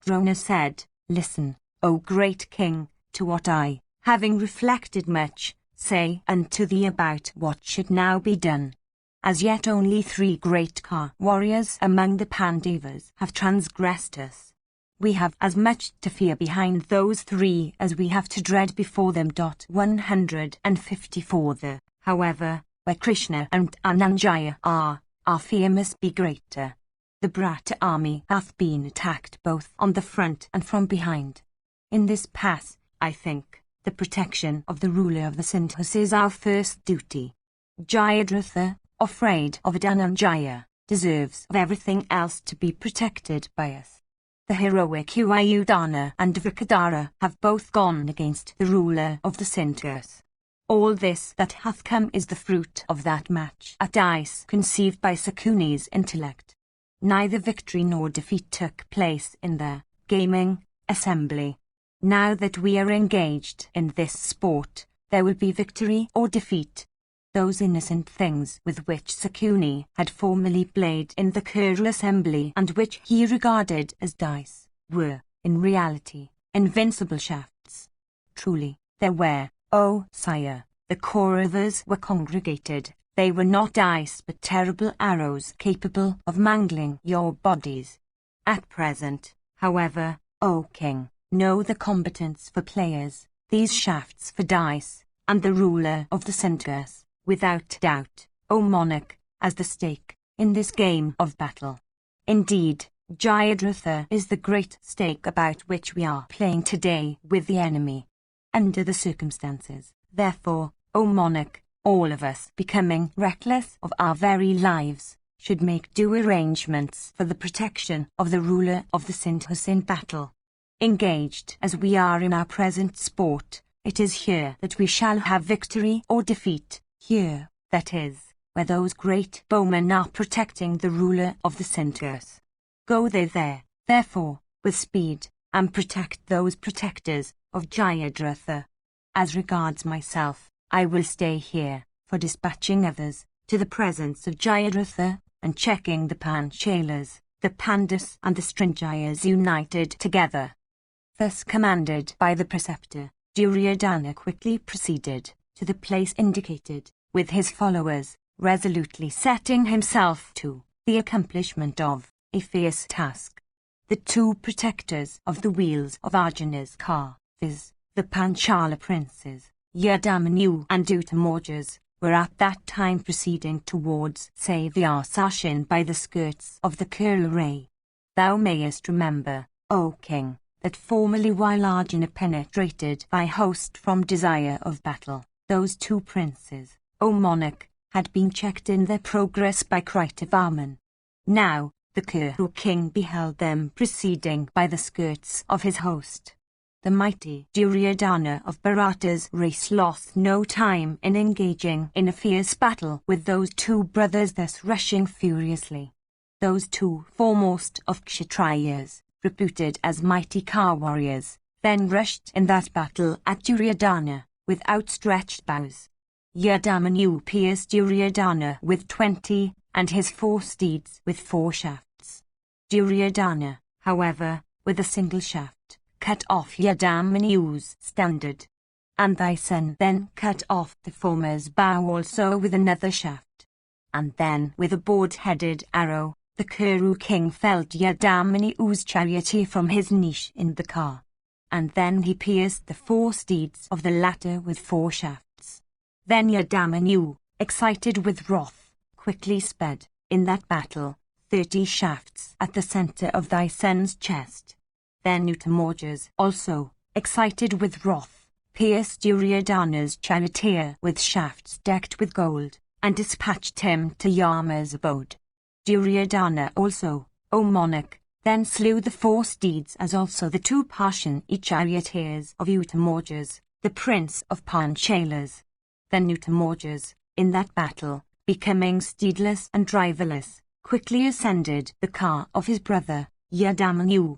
Drona said, Listen, O great king, to what I, having reflected much, say unto thee about what should now be done. As yet only 3 great Ka warriors among the Pandavas have transgressed us. We have as much to fear behind those 3 as we have to dread before them. 154 However, where Krishna and Ananjaya are, our fear must be greater. The Bharata army hath been attacked both on the front and from behind. In this pass, I think, the protection of the ruler of the Sindhus is our first duty. Jayadratha, afraid of Dhananjaya, deserves of everything else to be protected by us. The heroic Uyudhana and Vrikadara have both gone against the ruler of the Sindhus. All this that hath come is the fruit of that match at dice conceived by Sakuni's intellect. Neither victory nor defeat took place in the gaming assembly. Now that we are engaged in this sport, there will be victory or defeat. Those innocent things with which Sakuni had formerly played in the Kuru assembly and which he regarded as dice, were, in reality, invincible shafts. Truly, there were, O sire, the Kauravas were congregated. They were not dice but terrible arrows capable of mangling your bodies. At present, however, O king, know the combatants for players, these shafts for dice, and the ruler of the Sindhus, without doubt, O monarch, as the stake in this game of battle. Indeed, Jayadratha is the great stake about which we are playing today with the enemy. Under the circumstances, therefore, O monarch, all of us becoming reckless of our very lives, should make due arrangements for the protection of the ruler of the Sindhus in battle. Engaged as we are in our present sport, it is here that we shall have victory or defeat, here, that is, where those great bowmen are protecting the ruler of the Sindhus. Go they there, therefore, with speed, and protect those protectors of Jayadratha. As regards myself, I will stay here, for dispatching others to the presence of Jayadratha, and checking the Panchalas, the Pandus and the Srinjayas united together. Thus commanded by the preceptor, Duryodhana quickly proceeded to the place indicated, with his followers, resolutely setting himself to the accomplishment of a fierce task. The 2 protectors of the wheels of Arjuna's car, viz., the Panchala princes, Yadamanyu and Uttamaujas, were at that time proceeding towards Savyasashin by the skirts of the Kuru. Thou mayest remember, O king, that formerly while Arjuna penetrated thy host from desire of battle, those 2 princes, O monarch, had been checked in their progress by Kritavarman. Now, the Kuru king beheld them proceeding by the skirts of his host. The mighty Duryodhana of Bharata's race lost no time in engaging in a fierce battle with those 2 brothers thus rushing furiously. Those 2 foremost of Kshatriyas, reputed as mighty Ka warriors, then rushed in that battle at Duryodhana, with outstretched bows. Yadamanyu pierced Duryodhana with 20, and his 4 steeds with 4 shafts. Duryodhana, however, with a single shaft, cut off Yadamanyu's standard. And thy son then cut off the former's bow also with another shaft. And then with a board-headed arrow, the Kuru king felled Yadamanyu's charioteer from his niche in the car. And then he pierced the 4 steeds of the latter with 4 shafts. Then Yadamanyu, excited with wrath, quickly sped, in that battle, 30 shafts at the center of thy son's chest. Then Uttamaujas also, excited with wrath, pierced Duryodhana's charioteer with shafts decked with gold, and dispatched him to Yama's abode. Duryodhana also, O monarch, then slew the 4 steeds as also the 2 Parshani charioteers of Uttamaujas, the prince of Panchalas. Then Uttamaujas, in that battle, becoming steedless and driverless, quickly ascended the car of his brother, Yadamanyu.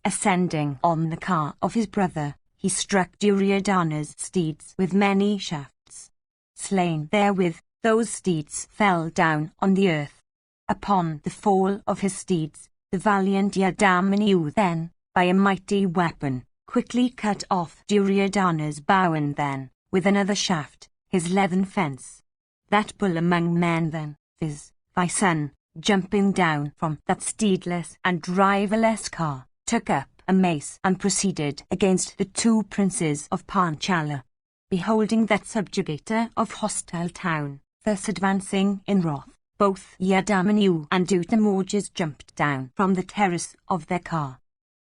Ascending on the car of his brother, he struck Duryodhana's steeds with many shafts. Slain therewith, those steeds fell down on the earth. Upon the fall of his steeds, the valiant Yadamanyu then, by a mighty weapon, quickly cut off Duryodhana's bow, and then, with another shaft, his leathern fence. That bull among men then, viz., thy son, jumping down from that steedless and driverless car, took up a mace and proceeded against the two princes of Panchala. Beholding that subjugator of hostile town, thus advancing in wrath, both Yadamanu and Uttamaujas jumped down from the terrace of their car.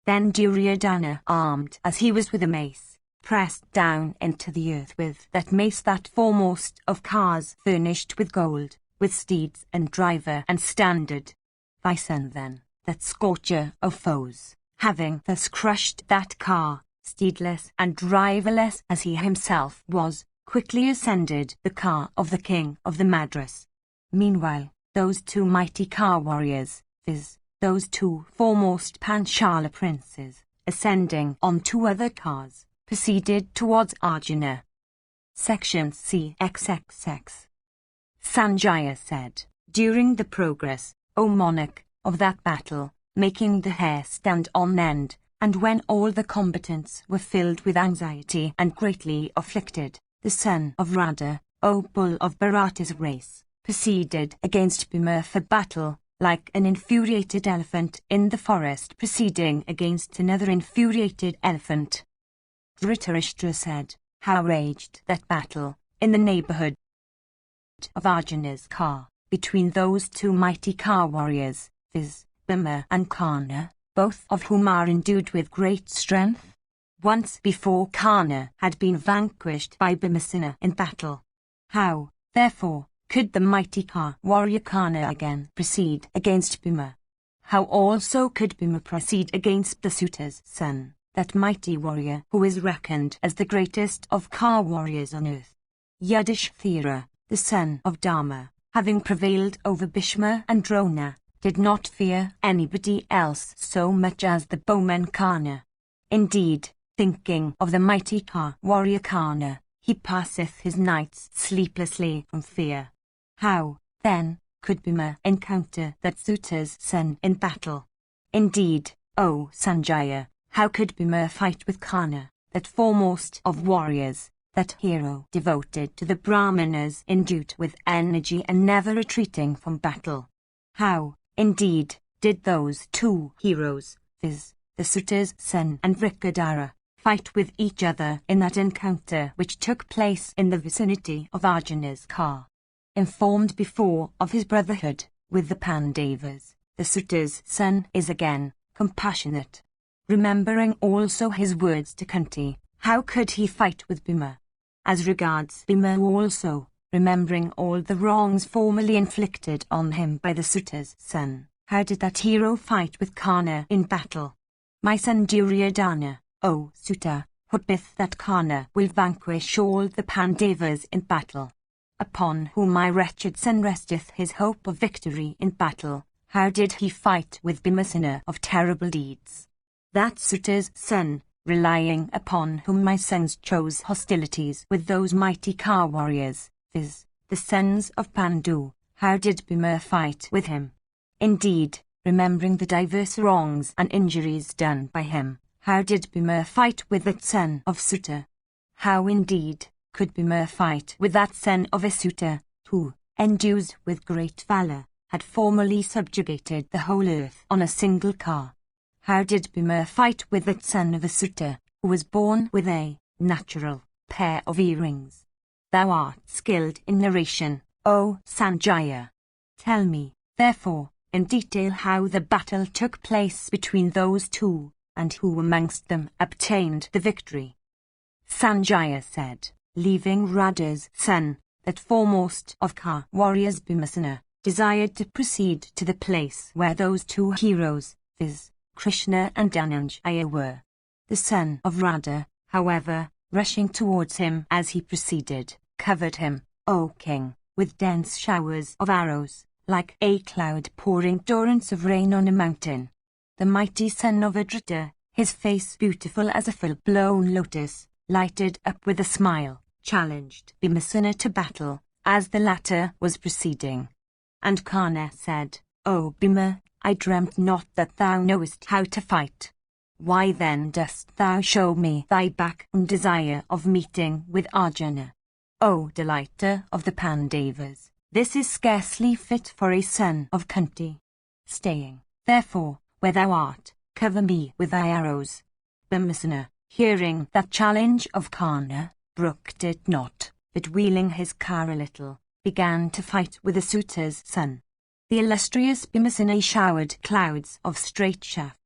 Then Duryodhana, armed as he was with a mace, pressed down into the earth with that mace that foremost of cars furnished with gold, with steeds and driver and standard. Thy son then, that scorcher of foes, having thus crushed that car, steedless and driverless as he himself was, quickly ascended the car of the king of the Madras. Meanwhile, those two mighty car warriors, viz., those two foremost Panchala princes, ascending on two other cars, proceeded towards Arjuna. Section CXXX. Sanjaya said, during the progress, O monarch, of that battle, making the hair stand on end, and when all the combatants were filled with anxiety and greatly afflicted, the son of Radha, O bull of Bharata's race, proceeded against Bhima for battle, like an infuriated elephant in the forest proceeding against another infuriated elephant. Dhritarashtra said, how raged that battle, in the neighborhood of Arjuna's car, between those two mighty car warriors, viz., Bhima and Karna, both of whom are endued with great strength. Once before Karna had been vanquished by Bhimasena in battle. How, therefore, could the mighty car warrior Karna again proceed against Bhima? How also could Bhima proceed against the Suta's son, that mighty warrior who is reckoned as the greatest of car warriors on earth? Yudhishthira, the son of Dharma, having prevailed over Bhishma and Drona, did not fear anybody else so much as the bowman Karna. Indeed, thinking of the mighty car warrior Karna, he passeth his nights sleeplessly from fear. How, then, could Bhima encounter that Suta's son in battle? Indeed, O Sanjaya, how could Bhima fight with Karna, that foremost of warriors, that hero devoted to the Brahmanas, endued with energy and never retreating from battle? How, indeed, did those two heroes, viz., the Suta's son and Vrikadara, fight with each other in that encounter which took place in the vicinity of Arjuna's car? Informed before of his brotherhood with the Pandavas, the Suta's son is again compassionate. Remembering also his words to Kunti, how could he fight with Bhima? As regards Bhima also, remembering all the wrongs formerly inflicted on him by the Suta's son, how did that hero fight with Karna in battle? My son Duryodhana, O Suta, hopeth that Karna will vanquish all the Pandavas in battle. Upon whom my wretched son resteth his hope of victory in battle. How did he fight with Bhimasena of terrible deeds? That Suta's son, relying upon whom my sons chose hostilities with those mighty car warriors, viz., the sons of Pandu, how did Bhima fight with him? Indeed, remembering the diverse wrongs and injuries done by him, how did Bhima fight with that son of Suta? How indeed could Bhima fight with that son of a Suta, who, endued with great valor, had formerly subjugated the whole earth on a single car? How did Bhima fight with that son of a Suta, who was born with a natural pair of earrings? Thou art skilled in narration, O Sanjaya. Tell me, therefore, in detail how the battle took place between those two, and who amongst them obtained the victory. Sanjaya said, leaving Radha's son, that foremost of car warriors Bhimasena, desired to proceed to the place where those two heroes, viz., Krishna and Dhananjaya were. The son of Radha, however, rushing towards him as he proceeded, covered him, O king, with dense showers of arrows, like a cloud pouring torrents of rain on a mountain. The mighty son of Adrita, his face beautiful as a full-blown lotus, lighted up with a smile, challenged Bhimasena to battle, as the latter was proceeding. And Karna said, O Bhima, I dreamt not that thou knowest how to fight. Why then dost thou show me thy back and desire of meeting with Arjuna? O delighter of the Pandavas, this is scarcely fit for a son of Kunti. Staying, therefore, where thou art, cover me with thy arrows. Bhimasena, hearing that challenge of Karna, brooked it not, but wheeling his car a little, began to fight with the suitor's son. The illustrious Bhimasena showered clouds of straight shafts,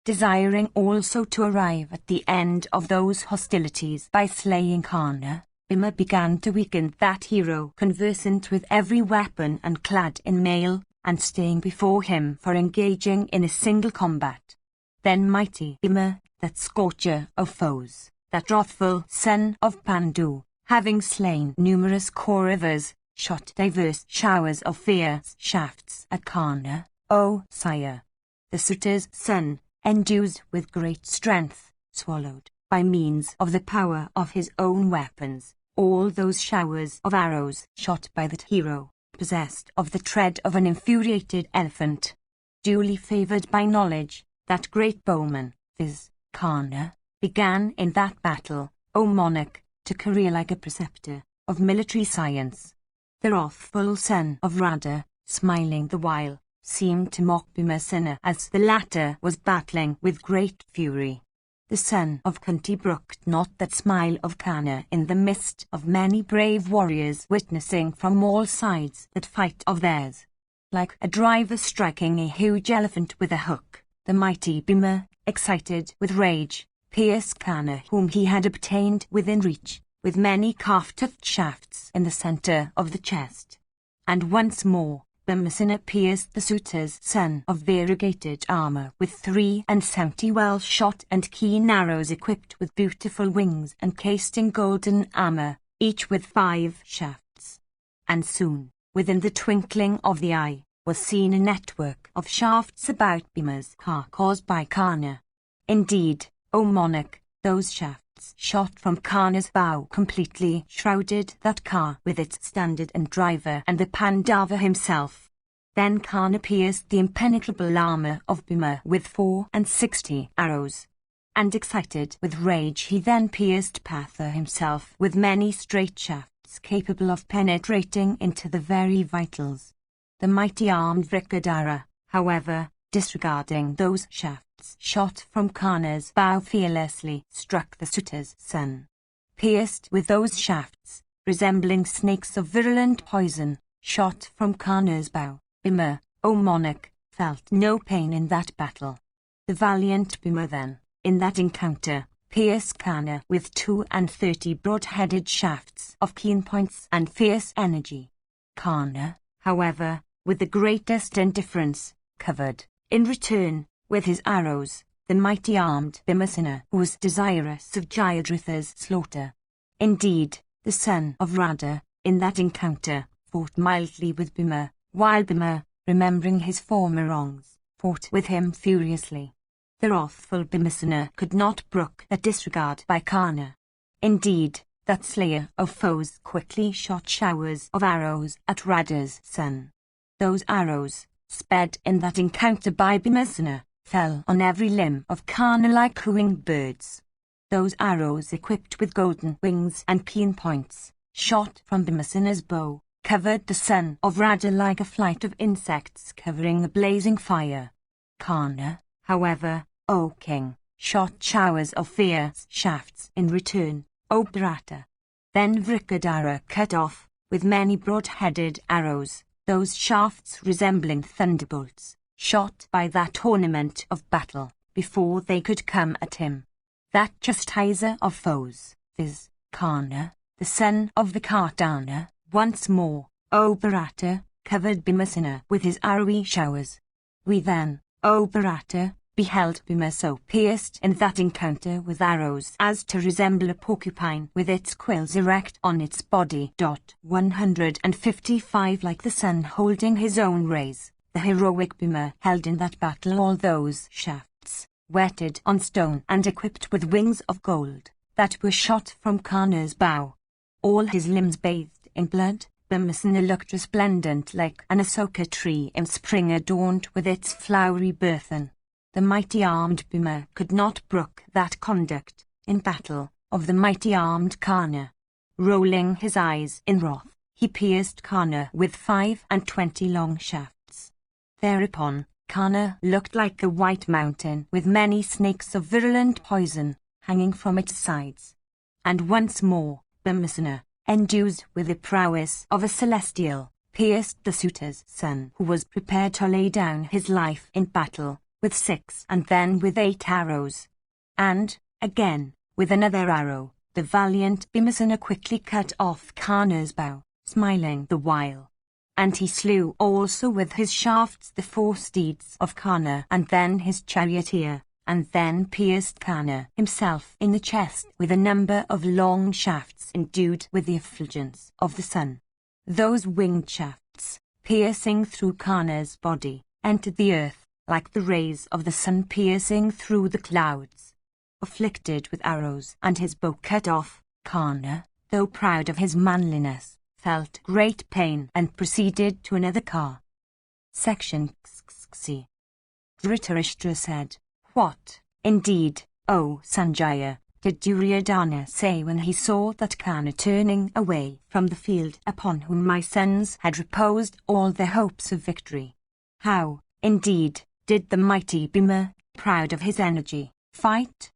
desiring also to arrive at the end of those hostilities by slaying Karna. Bhima began to weaken that hero conversant with every weapon and clad in mail, and staying before him for engaging in a single combat. Then mighty Bhima, that scorcher of foes, that wrathful son of Pandu, having slain numerous Kauravas, shot diverse showers of fierce shafts at Karna. O sire, the suitor's son, endued with great strength, swallowed, by means of the power of his own weapons, all those showers of arrows shot by that hero, possessed of the tread of an infuriated elephant. Duly favoured by knowledge, that great bowman, viz. Karna, began in that battle, O monarch, to career like a preceptor of military science. The wrathful son of Radha, smiling the while, seemed to mock Bhimasena as the latter was battling with great fury. The son of Kunti brooked not that smile of Karna in the midst of many brave warriors witnessing from all sides that fight of theirs. Like a driver striking a huge elephant with a hook, the mighty Bhima, excited with rage, pierced Karna whom he had obtained within reach, with many calf-toothed shafts in the centre of the chest. And once more, Bhimasena pierced the suitor's son of variegated armour with 73 well-shot and keen arrows equipped with beautiful wings and cased in golden armour, each with 5 shafts. And soon, within the twinkling of the eye, was seen a network of shafts about Bhima's car caused by Karna. Indeed, O monarch, those shafts shot from Karna's bow completely shrouded that car with its standard and driver and the Pandava himself. Then Karna pierced the impenetrable armour of Bhima with 64 arrows. And excited with rage he then pierced Partha himself with many straight shafts capable of penetrating into the very vitals. The mighty armed Vrikadara, however, disregarding those shafts shot from Karna's bow fearlessly struck the suitor's son. Pierced with those shafts, resembling snakes of virulent poison, shot from Karna's bow, Bhima, O monarch, felt no pain in that battle. The valiant Bhima then, in that encounter, pierced Karna with 32 broad-headed shafts of keen points and fierce energy. Karna, however, with the greatest indifference, covered, in return, with his arrows, the mighty armed Bhimasena who was desirous of Jayadratha's slaughter. Indeed, the son of Radha, in that encounter, fought mildly with Bhima, while Bhima, remembering his former wrongs, fought with him furiously. The wrathful Bhimasena could not brook that disregard by Karna. Indeed, that slayer of foes quickly shot showers of arrows at Radha's son. Those arrows, sped in that encounter by Bhimasena, fell on every limb of Karna like cooing birds. Those arrows equipped with golden wings and keen points, shot from Bhimasena's bow, covered the son of Radha like a flight of insects covering a blazing fire. Karna, however, O king, shot showers of fierce shafts in return, O Bharata. Then Vrikadara cut off, with many broad-headed arrows, those shafts resembling thunderbolts, shot by that ornament of battle, before they could come at him. That chastiser of foes, viz. Karna, the son of Vikardana, once more, O Bharata, covered Bhimasena with his arrowy showers. We then, O Bharata, beheld Bhima so pierced in that encounter with arrows as to resemble a porcupine with its quills erect on its body. 155 Like the sun holding his own rays, the heroic Bhima held in that battle all those shafts, whetted on stone and equipped with wings of gold, that were shot from Karna's bow. All his limbs bathed in blood, Bhimasena looked resplendent like an asoka tree in spring adorned with its flowery burthen. the mighty armed Bhima could not brook that conduct, in battle, of the mighty armed Karna. Rolling his eyes in wrath, he pierced Karna with 25 long shafts. Thereupon, Karna looked like a white mountain with many snakes of virulent poison hanging from its sides. And once more, Bhimasena, endued with the prowess of a celestial, pierced the suitor's son, who was prepared to lay down his life in battle, with 6 and then with 8 arrows. And, again, with another arrow, the valiant Bhimasena quickly cut off Karna's bow, smiling the while. And he slew also with his shafts the 4 steeds of Karna and then his charioteer, and then pierced Karna himself in the chest with a number of long shafts endued with the effulgence of the sun. Those winged shafts, piercing through Karna's body, entered the earth, like the rays of the sun piercing through the clouds. Afflicted with arrows and his bow cut off, Karna, though proud of his manliness, felt great pain and proceeded to another car. Section XXC. Dhritarashtra said, "What, indeed, O Sanjaya, did Duryodhana say when he saw that Karna turning away from the field upon whom my sons had reposed all their hopes of victory? How, indeed, did the mighty Bhima, proud of his energy, fight?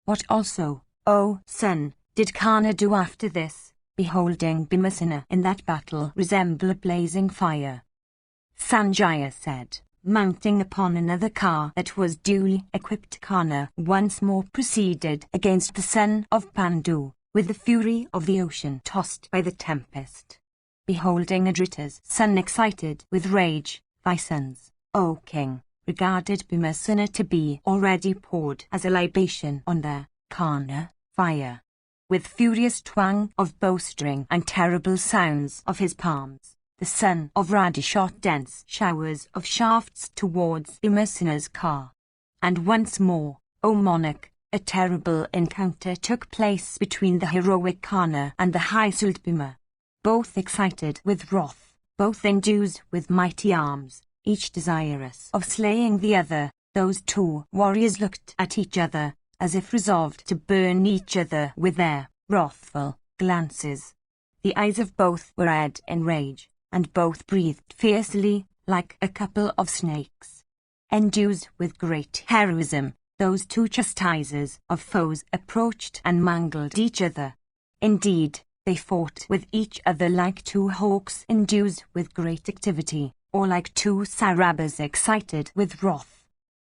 What also, O son, did Karna do after this, beholding Bhimasena in that battle resemble a blazing fire?" Sanjaya said, mounting upon another car that was duly equipped, Karna once more proceeded against the son of Pandu, with the fury of the ocean tossed by the tempest. Beholding Adrita's son excited with rage, thy sons, O king, regarded Bhimasena to be already poured as a libation on their Karna fire. With furious twang of bowstring and terrible sounds of his palms, the son of Radha shot dense showers of shafts towards Bhimasena's car. And once more, O monarch, a terrible encounter took place between the heroic Karna and the high-souled Bhima. Both excited with wrath, both endued with mighty arms, each desirous of slaying the other, those 2 warriors looked at each other, as if resolved to burn each other with their wrathful glances. The eyes of both were red in rage, and both breathed fiercely, like a couple of snakes. Endued with great heroism, those 2 chastisers of foes approached and mangled each other. Indeed, they fought with each other like 2 hawks endued with great activity, or like 2 Sarabas excited with wrath.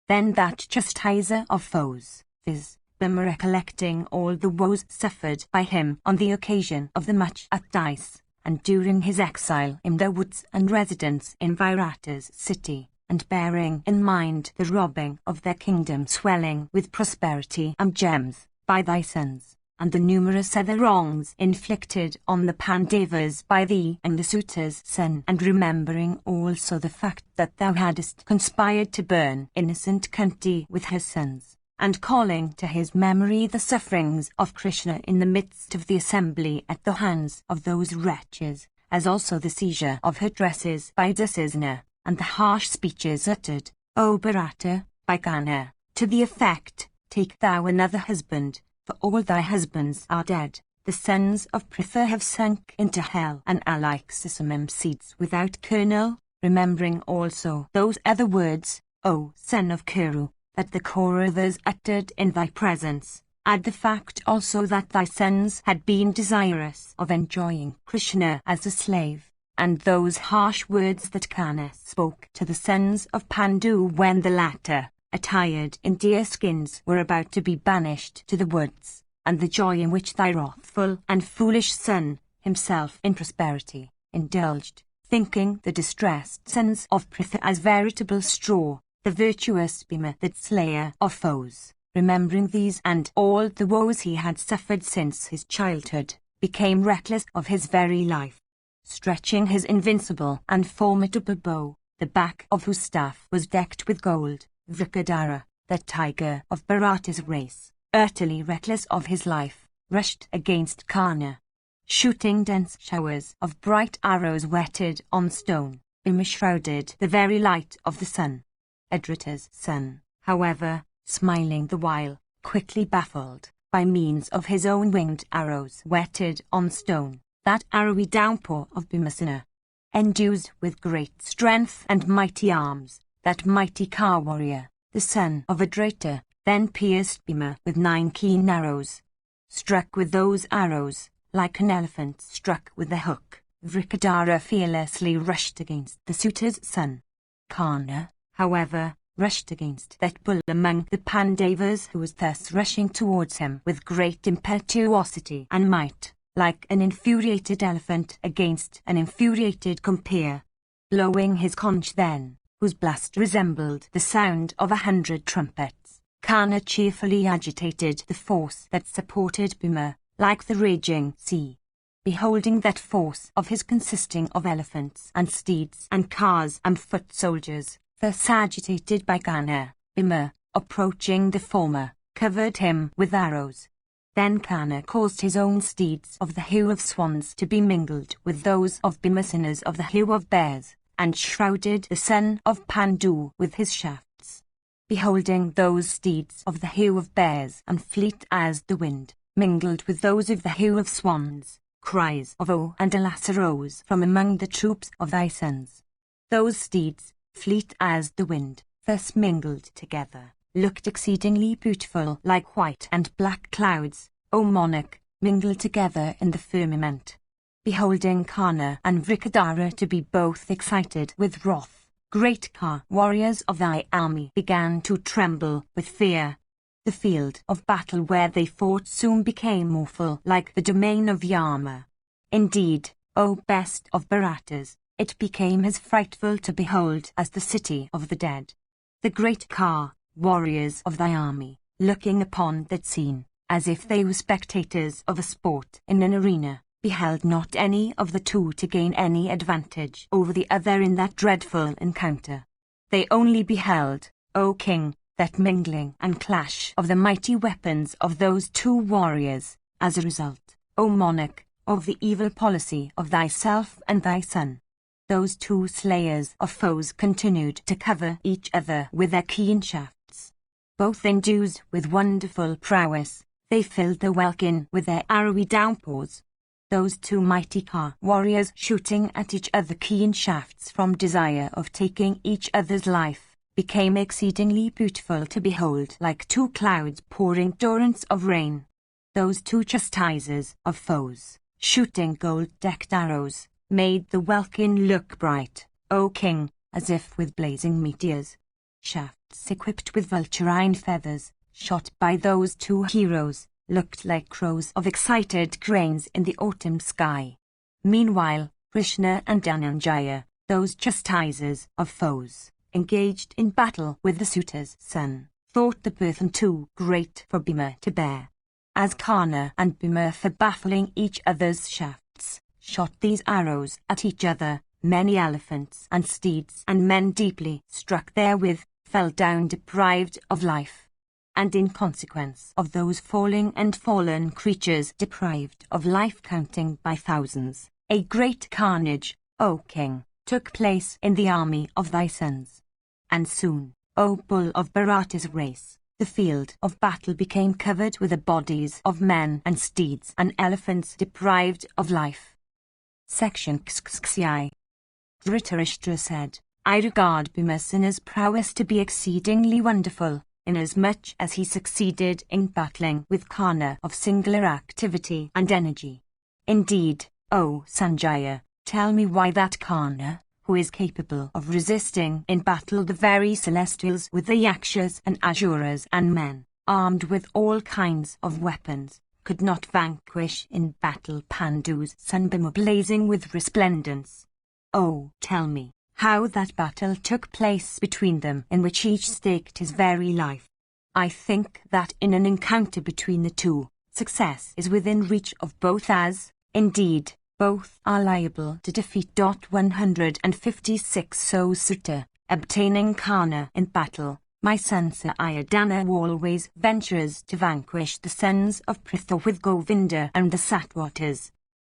Then that chastiser of foes, viz., Bhima, recollecting all the woes suffered by him on the occasion of the match at dice, and during his exile in the woods and residence in Virata's city, and bearing in mind the robbing of their kingdom swelling with prosperity and gems by thy sons, and the numerous other wrongs inflicted on the Pandavas by thee and the suitor's son, and remembering also the fact that thou hadst conspired to burn innocent Kunti with her sons, and calling to his memory the sufferings of Krishna in the midst of the assembly at the hands of those wretches, as also the seizure of her dresses by Dusasana, and the harsh speeches uttered, O Bharata, by Karna, to the effect, take thou another husband, for all thy husbands are dead, the sons of Pritha have sunk into hell and are like sesamum seeds without kernel, remembering also those other words, O son of Kuru, that the Kauravas uttered in thy presence, add the fact also that thy sons had been desirous of enjoying Krishna as a slave, and those harsh words that Karna spoke to the sons of Pandu when the latter, attired in deer skins, were about to be banished to the woods, and the joy in which thy wrathful and foolish son, himself in prosperity, indulged, thinking the distressed sons of Pritha as veritable straw, the virtuous Bhima, the slayer of foes, remembering these and all the woes he had suffered since his childhood, became reckless of his very life. Stretching his invincible and formidable bow, the back of whose staff was decked with gold, Vrikadara, the tiger of Bharata's race, utterly reckless of his life, rushed against Karna. Shooting dense showers of bright arrows whetted on stone, Bhima shrouded the very light of the sun. Adrita's son, however, smiling the while, quickly baffled, by means of his own winged arrows whetted on stone, that arrowy downpour of Bhimsena. Endues with great strength and mighty arms, that mighty Ka warrior, the son of Adrata, then pierced Bhima with 9 keen arrows. Struck with those arrows, like an elephant struck with the hook, Vrikadara fearlessly rushed against the suitor's son. Karna, however, rushed against that bull among the Pandavas who was thus rushing towards him with great impetuosity and might, like an infuriated elephant against an infuriated compeer. Blowing his conch then, whose blast resembled the sound of 100 trumpets, Karna cheerfully agitated the force that supported Bhima, like the raging sea. Beholding that force of his consisting of elephants and steeds and cars and foot soldiers, thus agitated by Karna, Bhima, approaching the former, covered him with arrows. Then Karna caused his own steeds of the hue of swans to be mingled with those of Bhimasena's of the hue of bears, and shrouded the son of Pandu with his shafts. Beholding those steeds of the hue of bears and fleet as the wind, mingled with those of the hue of swans, cries of "Oh" and "Alas" arose from among the troops of thy sons. Those steeds, fleet as the wind, thus mingled together, looked exceedingly beautiful like white and black clouds, O monarch, mingled together in the firmament. Beholding Karna and Vrikadara to be both excited with wrath, great Ka warriors of thy army began to tremble with fear. The field of battle where they fought soon became awful like the domain of Yama. Indeed, O best of Bharatas, it became as frightful to behold as the city of the dead. The great Ka warriors of thy army, looking upon that scene, as if they were spectators of a sport in an arena, beheld not any of the two to gain any advantage over the other in that dreadful encounter. They only beheld, O king, that mingling and clash of the mighty weapons of those two warriors, as a result, O monarch, of the evil policy of thyself and thy son. Those two slayers of foes continued to cover each other with their keen shafts. Both endued with wonderful prowess, they filled the welkin with their arrowy downpours. Those two mighty Ka warriors shooting at each other keen shafts from desire of taking each other's life, became exceedingly beautiful to behold like 2 clouds pouring torrents of rain. Those two chastisers of foes, shooting gold-decked arrows, made the welkin look bright, O king, as if with blazing meteors. Shafts equipped with vulturine feathers, shot by those two heroes, looked like crows of excited cranes in the autumn sky. Meanwhile, Krishna and Dhananjaya, those chastisers of foes, engaged in battle with the suitor's son, thought the burthen too great for Bhima to bear. As Karna and Bhima, for baffling each other's shafts, shot these arrows at each other, many elephants and steeds and men deeply struck therewith, fell down deprived of life. And in consequence of those falling and fallen creatures deprived of life counting by thousands, a great carnage, O king, took place in the army of thy sons. And soon, O bull of Bharata's race, the field of battle became covered with the bodies of men and steeds and elephants deprived of life. Section XXI. Dhritarashtra said, I regard Bhimasena's prowess to be exceedingly wonderful, inasmuch as he succeeded in battling with Karna of singular activity and energy. Indeed, O Sanjaya, tell me why that Karna, who is capable of resisting in battle the very celestials with the Yakshas and Asuras and men, armed with all kinds of weapons, could not vanquish in battle Pandu's son Bhima blazing with resplendence. Oh, tell me, how that battle took place between them in which each staked his very life. I think that in an encounter between the two, success is within reach of both as, indeed, both are liable to defeat. 156 So Sutta, obtaining Karna in battle, my son Sayadana always ventures to vanquish the sons of Pritha with Govinda and the Satwatas.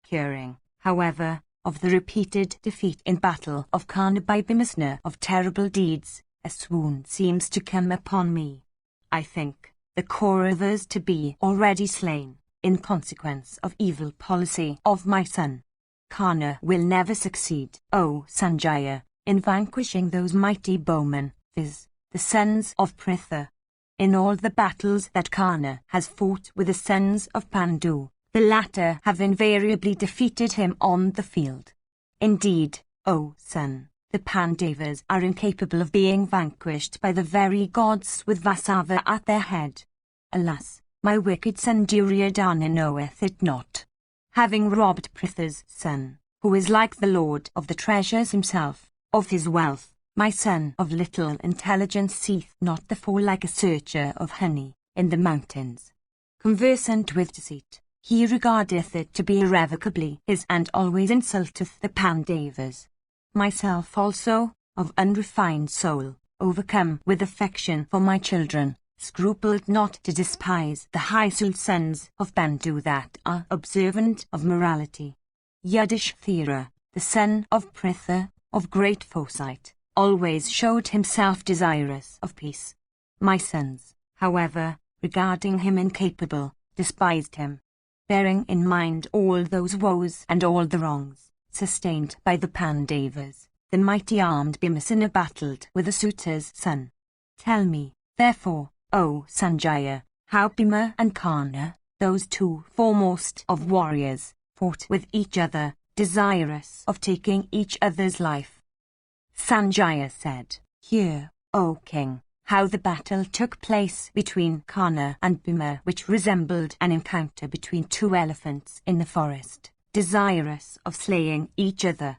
Hearing, however, of the repeated defeat in battle of Karna by Bhimasena of terrible deeds, a swoon seems to come upon me. I think the Kauravas to be already slain, in consequence of evil policy of my son. Karna will never succeed, O Sanjaya, in vanquishing those mighty bowmen, viz., the sons of Pritha. In all the battles that Karna has fought with the sons of Pandu, the latter have invariably defeated him on the field. Indeed, O son, the Pandavas are incapable of being vanquished by the very gods with Vasava at their head. Alas, my wicked son Duryodhana knoweth it not. Having robbed Pritha's son, who is like the lord of the treasures himself, of his wealth, my son of little intelligence seeth not the fall like a searcher of honey in the mountains. Conversant with deceit, he regardeth it to be irrevocably his and always insulteth the Pandavas. Myself also, of unrefined soul, overcome with affection for my children, scrupled not to despise the high-souled sons of Pandu that are observant of morality. Yudhishthira, the son of Pritha, of great foresight, always showed himself desirous of peace. My sons, however, regarding him incapable, despised him. Bearing in mind all those woes and all the wrongs sustained by the Pandavas, the mighty armed Bhimasena battled with the suitor's son. Tell me, therefore, O Sanjaya, how Bhima and Karna, those two foremost of warriors, fought with each other, desirous of taking each other's life. Sanjaya said, Hear, O king, how the battle took place between Karna and Bhima, which resembled an encounter between two elephants in the forest, desirous of slaying each other.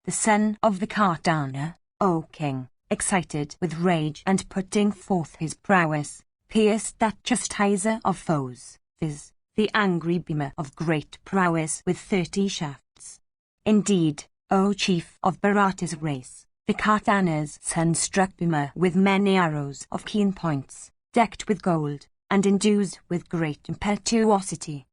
The son of the Kardana, O king, excited with rage and putting forth his prowess, pierced that chastiser of foes, viz., the angry Bhima of great prowess with 30 shafts. Indeed, O chief of Bharata's race, the Kardana's son struck Bhima with many arrows of keen points, decked with gold, and endued with great impetuosity.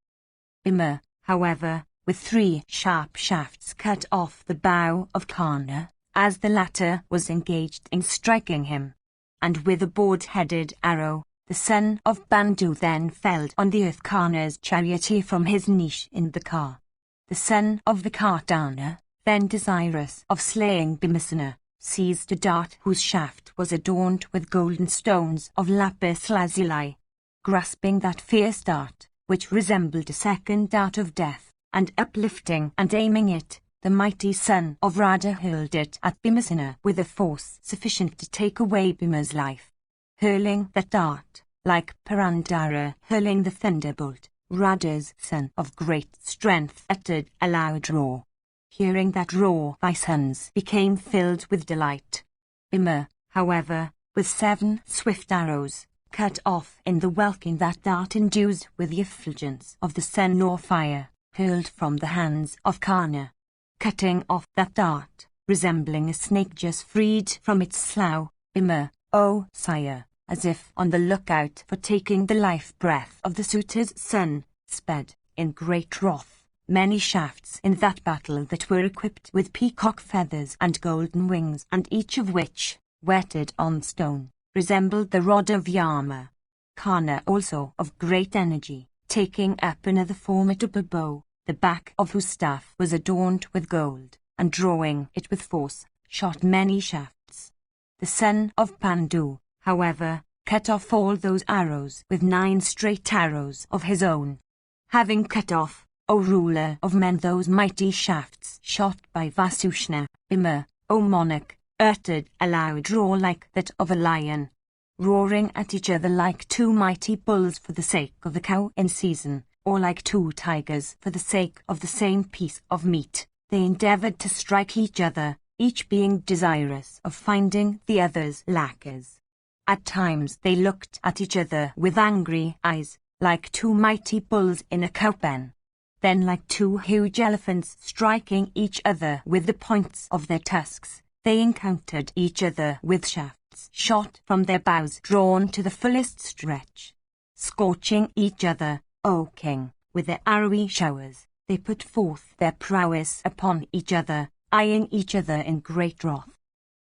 Bhima, however, with 3 sharp shafts cut off the bow of Karna, as the latter was engaged in striking him. And with a board-headed arrow, the son of Bandu then felled on the earth Karna's charioteer from his niche in the car. The son of the Kardana, then desirous of slaying Bhimasena, seized a dart whose shaft was adorned with golden stones of lapis lazuli. Grasping that fierce dart, which resembled a second dart of death, and uplifting and aiming it, the mighty son of Radha hurled it at Bhimasena with a force sufficient to take away Bhima's life. Hurling that dart, like Purandara hurling the thunderbolt, Radha's son of great strength uttered a loud roar. Hearing that roar, my sons became filled with delight. Bhima, however, with 7 swift arrows, cut off in the welkin that dart endued with the effulgence of the sun or fire, hurled from the hands of Karna. Cutting off that dart, resembling a snake just freed from its slough, Bhima, O sire, as if on the lookout for taking the life-breath of the suitor's son, sped, in great wrath, many shafts in that battle that were equipped with peacock feathers and golden wings, and each of which, whetted on stone, resembled the rod of Yama. Karna also, of great energy, taking up another formidable bow, the back of whose staff was adorned with gold, and drawing it with force, shot many shafts. The son of Pandu, however, cut off all those arrows with 9 straight arrows of his own. Having cut off, O ruler of men, those mighty shafts shot by Vasushna, Bhima, O monarch, uttered a loud roar like that of a lion. Roaring at each other like 2 mighty bulls for the sake of the cow in season, or like 2 tigers for the sake of the same piece of meat, they endeavored to strike each other, each being desirous of finding the other's lacquers. At times they looked at each other with angry eyes, like 2 mighty bulls in a cow-pen. Then like 2 huge elephants striking each other with the points of their tusks, they encountered each other with shafts shot from their bows drawn to the fullest stretch. Scorching each other, O king, with their arrowy showers, they put forth their prowess upon each other, eyeing each other in great wrath.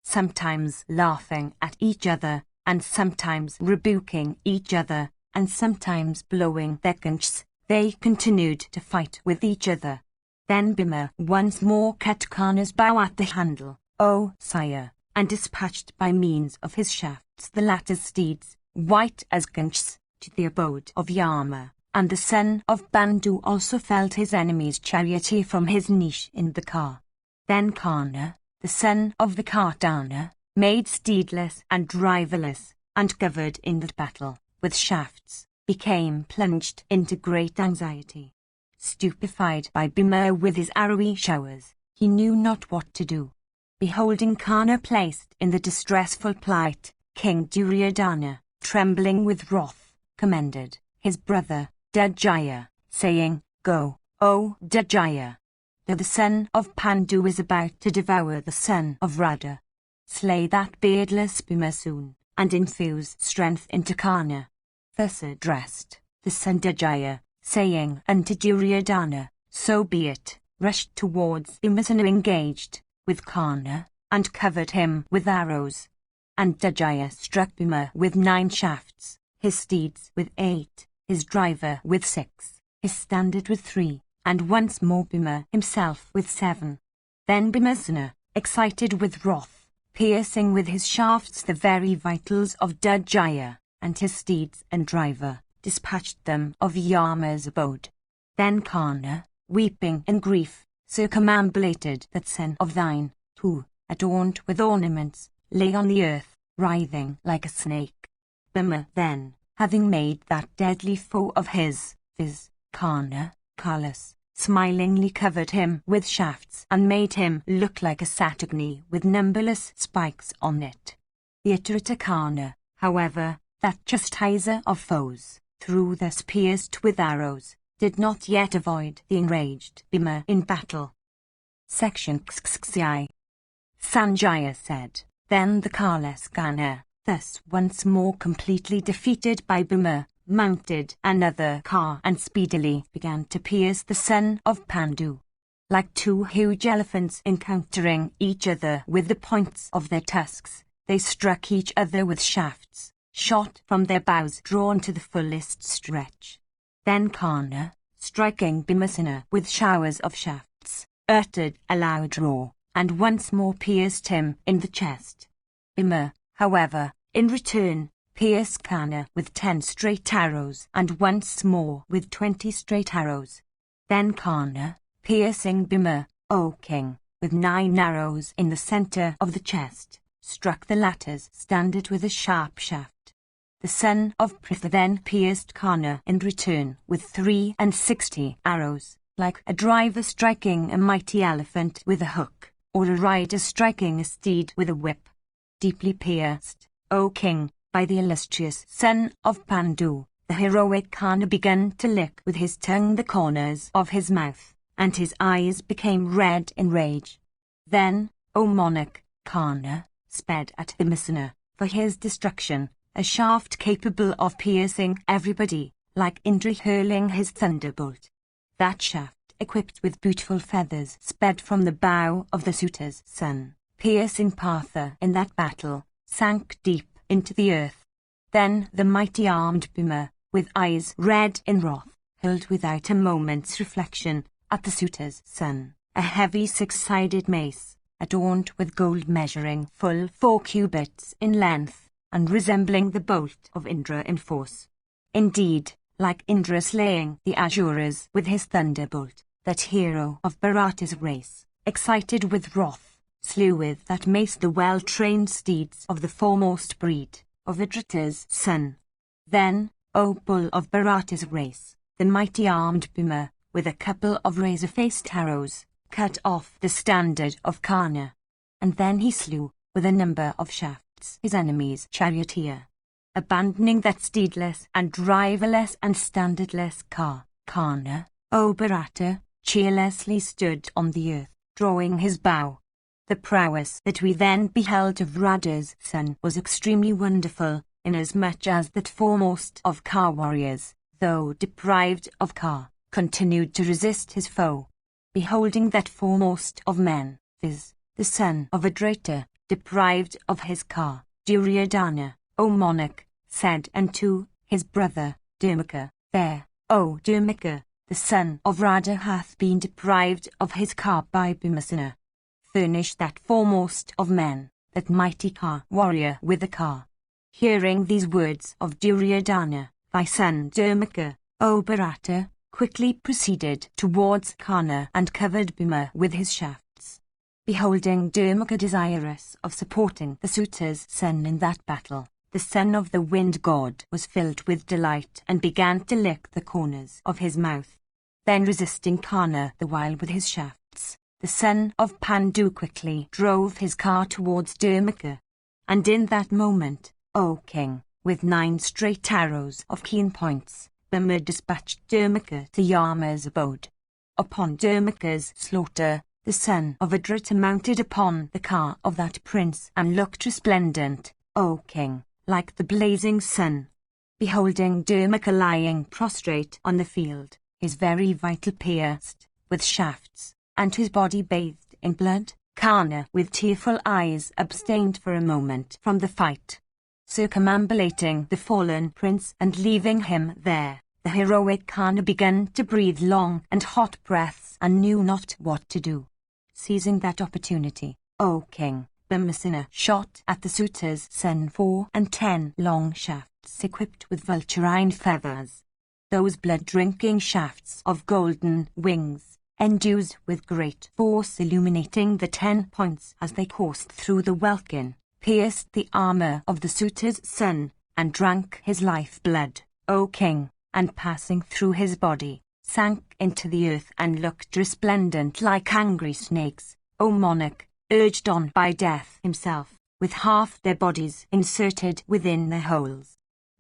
sometimes laughing at each other, and sometimes rebuking each other, and sometimes blowing their conchs, they continued to fight with each other. Then Bhima once more cut Karna's bow at the handle, O sire, and dispatched by means of his shafts the latter's steeds, white as conchs, to the abode of Yama, and the son of Bandu also felled his enemy's charioteer from his niche in the car. Then Karna, the son of the Kardana, made steedless and driverless, and covered in that battle with shafts, became plunged into great anxiety. Stupefied by Bhima with his arrowy showers, he knew not what to do. Beholding Karna placed in the distressful plight, King Duryodhana, trembling with wrath, commended his brother, Dajaya, saying, Go, O Dajaya! Though the son of Pandu is about to devour the son of Radha, slay that beardless Bhima soon, and infuse strength into Karna. Thus addressed the son Dajaya, saying unto Duryodhana, So be it, rushed towards Bhimasena engaged with Karna, and covered him with arrows. And Dajaya struck Bhima with 9 shafts, his steeds with 8, his driver with 6, his standard with 3, and once more Bhima himself with 7. Then Bhimasena, excited with wrath, piercing with his shafts the very vitals of Dajaya, and his steeds and driver, dispatched them of Yama's abode. Then Karna, weeping in grief, circumambulated that son of thine, who, adorned with ornaments, lay on the earth, writhing like a snake. Bhima then, having made that deadly foe of his, viz., Karna, callous, smilingly covered him with shafts and made him look like a Satagni with numberless spikes on it. The iterator Karna, however, that chastiser of foes, through thus pierced with arrows, did not yet avoid the enraged Bhima in battle. Section XXI. Sanjaya said, Then the careless Karna, thus once more completely defeated by Bhima, mounted another car and speedily began to pierce the son of Pandu. Like 2 huge elephants encountering each other with the points of their tusks, they struck each other with shafts, shot from their bows drawn to the fullest stretch. Then Karna, striking Bhimasena with showers of shafts, uttered a loud roar, and once more pierced him in the chest. Bhima, however, in return, pierced Karna with 10 straight arrows and once more with 20 straight arrows. Then Karna, piercing Bhima, O king, with 9 arrows in the centre of the chest, struck the latter's standard with a sharp shaft. The son of Pritha then pierced Karna in return with 63 arrows, like a driver striking a mighty elephant with a hook, or a rider striking a steed with a whip. Deeply pierced, O king, by the illustrious son of Pandu, the heroic Karna began to lick with his tongue the corners of his mouth, and his eyes became red in rage. Then, O monarch, Karna sped at Bhimasena for his destruction, a shaft capable of piercing everybody, like Indra hurling his thunderbolt. That shaft, equipped with beautiful feathers, sped from the bow of the suitor's son, piercing Partha in that battle, sank deep into the earth. Then the mighty armed Bhima, with eyes red in wrath, hurled without a moment's reflection at the suitor's son a heavy 6-sided mace, adorned with gold measuring full 4 cubits in length, and resembling the bolt of Indra in force. Indeed, like Indra slaying the Asuras with his thunderbolt, that hero of Bharata's race, excited with wrath, slew with that mace the well-trained steeds of the foremost breed of Vidrata's son. Then, O bull of Bharata's race, the mighty armed Bhima, with a couple of razor-faced arrows, cut off the standard of Karna. And then he slew, with a number of shafts, his enemy's charioteer. Abandoning that steedless and driverless and standardless car, Karna, O Bharata, cheerlessly stood on the earth, drawing his bow. The prowess that we then beheld of Radha's son was extremely wonderful, inasmuch as that foremost of car warriors, though deprived of car, continued to resist his foe. Beholding that foremost of men, viz., the son of Adrata, deprived of his car, Duryodhana, O monarch, said unto his brother, Dharmaka, there, O Dharmaka, the son of Radha hath been deprived of his car by Bhimasena. Furnish that foremost of men, that mighty car warrior with a car. Hearing these words of Duryodhana, thy son Dharmaka, O Bharata, quickly proceeded towards Karna and covered Bhima with his shafts. Beholding Dharmaka desirous of supporting the suitor's son in that battle, the son of the wind god was filled with delight and began to lick the corners of his mouth. Then resisting Karna the while with his shafts, the son of Pandu quickly drove his car towards Dharmaka. And in that moment, O king, with 9 straight arrows of keen points, Bhima dispatched Dharmaka to Yama's abode. Upon Dharmaka's slaughter, the son of Adrita mounted upon the car of that prince and looked resplendent, O king, like the blazing sun. Beholding Dharmaka lying prostrate on the field, his very vital pierced with shafts, and his body bathed in blood, Karna with tearful eyes abstained for a moment from the fight. Circumambulating the fallen prince and leaving him there, the heroic Karna began to breathe long and hot breaths and knew not what to do. Seizing that opportunity, O king, Bhimasena shot at the suitor's son 4 and 10 long shafts equipped with vulturine feathers. Those blood-drinking shafts of golden wings, endued with great force illuminating the 10 points as they coursed through the welkin, pierced the armor of the suitor's son, and drank his life-blood, O king, and passing through his body, sank into the earth and looked resplendent like angry snakes, O monarch, urged on by death himself, with half their bodies inserted within their holes.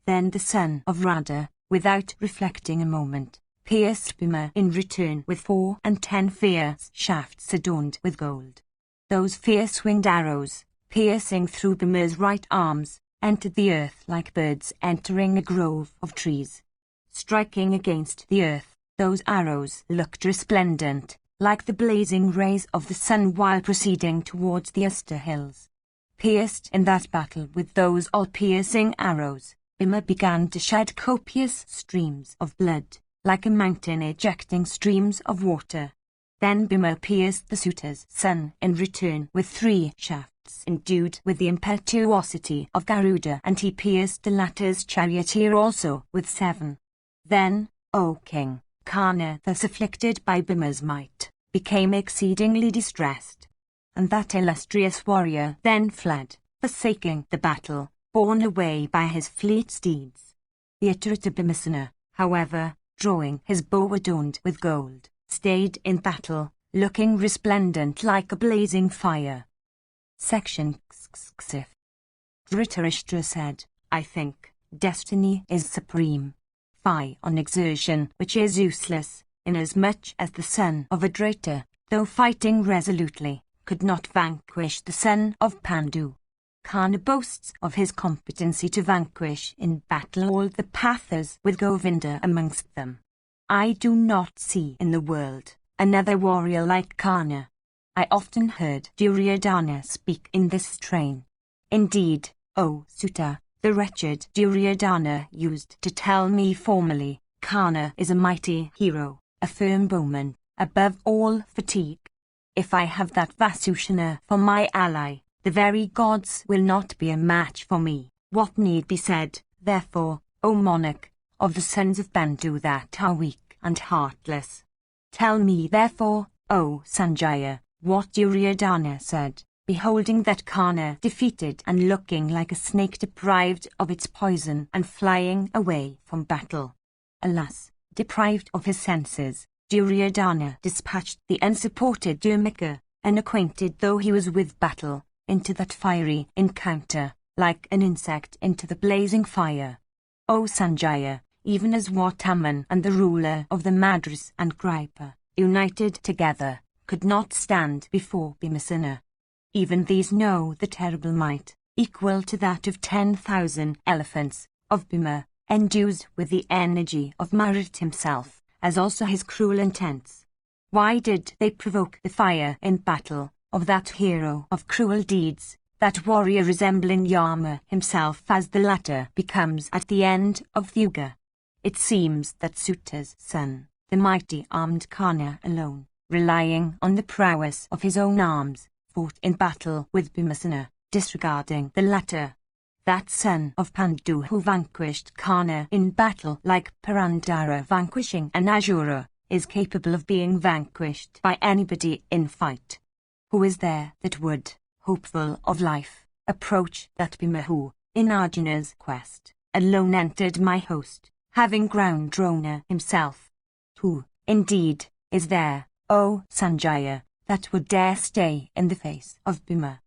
Then the son of Radha, without reflecting a moment, pierced Bhima in return with 4 and 10 fierce shafts adorned with gold. Those fierce-winged arrows, piercing through Bhima's right arms, entered the earth like birds entering a grove of trees. Striking against the earth, those arrows looked resplendent, like the blazing rays of the sun while proceeding towards the Uster hills. Pierced in that battle with those all-piercing arrows, Bhima began to shed copious streams of blood, like a mountain ejecting streams of water. Then Bhima pierced the suitor's son in return with 3 shafts endued with the impetuosity of Garuda, and he pierced the latter's charioteer also with 7. Then, O king, Karna, thus afflicted by Bhima's might, became exceedingly distressed. And that illustrious warrior then fled, forsaking the battle, borne away by his fleet steeds. The Atrita Bhimasena, however, drawing his bow adorned with gold, stayed in battle, looking resplendent like a blazing fire. Section Xxxif. Dhritarashtra said, I think, destiny is supreme. Fie on exertion which is useless, inasmuch as the son of Adrita, though fighting resolutely, could not vanquish the son of Pandu. Karna boasts of his competency to vanquish in battle all the Pathas with Govinda amongst them. I do not see in the world another warrior like Karna. I often heard Duryodhana speak in this strain. Indeed, O Suta, the wretched Duryodhana used to tell me formerly, Karna is a mighty hero, a firm bowman, above all fatigue. If I have that Vasushana for my ally, the very gods will not be a match for me. What need be said, therefore, O monarch, of the sons of Bandu that are weak and heartless? Tell me therefore, O Sanjaya, what Duryodhana said, beholding that Karna defeated and looking like a snake deprived of its poison and flying away from battle. Alas, deprived of his senses, Duryodhana dispatched the unsupported Dharmaka, unacquainted though he was with battle, into that fiery encounter, like an insect into the blazing fire. O Sanjaya, even as Vataman and the ruler of the Madras and Kripa, united together, could not stand before Bhimasena. Even these know the terrible might, equal to that of 10,000 elephants, of Bhima, endued with the energy of Marat himself, as also his cruel intents. Why did they provoke the fire in battle of that hero of cruel deeds, that warrior resembling Yama himself as the latter becomes at the end of the Yuga. It seems that Suta's son, the mighty armed Kana alone, relying on the prowess of his own arms, fought in battle with Bhimasena, disregarding the latter. That son of Pandu who vanquished Kana in battle like Purandara vanquishing an Asura, is capable of being vanquished by anybody in fight. Who is there that would, hopeful of life, approach that Bhima who, in Arjuna's quest, alone entered my host, having ground Drona himself? Who, indeed, is there, O Sanjaya, that would dare stay in the face of Bhima?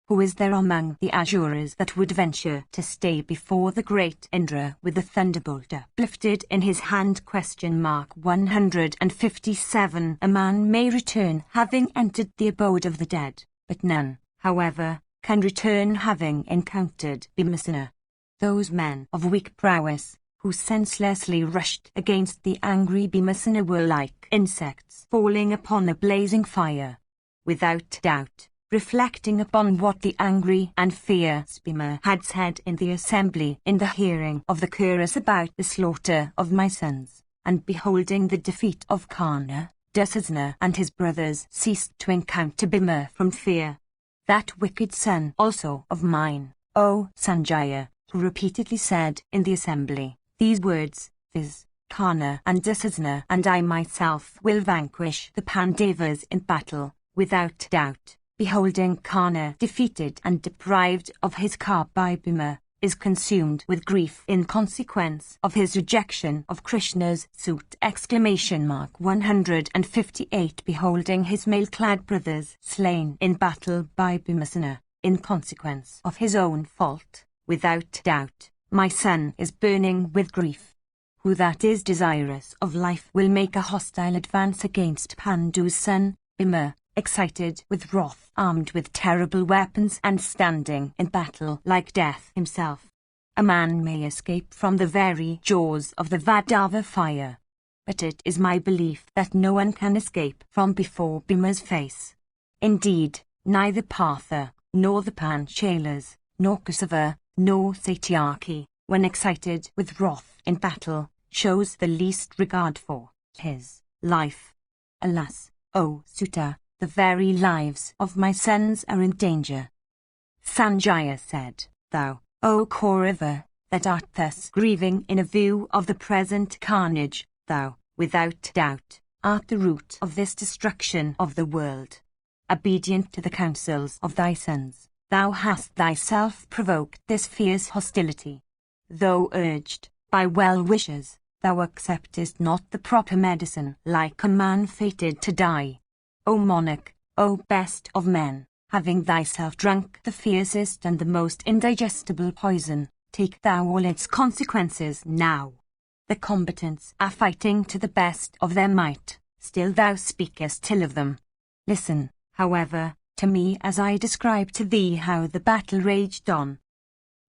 Who is there among the Asuras that would venture to stay before the great Indra with the thunderbolt uplifted in his hand? 157. A man may return having entered the abode of the dead, but none, however, can return having encountered Bhimasena. Those men of weak prowess, who senselessly rushed against the angry Bhimasena, were like insects falling upon a blazing fire. Without doubt, reflecting upon what the angry and fierce Bhima had said in the assembly in the hearing of the Kuras about the slaughter of my sons, and beholding the defeat of Kana, Dussasana and his brothers ceased to encounter Bhima from fear. That wicked son also of mine, O Sanjaya, who repeatedly said in the assembly these words, viz., Kana and Dussasana and I myself will vanquish the Pandavas in battle, without doubt, beholding Kana defeated and deprived of his car by Bhima, is consumed with grief in consequence of his rejection of Krishna's suit! 158. Beholding his mail-clad brothers slain in battle by Bhimasena, in consequence of his own fault, without doubt, my son is burning with grief. Who that is desirous of life will make a hostile advance against Pandu's son, Bhima, excited with wrath, armed with terrible weapons and standing in battle like death himself? A man may escape from the very jaws of the Vadava fire, but it is my belief that no one can escape from before Bhima's face. Indeed, neither Partha, nor the Panchalas, nor Kusava, nor Satyaki, when excited with wrath in battle, shows the least regard for his life. Alas, O Suta, the very lives of my sons are in danger. Sanjaya said, Thou, O Kaurava, that art thus grieving in a view of the present carnage, thou, without doubt, art the root of this destruction of the world. Obedient to the counsels of thy sons, thou hast thyself provoked this fierce hostility. Though urged by well-wishers, thou acceptest not the proper medicine like a man fated to die. O monarch, O best of men, having thyself drunk the fiercest and the most indigestible poison, take thou all its consequences now. The combatants are fighting to the best of their might, still thou speakest ill of them. Listen, however, to me as I describe to thee how the battle raged on.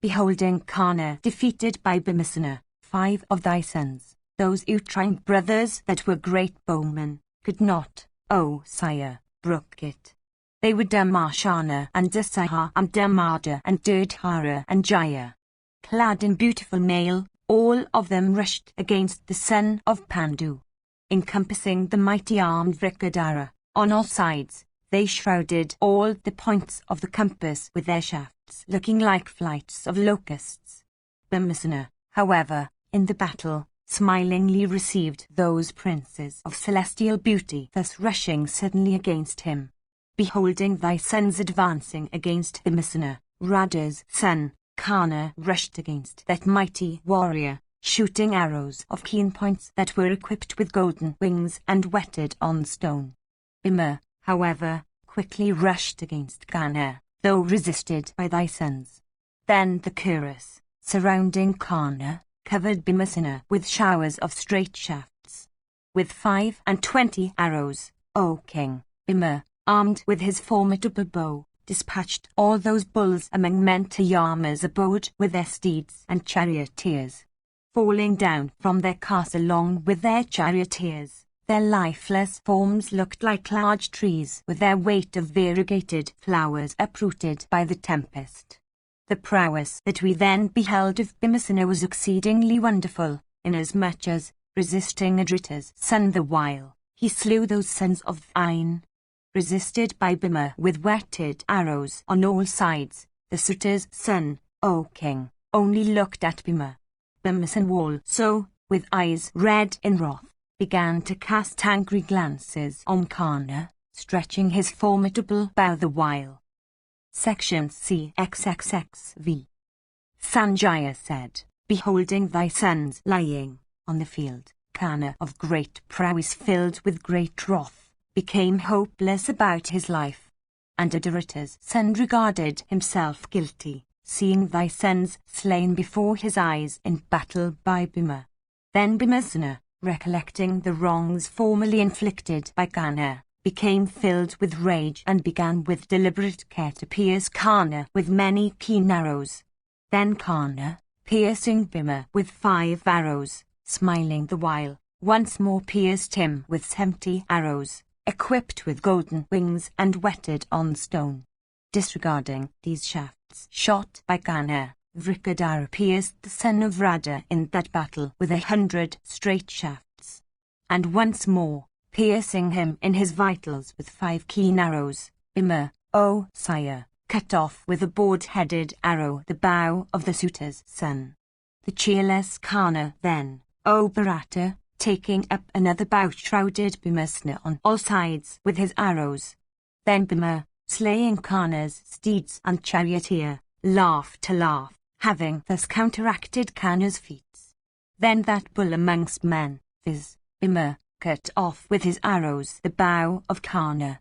Beholding Kana defeated by Bhimasena, 5 of thy sons, those Uttarain brothers that were great bowmen, could not, O sire, brook it. They were Dharmashana and Dasaha and Dharmada and Durdhara and Jaya. Clad in beautiful mail, all of them rushed against the son of Pandu. Encompassing the mighty armed Vrikadara, on all sides, they shrouded all the points of the compass with their shafts looking like flights of locusts. Bhimasena, however, in the battle, smilingly received those princes of celestial beauty thus rushing suddenly against him. Beholding thy sons advancing against Bhimasena, Radha's son, Kana rushed against that mighty warrior, shooting arrows of keen points that were equipped with golden wings and whetted on stone. Bhima, however, quickly rushed against Kana, though resisted by thy sons. Then the Kuras, surrounding Kana, covered Bhimasena with showers of straight shafts. With 25 arrows, O king, Bhima, armed with his formidable bow, dispatched all those bulls among men to Yama's abode with their steeds and charioteers. Falling down from their cars along with their charioteers, Their lifeless forms looked like large trees with their weight of variegated flowers uprooted by the tempest. The prowess that we then beheld of Bhimsena was exceedingly wonderful, inasmuch as, resisting Adrita's son the while, he slew those sons of thine. Resisted by Bhima with whetted arrows on all sides, the suitor's son, O king, only looked at Bhima. Bhimsena also, with eyes red in wrath, began to cast angry glances on Karna, stretching his formidable bow the while. Section CXXXV. Sanjaya said, beholding thy sons lying on the field, Karna of great prowess filled with great wrath, became hopeless about his life. And Adrita's son regarded himself guilty, seeing thy sons slain before his eyes in battle by Bhima. Then Bhimsena, recollecting the wrongs formerly inflicted by Karna, became filled with rage and began with deliberate care to pierce Karna with many keen arrows. Then Karna, piercing Bhima with 5 arrows, smiling the while, once more pierced him with 70 arrows, equipped with golden wings and whetted on stone. Disregarding these shafts shot by Karna, Vrikadara pierced the son of Radha in that battle with 100 straight shafts. And once more, piercing him in his vitals with 5 keen arrows, Bhima, O sire, cut off with a board-headed arrow the bow of the suitor's son. The cheerless Karna then, O Bharata, taking up another bow shrouded Bhimsena on all sides with his arrows. Then Bhima, slaying Karna's steeds and charioteer, laughed to laugh, having thus counteracted Karna's feats. Then that bull amongst men, viz. Bhima, cut off with his arrows the bow of Karna.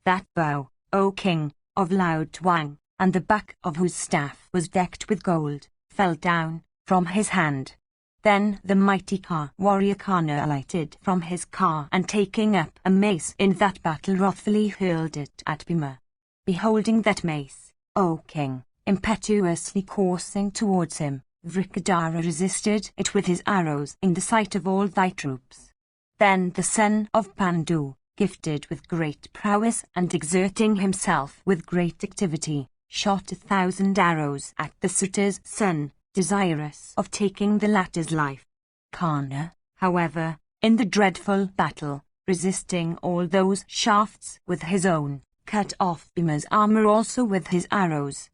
That bow, O king, of loud twang, and the back of whose staff was decked with gold, fell down from his hand. Then the mighty car warrior Karna alighted from his car and taking up a mace in that battle wrathfully hurled it at Bhima. Beholding that mace, O king, impetuously coursing towards him, Vrikadara resisted it with his arrows in the sight of all thy troops. Then the son of Pandu, gifted with great prowess and exerting himself with great activity, shot 1,000 arrows at the suitor's son, desirous of taking the latter's life. Karna, however, in the dreadful battle, resisting all those shafts with his own, cut off Bhima's armor also with his arrows.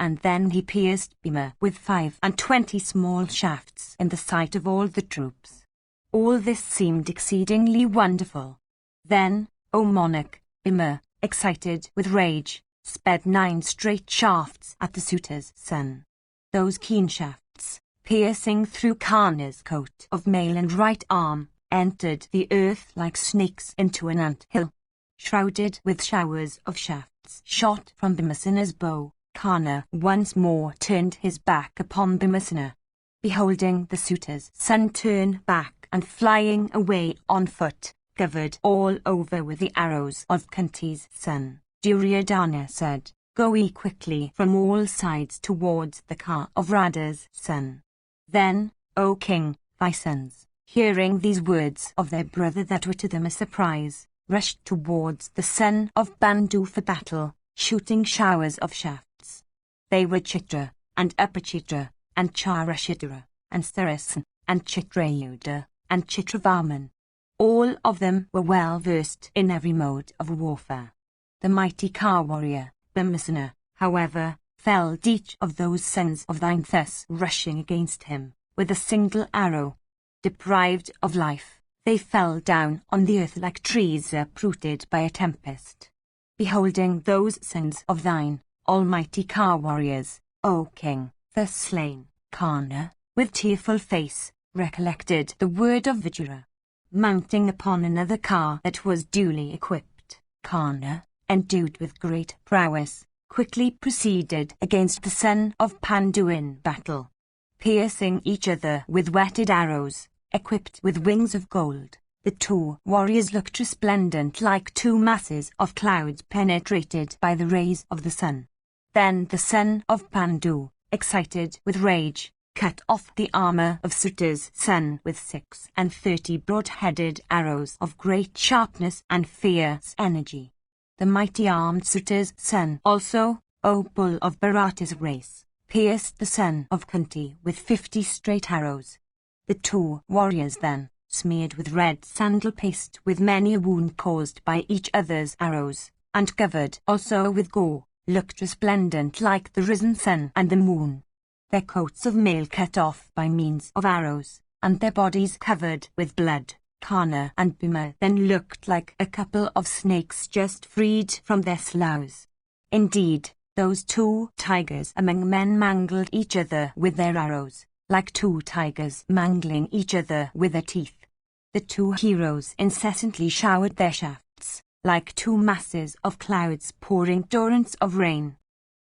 And then he pierced Bhima with 25 small shafts in the sight of all the troops. All this seemed exceedingly wonderful. Then, O monarch, Bhima, excited with rage, sped 9 straight shafts at the suitor's son. Those keen shafts, piercing through Karna's coat of mail and right arm, entered the earth like snakes into an ant-hill. Shrouded with showers of shafts shot from Bhimsena's bow, Karna once more turned his back upon Bhimsena. Beholding the suitor's son turn back and flying away on foot, covered all over with the arrows of Kunti's son, Duryodhana said, Go ye quickly from all sides towards the car of Radha's son. Then, O king, thy sons, hearing these words of their brother that were to them a surprise, rushed towards the son of Bandu for battle, shooting showers of shafts. They were Chitra, and Upachitra, and Charashitra, and Sarasan, and Chitrayuda, and Chitravarman. All of them were well versed in every mode of warfare. The mighty car warrior, Bhimsena, however, felled each of those sons of thine thus rushing against him, with a single arrow. Deprived of life, they fell down on the earth like trees uprooted by a tempest. Beholding those sons of thine, almighty car warriors, O king, thus slain, Karna, with tearful face, recollected the word of Vijaya. Mounting upon another car that was duly equipped, Karna, endued with great prowess, quickly proceeded against the son of Pandu in battle. Piercing each other with whetted arrows, equipped with wings of gold, the 2 warriors looked resplendent like 2 masses of clouds penetrated by the rays of the sun. Then the son of Pandu, excited with rage, cut off the armor of Suta's son with 36 broad-headed arrows of great sharpness and fierce energy. The mighty armed Suta's son also, O bull of Bharata's race, pierced the son of Kunti with 50 straight arrows. The two warriors then, smeared with red sandal paste with many a wound caused by each other's arrows, and covered also with gore, looked resplendent like the risen sun and the moon. Their coats of mail cut off by means of arrows, and their bodies covered with blood, Karna and Bhima then looked like a couple of snakes just freed from their sloughs. Indeed, those two tigers among men mangled each other with their arrows, like two tigers mangling each other with their teeth. The two heroes incessantly showered their shafts, like two masses of clouds pouring torrents of rain.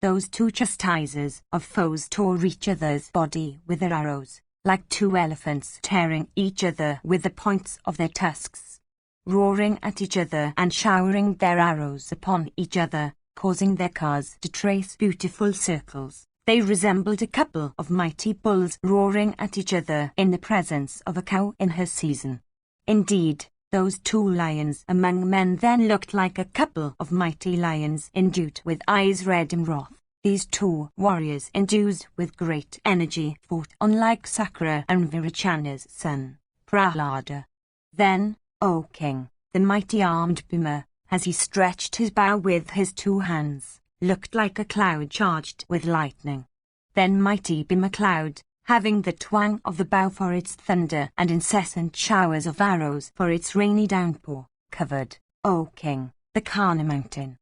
Those two chastisers of foes tore each other's body with their arrows, like two elephants tearing each other with the points of their tusks. Roaring at each other and showering their arrows upon each other, causing their cars to trace beautiful circles, they resembled a couple of mighty bulls roaring at each other in the presence of a cow in her season. Indeed, those two lions among men then looked like a couple of mighty lions endued with eyes red in wrath. These two warriors endued with great energy fought on like Sakra and Virachana's son, Prahlada. Then, O king, the mighty armed Bhima, as he stretched his bow with his two hands, looked like a cloud charged with lightning. Then mighty Bhima cloud, having the twang of the bow for its thunder and incessant showers of arrows for its rainy downpour, covered, O king, the Karna mountain.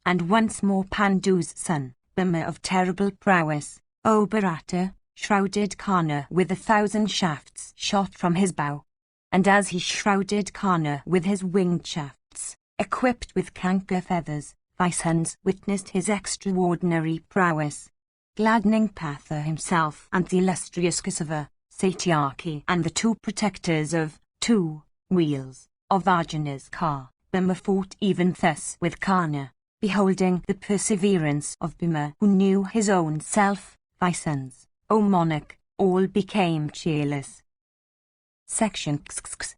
And once more Pandu's son, Bhima of terrible prowess, O Bharata, shrouded Karna with 1,000 shafts shot from his bow. And as he shrouded Karna with his winged shafts, equipped with canker feathers, thy sons witnessed his extraordinary prowess. Gladdening Patha himself and the illustrious Kasava, Satyaki and the two protectors of two wheels of Arjuna's car, Bhima fought even thus with Karna, beholding the perseverance of Bhima who knew his own self. Thy sons, O monarch, all became cheerless. Section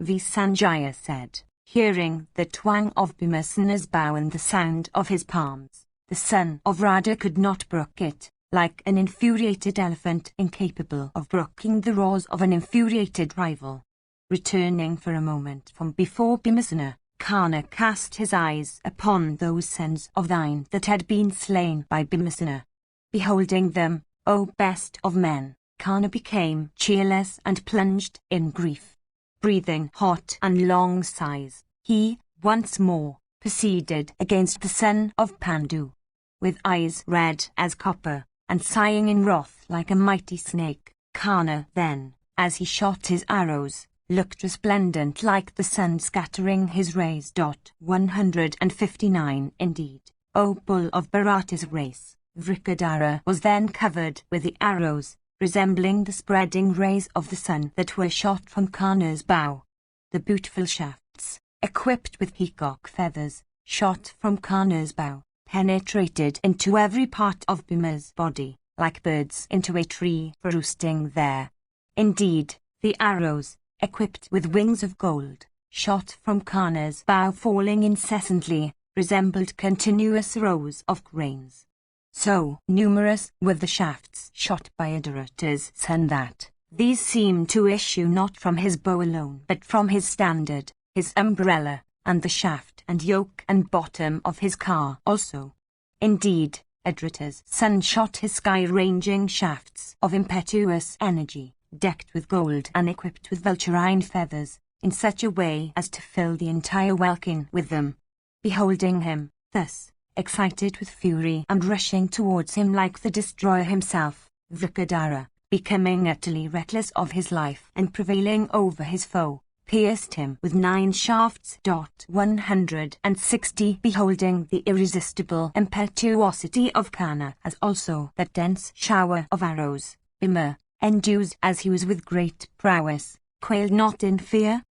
V. Sanjaya said, hearing the twang of Bhimasana's bow and the sound of his palms, the son of Radha could not brook it. Like an infuriated elephant incapable of brooking the roars of an infuriated rival. Returning for a moment from before Bhimasana, Karna cast his eyes upon those sons of thine that had been slain by Bhimasana. Beholding them, O best of men, Karna became cheerless and plunged in grief. Breathing hot and long sighs, he, once more, proceeded against the son of Pandu. With eyes red as copper, and sighing in wrath like a mighty snake, Karna then, as he shot his arrows, looked resplendent like the sun scattering his rays. 159 Indeed, O bull of Bharata's race, Vrikadara was then covered with the arrows, resembling the spreading rays of the sun that were shot from Karna's bow. The beautiful shafts, equipped with peacock feathers, shot from Karna's bow, penetrated into every part of Bhima's body, like birds into a tree for roosting there. Indeed, the arrows, equipped with wings of gold, shot from Karna's bow falling incessantly, resembled continuous rows of grains. So numerous were the shafts shot by Adharata's son that these seemed to issue not from his bow alone but from his standard, his umbrella, and the shaft and yoke and bottom of his car also. Indeed, Adharata's son shot his sky-ranging shafts of impetuous energy, decked with gold and equipped with vulturine feathers, in such a way as to fill the entire welkin with them. Beholding him, thus, excited with fury and rushing towards him like the destroyer himself, Vrikadara, becoming utterly reckless of his life and prevailing over his foe, pierced him with 9 shafts. 160 Beholding the irresistible impetuosity of Karna as also that dense shower of arrows, Bhima, endued as he was with great prowess, quailed not in fear.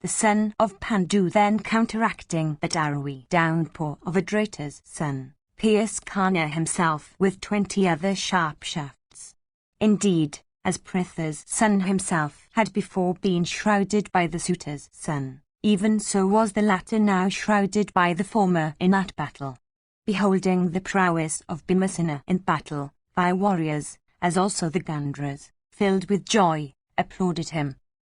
The son of Pandu then counteracting that arrowy downpour of Adharata's son, pierced Karna himself with 20 other sharp shafts. Indeed, as Pritha's son himself had before been shrouded by the suitor's son, even so was the latter now shrouded by the former in that battle. Beholding the prowess of Bhimasena in battle, thy warriors, as also the Gandhras, filled with joy, applauded him.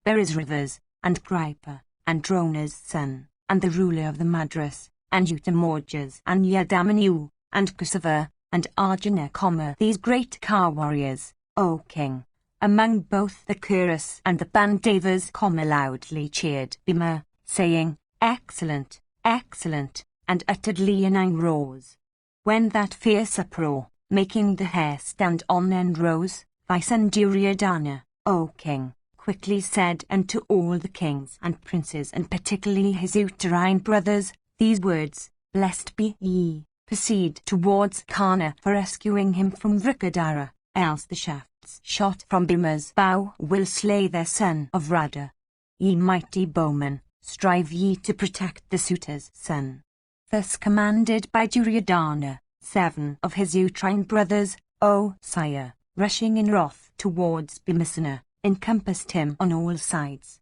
Berisravas, and Kripa, and Drona's son, and the ruler of the Madras, and Utamorjas, and Yadamanyu, and Kusava, and Arjuna, these great car warriors, O king, among both the Kuras and the Bandavas, loudly cheered Bhima, saying, Excellent, excellent, and uttered leonine roars. When that fierce uproar, making the hair stand on end rose, thy son Duryodhana, O king, quickly said unto all the kings and princes, and particularly his uterine brothers, these words, Blessed be ye, proceed towards Karna for rescuing him from Vrikadara, else the shafts shot from Bhima's bow will slay their son of Radha. Ye mighty bowmen, strive ye to protect the suitor's son. Thus commanded by Duryodhana, 7 of his uterine brothers, O sire, rushing in wrath towards Bhimasena, encompassed him on all sides.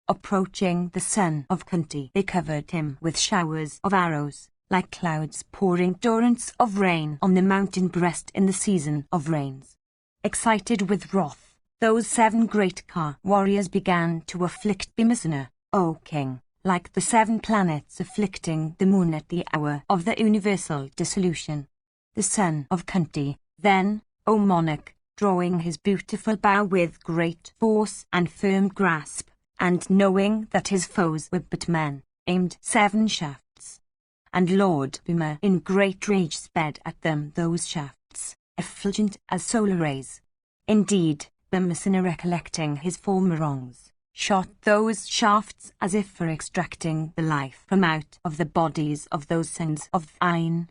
Approaching the son of Kunti, they covered him with showers of arrows, like clouds pouring torrents of rain on the mountain breast in the season of rains. Excited with wrath, those 7 great car warriors began to afflict Bhimasena, O king, like the 7 planets afflicting the moon at the hour of the universal dissolution. The son of Kunti, then, O monarch, drawing his beautiful bow with great force and firm grasp, and knowing that his foes were but men, aimed 7 shafts. And Lord Bhima in great rage sped at them those shafts, effulgent as solar rays. Indeed, Bhimasena, recollecting his former wrongs, shot those shafts as if for extracting the life from out of the bodies of those sons of thine.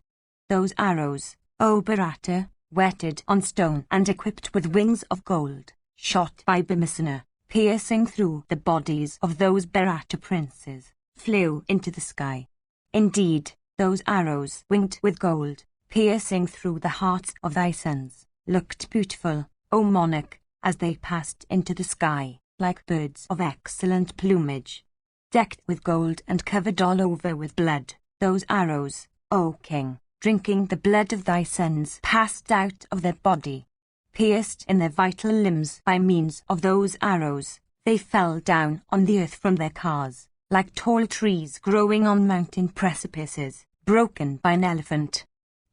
Those arrows, O Bharata, whetted on stone and equipped with wings of gold, shot by Bhimasena, piercing through the bodies of those Bharata princes, flew into the sky. Indeed, those arrows winged with gold, piercing through the hearts of thy sons, looked beautiful, O monarch, as they passed into the sky, like birds of excellent plumage. Decked with gold and covered all over with blood, those arrows, O king, drinking the blood of thy sons, passed out of their body. Pierced in their vital limbs by means of those arrows, they fell down on the earth from their cars, like tall trees growing on mountain precipices, broken by an elephant.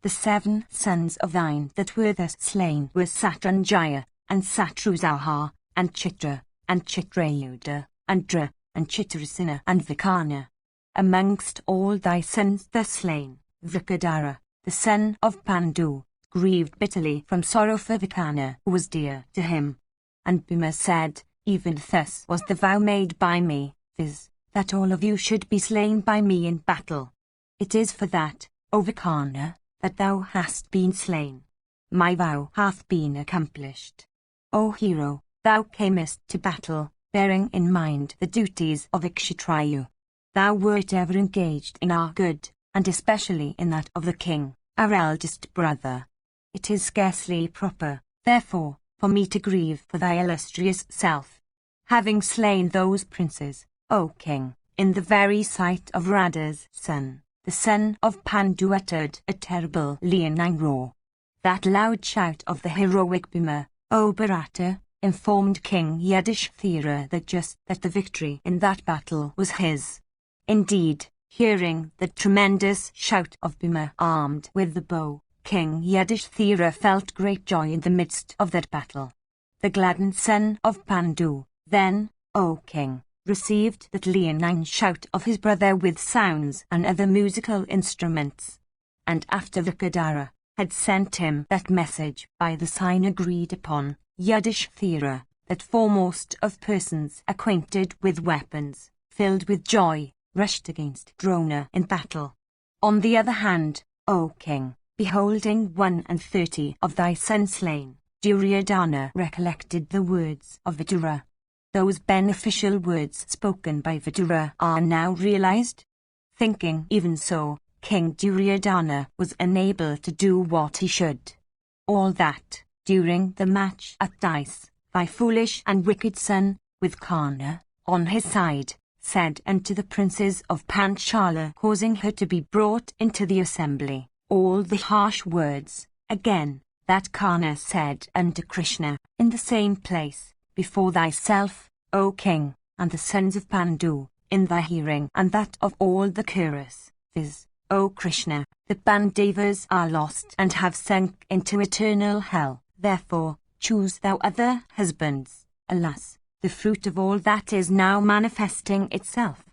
The 7 sons of thine that were thus slain were Satranjaya, and Satrusarha, and Chitra, and Chitrayuda, and Dra, and Chitrasena, and Vikarna. Amongst all thy sons thus slain, Vrikadara, the son of Pandu, grieved bitterly from sorrow for Vikarna, who was dear to him. And Bhima said, Even thus was the vow made by me, viz., that all of you should be slain by me in battle. It is for that, O Vikarna, that thou hast been slain. My vow hath been accomplished. O hero, thou camest to battle, bearing in mind the duties of Ikshitrayu. Thou wert ever engaged in our good, and especially in that of the king, our eldest brother. It is scarcely proper, therefore, for me to grieve for thy illustrious self. Having slain those princes, O king, in the very sight of Radha's son, the son of Pandu uttered a terrible leonine roar. That loud shout of the heroic Bhima, O Bharata, informed King Yudhishthira that the victory in that battle was his. Indeed, hearing the tremendous shout of Bhima armed with the bow, King Yudhishthira felt great joy in the midst of that battle. The gladdened son of Pandu, then, O king, received that leonine shout of his brother with sounds and other musical instruments. And after Vrikadara had sent him that message by the sign agreed upon, Yudhishthira, that foremost of persons acquainted with weapons, filled with joy, rushed against Drona in battle. On the other hand, O king, beholding 31 of thy sons slain, Duryodhana recollected the words of Vidura. Those beneficial words spoken by Vidura are now realized. Thinking even so, King Duryodhana was unable to do what he should. All that, during the match at dice, thy foolish and wicked son, with Karna, on his side, said unto the princes of Panchala, causing her to be brought into the assembly, all the harsh words, again, that Karna said unto Krishna, in the same place, before thyself, O king, and the sons of Pandu, in thy hearing, and that of all the Kuras, viz., O Krishna, the Pandavas are lost and have sunk into eternal hell, therefore, choose thou other husbands, alas, the fruit of all that is now manifesting itself.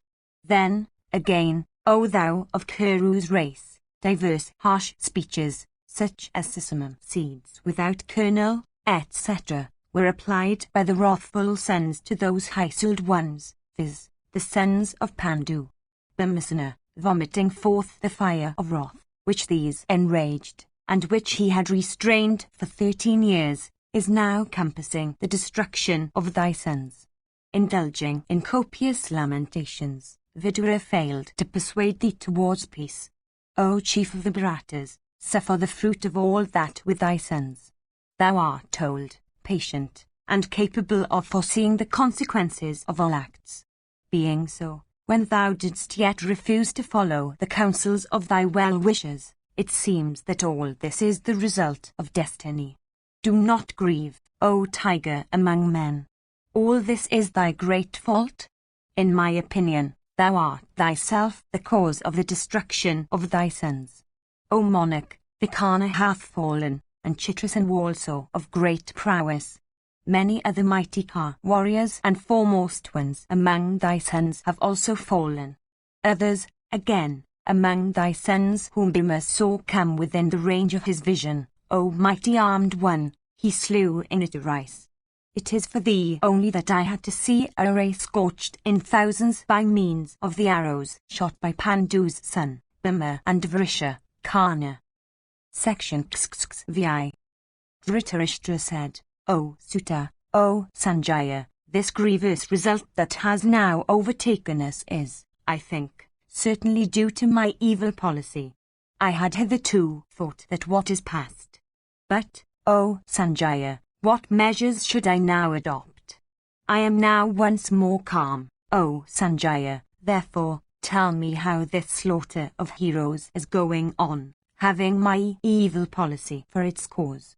Then, again, O thou of Kuru's race, diverse harsh speeches, such as sesamum seeds without kernel, etc., were applied by the wrathful sons to those high-souled ones, viz., the sons of Pandu. Bhimasena, vomiting forth the fire of wrath, which these enraged, and which he had restrained for 13 years, is now compassing the destruction of thy sons. Indulging in copious lamentations, Vidura failed to persuade thee towards peace. O chief of the Bharatas, suffer the fruit of all that with thy sons. Thou art old, patient, and capable of foreseeing the consequences of all acts. Being so, when thou didst yet refuse to follow the counsels of thy well-wishers, it seems that all this is the result of destiny. Do not grieve, O tiger among men. All this is thy great fault. In my opinion, thou art thyself the cause of the destruction of thy sons. O monarch, Vikarna hath fallen, and Chitrasen also of great prowess. Many other mighty Ka warriors and foremost ones among thy sons have also fallen. Others, again, among thy sons whom Bhima saw come within the range of his vision, O mighty armed one, he slew in a race. It is for thee only that I had to see a race scorched in thousands by means of the arrows shot by Pandu's son, Bhima and Vrisha, Karna. Section XXVI. Dhritarashtra said, O Sutta, O Sanjaya, this grievous result that has now overtaken us is, I think, certainly due to my evil policy. I had hitherto thought that what is past. But, O Sanjaya, what measures should I now adopt? I am now once more calm, O Sanjaya, therefore, tell me how this slaughter of heroes is going on, having my evil policy for its cause.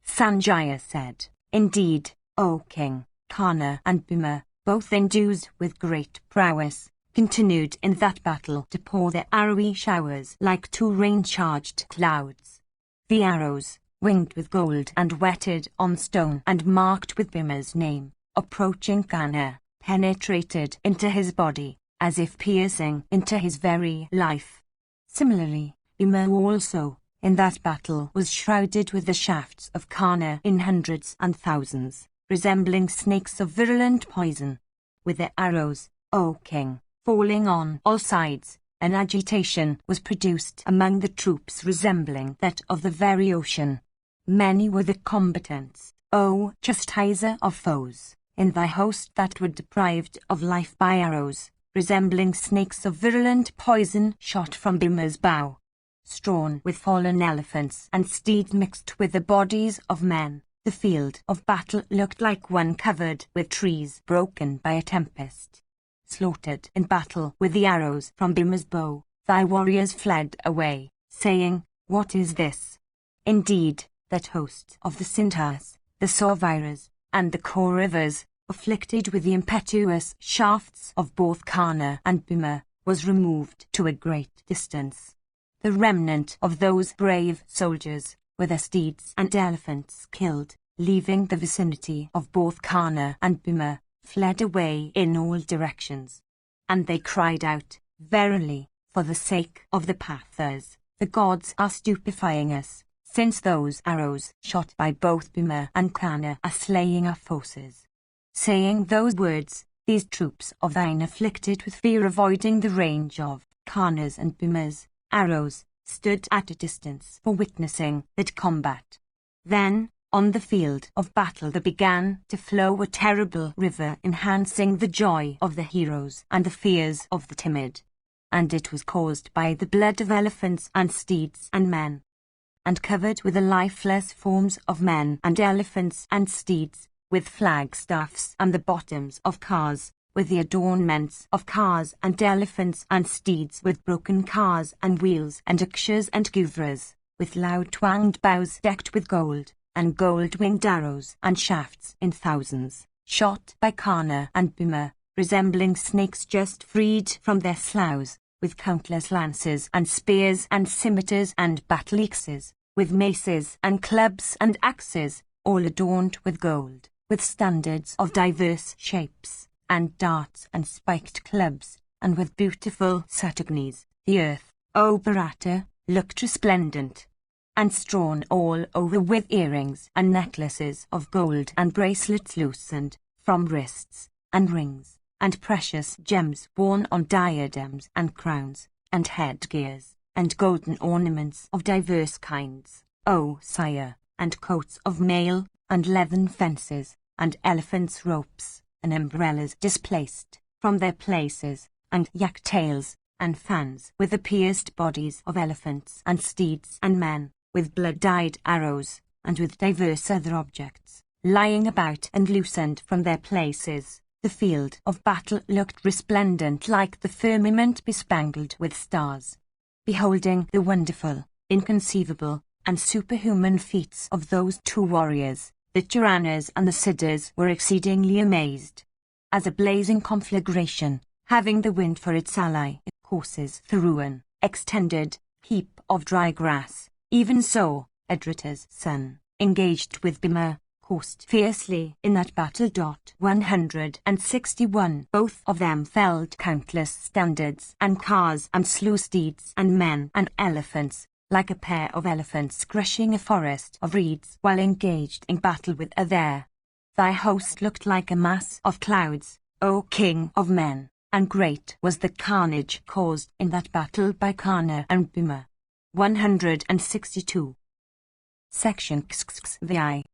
Sanjaya said, Indeed, O king, Karna and Bhima, both endued with great prowess, continued in that battle to pour their arrowy showers like two rain-charged clouds. The arrows, winged with gold and wetted on stone and marked with Bhima's name, approaching Karna, penetrated into his body, as if piercing into his very life. Similarly, Bhima also, in that battle, was shrouded with the shafts of Karna in hundreds and thousands, resembling snakes of virulent poison. With their arrows, O king, falling on all sides, an agitation was produced among the troops resembling that of the very ocean. Many were the combatants, O chastiser of foes, in thy host that were deprived of life by arrows, resembling snakes of virulent poison shot from Bhima's bow. Strewn with fallen elephants and steeds mixed with the bodies of men, the field of battle looked like one covered with trees broken by a tempest. Slaughtered in battle with the arrows from Bhima's bow, thy warriors fled away, saying, What is this? Indeed, that host of the Sindhas, the Sauviras, and the Kauravas, afflicted with the impetuous shafts of both Karna and Bhima, was removed to a great distance. The remnant of those brave soldiers, with their steeds and elephants killed, leaving the vicinity of both Karna and Bhima, fled away in all directions. And they cried out, Verily, for the sake of the Pathas, the gods are stupefying us, since those arrows shot by both Bhima and Karna are slaying our forces. Saying those words, these troops of thine afflicted with fear avoiding the range of Karna's and Bhima's arrows, stood at a distance for witnessing that combat. Then, on the field of battle there began to flow a terrible river enhancing the joy of the heroes and the fears of the timid. And it was caused by the blood of elephants and steeds and men. And covered with the lifeless forms of men and elephants and steeds, with flagstaffs and the bottoms of cars, with the adornments of cars and elephants and steeds, with broken cars and wheels and ushers and guvras, with loud twanged bows decked with gold, and gold-winged arrows and shafts in thousands, shot by Kana and Bhima, resembling snakes just freed from their sloughs, with countless lances and spears and scimitars and battle-axes, with maces and clubs and axes, all adorned with gold, with standards of diverse shapes, and darts and spiked clubs, and with beautiful satagnis. The earth, O Bharata, looked resplendent, and strewn all over with earrings and necklaces of gold and bracelets loosened from wrists, and rings, and precious gems worn on diadems and crowns, and headgears, and golden ornaments of diverse kinds, O sire, and coats of mail, and leathern fences, and elephants' ropes, and umbrellas displaced from their places, and yak-tails, and fans with the pierced bodies of elephants and steeds and men, with blood-dyed arrows, and with diverse other objects, lying about and loosened from their places. The field of battle looked resplendent like the firmament bespangled with stars. Beholding the wonderful, inconceivable, and superhuman feats of those two warriors, the Charanas and the Siddhas were exceedingly amazed. As a blazing conflagration, having the wind for its ally, it courses through an extended heap of dry grass, even so, Adrata's son, engaged with Bhima, coursed fiercely in that battle. 161 Both of them felled countless standards and cars and slew steeds and men and elephants, like a pair of elephants crushing a forest of reeds while engaged in battle with other. Thy host looked like a mass of clouds, O king of men, and great was the carnage caused in that battle by Kana and Bhima. 162. Section XXVI.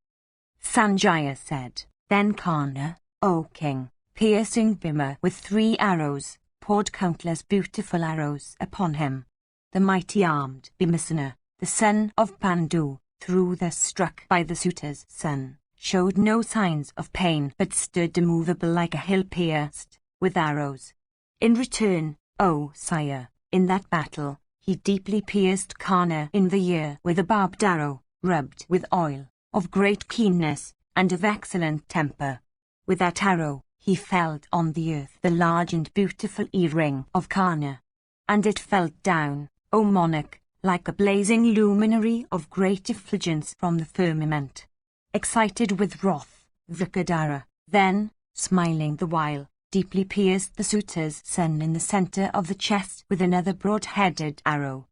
Sanjaya said, Then Kana, O king, piercing Bhima with 3 arrows, poured countless beautiful arrows upon him. The mighty armed Bhimasena, the son of Pandu, through thus struck by the suitor's son, showed no signs of pain but stood immovable like a hill pierced with arrows. In return, O sire, in that battle, he deeply pierced Kana in the ear with a barbed arrow, rubbed with oil, of great keenness, and of excellent temper. With that arrow, he felled on the earth the large and beautiful earring of Kana. And it fell down, O monarch, like a blazing luminary of great effulgence from the firmament. Excited with wrath, Vrikadara, then, smiling the while, deeply pierced the suitor's son in the center of the chest with another broad-headed arrow.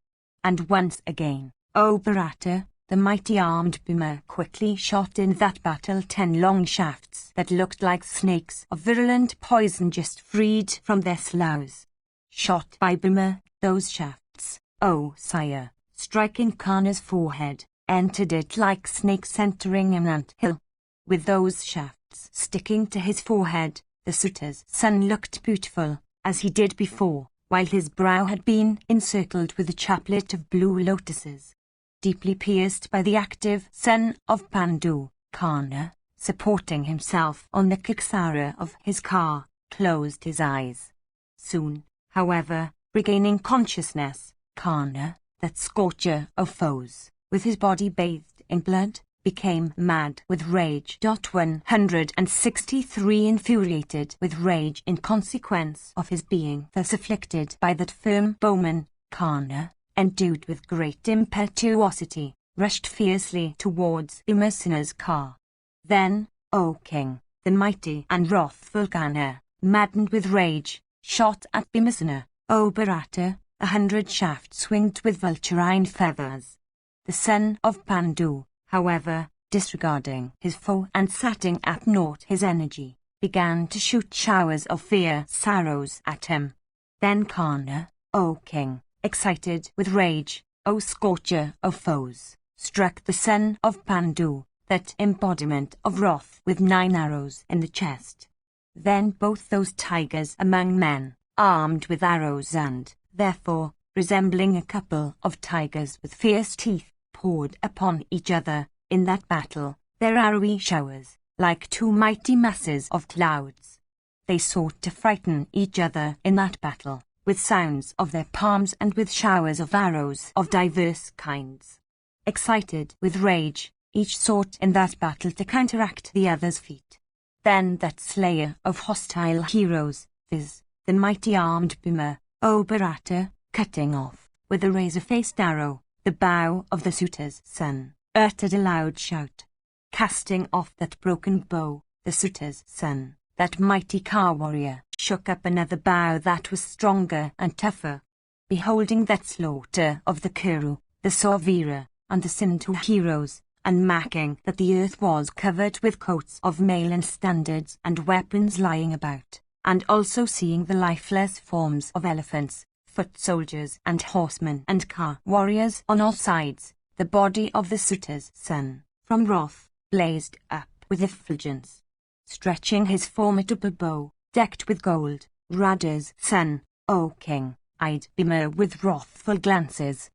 And once again, O Bharata, the mighty armed Bhima quickly shot in that battle 10 long shafts that looked like snakes of virulent poison just freed from their sloughs. Shot by Bhima, those shafts, O sire, striking Kana's forehead, entered it like snakes entering an ant-hill. With those shafts sticking to his forehead, the suitor's son looked beautiful, as he did before, while his brow had been encircled with a chaplet of blue lotuses. Deeply pierced by the active son of Pandu, Kana, supporting himself on the kiksara of his car, closed his eyes. Soon, however, regaining consciousness, Kana, that scorcher of foes, with his body bathed in blood, became mad with rage. 163 Infuriated with rage in consequence of his being thus afflicted by that firm bowman, Kana, endued with great impetuosity, rushed fiercely towards Bhimasena's car. Then, O king, the mighty and wrathful Kana, maddened with rage, shot at Bhimasena, O Bharata, 100 shafts winged with vulturine feathers. The son of Pandu, however, disregarding his foe and setting at naught his energy, began to shoot showers of fierce arrows at him. Then Kana, O king, excited with rage, O scorcher of foes, struck the son of Pandu, that embodiment of wrath, with 9 arrows in the chest. Then both those tigers among men, armed with arrows and, therefore, resembling a couple of tigers with fierce teeth, poured upon each other, in that battle, their arrowy showers, like two mighty masses of clouds. They sought to frighten each other in that battle, with sounds of their palms and with showers of arrows of diverse kinds. Excited with rage, each sought in that battle to counteract the other's feat. Then that slayer of hostile heroes, viz., the mighty armed Bhima, Mahabharata, cutting off, with a razor-faced arrow, the bow of the suitor's son, uttered a loud shout. Casting off that broken bow, the suitor's son, that mighty car warrior, shook up another bow that was stronger and tougher. Beholding that slaughter of the Kuru, the Sauvira, and the Sindhu heroes, and marking that the earth was covered with coats of mail and standards and weapons lying about, and also seeing the lifeless forms of elephants, foot soldiers and horsemen and car warriors on all sides, the body of the suitor's son, from wrath, blazed up with effulgence. Stretching his formidable bow, decked with gold, Radha's son, O king, eyed Bhima with wrathful glances.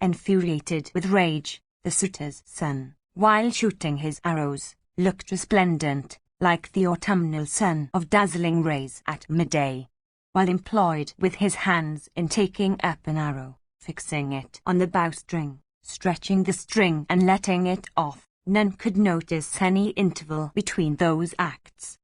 Infuriated with rage, the suitor's son, while shooting his arrows, looked resplendent, like the autumnal sun of dazzling rays at midday. While employed with his hands in taking up an arrow, fixing it on the bowstring, stretching the string and letting it off, none could notice any interval between those acts.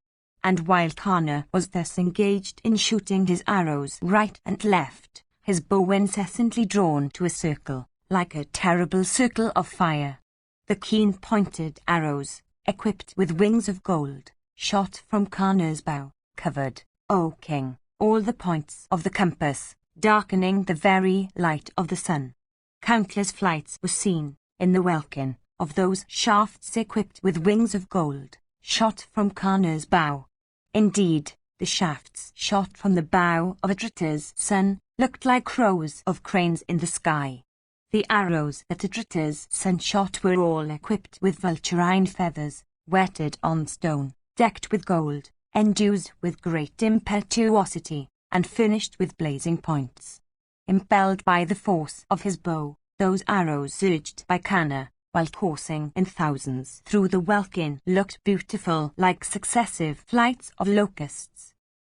And while Karna was thus engaged in shooting his arrows right and left, his bow incessantly drawn to a circle, like a terrible circle of fire. The keen-pointed arrows, equipped with wings of gold, shot from Karna's bow, covered, O king, all the points of the compass, darkening the very light of the sun. Countless flights were seen, in the welkin, of those shafts equipped with wings of gold, shot from Karna's bow. Indeed, the shafts shot from the bow of Adrata's son looked like rows of cranes in the sky. The arrows that Adrata's son shot were all equipped with vulturine feathers, whetted on stone, decked with gold, endued with great impetuosity, and finished with blazing points. Impelled by the force of his bow, those arrows surged by Karna, while coursing in thousands through the welkin, looked beautiful like successive flights of locusts.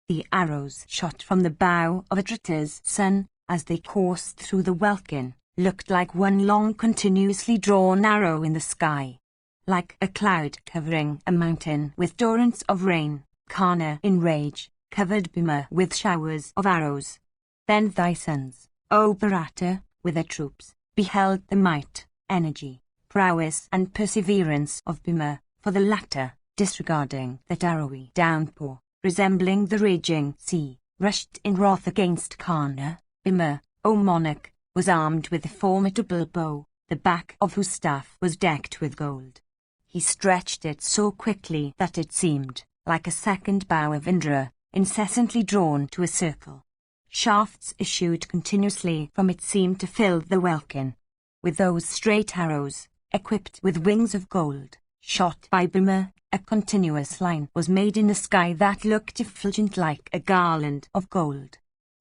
The arrows shot from the bow of Adrata's son, as they coursed through the welkin, looked like one long continuously drawn arrow in the sky. Like a cloud covering a mountain with torrents of rain, Karna, in rage, covered Bhima with showers of arrows. Then thy sons, O Bharata, with their troops, beheld the might, energy, prowess and perseverance of Bhima, for the latter, disregarding that arrowy downpour, resembling the raging sea, rushed in wrath against Karna. Bhima, O monarch, was armed with a formidable bow, the back of whose staff was decked with gold. He stretched it so quickly that it seemed like a second bow of Indra, incessantly drawn to a circle. Shafts issued continuously from it seemed to fill the welkin. With those straight arrows, equipped with wings of gold, shot by Bhima, a continuous line was made in the sky that looked effulgent like a garland of gold.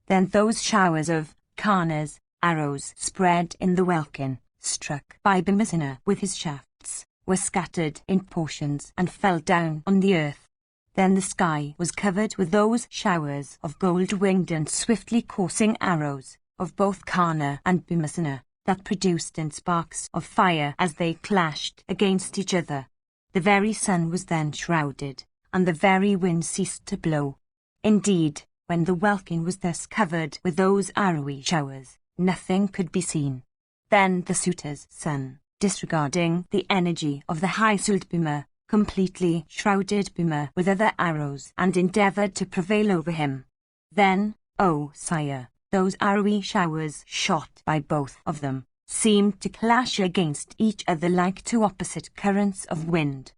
Then those showers of Karna's arrows spread in the welkin, struck by Bhimasena with his shafts, were scattered in portions and fell down on the earth. Then the sky was covered with those showers of gold-winged and swiftly coursing arrows, of both Karna and Bhimasena, that produced in sparks of fire as they clashed against each other. The very sun was then shrouded, and the very wind ceased to blow. Indeed, when the welkin was thus covered with those arrowy showers, nothing could be seen. Then the suitor's son, disregarding the energy of the high-souled Bhima, completely shrouded Bhima with other arrows and endeavoured to prevail over him. Then, O sire, those arrowy showers shot by both of them seemed to clash against each other like two opposite currents of wind.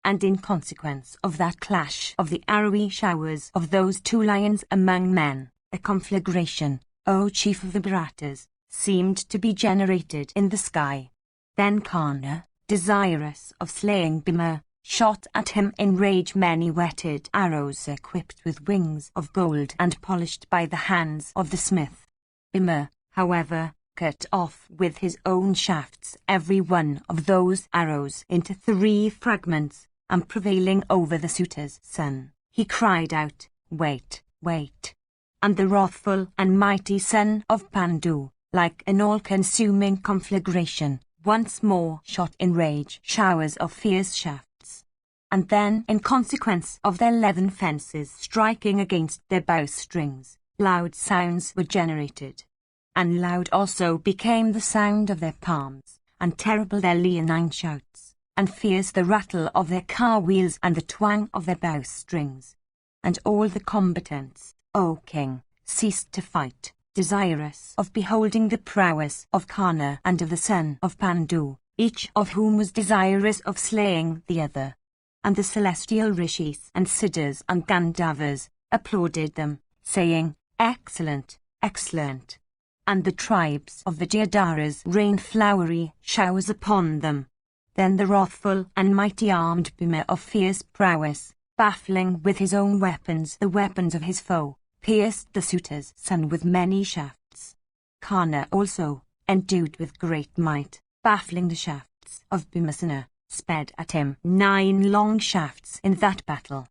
And in consequence of that clash of the arrowy showers of those two lions among men, a conflagration, O chief of the Bharatas, seemed to be generated in the sky. Then Karna, desirous of slaying Bhima, shot at him in rage many whetted arrows equipped with wings of gold and polished by the hands of the smith. Bhima, however, cut off with his own shafts every one of those arrows into 3 fragments, and prevailing over the suitor's son, he cried out, "Wait, wait!" And the wrathful and mighty son of Pandu, like an all-consuming conflagration, once more shot in rage showers of fierce shafts. And then, in consequence of their leathern fences striking against their bowstrings, loud sounds were generated. And loud also became the sound of their palms, and terrible their leonine shouts, and fierce the rattle of their car wheels and the twang of their bowstrings. And all the combatants, O king, ceased to fight, desirous of beholding the prowess of Karna and of the son of Pandu, each of whom was desirous of slaying the other. And the celestial rishis and siddhas and gandharvas applauded them, saying, "Excellent, excellent." And the tribes of the Deodaras rained flowery showers upon them. Then the wrathful and mighty armed Bhima of fierce prowess, baffling with his own weapons the weapons of his foe, pierced the suitor's son with many shafts. Karna also, endued with great might, baffling the shafts of Bhimasena, sped at him 9 long shafts in that battle.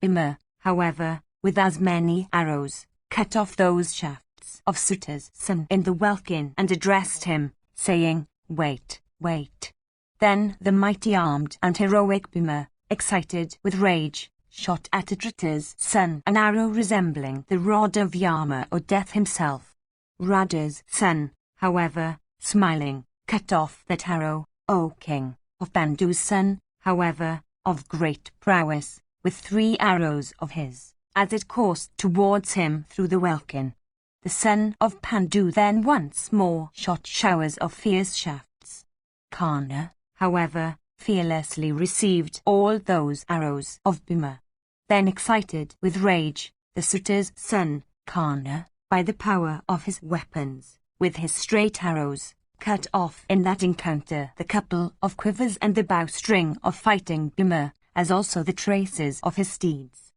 Bhima, however, with as many arrows, cut off those shafts of Suta's son in the welkin and addressed him, saying, "Wait, wait." Then the mighty armed and heroic Bhima, excited with rage, shot at Adrata's son an arrow resembling the rod of Yama or Death himself. Rada's son, however, smiling, cut off that arrow, O king, of Pandu's son, however, of great prowess, with 3 arrows of his, as it coursed towards him through the welkin. The son of Pandu then once more shot showers of fierce shafts. Karna, however, fearlessly received all those arrows of Bhima. Then excited with rage, the suitor's son, Karna, by the power of his weapons, with his straight arrows, cut off in that encounter the couple of quivers and the bowstring of fighting Bhima, as also the traces of his steeds.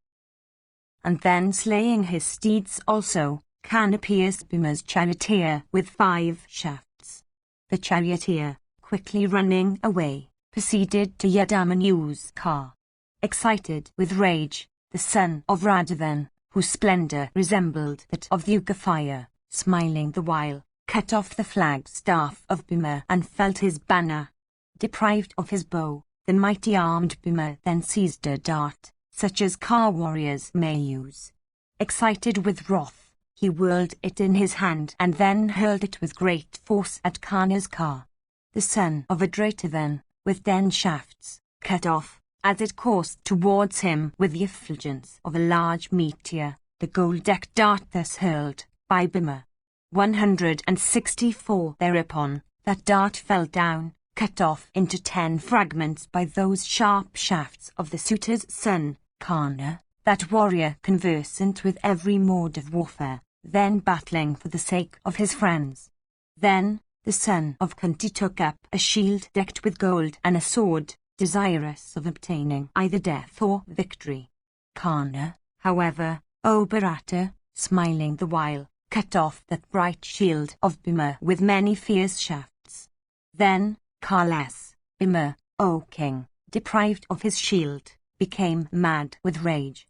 And then slaying his steeds also, Karna pierced Bhima's charioteer with 5 shafts. The charioteer, quickly running away, proceeded to Yadamanu's car. Excited with rage, the son of Radhavan, whose splendor resembled that of the Ugafire, smiling the while, cut off the flag-staff of Bhima and felt his banner. Deprived of his bow, the mighty armed Bhima then seized a dart, such as car warriors may use. Excited with wrath, he whirled it in his hand and then hurled it with great force at Karna's car. The son of Adrata then, with 10 shafts, cut off, as it coursed towards him with the effulgence of a large meteor, the gold-decked dart thus hurled by Bhima. 164 thereupon, that dart fell down, cut off into 10 fragments by those sharp shafts of the suitor's son, Karna, that warrior conversant with every mode of warfare, then battling for the sake of his friends. Then, the son of Kunti took up a shield decked with gold and a sword, desirous of obtaining either death or victory. Karna, however, O Bharata, smiling the while, cut off that bright shield of Bhima with many fierce shafts. Then, Kailas, Bhima, O king, deprived of his shield, became mad with rage.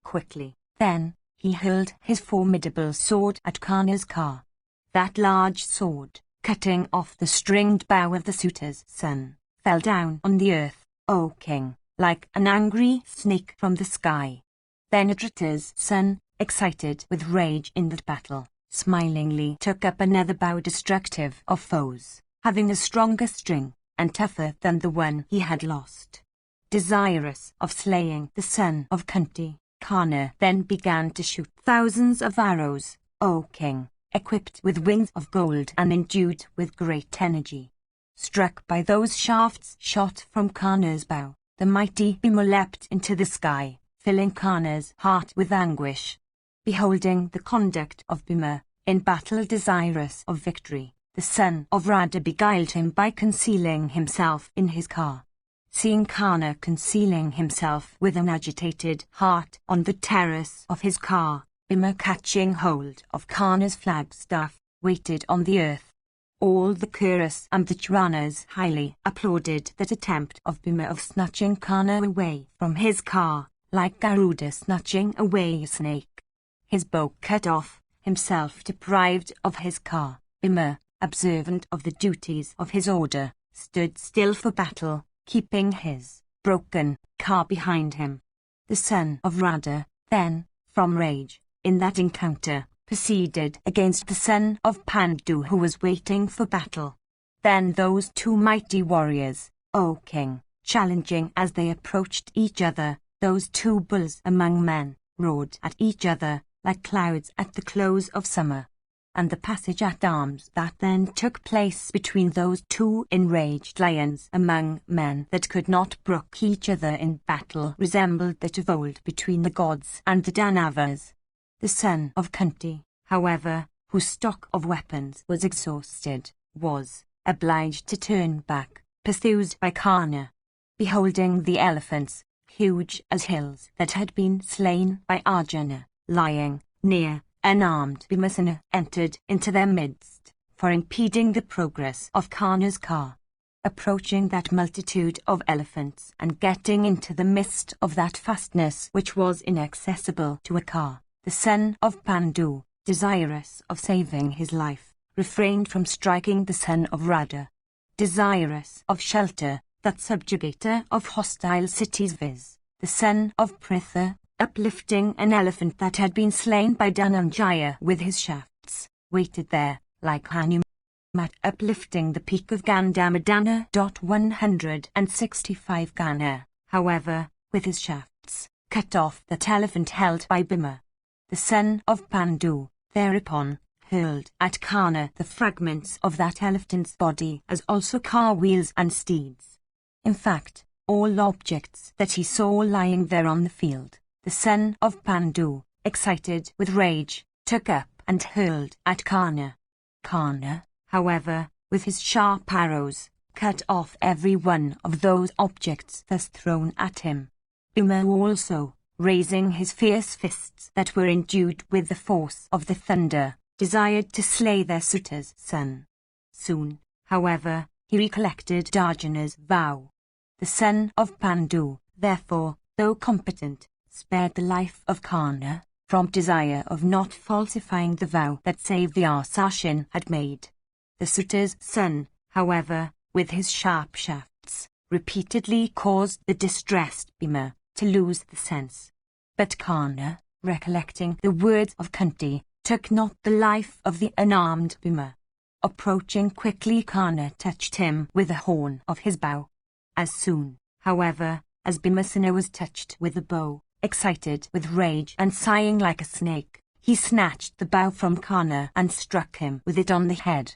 Quickly, then, he hurled his formidable sword at Karna's car. That large sword, cutting off the stringed bow of the suitor's son, fell down on the earth, O king, like an angry snake from the sky. Then Adrata's son, excited with rage in that battle, smilingly took up another bow destructive of foes, having a stronger string, and tougher than the one he had lost. Desirous of slaying the son of Kunti, Karna then began to shoot thousands of arrows, O king, equipped with wings of gold and endued with great energy. Struck by those shafts shot from Karna's bow, the mighty Bhima leapt into the sky, filling Karna's heart with anguish. Beholding the conduct of Bhima, in battle desirous of victory, the son of Radha beguiled him by concealing himself in his car. Seeing Karna concealing himself with an agitated heart on the terrace of his car, Bhima, catching hold of Karna's flagstaff, waited on the earth. All the Kuras and the Churanas highly applauded that attempt of Bhima of snatching Karna away from his car, like Garuda snatching away a snake. His bow cut off, himself deprived of his car, Bhima, observant of the duties of his order, stood still for battle, keeping his broken car behind him. The son of Radha, then, from rage, in that encounter, proceeded against the son of Pandu who was waiting for battle. Then those two mighty warriors, O king, challenging as they approached each other, those two bulls among men, roared at each other, like clouds at the close of summer. And the passage at arms that then took place between those two enraged lions among men that could not brook each other in battle resembled that of old between the gods and the Danavas. The son of Kunti, however, whose stock of weapons was exhausted, was obliged to turn back, pursued by Karna. Beholding the elephants, huge as hills, that had been slain by Arjuna, lying near, unarmed Bhimasena entered into their midst, for impeding the progress of Karna's car. Approaching that multitude of elephants and getting into the midst of that fastness which was inaccessible to a car, the son of Pandu, desirous of saving his life, refrained from striking the son of Radha. Desirous of shelter, that subjugator of hostile cities, viz., the son of Pritha, uplifting an elephant that had been slain by Dhananjaya with his shafts, waited there, like Hanuman, uplifting the peak of Gandhamadana. 165 Gana, however, with his shafts, cut off that elephant held by Bhima. The son of Pandu, thereupon, hurled at Karna the fragments of that elephant's body as also car wheels and steeds. In fact, all objects that he saw lying there on the field, the son of Pandu, excited with rage, took up and hurled at Karna. Karna, however, with his sharp arrows, cut off every one of those objects thus thrown at him. Bhima also, raising his fierce fists that were endued with the force of the thunder, desired to slay their suitor's son. Soon, however, he recollected Arjuna's vow. The son of Pandu, therefore, though competent, spared the life of Karna, from desire of not falsifying the vow that Savyar Sachin had made. The suitor's son, however, with his sharp shafts, repeatedly caused the distressed Bhima to lose the sense. But Karna, recollecting the words of Kunti, took not the life of the unarmed Bhima. Approaching quickly, Karna touched him with the horn of his bow. As soon, however, as Bhimasena was touched with the bow, excited with rage and sighing like a snake, he snatched the bow from Karna and struck him with it on the head.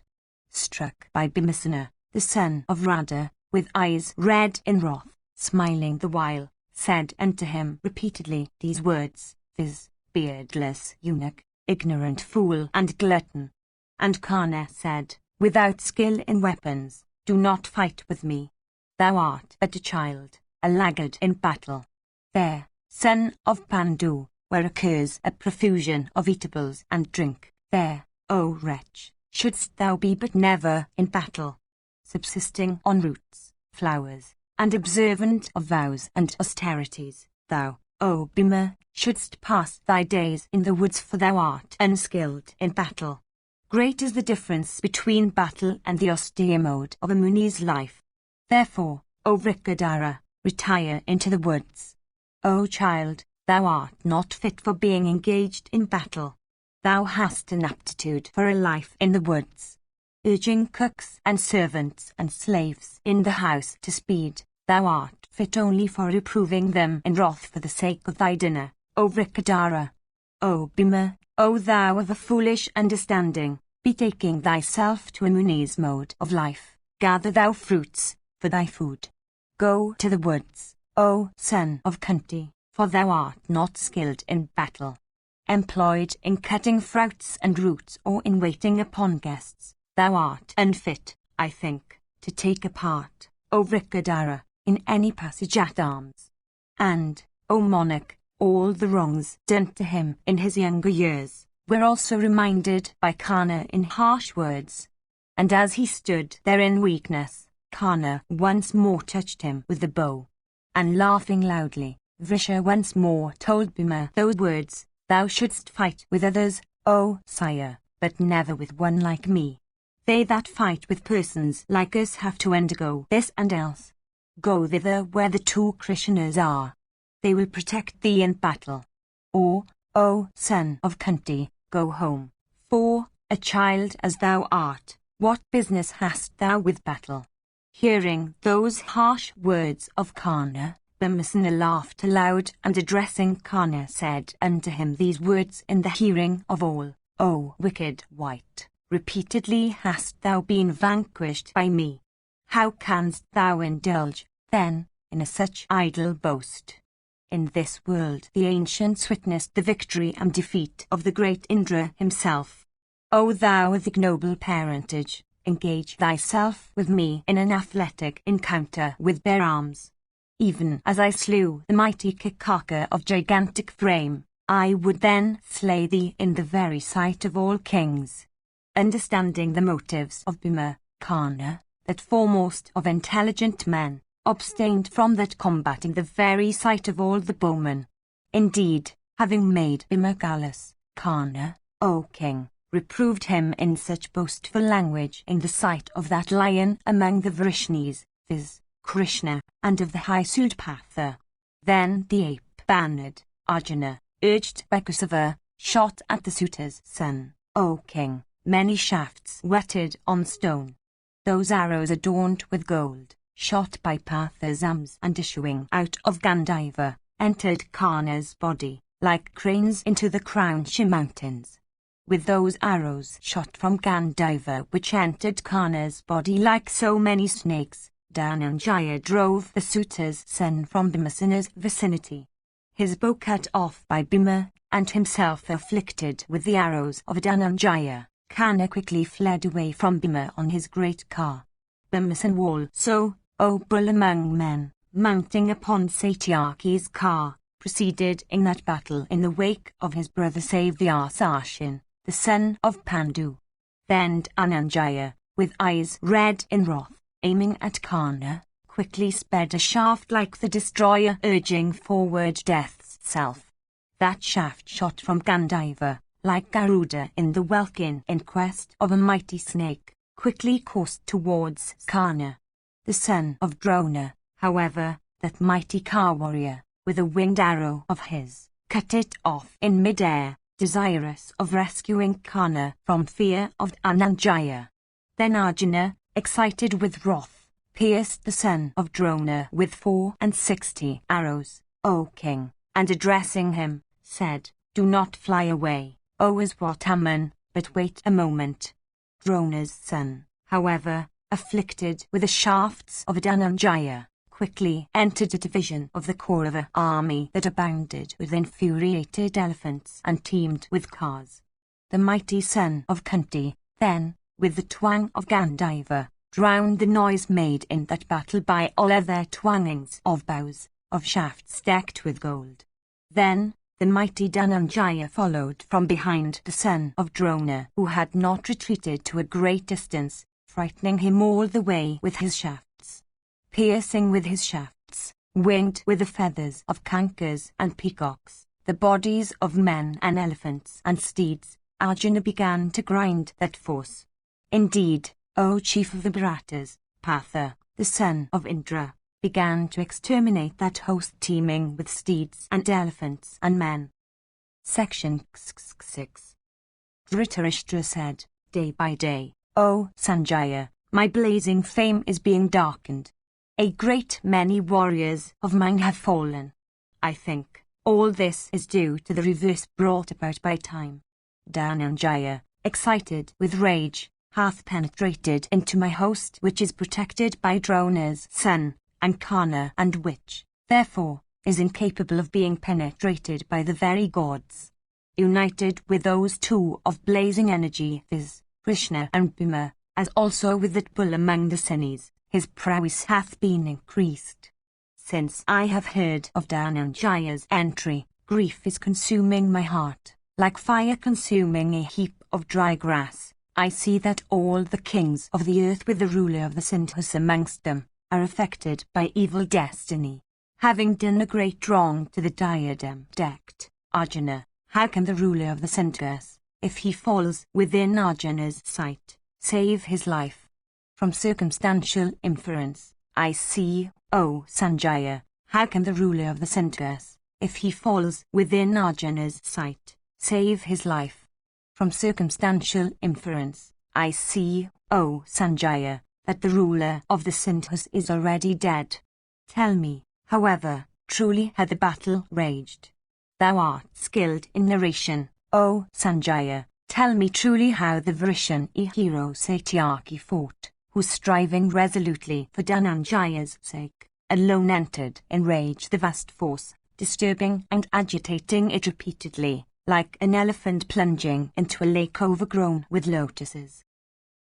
Struck by Bhimasena, the son of Radha, with eyes red in wrath, smiling the while, said unto him repeatedly these words, viz., beardless eunuch, ignorant fool and glutton. And Karna said, without skill in weapons, do not fight with me. Thou art but a child, a laggard in battle. There, son of Pandu, where occurs a profusion of eatables and drink, there, O wretch, shouldst thou be but never in battle, subsisting on roots, flowers, and observant of vows and austerities. Thou, O Bhima, shouldst pass thy days in the woods, for thou art unskilled in battle. Great is the difference between battle and the austere mode of a Muni's life. Therefore, O Vrikadara, retire into the woods. O child, thou art not fit for being engaged in battle. Thou hast an aptitude for a life in the woods. Urging cooks and servants and slaves in the house to speed, thou art fit only for reproving them in wrath for the sake of thy dinner, O Vrikadara. O Bhima, O thou of a foolish understanding, betaking thyself to a Muni's mode of life, gather thou fruits for thy food. Go to the woods, O son of Kunti, for thou art not skilled in battle. Employed in cutting fruits and roots or in waiting upon guests, thou art unfit, I think, to take a part, O Vrikadara, in any passage at arms. And, O monarch, all the wrongs done to him in his younger years were also reminded by Karna in harsh words. And as he stood there in weakness, Karna once more touched him with the bow. And laughing loudly, Vrisha once more told Bhima those words, "Thou shouldst fight with others, O sire, but never with one like me. They that fight with persons like us have to undergo this and else. Go thither where the two Krishnas are. They will protect thee in battle. Or, O son of Kunti, go home. For, a child as thou art, what business hast thou with battle?" Hearing those harsh words of Karna, Bhimsena laughed aloud and addressing Karna said unto him these words in the hearing of all, "O wicked wight, repeatedly hast thou been vanquished by me. How canst thou indulge, then, in a such idle boast? In this world the ancients witnessed the victory and defeat of the great Indra himself. O thou of ignoble parentage, engage thyself with me in an athletic encounter with bare arms. Even as I slew the mighty Kikaka of gigantic frame, I would then slay thee in the very sight of all kings." Understanding the motives of Bhima, Karna, that foremost of intelligent men, abstained from that combating the very sight of all the bowmen. Indeed, having made Bhima callous, Karna, O king, reproved him in such boastful language in the sight of that lion among the Vrishnis, viz., Krishna, and of the high Sudpatha. Then the ape-bannered Arjuna, urged by Kusava, shot at the suitor's son, O king, many shafts whetted on stone. Those arrows adorned with gold, shot by Partha's arms and issuing out of Gandhiva, entered Karna's body, like cranes into the Krauncha mountains. With those arrows shot from Gandhiva which entered Karna's body like so many snakes, Dhananjaya drove the suitor's son from Bhimasena's vicinity. His bow cut off by Bhima, and himself afflicted with the arrows of Dhananjaya, Karna quickly fled away from Bhima on his great car. Bhimasena also, O bull among men, mounting upon Satyaki's car, proceeded in that battle in the wake of his brother Savyasashin, the son of Pandu. Then Dhananjaya, with eyes red in wrath, aiming at Karna, quickly sped a shaft like the destroyer urging forward death's self. That shaft shot from Gandhiva, like Garuda in the welkin in quest of a mighty snake, quickly coursed towards Karna. The son of Drona, however, that mighty car warrior, with a winged arrow of his, cut it off in mid-air, desirous of rescuing Karna from fear of Dhananjaya. Then Arjuna, excited with wrath, pierced the son of Drona with 64 arrows, O king, and addressing him, said, "Do not fly away, O Aswathaman, but wait a moment." Drona's son, however, afflicted with the shafts of Dhananjaya, quickly entered a division of the Kaurava army that abounded with infuriated elephants and teemed with cars. The mighty son of Kunti, then, with the twang of Gandhiva, drowned the noise made in that battle by all other twangings of bows, of shafts decked with gold. Then, the mighty Dhananjaya followed from behind the son of Drona, who had not retreated to a great distance, frightening him all the way with his shafts. Piercing with his shafts, winged with the feathers of kankars and peacocks, the bodies of men and elephants and steeds, Arjuna began to grind that force. Indeed, O chief of the Bharatas, Partha, the son of Indra, began to exterminate that host teeming with steeds and elephants and men. Section 6. Dhritarashtra said, "Day by day, O Sanjaya, my blazing fame is being darkened. A great many warriors of mine have fallen. I think all this is due to the reverse brought about by time. Dhananjaya, excited with rage, hath penetrated into my host which is protected by Drona's son, and Karna, and which, therefore, is incapable of being penetrated by the very gods. United with those two of blazing energy, viz., Krishna and Bhima, as also with that bull among the Sinis, his prowess hath been increased. Since I have heard of Dhananjaya's entry, grief is consuming my heart, like fire consuming a heap of dry grass, I see that all the kings of the earth with the ruler of the Sindhus amongst them, are affected by evil destiny, having done a great wrong to the diadem-decked Arjuna. How can the ruler of the Sindhus, if he falls within Arjuna's sight, save his life? From circumstantial inference, I see, O Sanjaya, how can the ruler of the Sindhus, if he falls within Arjuna's sight, save his life? From circumstantial inference, I see, O Sanjaya, that the ruler of the Sindhus is already dead. Tell me, however, truly had the battle raged. Thou art skilled in narration, O Sanjaya, tell me truly how the Vrishan hero Satyaki fought, who striving resolutely for Dhananjaya's sake, alone entered in rage the vast force, disturbing and agitating it repeatedly, like an elephant plunging into a lake overgrown with lotuses.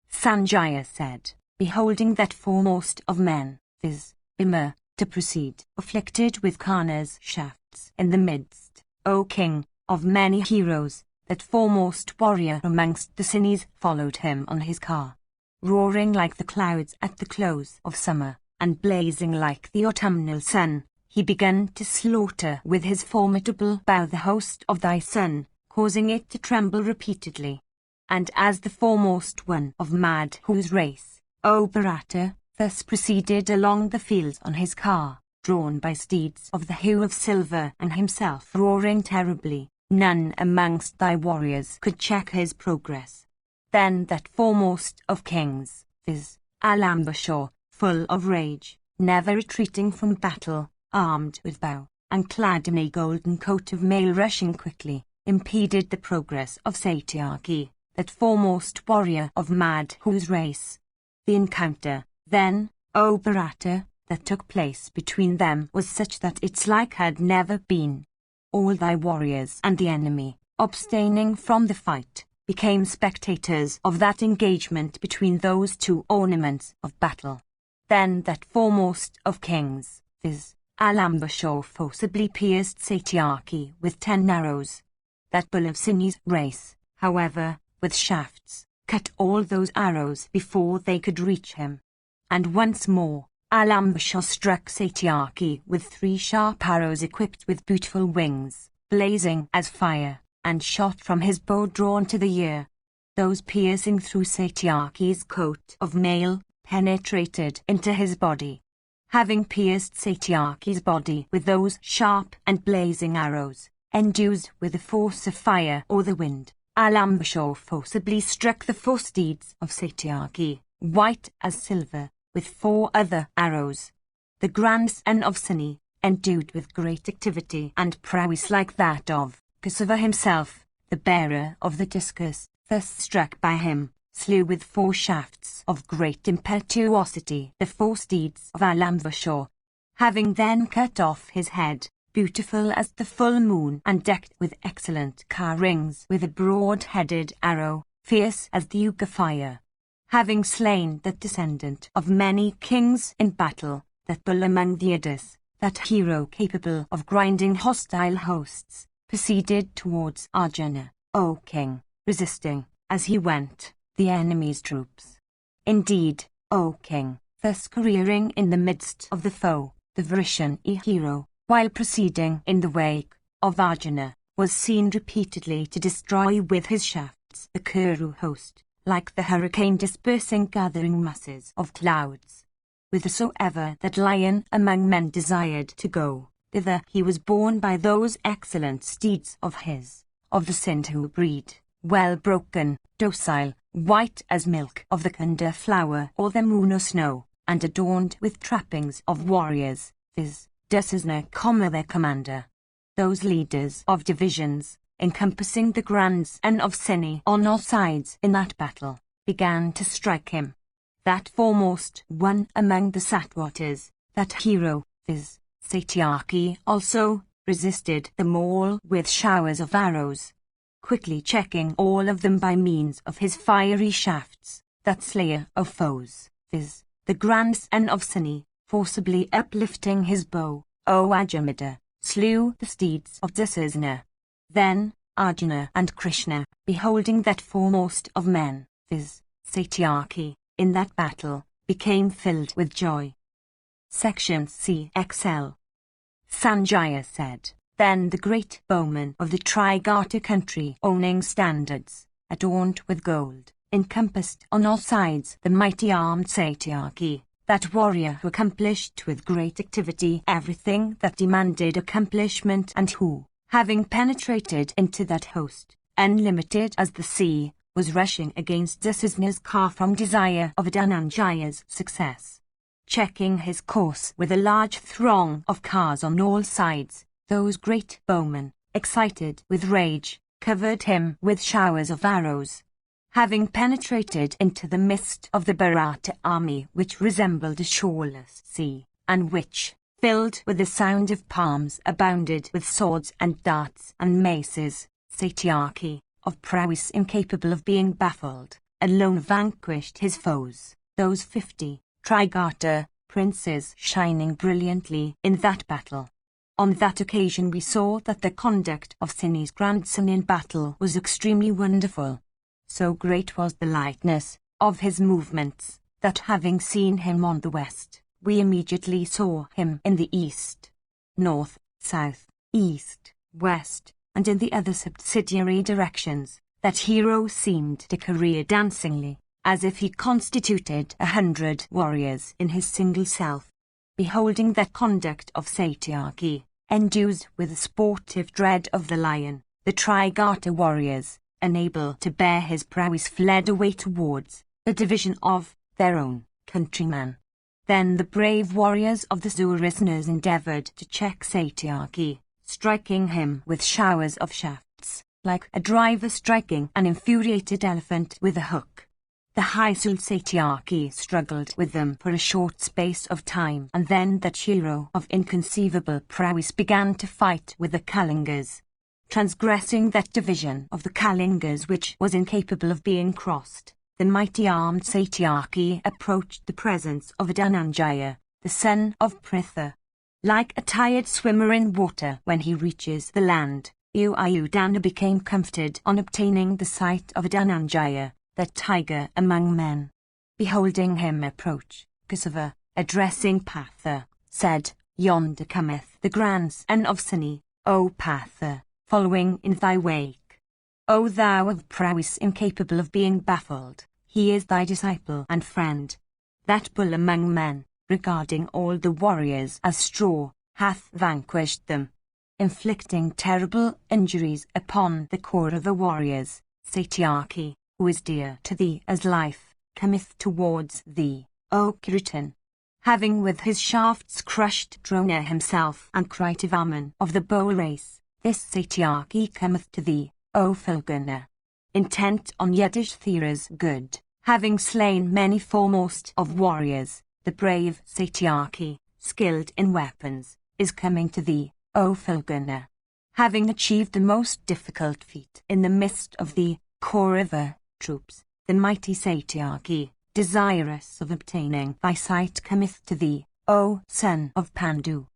Sanjaya said, beholding that foremost of men, viz., Bhima, to proceed, afflicted with Karna's shafts in the midst, O king, of many heroes, that foremost warrior amongst the Sinis followed him on his car, roaring like the clouds at the close of summer, and blazing like the autumnal sun. He began to slaughter with his formidable bow the host of thy son, causing it to tremble repeatedly. And as the foremost one of mad whose race, O Bharata, thus proceeded along the fields on his car, drawn by steeds of the hue of silver and himself roaring terribly, none amongst thy warriors could check his progress. Then that foremost of kings, viz., Alambashaw, full of rage, never retreating from battle, armed with bow, and clad in a golden coat of mail rushing quickly, impeded the progress of Satyaki, that foremost warrior of mad whose race. The encounter, then, O Bharata, that took place between them was such that its like had never been. All thy warriors and the enemy, abstaining from the fight, became spectators of that engagement between those two ornaments of battle. Then that foremost of kings, viz., Alambashaw, forcibly pierced Satyaki with 10 arrows. That bull of Sini's race, however, with shafts, cut all those arrows before they could reach him. And once more, Alambashaw struck Satyaki with 3 sharp arrows equipped with beautiful wings, blazing as fire, and shot from his bow drawn to the ear. Those piercing through Satyaki's coat of mail, penetrated into his body. Having pierced Satyaki's body with those sharp and blazing arrows, endued with the force of fire or the wind, Alambashaw forcibly struck the 4 steeds of Satyaki, white as silver, with 4 other arrows. The grandson of Sini, endued with great activity and prowess like that of Kasava himself, the bearer of the discus, thus struck by him, slew with 4 shafts of great impetuosity the 4 steeds of Alambashaw. Having then cut off his head, beautiful as the full moon and decked with excellent car-rings with a broad-headed arrow, fierce as the Yuga fire. Having slain that descendant of many kings in battle, that bull among the Eddas, that hero capable of grinding hostile hosts, proceeded towards Arjuna, O king, resisting, as he went, the enemy's troops. Indeed, O king, thus careering in the midst of the foe, the Vrishan hero, while proceeding in the wake of Arjuna, was seen repeatedly to destroy with his shafts the Kuru host, like the hurricane dispersing gathering masses of clouds. Whithersoever that lion among men desired to go, thither he was borne by those excellent steeds of his, of the Sindhu breed, well broken, docile, white as milk of the Kunda flower or the moon or snow, and adorned with trappings of warriors, viz., Dasasana, their commander. Those leaders of divisions, encompassing the grandson of Sini on all sides in that battle, began to strike him. That foremost one among the Satwatas, that hero, viz., Satyaki, also resisted them all with showers of arrows, quickly checking all of them by means of his fiery shafts. That slayer of foes, viz., the grandson of Sini, forcibly uplifting his bow, O Ajamida, slew the steeds of Dasasana. Then Arjuna and Krishna, beholding that foremost of men, his Satyaki, in that battle, became filled with joy. Section CXL. Sanjaya said, then the great bowman of the Trigata country, owning standards, adorned with gold, encompassed on all sides the mighty armed Satyaki, that warrior who accomplished with great activity everything that demanded accomplishment, and who, having penetrated into that host, unlimited as the sea, was rushing against Dusasna's car from desire of Dhananjaya's success. Checking his course with a large throng of cars on all sides, those great bowmen, excited with rage, covered him with showers of arrows. Having penetrated into the midst of the Bharata army, which resembled a shoreless sea, and which, filled with the sound of palms, abounded with swords and darts and maces, Satyaki, of prowess incapable of being baffled, alone vanquished his foes, those 50 Trigata princes shining brilliantly in that battle. On that occasion we saw that the conduct of Sini's grandson in battle was extremely wonderful. So great was the lightness of his movements, that having seen him on the west, we immediately saw him in the east, north, south, east, west, and in the other subsidiary directions. That hero seemed to career dancingly, as if he constituted 100 warriors in his single self. Beholding that conduct of Satyaki, endued with the sportive dread of the lion, the Trigata warriors, unable to bear his prowess, fled away towards the division of their own countrymen. Then the brave warriors of the Surasnas endeavored to check Satyaki, striking him with showers of shafts, like a driver striking an infuriated elephant with a hook. The high-souled Satyaki struggled with them for a short space of time, and then that hero of inconceivable prowess began to fight with the Kalingas. Transgressing that division of the Kalingas which was incapable of being crossed, the mighty armed Satyaki approached the presence of Dhananjaya, the son of Pritha. Like a tired swimmer in water when he reaches the land, Ayudhana became comforted on obtaining the sight of Dhananjaya, that tiger among men. Beholding him approach, Kusava, addressing Partha, said, Yonder cometh the grandson of Sini, O Partha, following in thy wake. O thou of prowess incapable of being baffled, he is thy disciple and friend. That bull among men, regarding all the warriors as straw, hath vanquished them, inflicting terrible injuries upon the core of the warriors. Satyaki, who is dear to thee as life, cometh towards thee, O Kiritan. Having with his shafts crushed Drona himself and Kritavarman of the bow race, this Satyaki cometh to thee, O Fulgana. Intent on Yudhishthira's good, having slain many foremost of warriors, the brave Satyaki, skilled in weapons, is coming to thee, O Fulgana. Having achieved the most difficult feat in the midst of the Kaurava troops, the mighty Satyaki, desirous of obtaining thy sight, cometh to thee, O son of Pandu.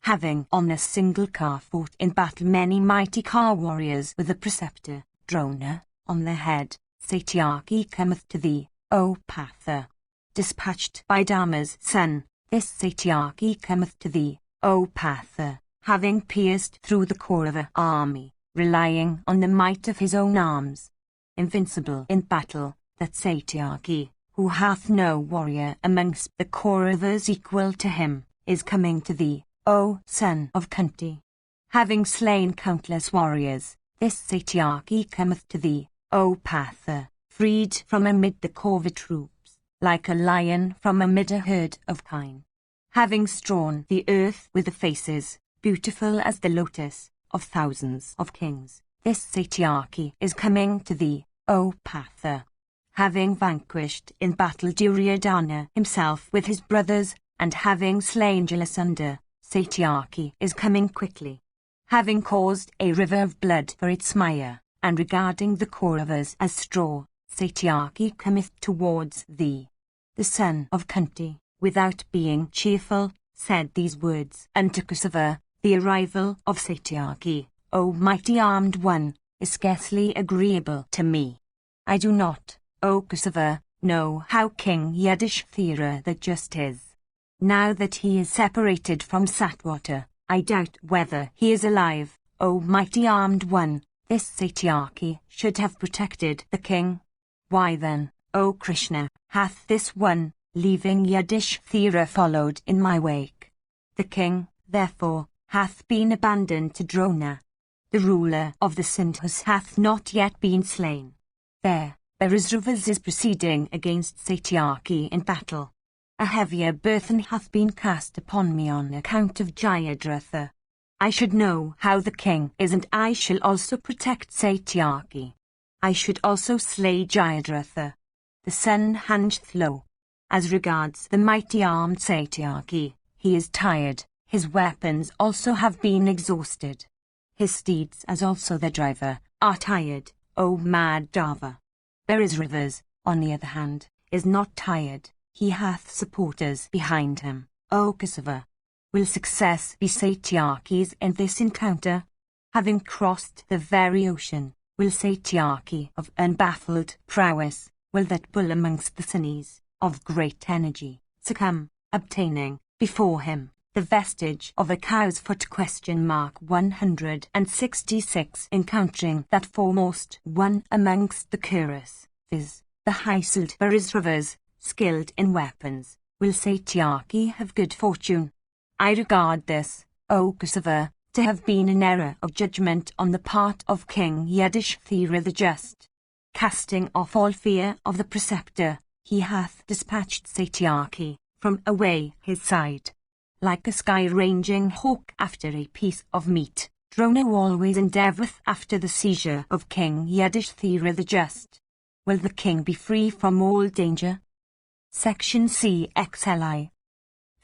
Having on a single car fought in battle many mighty car warriors with the preceptor, Drona, on their head, Satyaki cometh to thee, O Partha. Dispatched by Dharma's son, this Satyaki cometh to thee, O Partha, having pierced through the Kaurava army, relying on the might of his own arms. Invincible in battle, that Satyaki, who hath no warrior amongst the Kauravas equal to him, is coming to thee, O son of Kunti. Having slain countless warriors, this Satyaki cometh to thee, O Partha, freed from amid the Kaurava troops, like a lion from amid a herd of kine. Having strewn the earth with the faces, beautiful as the lotus, of thousands of kings, this Satyaki is coming to thee, O Partha. Having vanquished in battle Duryodhana himself with his brothers, and having slain Jalasundha, Satyaki is coming quickly. Having caused a river of blood for its mire, and regarding the Kauravas as straw, Satyaki cometh towards thee. The son of Kunti, without being cheerful, said these words unto Kusava, the arrival of Satyaki, O mighty armed one, is scarcely agreeable to me. I do not O Kosovo, know how King Yudhishthira the just is. Now that he is separated from Satwata, I doubt whether he is alive. O mighty armed one, this Satyaki should have protected the king. Why then, O Krishna, hath this one, leaving Yudhishthira, followed in my wake? The king, therefore, hath been abandoned to Drona. The ruler of the Sindhus hath not yet been slain. Bharisravas is proceeding against Satyaki in battle. A heavier burthen hath been cast upon me on account of Jayadratha. I should know how the king is, and I shall also protect Satyaki. I should also slay Jayadratha. The sun hangeth low. As regards the mighty armed Satyaki, he is tired, his weapons also have been exhausted. His steeds, as also their driver, are tired, O Madhava. Bharisravas, on the other hand, is not tired, he hath supporters behind him. O Kosovo, will success be Satyaki's in this encounter? Having crossed the very ocean, will Satyaki of unbaffled prowess, will that bull amongst the Sunnis, of great energy, succumb, obtaining, before him, the vestige of a cow's foot? 166. Encountering that foremost one amongst the Kuras, viz., the high-souled Bharisravas, skilled in weapons, will Satyaki have good fortune? I regard this, O Kosovo, to have been an error of judgment on the part of King Yudhishthira the just. Casting off all fear of the preceptor, he hath dispatched Satyaki from away his side. Like a sky-ranging hawk after a piece of meat, Drona always endeavoureth after the seizure of King Yudhishthira the just. Will the king be free from all danger? Section CXLI.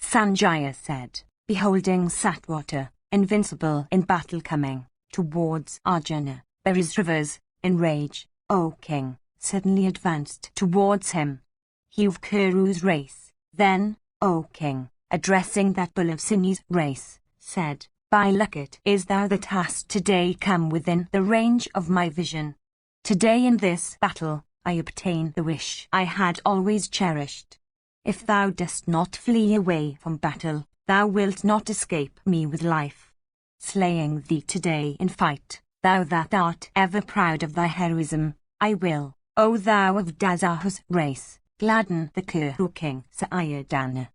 Sanjaya said, beholding Satwata, invincible in battle, coming towards Arjuna, Bharisravas, in rage, O king, suddenly advanced towards him. He of Kuru's race, then, O king, addressing that bull of Sunni's race, said, by luck it is thou that hast today come within the range of my vision. Today in this battle, I obtain the wish I had always cherished. If thou dost not flee away from battle, thou wilt not escape me with life. Slaying thee today in fight, thou that art ever proud of thy heroism, I will, O thou of Dasahu's race, gladden the Kuru king Sayadana.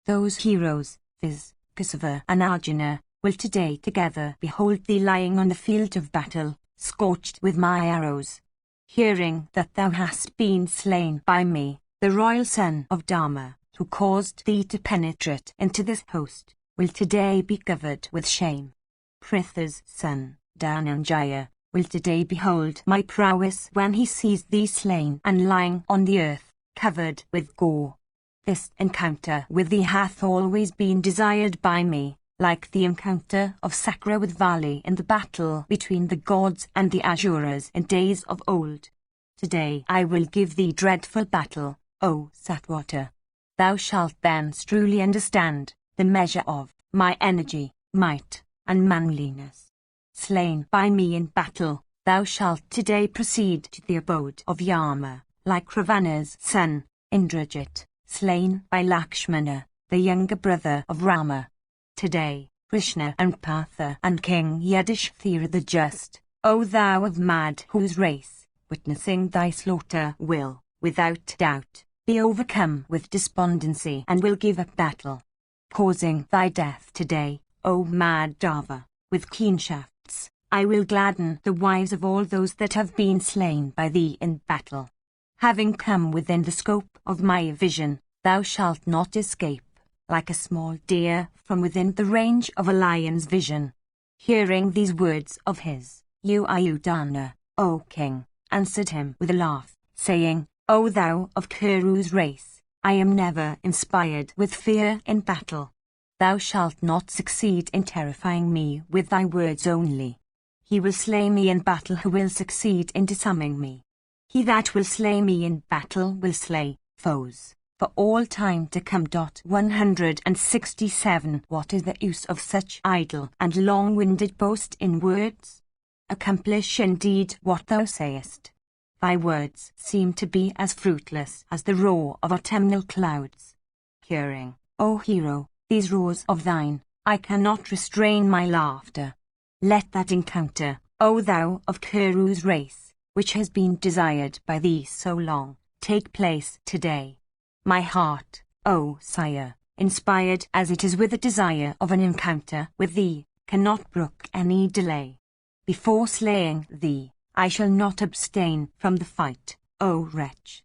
Those heroes, viz., Kosovo and Arjuna, will today together behold thee lying on the field of battle, scorched with my arrows. Hearing that thou hast been slain by me, the royal son of Dharma, who caused thee to penetrate into this host, will today be covered with shame. Pritha's son, Dhananjaya, will today behold my prowess when he sees thee slain and lying on the earth, covered with gore. This encounter with thee hath always been desired by me, like the encounter of Sakra with Vali in the battle between the gods and the Asuras in days of old. Today I will give thee dreadful battle, O Satwata. Thou shalt then truly understand the measure of my energy, might, and manliness. Slain by me in battle, thou shalt today proceed to the abode of Yama, like Ravana's son, Indrajit, slain by Lakshmana, the younger brother of Rama. Today, Krishna and Partha and King Yudhishthira the just, O thou of Madhu's race, witnessing thy slaughter, will, without doubt, be overcome with despondency and will give up battle. Causing thy death today, O Madhava, with keen shafts, I will gladden the wives of all those that have been slain by thee in battle. Having come within the scope of my vision, thou shalt not escape, like a small deer from within the range of a lion's vision. Hearing these words of his, Ayudhana, O king, answered him with a laugh, saying, O thou of Kuru's race, I am never inspired with fear in battle. Thou shalt not succeed in terrifying me with thy words only. He will slay me in battle who will succeed in disarming me. He that will slay me in battle will slay foes for all time to come. 167. What is the use of such idle and long-winded boast in words? Accomplish indeed what thou sayest. thy words seem to be as fruitless as the roar of autumnal clouds. Hearing, O hero, these roars of thine, I cannot restrain my laughter. Let that encounter, O thou of Kuru's race, which has been desired by thee so long, take place today. My heart, O sire, inspired as it is with the desire of an encounter with thee, cannot brook any delay. Before slaying thee, I shall not abstain from the fight, O wretch.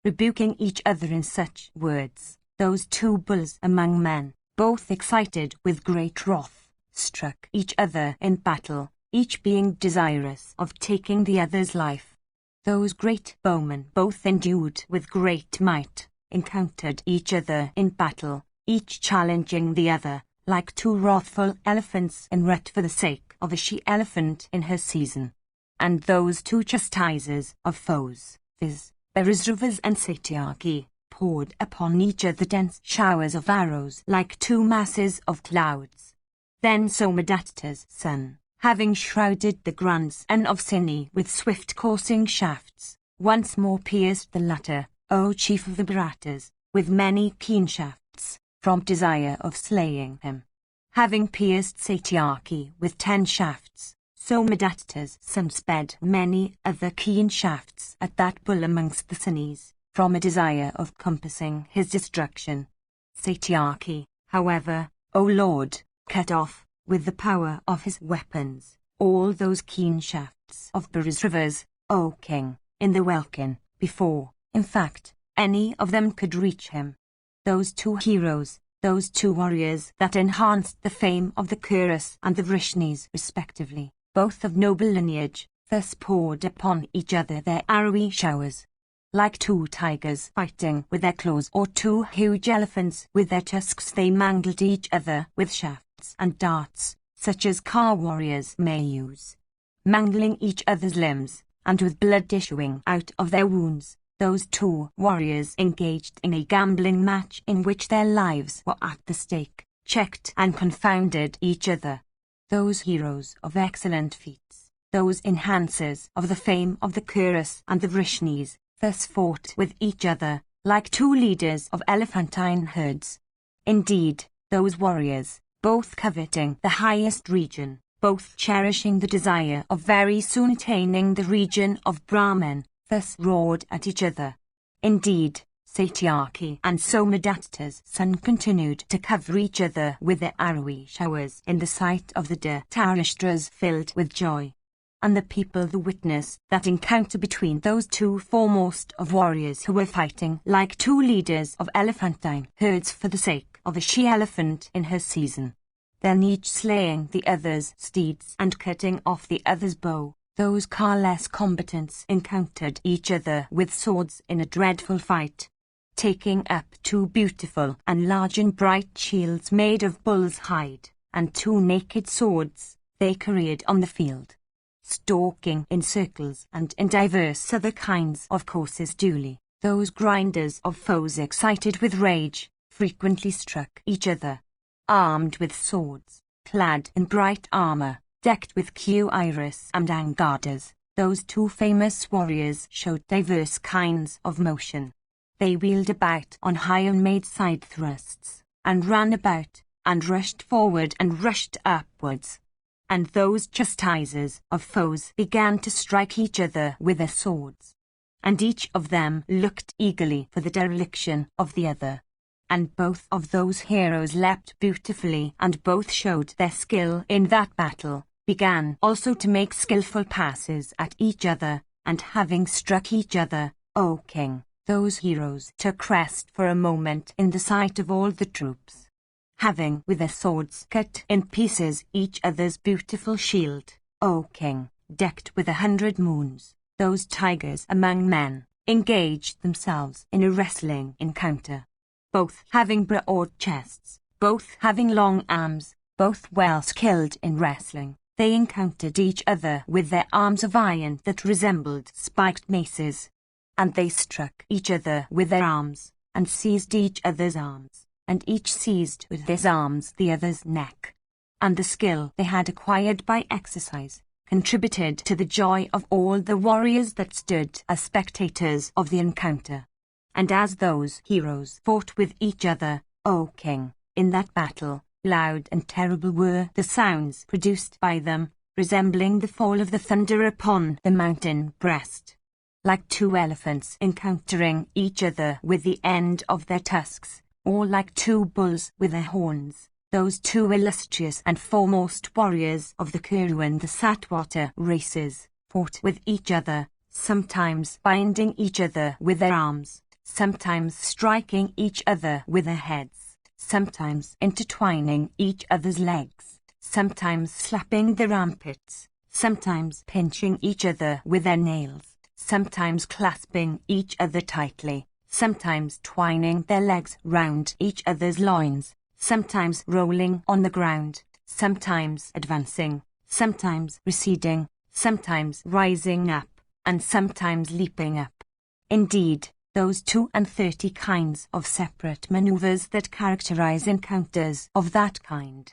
Rebuking each other in such words, those two bulls among men, both excited with great wrath, struck each other in battle, each being desirous of taking the other's life. Those great bowmen, both endued with great might, encountered each other in battle, each challenging the other, like two wrathful elephants en route for the sake of a she-elephant in her season. And those two chastisers of foes, viz., Berisravas and Satyaki, poured upon each other dense showers of arrows like two masses of clouds. Then Somadatta's son, having shrouded the grandson of Sini with swift coursing shafts, once more pierced the latter, O chief of the Bharatas, with many keen shafts, from desire of slaying him. Having pierced Satyaki with 10 shafts, Somadatta's son sped many other keen shafts at that bull amongst the Sinis, from a desire of compassing his destruction. Satyaki, however, O Lord, cut off, with the power of his weapons, all those keen shafts of Berisravas, O king, in the welkin, before, in fact, any of them could reach him. Those two heroes, those two warriors that enhanced the fame of the Kurus and the Vrishnis respectively, both of noble lineage, thus poured upon each other their arrowy showers. Like two tigers fighting with their claws or two huge elephants with their tusks, they mangled each other with shafts and darts, such as car warriors may use. Mangling each other's limbs, and with blood issuing out of their wounds, those two warriors engaged in a gambling match in which their lives were at the stake, checked and confounded each other. Those heroes of excellent feats, those enhancers of the fame of the Kurus and the Vrishnis, thus fought with each other, like two leaders of elephantine herds. Indeed, those warriors, both coveting the highest region, both cherishing the desire of very soon attaining the region of Brahman, thus roared at each other. Indeed, Satyaki and Somadatta's son continued to cover each other with their arrowy showers in the sight of the Dhritarashtra's filled with joy. And the people the witness that encounter between those two foremost of warriors who were fighting like two leaders of elephantine herds for the sake of a she-elephant in her season. Then each slaying the other's steeds and cutting off the other's bow, those carless combatants encountered each other with swords in a dreadful fight. Taking up two beautiful and large and bright shields made of bull's hide, and two naked swords, they careered on the field, stalking in circles and in diverse other kinds of courses duly. Those grinders of foes excited with rage, frequently struck each other. Armed with swords, clad in bright armor, decked with cuirass and angadas, those two famous warriors showed diverse kinds of motion. They wheeled about on high and made side thrusts, and ran about, and rushed forward and rushed upwards. And those chastisers of foes began to strike each other with their swords. And each of them looked eagerly for the dereliction of the other. And both of those heroes leapt beautifully, and both showed their skill in that battle, began also to make skillful passes at each other, and having struck each other, O king, those heroes took rest for a moment in the sight of all the troops. Having with their swords cut in pieces each other's beautiful shield, O king, decked with 100 moons, those tigers among men engaged themselves in a wrestling encounter. Both having broad chests, both having long arms, both well skilled in wrestling, they encountered each other with their arms of iron that resembled spiked maces. And they struck each other with their arms, and seized each other's arms, and each seized with his arms the other's neck. And the skill they had acquired by exercise contributed to the joy of all the warriors that stood as spectators of the encounter. And as those heroes fought with each other, O king, in that battle, loud and terrible were the sounds produced by them, resembling the fall of the thunder upon the mountain breast. Like two elephants encountering each other with the end of their tusks, or like two bulls with their horns, those two illustrious and foremost warriors of the Kuru and the Satwata races fought with each other, sometimes binding each other with their arms, sometimes striking each other with their heads, sometimes intertwining each other's legs, sometimes slapping their armpits, sometimes pinching each other with their nails, sometimes clasping each other tightly, sometimes twining their legs round each other's loins, sometimes rolling on the ground, sometimes advancing, sometimes receding, sometimes rising up, and sometimes leaping up. Indeed, those 32 kinds of separate maneuvers that characterize encounters of that kind.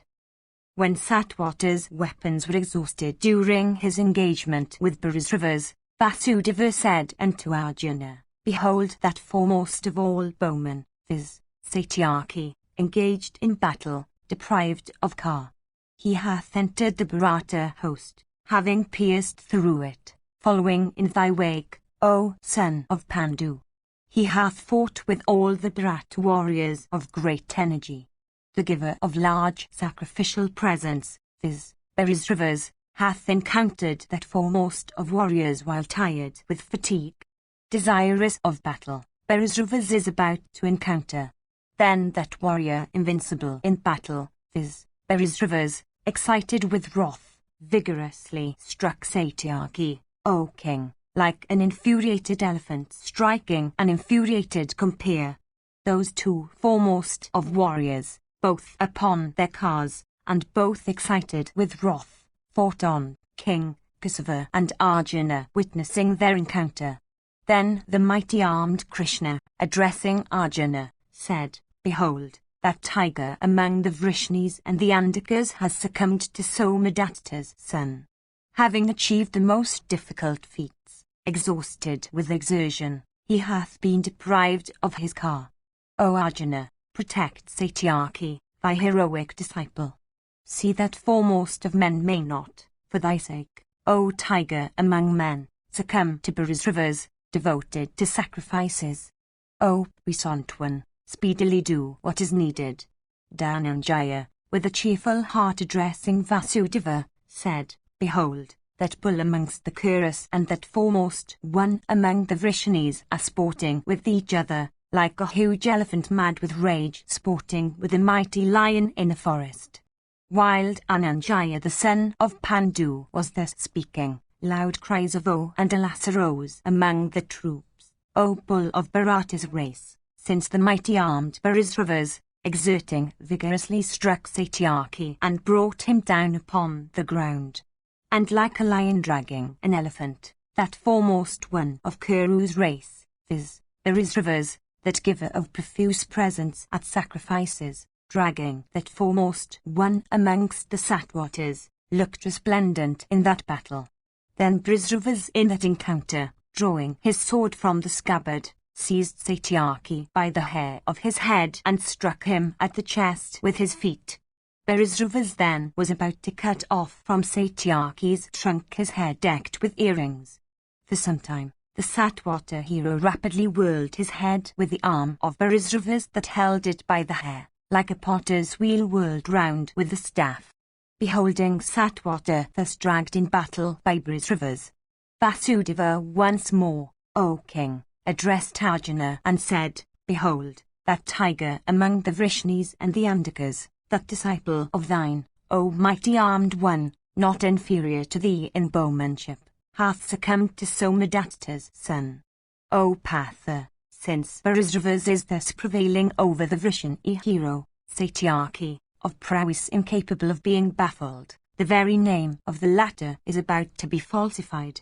When Satwata's weapons were exhausted during his engagement with Bharisravas, Vasudeva said unto Arjuna, Behold that foremost of all bowmen, viz. Satyaki, engaged in battle, deprived of car. He hath entered the Bharata host, having pierced through it, following in thy wake, O son of Pandu. He hath fought with all the Bharata warriors of great energy. The giver of large sacrificial presents, viz. Bharisravas, hath encountered that foremost of warriors while tired with fatigue. Desirous of battle, Bharisravas is about to encounter. Then that warrior invincible in battle, viz. Bharisravas, excited with wrath, vigorously struck Satyaki, O king, like an infuriated elephant striking an infuriated compeer. Those two foremost of warriors, both upon their cars, and both excited with wrath, fought on, King Kesava and Arjuna witnessing their encounter. Then the mighty armed Krishna, addressing Arjuna, said, Behold, that tiger among the Vrishnis and the Andakas has succumbed to Somadatta's son. Having achieved the most difficult feats, exhausted with exertion, he hath been deprived of his car. O Arjuna, protect Satyaki, thy heroic disciple. See that foremost of men may not, for thy sake, O tiger among men, succumb to Bharisravas, devoted to sacrifices. O puissant one, speedily do what is needed. Dhananjaya, with a cheerful heart addressing Vasudeva, said, Behold, that bull amongst the Kurus and that foremost one among the Vrishnis are sporting with each other, like a huge elephant mad with rage sporting with a mighty lion in a forest. While Dhananjaya the son of Pandu was thus speaking, loud cries of "Oh" and "Alas" arose among the troops. O bull of Bharata's race, since the mighty armed Bharisravas, exerting vigorously struck Satyaki and brought him down upon the ground. And like a lion dragging an elephant, that foremost one of Kuru's race, viz. Bharisravas, that giver of profuse presents at sacrifices, dragging that foremost one amongst the Satwatas, looked resplendent in that battle. Then Bharisravas in that encounter, drawing his sword from the scabbard, seized Satyaki by the hair of his head and struck him at the chest with his feet. Bharisravas then was about to cut off from Satyaki's trunk his head decked with earrings. For some time, the Satwata hero rapidly whirled his head with the arm of Bharisravas that held it by the hair, like a potter's wheel whirled round with the staff. Beholding Satwata thus dragged in battle by Bharisravas, Vasudeva once more, O king, addressed Arjuna and said, Behold, that tiger among the Vrishnis and the Andakas, that disciple of thine, O mighty armed one, not inferior to thee in bowmanship, hath succumbed to Somadatta's son. O Partha, since Bharisravas is thus prevailing over the Vrishni hero, Satyaki, of prowess incapable of being baffled, the very name of the latter is about to be falsified.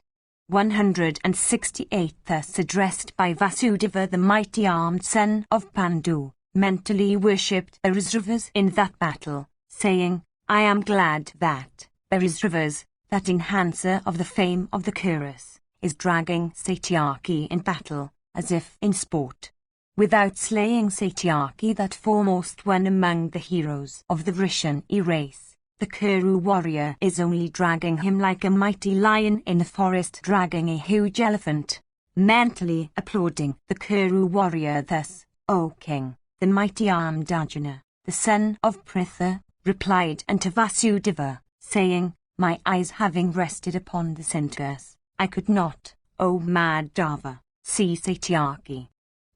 168 Thus addressed by Vasudeva the mighty armed son of Pandu, mentally worshipped Bharisravas in that battle, saying, I am glad that, Bharisravas, that enhancer of the fame of the Kurus, is dragging Satyaki in battle, as if in sport. Without slaying Satyaki, that foremost one among the heroes of the Vrishni race, the Kuru warrior is only dragging him like a mighty lion in the forest dragging a huge elephant. Mentally applauding the Kuru warrior thus, "O king, the mighty armed Arjuna, the son of Pritha, replied unto Vasudeva, saying, My eyes having rested upon the centaurs, I could not, O Madhava, see Satyaki.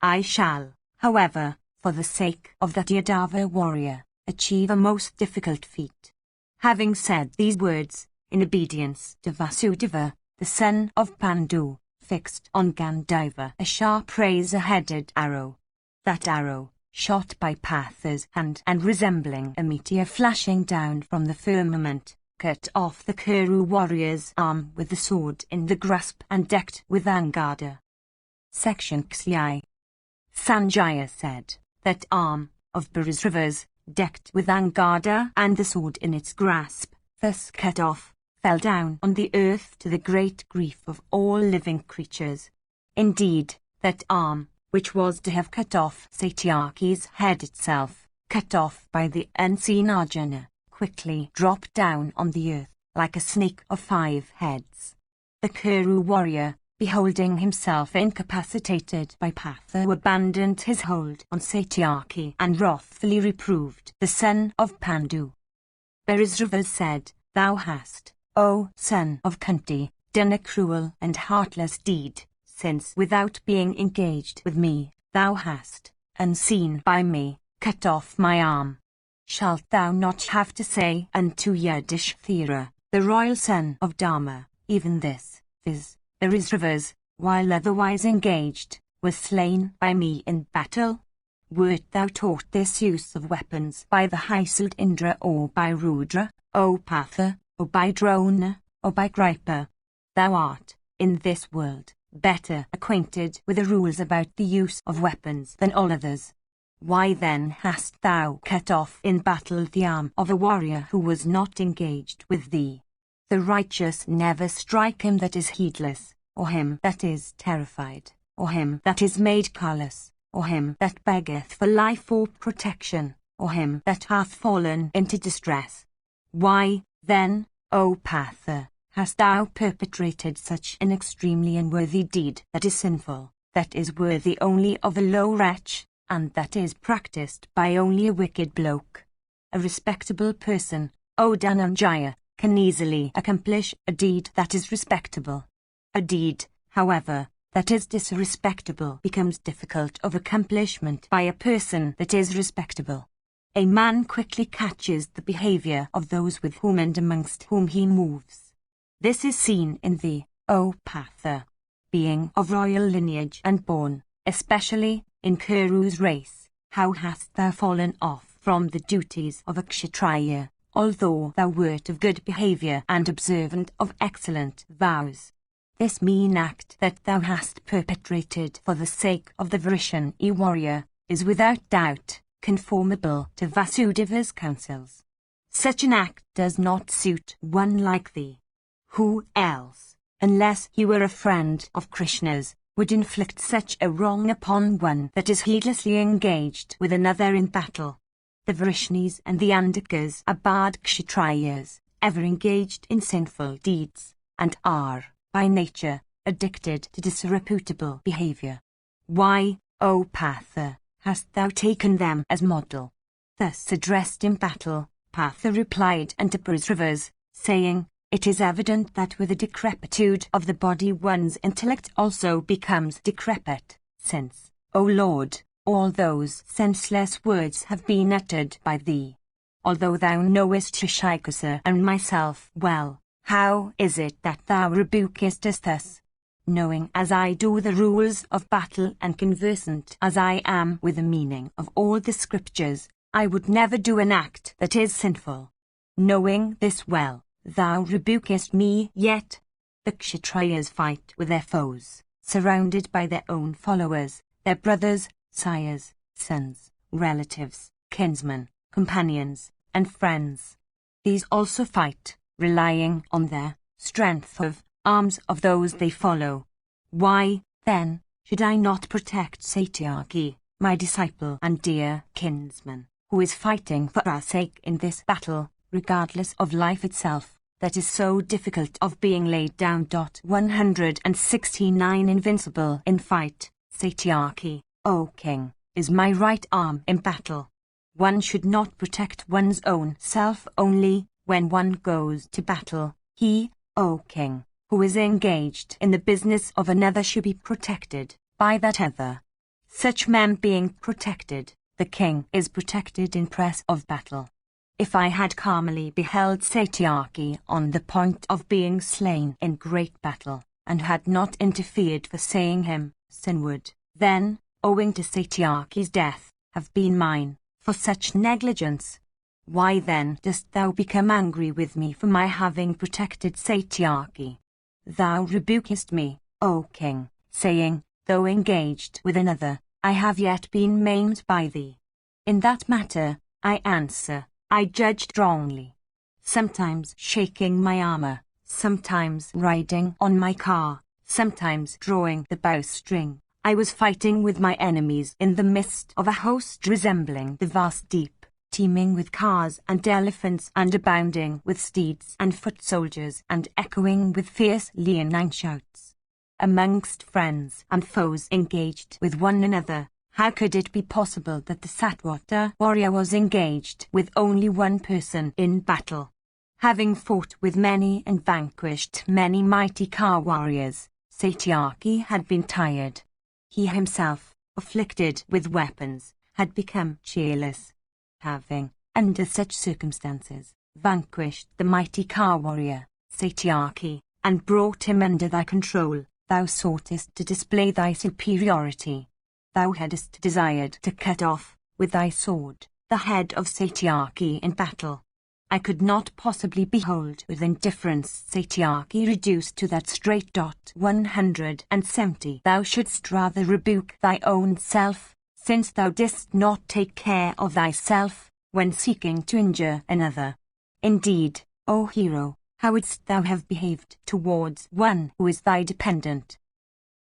I shall, however, for the sake of that Yadava warrior, achieve a most difficult feat." Having said these words, in obedience to Vasudeva, the son of Pandu fixed on Gandhiva a sharp razor-headed arrow. That arrow, shot by Partha's hand and resembling a meteor flashing down from the firmament, cut off the Kuru warrior's arm with the sword in the grasp and decked with Angada. Section XI. Sanjaya said, that arm of Bharisrava's, decked with Angada and the sword in its grasp, thus cut off, fell down on the earth to the great grief of all living creatures. Indeed, that arm, which was to have cut off Satyaki's head itself, cut off by the unseen Arjuna, quickly dropped down on the earth, like a snake of 5 heads. The Kuru warrior, beholding himself incapacitated by Partha, abandoned his hold on Satyaki and wrathfully reproved the son of Pandu. Bharisrava said, "Thou hast, O son of Kunti, done a cruel and heartless deed, since without being engaged with me, thou hast, unseen by me, cut off my arm. Shalt thou not have to say unto Yudhishthira, the royal son of Dharma, even this, viz., Bharisrava's, while otherwise engaged, was slain by me in battle? Wert thou taught this use of weapons by the high-souled Indra or by Rudra, O Partha, or by Drona, or by Kripa? Thou art, in this world, better acquainted with the rules about the use of weapons than all others. Why then hast thou cut off in battle the arm of a warrior who was not engaged with thee? The righteous never strike him that is heedless, or him that is terrified, or him that is made callous, or him that beggeth for life or protection, or him that hath fallen into distress. Why, then, O Partha, hast thou perpetrated such an extremely unworthy deed that is sinful, that is worthy only of a low wretch, and that is practiced by only a wicked bloke? A respectable person, O Dhananjaya, can easily accomplish a deed that is respectable. A deed, however, that is disrespectable becomes difficult of accomplishment by a person that is respectable. A man quickly catches the behavior of those with whom and amongst whom he moves. This is seen in thee, O Partha. Being of royal lineage and born, especially, in Kuru's race, how hast thou fallen off from the duties of a Kshatriya, although thou wert of good behavior and observant of excellent vows? This mean act that thou hast perpetrated for the sake of the Vrishni warrior is without doubt conformable to Vasudeva's counsels. Such an act does not suit one like thee. Who else, unless he were a friend of Krishna's, would inflict such a wrong upon one that is heedlessly engaged with another in battle? The Vrishnis and the Andakas are bad Kshatriyas, ever engaged in sinful deeds, and are, by nature, addicted to disreputable behavior. Why, O Partha, hast thou taken them as model? Thus addressed in battle, Partha replied unto Bharisrava's, saying, It is evident that with the decrepitude of the body one's intellect also becomes decrepit, since, O Lord, all those senseless words have been uttered by thee. Although thou knowest Shishikasa and myself well, how is it that thou rebukest us thus? Knowing as I do the rules of battle and conversant as I am with the meaning of all the scriptures, I would never do an act that is sinful. Knowing this well, thou rebukest me yet. The Kshatriyas fight with their foes, surrounded by their own followers, their brothers, sires, sons, relatives, kinsmen, companions, and friends. These also fight, relying on their strength of arms of those they follow. Why, then, should I not protect Satyaki, my disciple and dear kinsman, who is fighting for our sake in this battle, regardless of life itself, that is so difficult of being laid down. 169 Invincible in fight, Satyaki, O king, is my right arm in battle. One should not protect one's own self only when one goes to battle. He, O king, who is engaged in the business of another should be protected by that other. Such men being protected, the king is protected in press of battle. If I had calmly beheld Satyaki on the point of being slain in great battle, and had not interfered for saying him, sin would, then, owing to Satyaki's death, have been mine, for such negligence. Why then dost thou become angry with me for my having protected Satyaki? Thou rebukest me, O king, saying, though engaged with another, I have yet been maimed by thee. In that matter, I answer, I judged wrongly. Sometimes shaking my armor, sometimes riding on my car, sometimes drawing the bowstring, I was fighting with my enemies in the midst of a host resembling the vast deep, teeming with cars and elephants and abounding with steeds and foot soldiers and echoing with fierce leonine shouts. Amongst friends and foes engaged with one another, how could it be possible that the Satwata warrior was engaged with only one person in battle? Having fought with many and vanquished many mighty Ka warriors, Satyaki had been tired. He himself, afflicted with weapons, had become cheerless. Having, under such circumstances, vanquished the mighty Ka warrior, Satyaki, and brought him under thy control, thou soughtest to display thy superiority. Thou hadst desired to cut off, with thy sword, the head of Satyaki in battle. I could not possibly behold with indifference Satyaki reduced to that strait. 170 Thou shouldst rather rebuke thy own self, since thou didst not take care of thyself, when seeking to injure another. Indeed, O hero, how wouldst thou have behaved towards one who is thy dependent?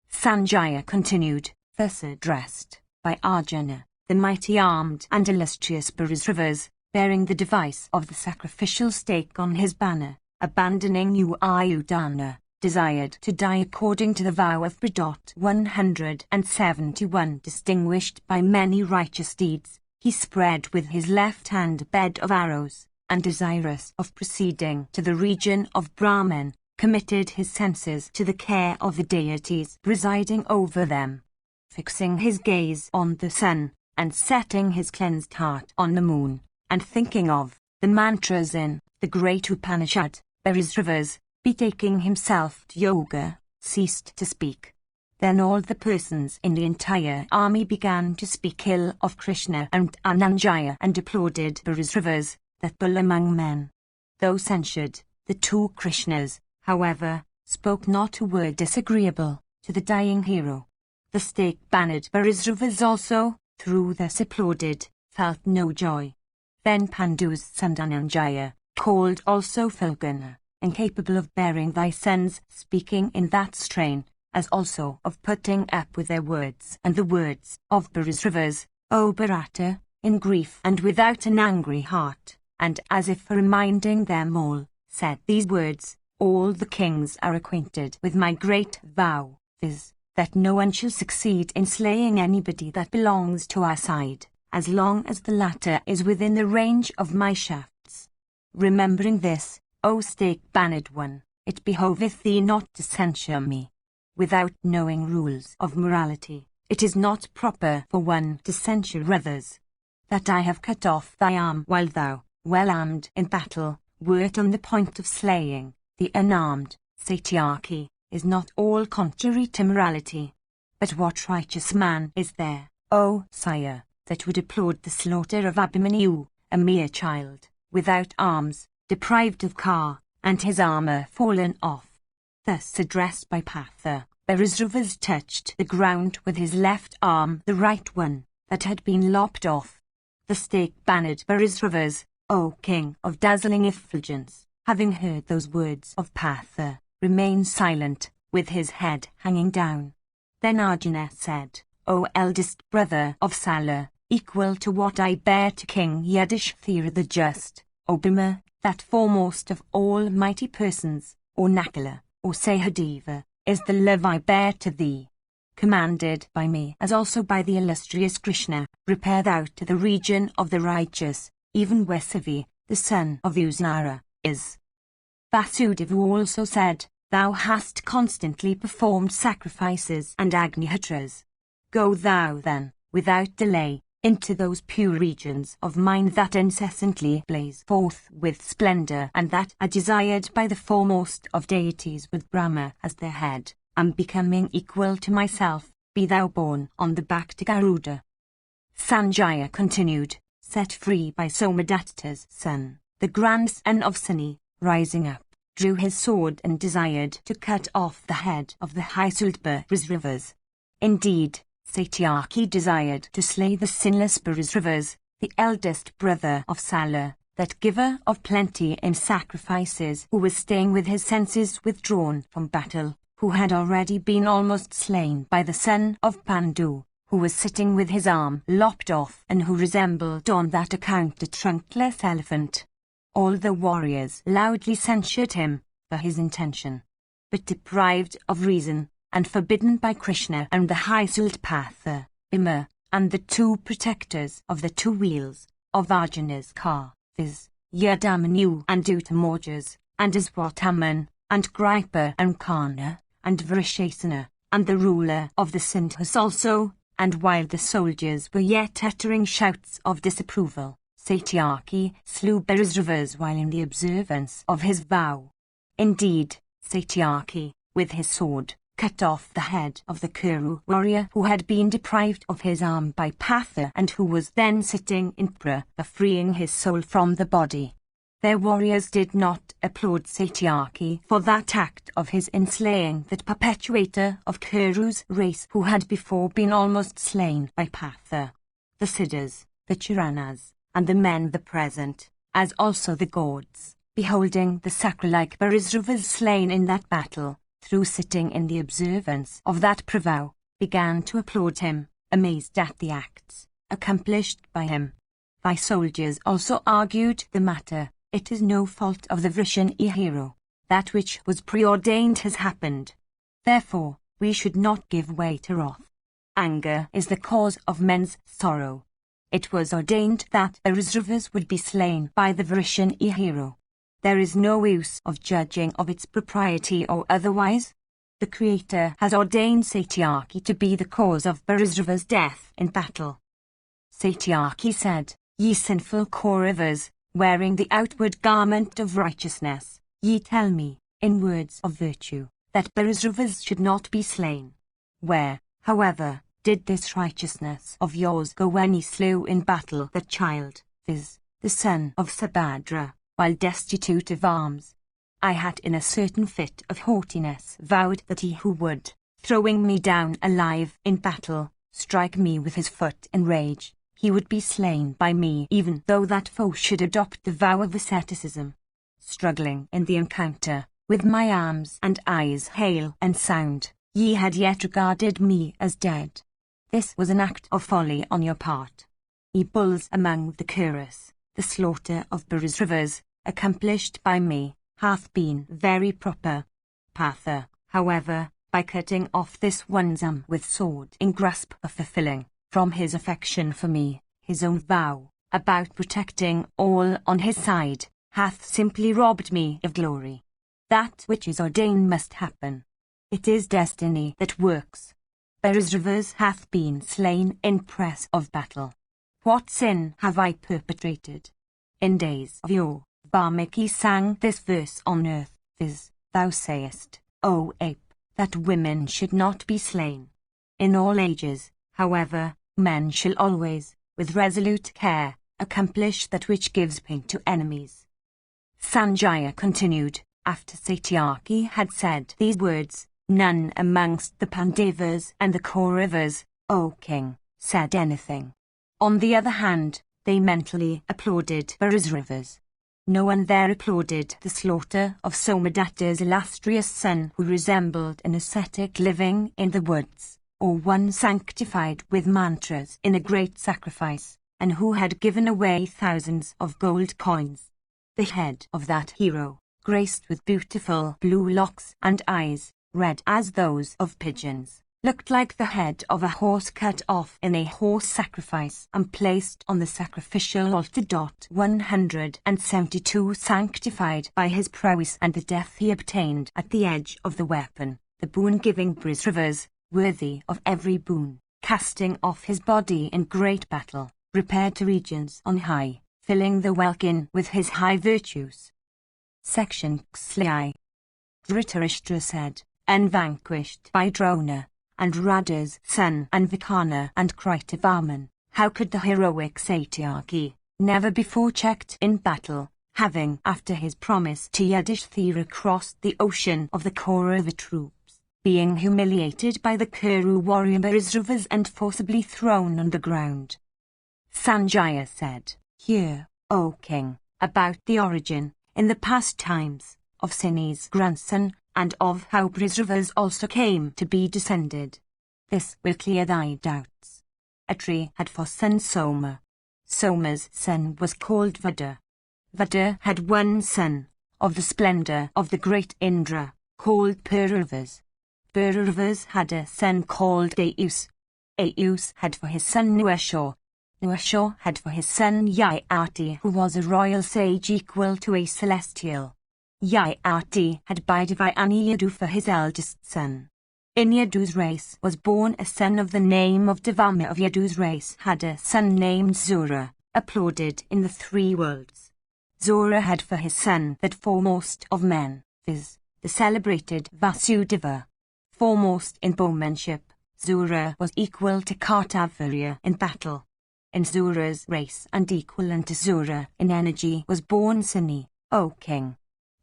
Sanjaya continued, thus addressed, by Arjuna, the mighty armed and illustrious Barisravas, bearing the device of the sacrificial stake on his banner, abandoning Ayudhana, desired to die according to the vow of Bra. 171 Distinguished by many righteous deeds, he spread with his left hand a bed of arrows, and desirous of proceeding to the region of Brahman, committed his senses to the care of the deities presiding over them. Fixing his gaze on the sun, and setting his cleansed heart on the moon, and thinking of the mantras in the great Upanishad, Barisravas, betaking himself to yoga, ceased to speak. Then all the persons in the entire army began to speak ill of Krishna and Ananjaya and applauded Barisravas, that bull among men. Though censured, the two Krishnas, however, spoke not a word disagreeable to the dying hero. The stake-bannered Barisravas also, through thus applauded, felt no joy. Then Pandu's son Dhananjaya, called also Falguna, incapable of bearing thy sons speaking in that strain, as also of putting up with their words and the words of Barisravas, O Bharata, in grief and without an angry heart, and as if reminding them all, said these words, all the kings are acquainted with my great vow, viz., that no one shall succeed in slaying anybody that belongs to our side, as long as the latter is within the range of my shafts. Remembering this, O stake-bannered one, it behoveth thee not to censure me. Without knowing rules of morality, it is not proper for one to censure others. That I have cut off thy arm while thou, well armed in battle, wert on the point of slaying the unarmed Satyaki, is not all contrary to morality. But what righteous man is there, O sire, that would applaud the slaughter of Abhimanyu, a mere child, without arms, deprived of car, and his armor fallen off? Thus addressed by Partha, Barisravas touched the ground with his left arm, the right one, that had been lopped off. The stake-bannered Barisravas, O king of dazzling effulgence, having heard those words of Partha, remained silent, with his head hanging down. Then Arjuna said, O eldest brother of Sala, equal to what I bear to King Yudhishthira the just, O Bhima, that foremost of all mighty persons, or Nakula, or Sahadeva, is the love I bear to thee. Commanded by me as also by the illustrious Krishna, repair thou to the region of the righteous, even where Sivi, the son of Usanara, is. Vasudeva also said, Thou hast constantly performed sacrifices and Agnihotras. Go thou then, without delay, into those pure regions of mine that incessantly blaze forth with splendor and that are desired by the foremost of deities with Brahma as their head, and becoming equal to myself, be thou borne on the back to Garuda. Sanjaya continued, set free by Somadatta's son, the grandson of Suni, rising up, drew his sword and desired to cut off the head of the Haisildba Brisravas. Indeed, Satyaki desired to slay the sinless Brisravas, the eldest brother of Sala, that giver of plenty in sacrifices, who was staying with his senses withdrawn from battle, who had already been almost slain by the son of Pandu, who was sitting with his arm lopped off and who resembled on that account a trunkless elephant. All the warriors loudly censured him for his intention. But deprived of reason, and forbidden by Krishna and the high-souled Partha, Bhima, and the two protectors of the two wheels of Arjuna's car, viz., Yadamanu and Uttamaujas, and Aswathaman, and Gripa and Karna, and Vrishasana, and the ruler of the Sindhus also, and while the soldiers were yet uttering shouts of disapproval, Satyaki slew Brisravas while in the observance of his vow. Indeed, Satyaki, with his sword, cut off the head of the Kuru warrior who had been deprived of his arm by Partha and who was then sitting in prayer, freeing his soul from the body. Their warriors did not applaud Satyaki for that act of his in slaying that perpetuator of Kuru's race who had before been almost slain by Partha. The Siddhas, the Charanas, and the men the present, as also the gods, beholding the sacred-like Brisravas slain in that battle, through sitting in the observance of that pravow, began to applaud him, amazed at the acts accomplished by him. Thy soldiers also argued the matter. It is no fault of the Vrishani hero. That which was preordained has happened. Therefore, we should not give way to wrath. Anger is the cause of men's sorrow. It was ordained that the Brisravas would be slain by the Vrishani hero. There is no use of judging of its propriety or otherwise. The Creator has ordained Satyaki to be the cause of Brisrava's death in battle. Satyaki said, Ye sinful Kauravas, wearing the outward garment of righteousness, ye tell me, in words of virtue, that Brisravas should not be slain. Where, however, did this righteousness of yours go when ye slew in battle that child, viz., the son of Subhadra, while destitute of arms? I had in a certain fit of haughtiness vowed that he who would, throwing me down alive in battle, strike me with his foot in rage, he would be slain by me even though that foe should adopt the vow of asceticism. Struggling in the encounter, with my arms and eyes hale and sound, ye had yet regarded me as dead. This was an act of folly on your part. Ye bulls among the Kurus, the slaughter of Brisravas, accomplished by me, hath been very proper. Partha, however, by cutting off this one's arm with sword in grasp of fulfilling, from his affection for me, his own vow, about protecting all on his side, hath simply robbed me of glory. That which is ordained must happen. It is destiny that works. Brisravas hath been slain in press of battle. What sin have I perpetrated? In days of yore, Valmiki sang this verse on earth, viz., Thou sayest, O ape, that women should not be slain. In all ages, however, men shall always, with resolute care, accomplish that which gives pain to enemies. Sanjaya continued, after Satyaki had said these words, none amongst the Pandavas and the Kauravas, O king, said anything. On the other hand, they mentally applauded Brisravas. No one there applauded the slaughter of Somadatta's illustrious son, who resembled an ascetic living in the woods, or one sanctified with mantras in a great sacrifice, and who had given away thousands of gold coins. The head of that hero, graced with beautiful blue locks and eyes, red as those of pigeons, looked like the head of a horse cut off in a horse sacrifice and placed on the sacrificial altar. 172 Sanctified by his prowess and the death he obtained at the edge of the weapon, the boon-giving Brisravas, worthy of every boon, casting off his body in great battle, repaired to regions on high, filling the welkin with his high virtues. Section Xli. Dhritarashtra said, unvanquished by Drona, and Radha's son and Vikarna and Kritavarman, how could the heroic Satyaki, never before checked in battle, having after his promise to Yudhishthira crossed the ocean of the Kaurava troops, being humiliated by the Kuru warrior Brisravas and forcibly thrown on the ground? Sanjaya said, hear, O king, about the origin, in the past times, of Sini's grandson, and of how Brisravas also came to be descended. This will clear thy doubts. Atri had for son Soma. Soma's son was called Vada. Vada had one son, of the splendor of the great Indra, called Puravas. Puravas had a son called Ayus. Ayus had for his son Nuashur. Nuashur had for his son Yayati, who was a royal sage equal to a celestial. Yayati had Baidevi Yadu for his eldest son. In Yadu's race was born a son of the name of Devama. Of Yadu's race had a son named Zura, applauded in the three worlds. Zura had for his son that foremost of men, viz., the celebrated Vasudeva. Foremost in bowmanship, Zura was equal to Kartavirya in battle. In Zura's race and equivalent to Zura in energy was born Sini, O king.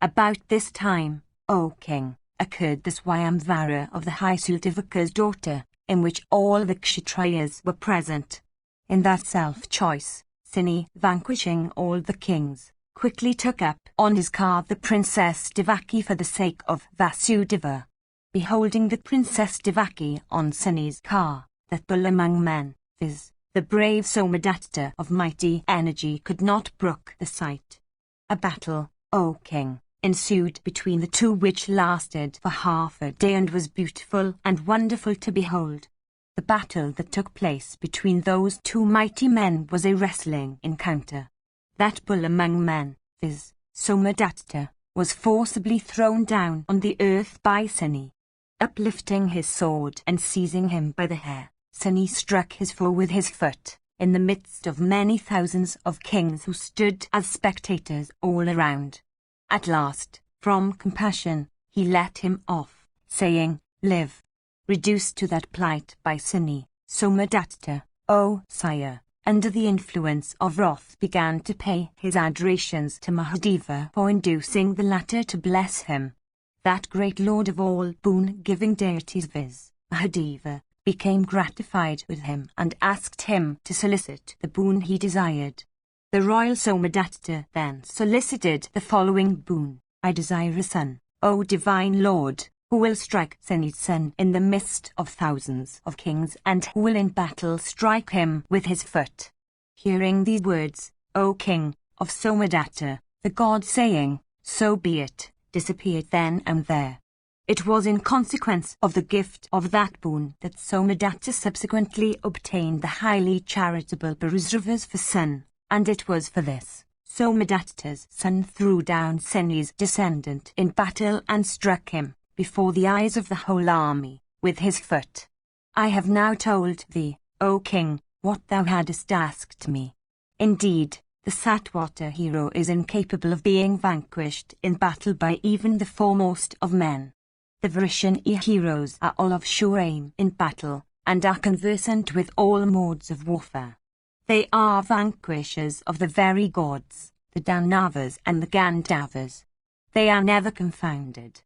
About this time, O king, occurred the Swayamvara of the Haisudivaka's daughter, in which all the Kshatriyas were present. In that self-choice, Sini, vanquishing all the kings, quickly took up on his car the Princess Devaki for the sake of Vasudeva. Beholding the Princess Devaki on Sini's car, that bull among men, viz., the brave Somadatta of mighty energy, could not brook the sight. A battle, O king, ensued between the two, which lasted for half a day and was beautiful and wonderful to behold. The battle that took place between those two mighty men was a wrestling encounter. That bull among men, viz., Somadatta, was forcibly thrown down on the earth by Sini. Uplifting his sword and seizing him by the hair, Sini struck his foe with his foot, in the midst of many thousands of kings who stood as spectators all around. At last, from compassion, he let him off, saying, live. Reduced to that plight by Sini, Somadatta, O sire, under the influence of wrath began to pay his adorations to Mahadeva for inducing the latter to bless him. That great lord of all boon-giving deities, viz., Mahadeva, became gratified with him and asked him to solicit the boon he desired. The royal Somadatta then solicited the following boon: I desire a son, O divine lord, who will strike Sini's son in the midst of thousands of kings, and who will in battle strike him with his foot. Hearing these words, O king of Somadatta, the god saying, so be it, disappeared then and there. It was in consequence of the gift of that boon that Somadatta subsequently obtained the highly charitable Brisravas for son, and it was for this Somadatta's son threw down Sini's descendant in battle and struck him, before the eyes of the whole army, with his foot. I have now told thee, O king, what thou hadst asked me. Indeed, the Satwata hero is incapable of being vanquished in battle by even the foremost of men. The Vrishani heroes are all of sure aim in battle, and are conversant with all modes of warfare. They are vanquishers of the very gods, the Danavas and the Gandhavas. They are never confounded.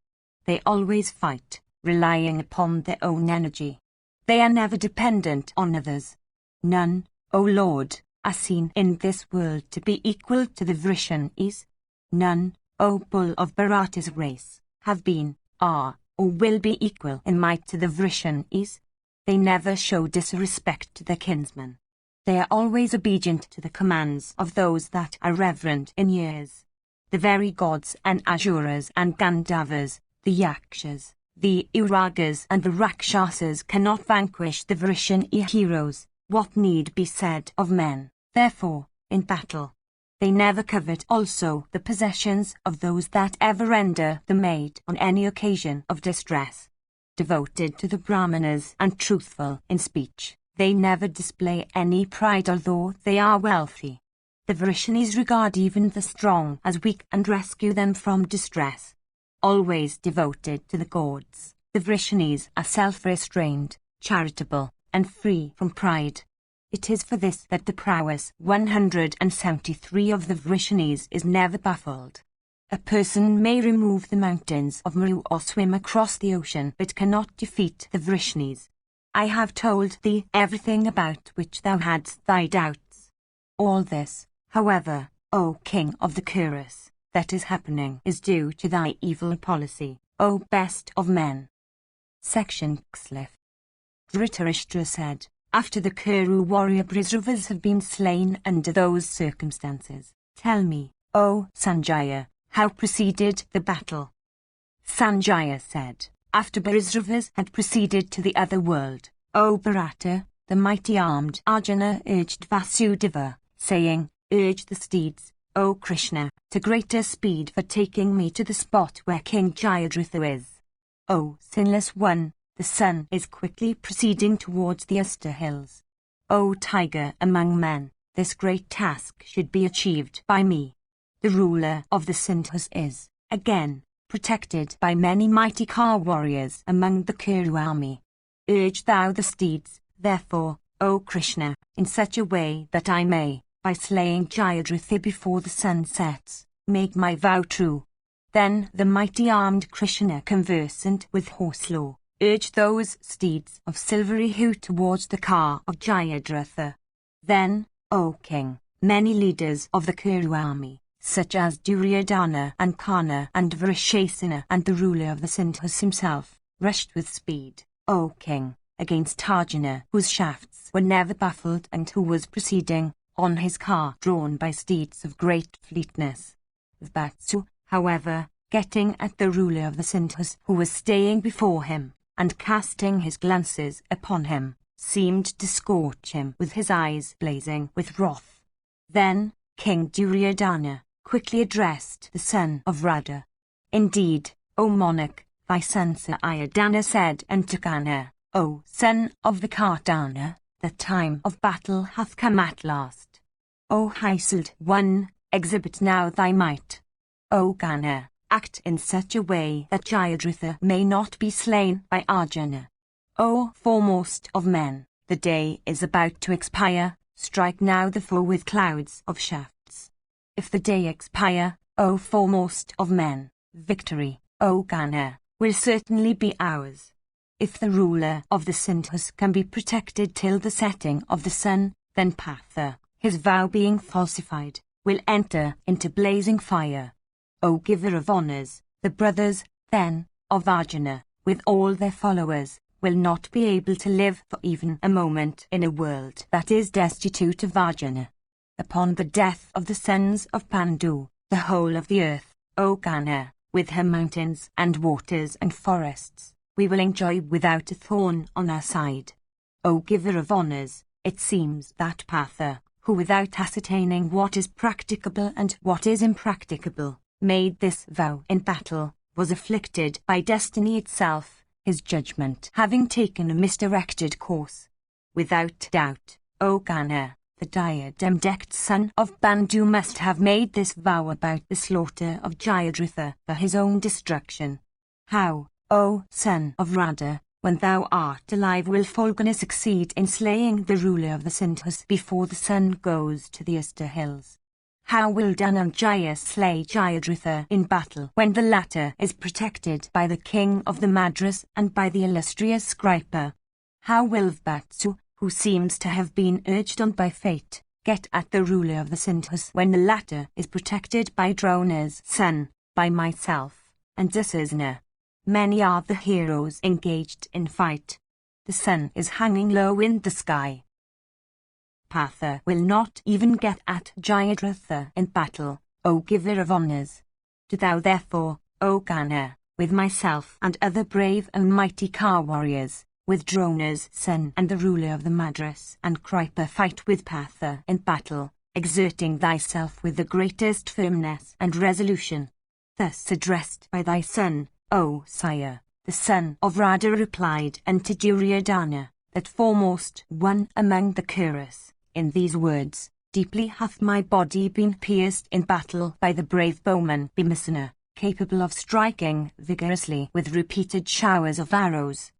They always fight, relying upon their own energy. They are never dependent on others. None, O Lord, are seen in this world to be equal to the Vrishanis, None, O bull of Bharata's race, have been, are, or will be equal in might to the Vrishanis. They never show disrespect to their kinsmen. They are always obedient to the commands of those that are reverent in years. The very gods and Asuras and Gandhavas, the Yakshas, the Uragas and the Rakshasas cannot vanquish the Vrishani heroes. What need be said of men, therefore, in battle? They never covet also the possessions of those that ever render them aid on any occasion of distress. Devoted to the Brahmanas and truthful in speech, they never display any pride although they are wealthy. The Vrishanis regard even the strong as weak and rescue them from distress. Always devoted to the gods, the Vrishanis are self-restrained, charitable, and free from pride. It is for this that the prowess 173 of the Vrishanis is never baffled. A person may remove the mountains of Meru or swim across the ocean but cannot defeat the Vrishanis. I have told thee everything about which thou hadst thy doubts. All this, however, O King of the Kurus, that is happening is due to thy evil policy, O best of men. Section Xlif. Dhritarashtra said, after the Kuru warrior Brisravas have been slain under those circumstances, tell me, O Sanjaya, how proceeded the battle? Sanjaya said, after Brisravas had proceeded to the other world, O Bharata, the mighty armed Arjuna urged Vasudeva, saying, urge the steeds, O Krishna, to greater speed for taking me to the spot where King Jayadratha is. O sinless one, the sun is quickly proceeding towards the Asta hills. O tiger among men, this great task should be achieved by me. The ruler of the Sindhus is, again, protected by many mighty Kar warriors among the Kuru army. Urge thou the steeds, therefore, O Krishna, in such a way that I may, by slaying Jayadratha before the sun sets, make my vow true. Then the mighty armed Krishna, conversant with horse law, urge those steeds of silvery hue towards the car of Jayadratha. Then, O king, many leaders of the Kuru army, such as Duryodhana and Karna and Vrishasena and the ruler of the Sindhus himself, rushed with speed, O king, against Arjuna, whose shafts were never baffled and who was proceeding on his car drawn by steeds of great fleetness. Vatsu, however, getting at the ruler of the Sindhus, who was staying before him, and casting his glances upon him, seemed to scorch him with his eyes blazing with wrath. Then King Duryodhana quickly addressed the son of Radha. Indeed, O monarch, thy son Sayadana said unto Kana, O son of the Kardana, the time of battle hath come at last. O high-souled one, exhibit now thy might. O Kana, act in such a way that Jayadratha may not be slain by Arjuna. O foremost of men, the day is about to expire, strike now the foe with clouds of shafts. If the day expire, O foremost of men, victory, O Kana, will certainly be ours. If the ruler of the Sindhus can be protected till the setting of the sun, then Partha, his vow being falsified, will enter into blazing fire. O giver of honours, the brothers, then, of Arjuna, with all their followers, will not be able to live for even a moment in a world that is destitute of Arjuna. Upon the death of the sons of Pandu, the whole of the earth, O Kana, with her mountains and waters and forests, we will enjoy without a thorn on our side. O giver of honours, it seems that Partha, who without ascertaining what is practicable and what is impracticable, made this vow in battle, was afflicted by destiny itself, his judgment having taken a misdirected course. Without doubt, O Kana, the diadem-decked son of Bandu must have made this vow about the slaughter of Jayadratha for his own destruction. How, O son of Radha, when thou art alive will Falguna succeed in slaying the ruler of the Sindhus before the sun goes to the Asta hills? How will Dhananjaya slay Jayadratha in battle when the latter is protected by the king of the Madras and by the illustrious Kripa? How will Vatsu, who seems to have been urged on by fate, get at the ruler of the Sindhus when the latter is protected by Drona's son, by myself, and Dusyasana. Many are the heroes engaged in fight. The sun is hanging low in the sky. Partha will not even get at Jayadratha in battle, O giver of honours. Do thou therefore, O Kana, with myself and other brave and mighty car warriors, with Drona's son and the ruler of the Madras and Kripa, fight with Partha in battle, exerting thyself with the greatest firmness and resolution. Thus addressed by thy son, O sire, the son of Radha replied unto Duryodhana, that foremost one among the Kurus, in these words: Deeply hath my body been pierced in battle by the brave bowman Bhimasena, capable of striking vigorously with repeated showers of arrows.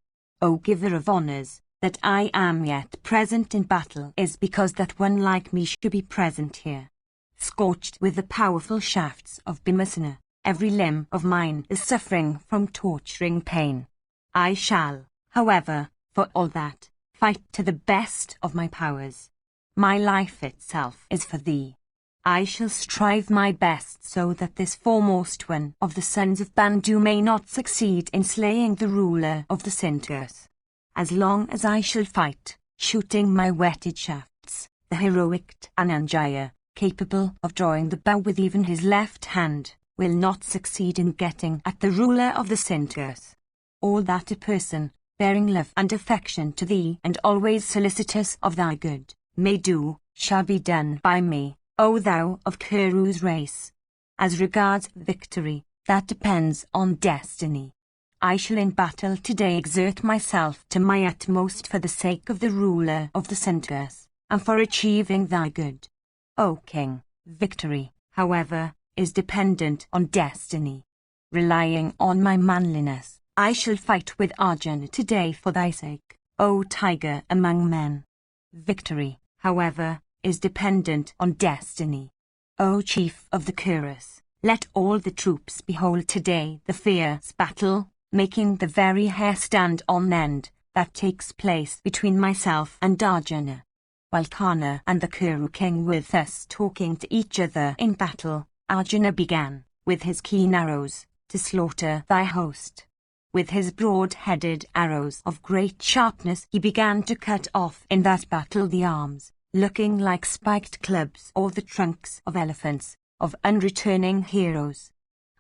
O giver of honours, that I am yet present in battle is because that one like me should be present here. Scorched with the powerful shafts of Bhimasena, every limb of mine is suffering from torturing pain. I shall, however, for all that, fight to the best of my powers. My life itself is for thee. I shall strive my best so that this foremost one of the sons of Bandhu may not succeed in slaying the ruler of the Sindhus. As long as I shall fight, shooting my whetted shafts, the heroic Dhananjaya, capable of drawing the bow with even his left hand, will not succeed in getting at the ruler of the Sindhus. All that a person, bearing love and affection to thee and always solicitous of thy good, may do, shall be done by me, O thou of Kuru's race. As regards victory, that depends on destiny. I shall in battle today exert myself to my utmost for the sake of the ruler of the Sindhus, and for achieving thy good. O king, victory, however, is dependent on destiny. Relying on my manliness, I shall fight with Arjuna today for thy sake, O tiger among men. Victory, however, is dependent on destiny. O chief of the Kurus, let all the troops behold today the fierce battle, making the very hair stand on end, that takes place between myself and Arjuna. While Kana and the Kuru king were thus talking to each other in battle, Arjuna began, with his keen arrows, to slaughter thy host. With his broad-headed arrows of great sharpness he began to cut off in that battle the arms, looking like spiked clubs or the trunks of elephants, of unreturning heroes.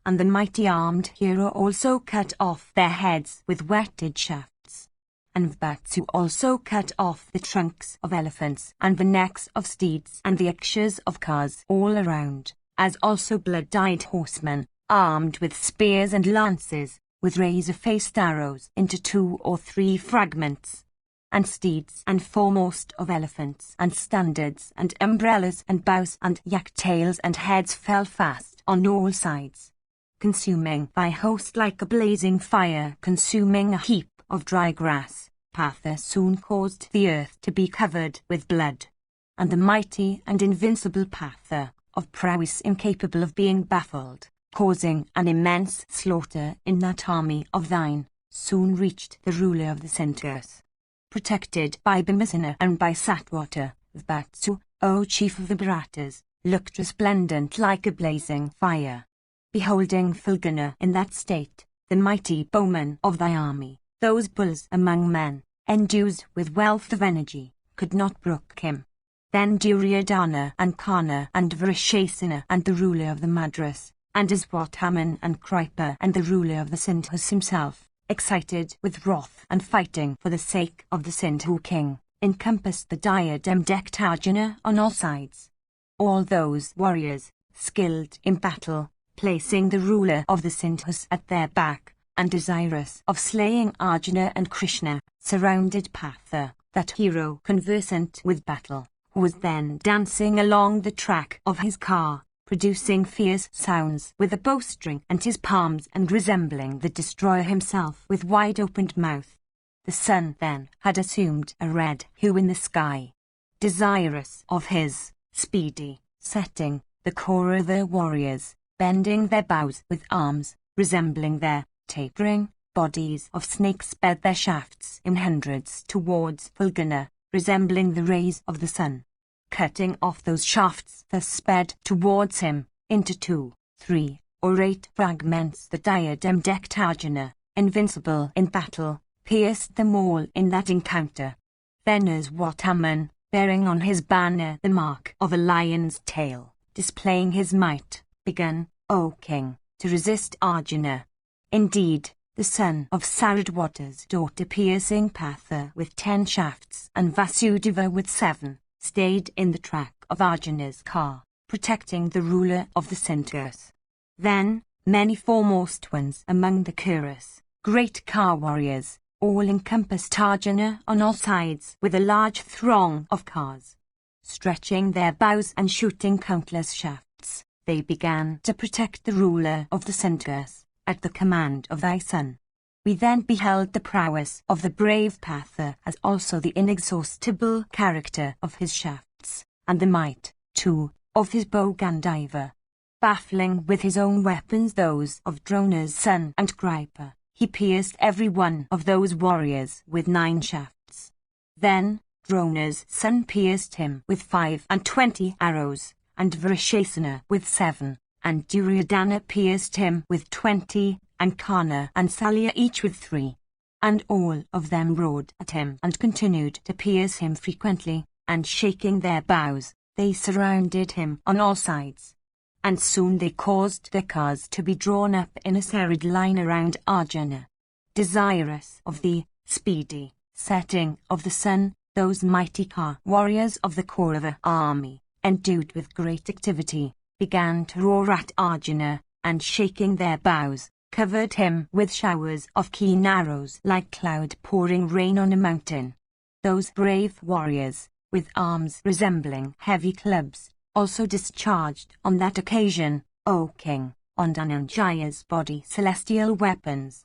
And the mighty armed hero also cut off their heads with whetted shafts. And Vatsu also cut off the trunks of elephants and the necks of steeds and the akshas of cars all around, as also blood-dyed horsemen, armed with spears and lances, with razor-faced arrows into 2 or 3 fragments. And steeds and foremost of elephants and standards and umbrellas and bows and yak-tails and heads fell fast on all sides. Consuming thy host like a blazing fire consuming a heap of dry grass, Partha soon caused the earth to be covered with blood. And the mighty and invincible Partha, of prowess incapable of being baffled, causing an immense slaughter in that army of thine, soon reached the ruler of the Sindhus. Protected by Bhimasena and by Satwata, Vatsu, O chief of the Bharatas, looked resplendent like a blazing fire. Beholding Fulgana in that state, the mighty bowman of thy army, those bulls among men, endued with wealth of energy, could not brook him. Then Duryodhana and Kana and Vrishasena and the ruler of the Madras, and Aswathaman and Kripa and the ruler of the Sindhus himself, excited with wrath and fighting for the sake of the Sindhu king, encompassed the diadem-decked Arjuna on all sides. All those warriors, skilled in battle, placing the ruler of the Sindhus at their back, and desirous of slaying Arjuna and Krishna, surrounded Partha, that hero conversant with battle, who was then dancing along the track of his car, producing fierce sounds with a bowstring and his palms and resembling the destroyer himself with wide-opened mouth. The sun then had assumed a red hue in the sky. Desirous of his speedy setting, the Kaurava warriors, bending their bows with arms, resembling their tapering bodies of snakes, sped their shafts in hundreds towards Fulgana, resembling the rays of the sun. cutting off those shafts that sped towards him, into 2, 3, or 8 fragments. The diadem-decked Arjuna, invincible in battle, pierced them all in that encounter. Then as Wataman, bearing on his banner the mark of a lion's tail, displaying his might, began, O king, to resist Arjuna. Indeed, the son of Saradwata's daughter, piercing Partha with 10 shafts and Vasudeva with 7, stayed in the track of Arjuna's car, protecting the ruler of the Centaurs. Then, many foremost ones among the Kuras, great car warriors, all encompassed Arjuna on all sides with a large throng of cars. Stretching their bows and shooting countless shafts, they began to protect the ruler of the Centaurs, at the command of thy son. We then beheld the prowess of the brave Partha, as also the inexhaustible character of his shafts, and the might, too, of his bow Gandiva. Baffling with his own weapons those of Drona's son and Kripa, he pierced every one of those warriors with 9 shafts. Then, Drona's son pierced him with 25 arrows, and Vrishasana with 7, and Duryodhana pierced him with 20, and Karna and Salya each with 3. And all of them rode at him and continued to pierce him frequently, and shaking their bows, they surrounded him on all sides. And soon they caused their cars to be drawn up in a serried line around Arjuna. Desirous of the speedy setting of the sun, those mighty car warriors of the Kaurava army, endued with great activity, began to roar at Arjuna, and shaking their bows, covered him with showers of keen arrows like cloud pouring rain on a mountain. Those brave warriors, with arms resembling heavy clubs, also discharged on that occasion, O king, on Dhananjaya's body celestial weapons.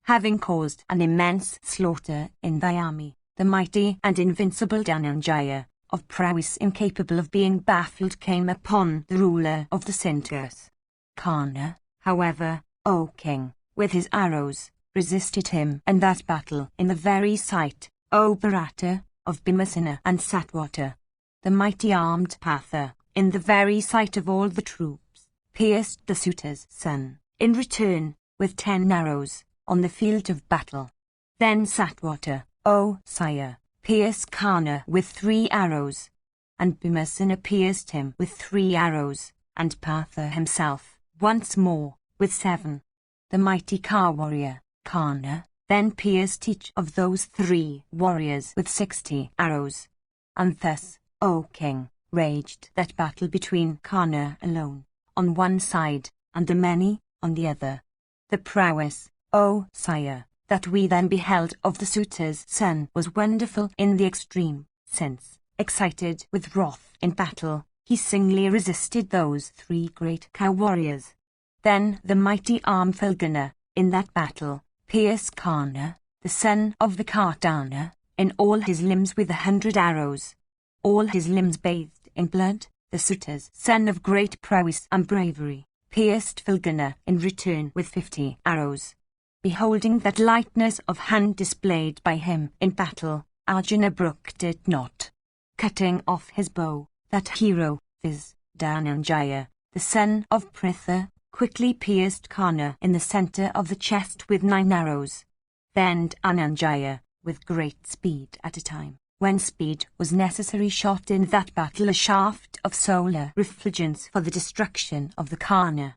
Having caused an immense slaughter in thy army, the mighty and invincible Dhananjaya, of prowess incapable of being baffled, came upon the ruler of the Centaurs. Karna, however, O king, with his arrows, resisted him in that battle in the very sight, O Bharata, of Bhimasena and Satwata. The mighty armed Partha, in the very sight of all the troops, pierced the suitor's son, in return, with 10 arrows, on the field of battle. Then Satwata, O sire, pierced Karna with 3 arrows, and Bhimasena pierced him with 3 arrows, and Partha himself, once more, with 7. The mighty car warrior, Karna, then pierced each of those 3 warriors with 60 arrows. And thus, O king, raged that battle between Karna alone, on one side, and the many, on the other. The prowess, O sire, that we then beheld of the suitor's son was wonderful in the extreme, since, excited with wrath in battle, he singly resisted those 3 great cow warriors. Then the mighty arm Falguna, in that battle, pierced Karna, the son of Vikardana, in all his limbs with 100 arrows. All his limbs bathed in blood, the suitor's son of great prowess and bravery, pierced Falguna in return with 50 arrows. Beholding that lightness of hand displayed by him in battle, Arjuna brooked it not. Cutting off his bow, that hero, viz. Dhananjaya, the son of Pritha, quickly pierced Karna in the center of the chest with 9 arrows. Then Dhananjaya, with great speed at a time, when speed was necessary, shot in that battle a shaft of solar refulgence for the destruction of the Karna.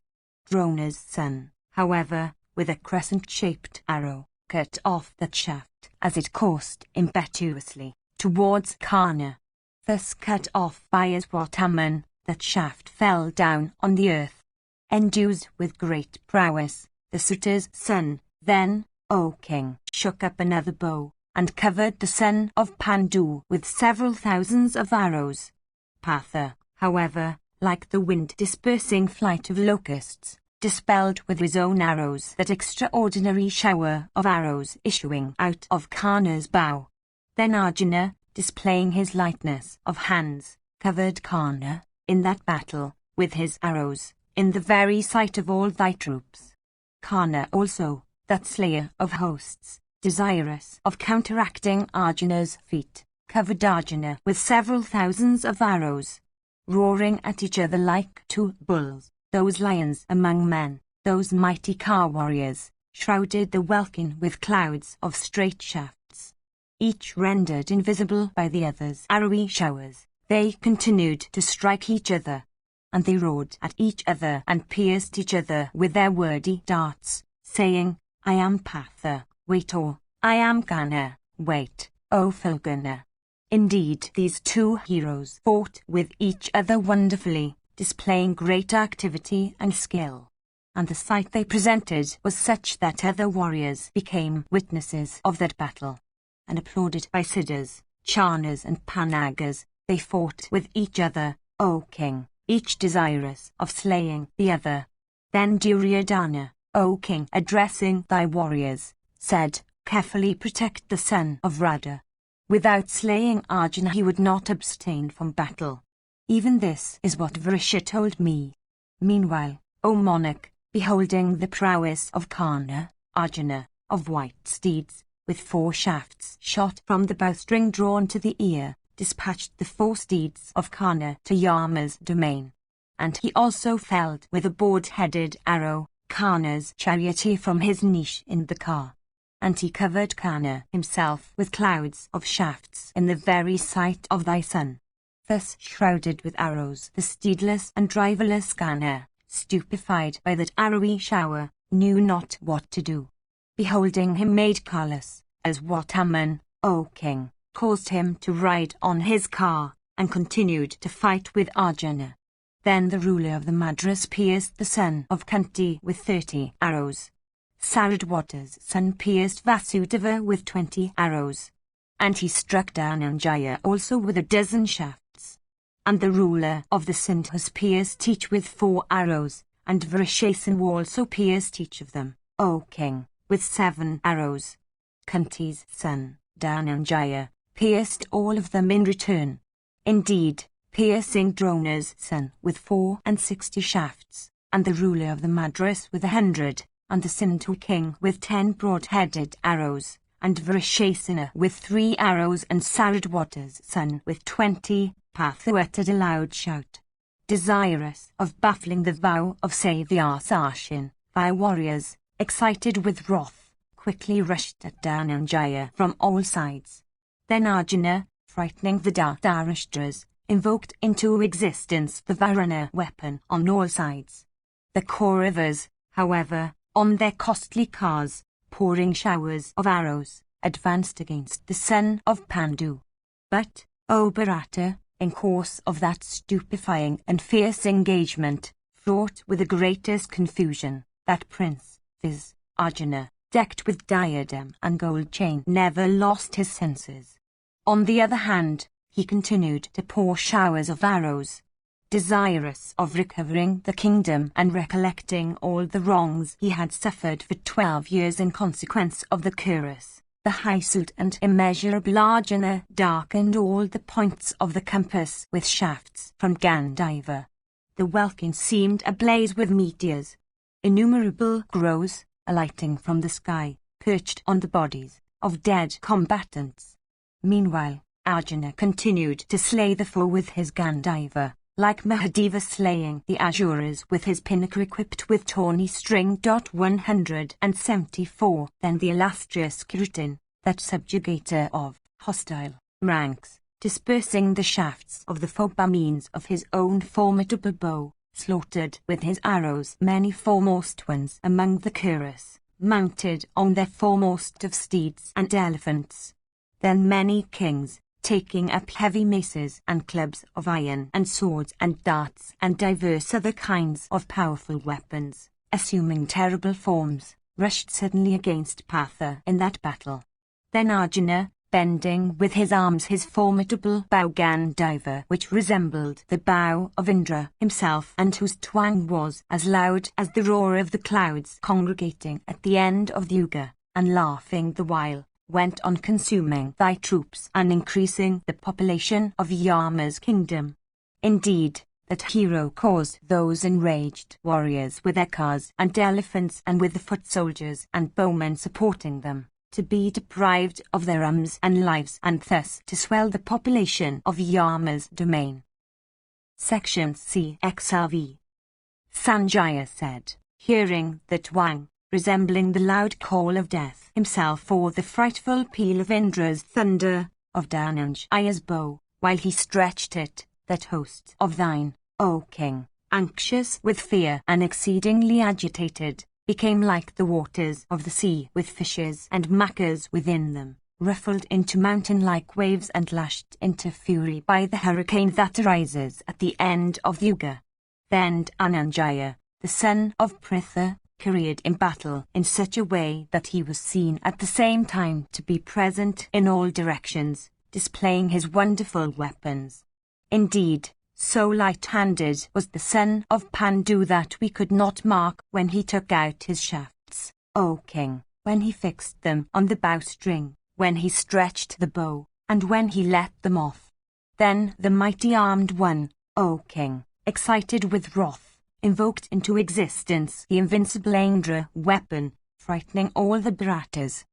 Drona's son, however, with a crescent-shaped arrow, cut off that shaft as it coursed impetuously towards Karna. Thus cut off by Aswataman, that shaft fell down on the earth. Endued with great prowess, the suitor's son, then, O king, shook up another bow, and covered the son of Pandu with several thousands of arrows. Partha, however, like the wind-dispersing flight of locusts, dispelled with his own arrows that extraordinary shower of arrows issuing out of Karna's bow. Then Arjuna, displaying his lightness of hands, covered Karna, in that battle, with his arrows, in the very sight of all thy troops. Karna also, that slayer of hosts, desirous of counteracting Arjuna's feat, covered Arjuna with several thousands of arrows, roaring at each other like two bulls. Those lions among men, those mighty car warriors, shrouded the welkin with clouds of straight shafts, each rendered invisible by the other's arrowy showers. They continued to strike each other, and they roared at each other and pierced each other with their wordy darts, saying, I am Partha, wait, or I am Kana, wait, O Fulgana. Indeed, these two heroes fought with each other wonderfully, displaying great activity and skill. And the sight they presented was such that other warriors became witnesses of that battle. And applauded by Siddhas, Charnas and Panagas, they fought with each other, O king, each desirous of slaying the other. Then Duryodhana, O king, addressing thy warriors, said, carefully protect the son of Radha. Without slaying Arjuna he would not abstain from battle. Even this is what Vrisha told me. Meanwhile, O monarch, beholding the prowess of Karna, Arjuna, of white steeds, with 4 shafts shot from the bowstring drawn to the ear, dispatched the 4 steeds of Karna to Yama's domain. And he also felled with a board-headed arrow Karna's charioteer from his niche in the car. And he covered Karna himself with clouds of shafts in the very sight of thy son. Thus shrouded with arrows, the steedless and driverless Karna, stupefied by that arrowy shower, knew not what to do. Beholding him made careless, as what Haman, O king, caused him to ride on his car, and continued to fight with Arjuna. Then the ruler of the Madras pierced the son of Kunti with 30 arrows. Saradwata's son pierced Vasudeva with 20 arrows. And he struck Dhananjaya also with 12 shafts. And the ruler of the Sindhus pierced each with 4 arrows, and Vrishasanu also pierced each of them, O king, with 7 arrows. Kunti's son, Dhananjaya, pierced all of them in return. Indeed, piercing Drona's son with 64 shafts, and the ruler of the Madras with 100, and the Sindhu king with 10 broad-headed arrows, and Vrishasana with 3 arrows, and Saradwata's son with 20, Partha uttered a loud shout. Desirous of baffling the vow of Savyasashin, thy warriors, excited with wrath, quickly rushed at Dhananjaya from all sides. Then Arjuna, frightening the Dhritarashtra's, invoked into existence the Varuna weapon on all sides. The Kauravas, however, on their costly cars, pouring showers of arrows, advanced against the son of Pandu. But, O Bharata, in course of that stupefying and fierce engagement, fraught with the greatest confusion, that prince, viz., Arjuna, decked with diadem and gold chain, never lost his senses. On the other hand, he continued to pour showers of arrows. Desirous of recovering the kingdom and recollecting all the wrongs he had suffered for 12 years in consequence of the Kuras, the high-soot and immeasurable Arjuna darkened all the points of the compass with shafts from Gandiva. The welkin seemed ablaze with meteors. Innumerable crows, alighting from the sky, perched on the bodies of dead combatants. Meanwhile, Arjuna continued to slay the foe with his Gandiva, like Mahadeva slaying the Asuras with his pinnacle equipped with tawny string. 174 Then the illustrious Kirutin, that subjugator of hostile ranks, dispersing the shafts of the foe by means of his own formidable bow, slaughtered with his arrows many foremost ones among the Kuras, mounted on their foremost of steeds and elephants. Then many kings, taking up heavy maces and clubs of iron and swords and darts and divers other kinds of powerful weapons, assuming terrible forms, rushed suddenly against Partha in that battle. Then Arjuna, bending with his arms his formidable bow Gandiva, which resembled the bow of Indra himself and whose twang was as loud as the roar of the clouds congregating at the end of the Yuga, and laughing the while, went on consuming thy troops and increasing the population of Yama's kingdom. Indeed, that hero caused those enraged warriors with their cars and elephants and with the foot soldiers and bowmen supporting them, to be deprived of their arms and lives and thus to swell the population of Yama's domain. Section C. XLV. Sanjaya said, hearing that Wang, resembling the loud call of death himself or the frightful peal of Indra's thunder, of Dhananjaya's bow, while he stretched it, that host of thine, O king, anxious with fear and exceedingly agitated, became like the waters of the sea with fishes and makkers within them, ruffled into mountain-like waves and lashed into fury by the hurricane that arises at the end of the Yuga. Then Dhananjaya, the son of Pritha, careered in battle in such a way that he was seen at the same time to be present in all directions, displaying his wonderful weapons. Indeed, so light-handed was the son of Pandu that we could not mark when he took out his shafts, O king, when he fixed them on the bowstring, when he stretched the bow, and when he let them off. Then the mighty armed one, O king, excited with wrath, invoked into existence the invincible Indra weapon, frightening all the Bharatas.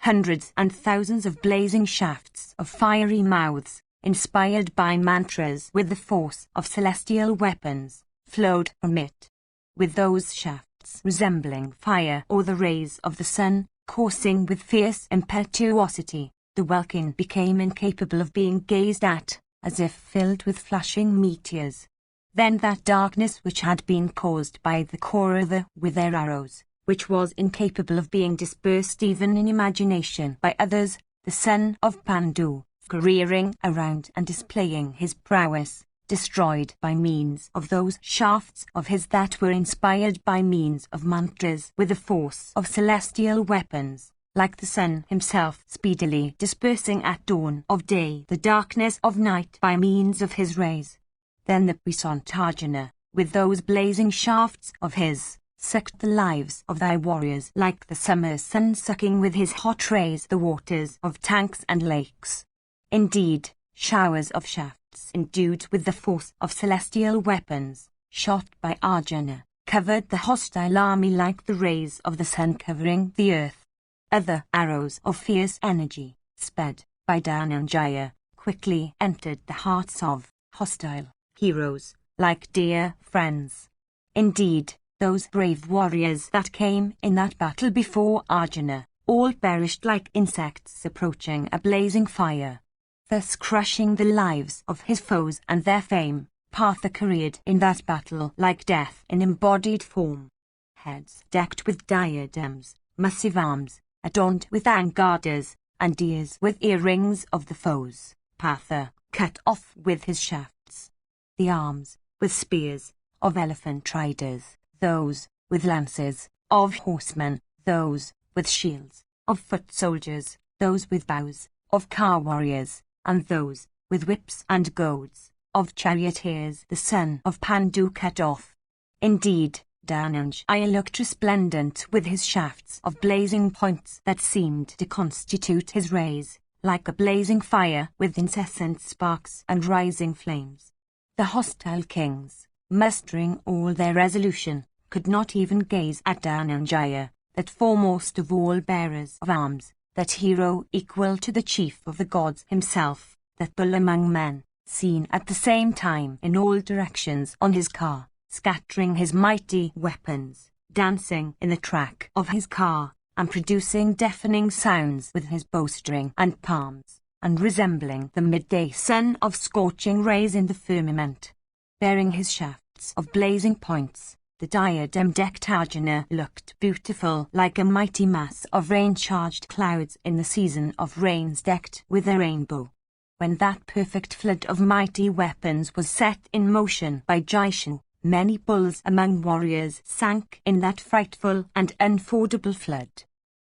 Hundreds and thousands of blazing shafts of fiery mouths, inspired by mantras with the force of celestial weapons, flowed from it. With those shafts resembling fire or the rays of the sun, coursing with fierce impetuosity, the welkin became incapable of being gazed at, as if filled with flashing meteors. Then that darkness which had been caused by the Kaurava with their arrows, which was incapable of being dispersed even in imagination by others, the son of Pandu, careering around and displaying his prowess, destroyed by means of those shafts of his that were inspired by means of mantras with the force of celestial weapons, like the sun himself speedily dispersing at dawn of day the darkness of night by means of his rays. Then the puissant Arjuna, with those blazing shafts of his, sucked the lives of thy warriors like the summer sun sucking with his hot rays the waters of tanks and lakes. Indeed, showers of shafts endued with the force of celestial weapons, shot by Arjuna, covered the hostile army like the rays of the sun covering the earth. Other arrows of fierce energy, sped by Dhananjaya, quickly entered the hearts of hostile heroes, like dear friends. Indeed, those brave warriors that came in that battle before Arjuna, all perished like insects approaching a blazing fire. Thus crushing the lives of his foes and their fame, Partha careered in that battle like death in embodied form. Heads decked with diadems, massive arms, adorned with angadas, and ears with earrings of the foes, Partha cut off with his shafts. The arms, with spears, of elephant riders, those, with lances, of horsemen, those, with shields, of foot soldiers, those with bows, of car warriors, and those, with whips and goads, of charioteers the son of Pandu cut off. Indeed, Dhananjaya looked resplendent with his shafts of blazing points that seemed to constitute his rays, like a blazing fire with incessant sparks and rising flames. The hostile kings, mustering all their resolution, could not even gaze at Dhananjaya, that foremost of all bearers of arms, that hero equal to the chief of the gods himself, that bull among men, seen at the same time in all directions on his car, scattering his mighty weapons, dancing in the track of his car, and producing deafening sounds with his bowstring and palms, and resembling the midday sun of scorching rays in the firmament. Bearing his shafts of blazing points, the diadem-decked Arjuna looked beautiful like a mighty mass of rain-charged clouds in the season of rains decked with a rainbow. When that perfect flood of mighty weapons was set in motion by Jishu, many bulls among warriors sank in that frightful and unfordable flood.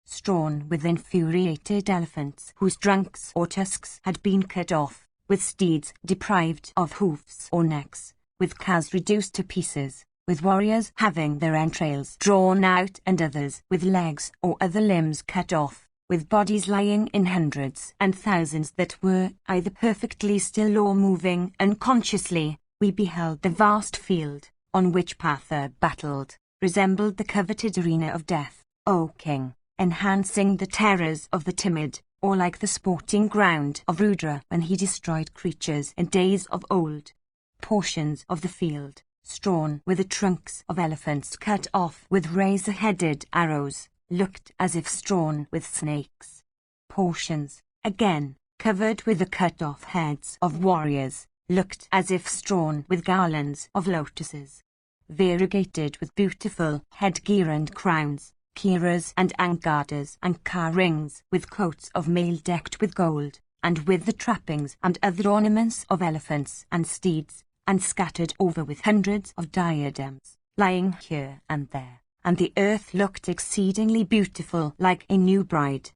Strewn with infuriated elephants whose trunks or tusks had been cut off, with steeds deprived of hoofs or necks, with cows reduced to pieces, with warriors having their entrails drawn out and others with legs or other limbs cut off, with bodies lying in hundreds and thousands that were either perfectly still or moving unconsciously, we beheld the vast field, on which Partha battled, resembled the coveted arena of death, O king, enhancing the terrors of the timid, or like the sporting ground of Rudra when he destroyed creatures in days of old. Portions of the field, strewn with the trunks of elephants cut off with razor-headed arrows, looked as if strewn with snakes. Portions, again, covered with the cut-off heads of warriors, looked as if strewn with garlands of lotuses. Variegated with beautiful headgear and crowns, kiras and angadas and car rings, with coats of mail decked with gold, and with the trappings and other ornaments of elephants and steeds, and scattered over with hundreds of diadems, lying here and there, and the earth looked exceedingly beautiful like a new bride.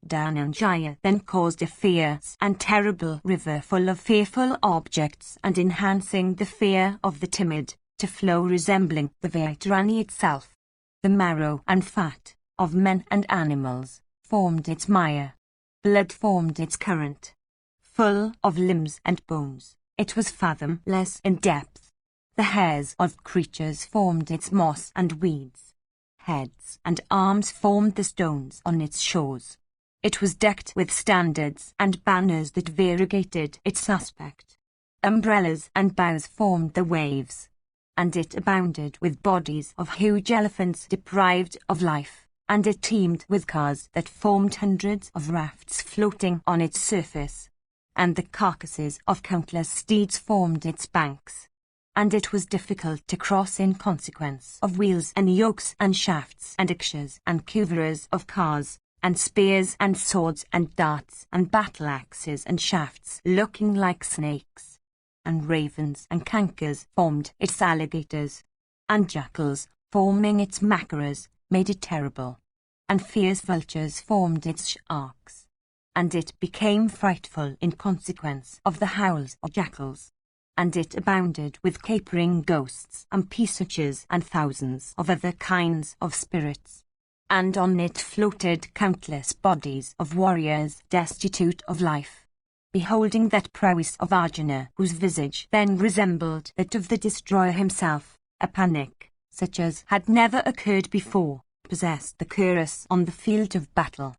Dhananjaya then caused a fierce and terrible river full of fearful objects and enhancing the fear of the timid, to flow resembling the Vaitarani itself. The marrow and fat of men and animals formed its mire. Blood formed its current. Full of limbs and bones, it was fathomless in depth. The hairs of creatures formed its moss and weeds. Heads and arms formed the stones on its shores. It was decked with standards and banners that variegated its aspect. Umbrellas and bows formed the waves, and it abounded with bodies of huge elephants deprived of life, and it teemed with cars that formed hundreds of rafts floating on its surface, and the carcasses of countless steeds formed its banks, and it was difficult to cross in consequence of wheels and yokes and shafts and ikshas and kuvaras of cars, and spears and swords and darts and battle-axes and shafts looking like snakes. And ravens and cankers formed its alligators, and jackals, forming its macaras, made it terrible, and fierce vultures formed its sharks, and it became frightful in consequence of the howls of jackals, and it abounded with capering ghosts and pisachas and thousands of other kinds of spirits, and on it floated countless bodies of warriors destitute of life. Beholding that prowess of Arjuna, whose visage then resembled that of the destroyer himself, a panic, such as had never occurred before, possessed the Kurus on the field of battle.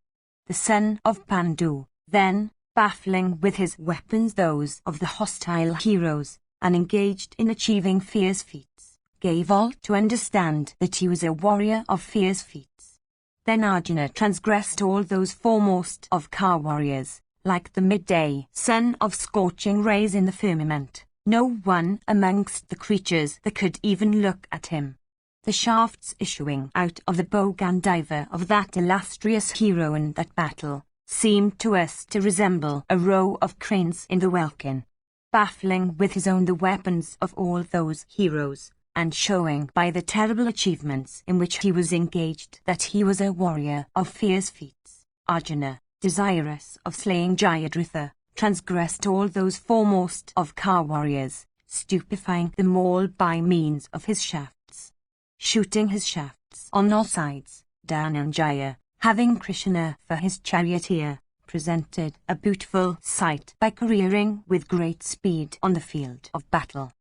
The son of Pandu, then, baffling with his weapons those of the hostile heroes, and engaged in achieving fierce feats, gave all to understand that he was a warrior of fierce feats. Then Arjuna transgressed all those foremost of car warriors, like the midday sun of scorching rays in the firmament, no one amongst the creatures that could even look at him. The shafts issuing out of the bow Gandiva of that illustrious hero in that battle seemed to us to resemble a row of cranes in the welkin, baffling with his own the weapons of all those heroes, and showing by the terrible achievements in which he was engaged that he was a warrior of fierce feats. Arjuna, desirous of slaying Jayadratha, transgressed all those foremost of car warriors, stupefying them all by means of his shafts. Shooting his shafts on all sides, Dhananjaya, having Krishna for his charioteer, presented a beautiful sight by careering with great speed on the field of battle.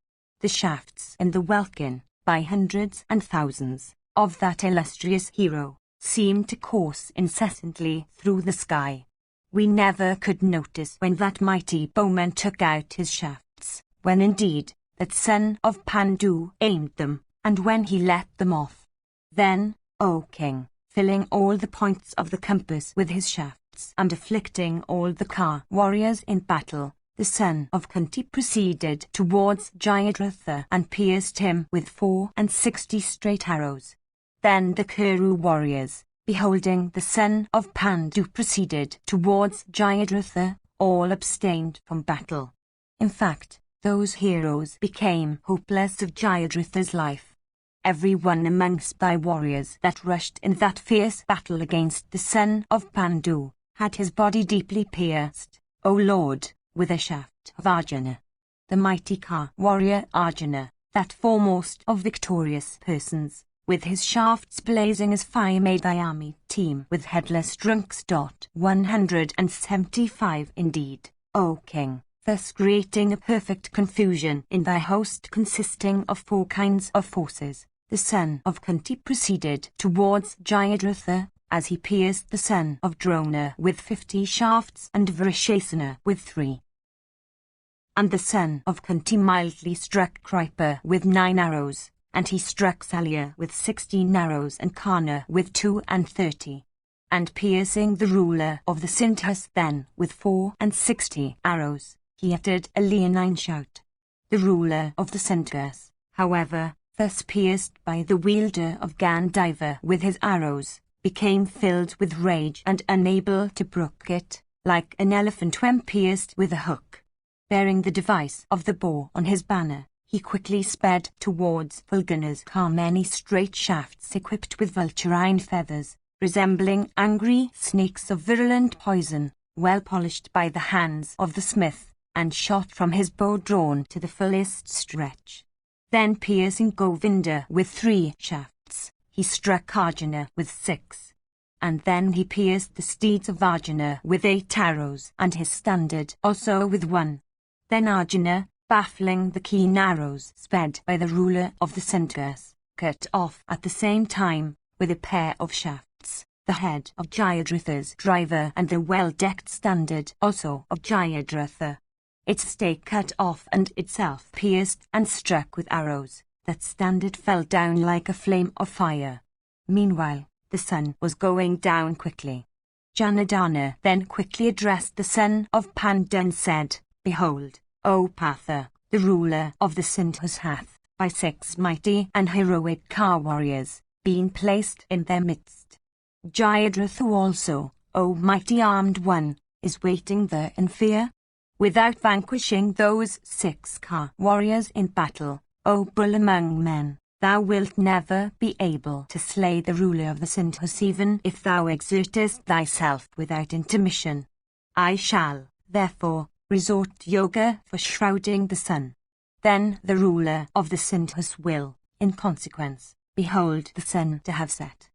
The shafts in the welkin, by hundreds and thousands, of that illustrious hero, seemed to course incessantly through the sky. We never could notice when that mighty bowman took out his shafts, when indeed that son of Pandu aimed them, and when he let them off. Then, O king, filling all the points of the compass with his shafts and afflicting all the car warriors in battle, the son of Kunti proceeded towards Jayadratha and pierced him with 64 straight arrows. Then the Kuru warriors, beholding the son of Pandu proceeded towards Jayadratha, all abstained from battle. In fact, those heroes became hopeless of Jayadratha's life. Every one amongst thy warriors that rushed in that fierce battle against the son of Pandu had his body deeply pierced, O Lord, with a shaft of Arjuna. The mighty car warrior Arjuna, that foremost of victorious persons, with his shafts blazing as fire made thy army teem with headless drunks. 175 indeed, O king, thus creating a perfect confusion in thy host consisting of 4 kinds of forces. The son of Kunti proceeded towards Jayadratha, as he pierced the son of Drona with 50 shafts and Vrishasena with 3. And the son of Kunti mildly struck Kripa with 9 arrows, and he struck Salya with 16 arrows and Karna with 32. And piercing the ruler of the Sindhus then with 64 arrows, he uttered a leonine shout. The ruler of the Sindhus, however, thus pierced by the wielder of Gandiva with his arrows, became filled with rage and unable to brook it, like an elephant when pierced with a hook. Bearing the device of the boar on his banner, he quickly sped towards Vulgana's car, many straight shafts equipped with vulturine feathers, resembling angry snakes of virulent poison, well polished by the hands of the smith, and shot from his bow drawn to the fullest stretch. Then piercing Govinda with 3 shafts, he struck Arjuna with 6. And then he pierced the steeds of Arjuna with 8 arrows, and his standard also with 1. Then Arjuna, baffling the keen arrows sped by the ruler of the Sindhus, cut off at the same time, with a pair of shafts, the head of Jayadratha's driver and the well-decked standard also of Jayadratha. Its stake cut off and itself pierced and struck with arrows. That standard fell down like a flame of fire. Meanwhile, the sun was going down quickly. Janardana then quickly addressed the son of Pandu and said, "Behold, O Partha, the ruler of the Sindhus hath, by 6 mighty and heroic car warriors, been placed in their midst. Jayadratha also, O mighty armed one, is waiting there in fear. Without vanquishing those 6 car warriors in battle, O bull among men, thou wilt never be able to slay the ruler of the Sindhus even if thou exertest thyself without intermission. I shall, therefore, resort to yoga for shrouding the sun. Then the ruler of the Sindhus will, in consequence, behold the sun to have set.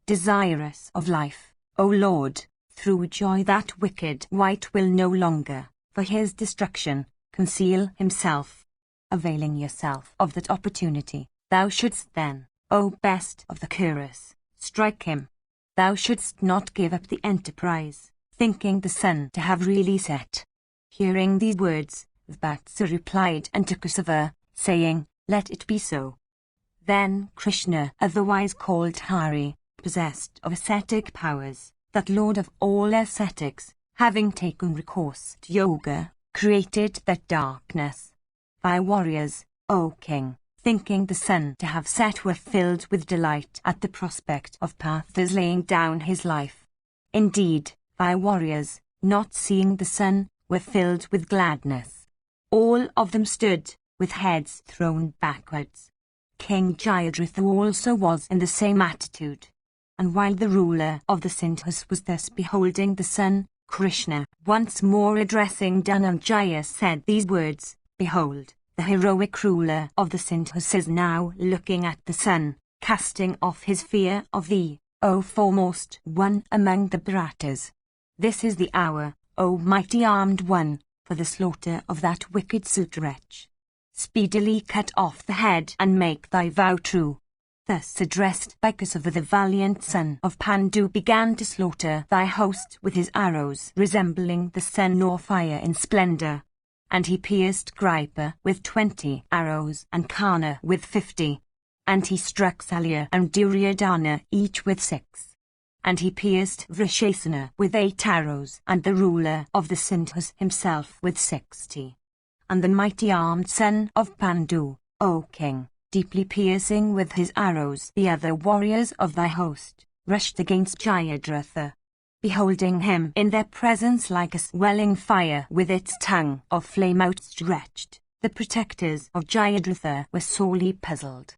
Desirous of life, O Lord, through joy that wicked wight will no longer, for his destruction, conceal himself. Availing yourself of that opportunity, thou shouldst then, O best of the Kuras, strike him. Thou shouldst not give up the enterprise, thinking the sun to have really set." Hearing these words, Vatsa replied unto Kusava, saying, "Let it be so." Then Krishna, otherwise called Hari, possessed of ascetic powers, that lord of all ascetics, having taken recourse to yoga, created that darkness. Thy warriors, O king, thinking the sun to have set, were filled with delight at the prospect of Partha's laying down his life. Indeed, thy warriors, not seeing the sun, were filled with gladness. All of them stood, with heads thrown backwards. King Jayadratha also was in the same attitude. And while the ruler of the Sindhus was thus beholding the sun, Krishna, once more addressing Dhananjaya, said these words, "Behold, the heroic ruler of the Sindhus is now looking at the sun, casting off his fear of thee, O foremost one among the Bharatas. This is the hour, O mighty armed one, for the slaughter of that wicked Sut wretch. Speedily cut off the head and make thy vow true." Thus addressed by Kusava, the valiant son of Pandu began to slaughter thy host with his arrows resembling the sun or fire in splendor. And he pierced Kripa with 20 arrows and Karna with 50. And he struck Salya and Duryodhana each with 6. And he pierced Vrishasena with 8 arrows and the ruler of the Sindhus himself with 60. And the mighty armed son of Pandu, O king, deeply piercing with his arrows the other warriors of thy host, rushed against Jayadratha. Beholding him in their presence like a swelling fire with its tongue of flame outstretched, the protectors of Jayadratha were sorely puzzled.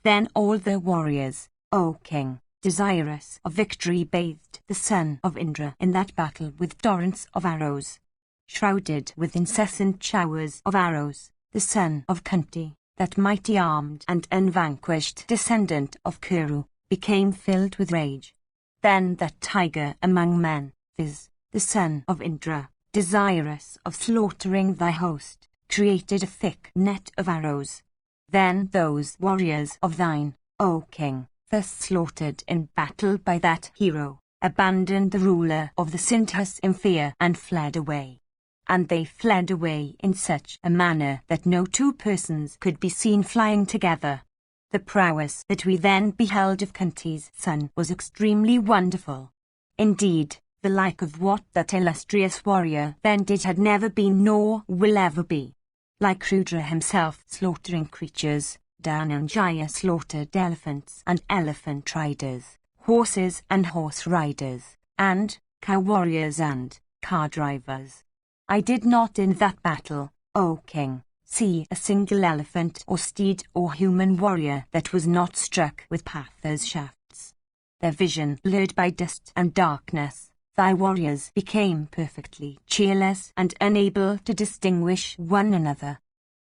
Then all the warriors, O king, desirous of victory, bathed the son of Indra in that battle with torrents of arrows. Shrouded with incessant showers of arrows, the son of Kunti, that mighty armed and unvanquished descendant of Kuru, became filled with rage. Then that tiger among men, viz., the son of Indra, desirous of slaughtering thy host, created a thick net of arrows. Then those warriors of thine, O king, thus slaughtered in battle by that hero, abandoned the ruler of the Sindhus in fear and fled away. And they fled away in such a manner that no two persons could be seen flying together. The prowess that we then beheld of Kunti's son was extremely wonderful. Indeed, the like of what that illustrious warrior then did had never been nor will ever be. Like Rudra himself slaughtering creatures, Dhananjaya slaughtered elephants and elephant riders, horses and horse riders, and cow warriors and car drivers. I did not in that battle, O king, see a single elephant or steed or human warrior that was not struck with Patha's shafts. Their vision blurred by dust and darkness, thy warriors became perfectly cheerless and unable to distinguish one another.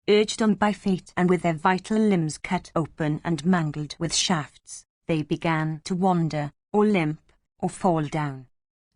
Urged on by fate and with their vital limbs cut open and mangled with shafts, they began to wander, or limp, or fall down.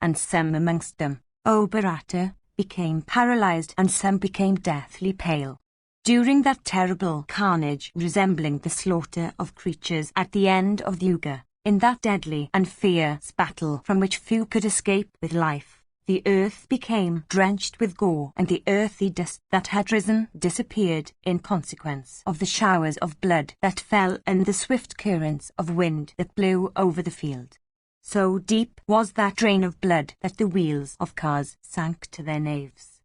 And some amongst them, O Bharata, became paralyzed and some became deathly pale. During that terrible carnage resembling the slaughter of creatures at the end of the Yuga, in that deadly and fierce battle from which few could escape with life, the earth became drenched with gore and the earthy dust that had risen disappeared in consequence of the showers of blood that fell and the swift currents of wind that blew over the field. So deep was that drain of blood that the wheels of cars sank to their naves.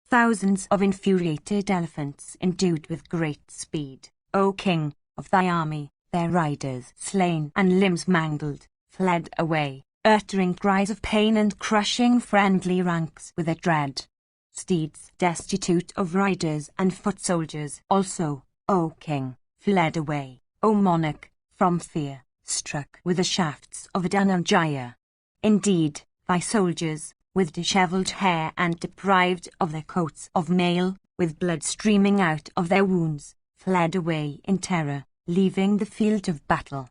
Thousands of infuriated elephants endued with great speed, O king, of thy army, their riders slain and limbs mangled, fled away, uttering cries of pain and crushing friendly ranks with a dread. Steeds destitute of riders and foot soldiers also, O king, fled away, O monarch, from fear, struck with the shafts of Dhananjaya. Indeed, thy soldiers, with dishevelled hair and deprived of their coats of mail, with blood streaming out of their wounds, fled away in terror, leaving the field of battle.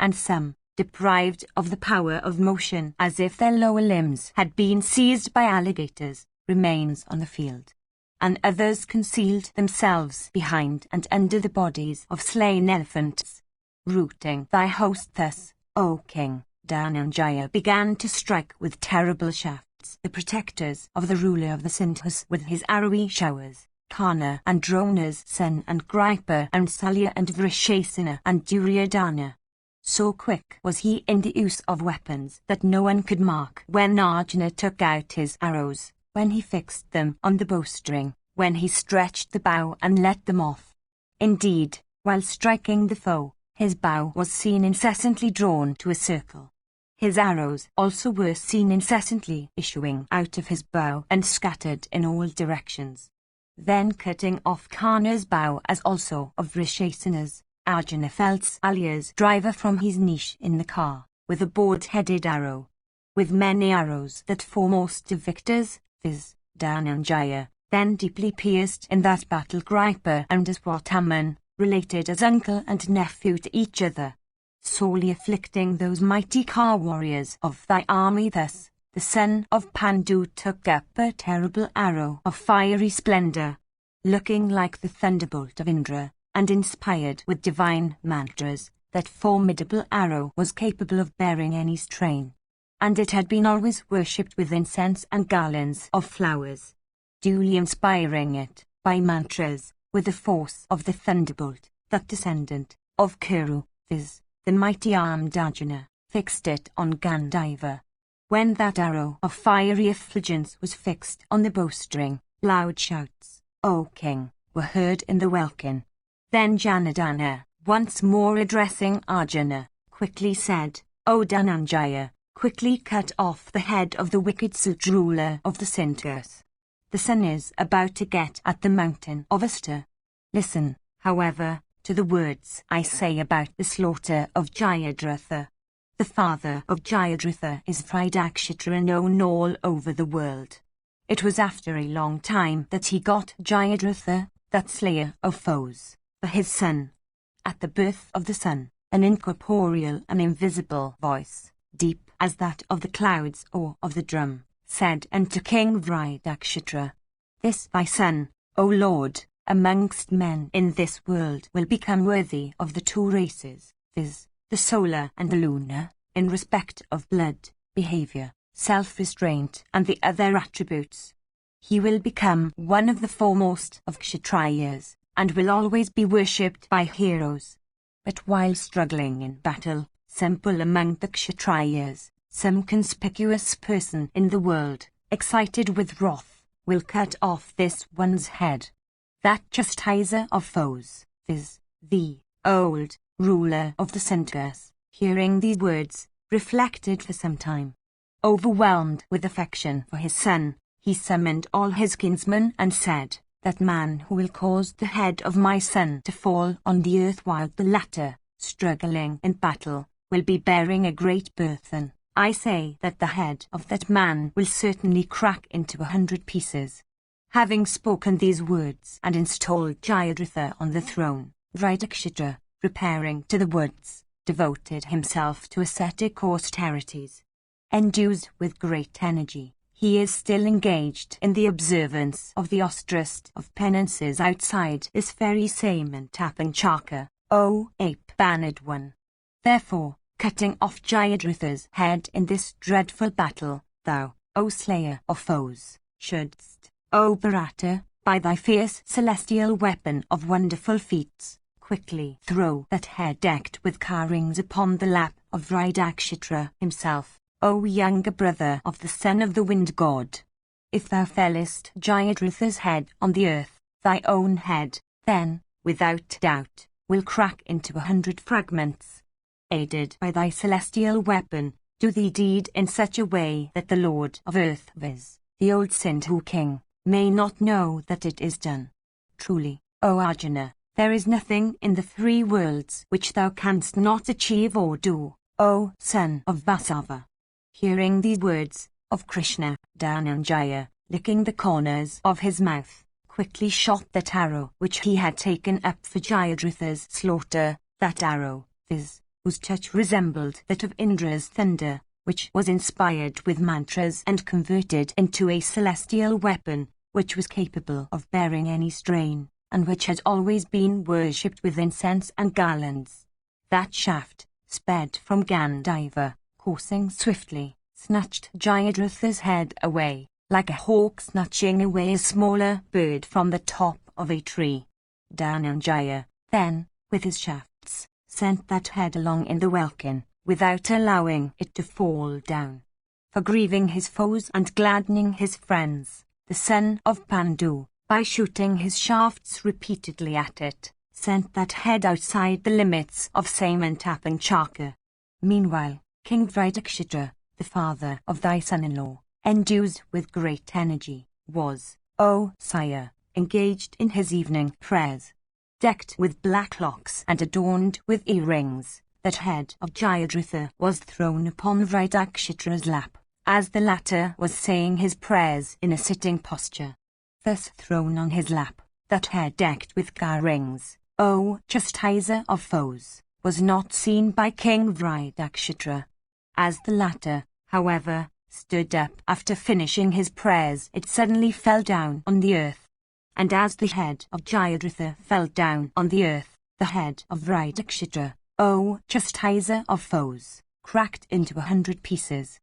And some, deprived of the power of motion as if their lower limbs had been seized by alligators, remains on the field. And others concealed themselves behind and under the bodies of slain elephants. Routing thy host thus, O king, Dhananjaya began to strike with terrible shafts the protectors of the ruler of the Sindhus with his arrowy showers, Karna and Drona's son and Gripa and Salya and Vrishasena and Duryodhana. So quick was he in the use of weapons that no one could mark when Arjuna took out his arrows, when he fixed them on the bowstring, when he stretched the bow and let them off. Indeed, while striking the foe, his bow was seen incessantly drawn to a circle. His arrows also were seen incessantly issuing out of his bow and scattered in all directions. Then cutting off Karna's bow as also of Vrishasena's, Arjuna felled Salya's driver from his niche in the car, with a board-headed arrow. With many arrows that foremost of victors, viz. Dhananjaya, then deeply pierced in that battle Gripa and Aswathaman, related as uncle and nephew to each other, sorely afflicting those mighty car warriors of thy army. Thus, the son of Pandu took up a terrible arrow of fiery splendor, looking like the thunderbolt of Indra, and inspired with divine mantras. That formidable arrow was capable of bearing any strain, and it had been always worshipped with incense and garlands of flowers, duly inspiring it, by mantras, with the force of the thunderbolt. That descendant of Kuru, viz., the mighty armed Arjuna, fixed it on Gandhiva. When that arrow of fiery effulgence was fixed on the bowstring, loud shouts, O king, were heard in the welkin. Then Janardana, once more addressing Arjuna, quickly said, O Dhananjaya, quickly cut off the head of the wicked Sut ruler of the Sindhus. The sun is about to get at the mountain of Asta. Listen, however, to the words I say about the slaughter of Jayadratha. The father of Jayadratha is Vridakshitra, known all over the world. It was after a long time that he got Jayadratha, that slayer of foes, for his son. At the birth of the sun, an incorporeal and invisible voice, deep as that of the clouds or of the drum, said unto King Vridakshitra, This thy son, O Lord, amongst men in this world will become worthy of the two races, viz., the solar and the lunar, in respect of blood, behavior, self-restraint and the other attributes. He will become one of the foremost of Kshatriyas, and will always be worshipped by heroes. But while struggling in battle, simple among the Kshatriyas, some conspicuous person in the world, excited with wrath, will cut off this one's head. That chastiser of foes, viz., the old ruler of the Centaurs, hearing these words, reflected for some time. Overwhelmed with affection for his son, he summoned all his kinsmen and said, "That man who will cause the head of my son to fall on the earth while the latter, struggling in battle, will be bearing a great burthen, I say that the head of that man will certainly crack into 100 pieces." Having spoken these words and installed Jayadratha on the throne, Dhritakshitra, repairing to the woods, devoted himself to ascetic austerities. Endued with great energy, he is still engaged in the observance of the austerest of penances outside this very same Tapanchaka, O ape-bannered one. Therefore, cutting off Jayadratha's head in this dreadful battle, thou, O slayer of foes, shouldst, O Bharata, by thy fierce celestial weapon of wonderful feats, quickly throw that head decked with car-rings upon the lap of Dhritakshitra himself, O younger brother of the son of the wind god. If thou fellest Jayadratha's head on the earth, thy own head, then, without doubt, will crack into 100 fragments. Aided by thy celestial weapon, do the deed in such a way that the Lord of Earth, viz., the old Sindhu king, may not know that it is done. Truly, O Arjuna, there is nothing in the 3 worlds which thou canst not achieve or do, O son of Vasava. Hearing these words of Krishna, Dhananjaya, licking the corners of his mouth, quickly shot that arrow which he had taken up for Jayadratha's slaughter, that arrow, viz., whose touch resembled that of Indra's thunder, which was inspired with mantras and converted into a celestial weapon, which was capable of bearing any strain, and which had always been worshipped with incense and garlands. That shaft, sped from Gandiva, coursing swiftly, snatched Jayadratha's head away, like a hawk snatching away a smaller bird from the top of a tree. Dhananjaya, then, with his shafts, sent that head along in the welkin, without allowing it to fall down. For grieving his foes and gladdening his friends, the son of Pandu, by shooting his shafts repeatedly at it, sent that head outside the limits of Samantapanchaka. Meanwhile, King Dhritakshitra, the father of thy son-in-law, endued with great energy, was, O sire, engaged in his evening prayers. Decked with black locks and adorned with earrings, that head of Jayadratha was thrown upon Dhritakshtra's lap, as the latter was saying his prayers in a sitting posture. Thus thrown on his lap, that head decked with car-rings, O chastiser of foes, was not seen by King Dhritakshatra. As the latter, however, stood up after finishing his prayers, it suddenly fell down on the earth. And as the head of Jayadratha fell down on the earth, the head of Dhritakshitra, O chastiser of foes, cracked into 100 pieces.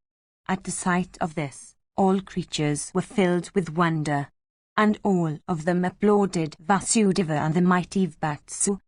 At the sight of this, all creatures were filled with wonder, and all of them applauded Vasudeva and the mighty Vatsu.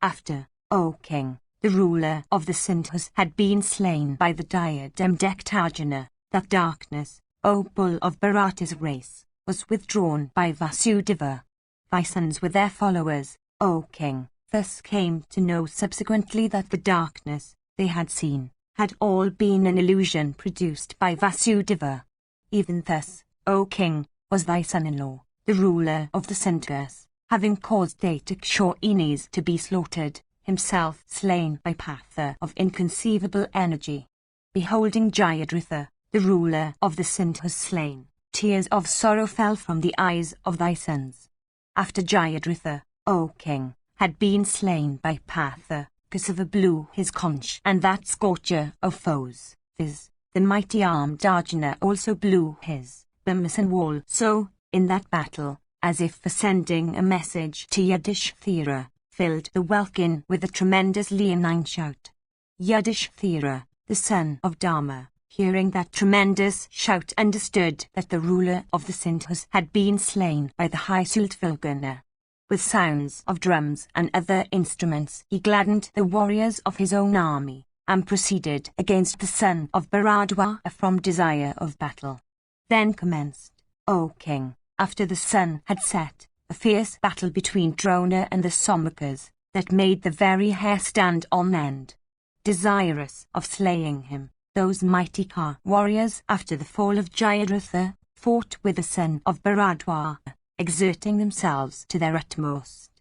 After, O king, the ruler of the Sindhus had been slain by the diadem-decked Arjuna, that darkness, O bull of Bharata's race, was withdrawn by Vasudeva. Thy sons were their followers, O king, thus came to know subsequently that the darkness they had seen had all been an illusion produced by Vasudeva. Even thus, O king, was thy son-in-law, the ruler of the Centaurs, having caused Datakshainis to be slaughtered, himself slain by Patha of inconceivable energy. Beholding Jayadratha, the ruler of the Sindhus slain, tears of sorrow fell from the eyes of thy sons. After Jayadratha, O king, had been slain by Patha, Kasava blew his conch, and that scorcher of foes, viz., the mighty armed Arjuna also blew his bimson wall. So, in that battle, as if for sending a message to Yudhishthira, filled the welkin with a tremendous leonine shout. Yudhishthira, the son of Dharma, hearing that tremendous shout, understood that the ruler of the Sindhus had been slain by the high Sultfulgana. With sounds of drums and other instruments he gladdened the warriors of his own army, and proceeded against the son of Bharadwaj from desire of battle. Then commenced, O king, after the sun had set, a fierce battle between Drona and the Somakas, that made the very hair stand on end. Desirous of slaying him, those mighty Ka warriors, after the fall of Jayadratha, fought with the son of Bharadwaj, exerting themselves to their utmost.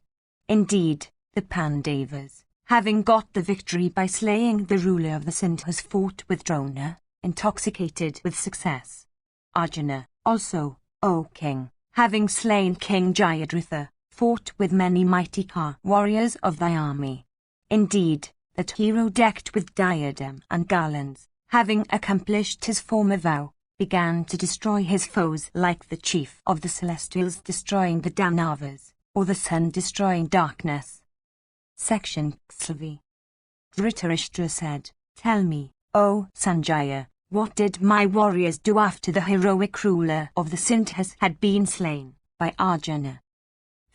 Indeed, the Pandavas, having got the victory by slaying the ruler of the Sindhus, fought with Drona, intoxicated with success. Arjuna, also, O king, having slain King Jayadratha, fought with many mighty Ka warriors of thy army. Indeed, that hero decked with diadem and garlands, having accomplished his former vow, began to destroy his foes like the chief of the celestials destroying the Danavas, or the sun destroying darkness. Section Xlvi. Dhritarashtra said, Tell me, O Sanjaya, what did my warriors do after the heroic ruler of the Sindhus had been slain by Arjuna?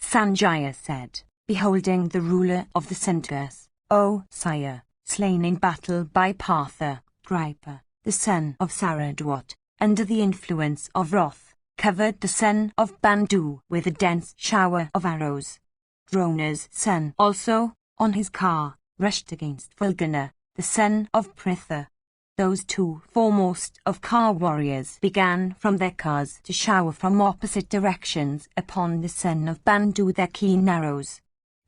Sanjaya said, Beholding the ruler of the Sindhus, O sire, slain in battle by Partha, Kripa, the son of Saradwat, under the influence of wrath, covered the son of Bandu with a dense shower of arrows. Drona's son also, on his car, rushed against Fulgana, the son of Pritha. Those two foremost of Ka warriors began from their cars to shower from opposite directions upon the son of Bandu their keen arrows.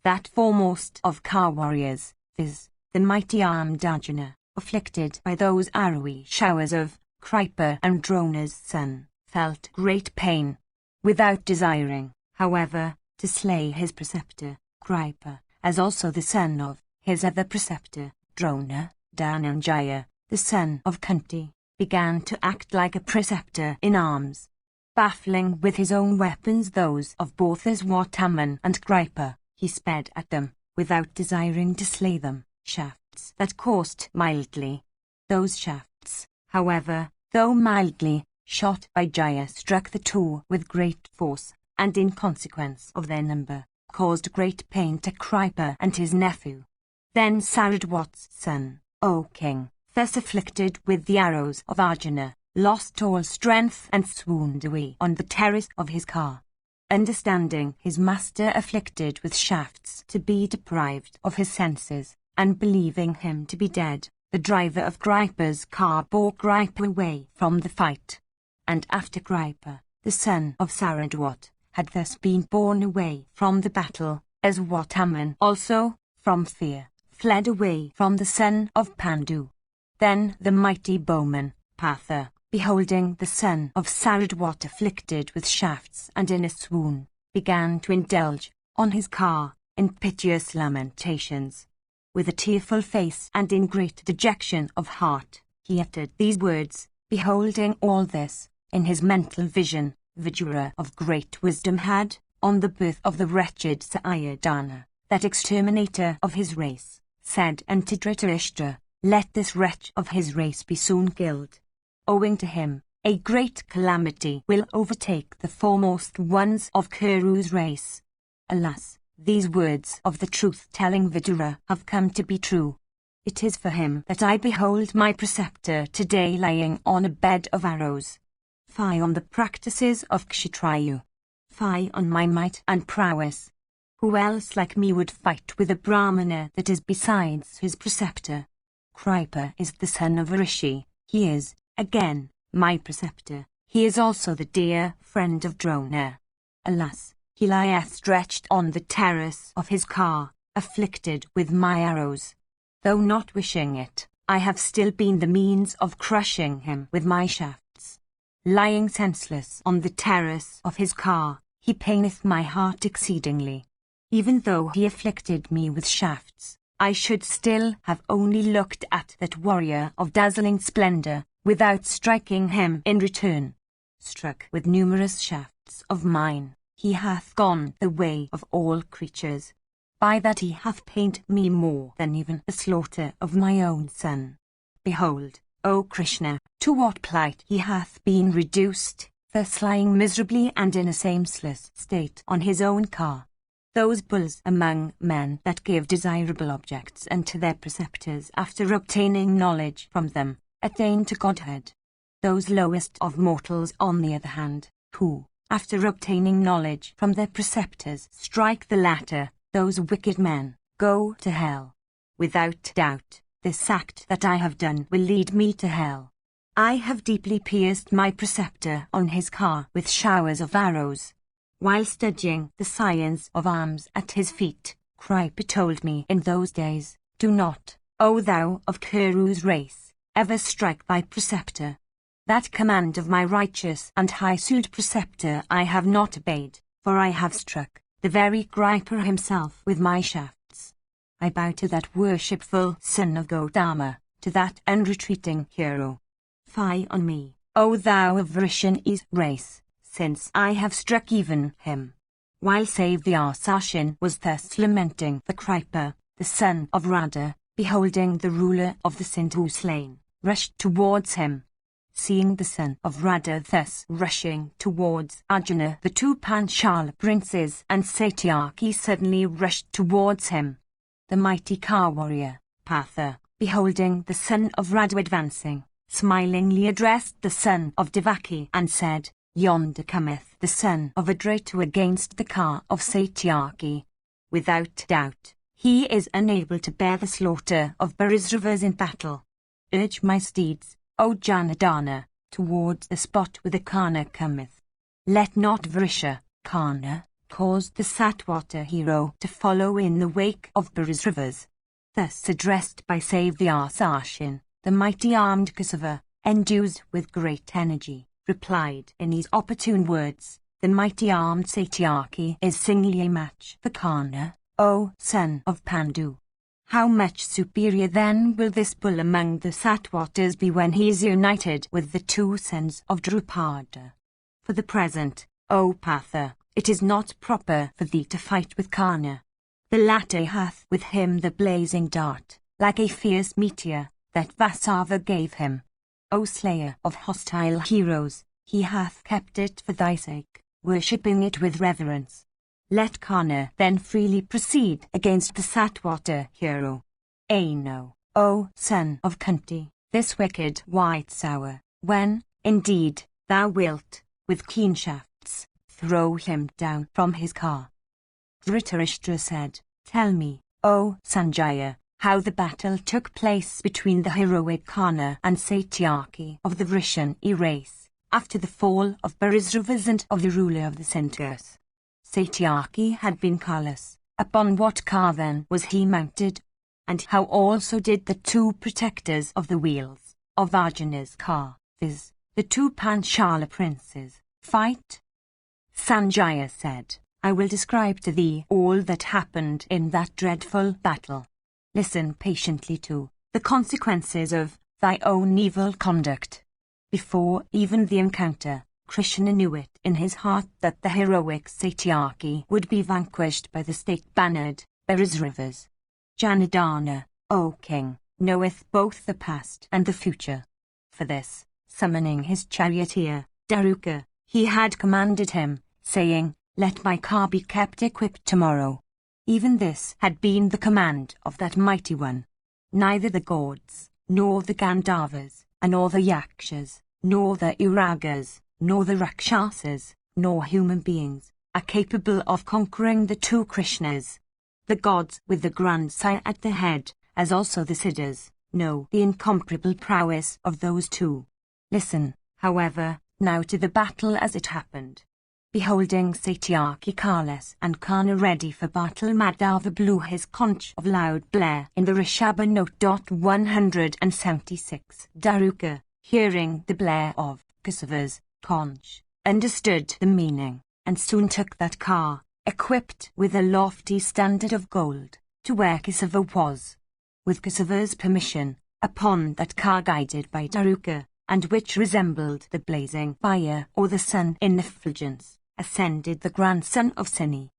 That foremost of Ka warriors, viz., the mighty armed Arjuna, afflicted by those arrowy showers of Kripa and Drona's son, felt great pain. Without desiring, however, to slay his preceptor, Kripa, as also the son of his other preceptor, Drona, Dhananjaya, the son of Kunti, began to act like a preceptor in arms. Baffling with his own weapons those of both Aswatthama and Kripa, he sped at them, without desiring to slay them, shafts that coursed mildly. Those shafts, however, though mildly shot by Jaya, struck the two with great force, and in consequence of their number, caused great pain to Kripa and his nephew. Then Saradwat's son, O king, thus afflicted with the arrows of Arjuna, lost all strength and swooned away on the terrace of his car. Understanding his master afflicted with shafts to be deprived of his senses, and believing him to be dead, the driver of Kripa's car bore Kripa away from the fight. And after Kripa, the son of Saradwat, had thus been borne away from the battle, Aswatthama also, from fear, fled away from the son of Pandu. Then the mighty bowman, Partha, beholding the son of Saradwat afflicted with shafts and in a swoon, began to indulge, on his car, in piteous lamentations. With a tearful face and in great dejection of heart, he uttered these words. Beholding all this, in his mental vision, Vidura of great wisdom had, on the birth of the wretched Sayadana, that exterminator of his race, said unto Dhritarashtra, Let this wretch of his race be soon killed. Owing to him, a great calamity will overtake the foremost ones of Kuru's race. Alas, these words of the truth-telling Vidura have come to be true. It is for him that I behold my preceptor today lying on a bed of arrows. Fie on the practices of Kshatriyu. Fie on my might and prowess. Who else like me would fight with a Brahmana that is besides his preceptor? Kripa is the son of a rishi. He is, again, my preceptor. He is also the dear friend of Drona. Alas, he lieth stretched on the terrace of his car, afflicted with my arrows. Though not wishing it, I have still been the means of crushing him with my shafts. Lying senseless on the terrace of his car, he paineth my heart exceedingly. Even though he afflicted me with shafts, I should still have only looked at that warrior of dazzling splendor, without striking him in return. Struck with numerous shafts of mine, he hath gone the way of all creatures. By that he hath pained me more than even the slaughter of my own son. Behold, O Krishna, to what plight he hath been reduced, thus lying miserably and in a senseless state on his own car. Those bulls among men that give desirable objects unto their preceptors after obtaining knowledge from them, attain to Godhead. Those lowest of mortals, on the other hand, who, after obtaining knowledge from their preceptors, strike the latter, those wicked men, go to hell. Without doubt, this act that I have done will lead me to hell. I have deeply pierced my preceptor on his car with showers of arrows. While studying the science of arms at his feet, Kripa told me in those days, do not, O thou of Kuru's race, ever strike thy preceptor. That command of my righteous and high-souled preceptor I have not obeyed, for I have struck the very Kripa himself with my shafts. I bow to that worshipful son of Gautama, to that unretreating hero. Fie on me, O thou of Vrishani's race, since I have struck even him. While Savyasashin was thus lamenting the Kripa, the son of Radha, beholding the ruler of the Sindhu slain, rushed towards him. Seeing the son of Radha thus rushing towards Arjuna, the two Panchala princes and Satyaki suddenly rushed towards him. The mighty car warrior, Partha, beholding the son of Radha advancing, smilingly addressed the son of Devaki and said, Yonder cometh the son of Adratu against the car of Satyaki. Without doubt, he is unable to bear the slaughter of Barisravas in battle. Urge my steeds, O Janardana, towards the spot where the Karna cometh. Let not Vrisha, Karna, cause the Satwata hero to follow in the wake of Barisravas. Thus addressed by Savyasashin, the mighty armed Kesava, endued with great energy, replied in these opportune words, the mighty armed Satyaki is singly a match for Karna, O son of Pandu. How much superior then will this bull among the Satwatas be when he is united with the two sons of Drupada? For the present, O Partha, it is not proper for thee to fight with Karna. The latter hath with him the blazing dart, like a fierce meteor, that Vasava gave him. O slayer of hostile heroes, he hath kept it for thy sake, worshipping it with reverence. Let Karna then freely proceed against the Satwata hero. Know, O son of Kunti, this wicked white sour, when, indeed, thou wilt, with keen shafts, throw him down from his car. Dhritarashtra said, Tell me, O Sanjaya, how the battle took place between the heroic Karna and Satyaki of the Vrishani race, after the fall of Barisravas and of the ruler of the Sindhus. Satyaki had been carless. Upon what car then was he mounted? And how also did the two protectors of the wheels of Arjuna's car, viz., the two Panchala princes, fight? Sanjaya said, I will describe to thee all that happened in that dreadful battle. Listen patiently to the consequences of thy own evil conduct. Before even the encounter, Krishna knew it in his heart that the heroic Satyaki would be vanquished by the state-bannered Barisravas. Janardana, O king, knoweth both the past and the future. For this, summoning his charioteer, Daruka, he had commanded him, saying, Let my car be kept equipped tomorrow. Even this had been the command of that mighty one. Neither the gods, nor the Gandharvas, nor the Yakshas, nor the Uragas, nor the Rakshasas, nor human beings, are capable of conquering the two Krishnas. The gods with the grandsire at the head, as also the Siddhas, know the incomparable prowess of those two. Listen, however, now to the battle as it happened. Beholding Satyaki carless and Karna ready for battle, Madhava blew his conch of loud blare in the Rishabha note. 176. Daruka, hearing the blare of Kesava's conch, understood the meaning, and soon took that car, equipped with a lofty standard of gold, to where Kesava was. With Kesava's permission, upon that car guided by Daruka, and which resembled the blazing fire or the sun in effulgence, ascended the grandson of Sini.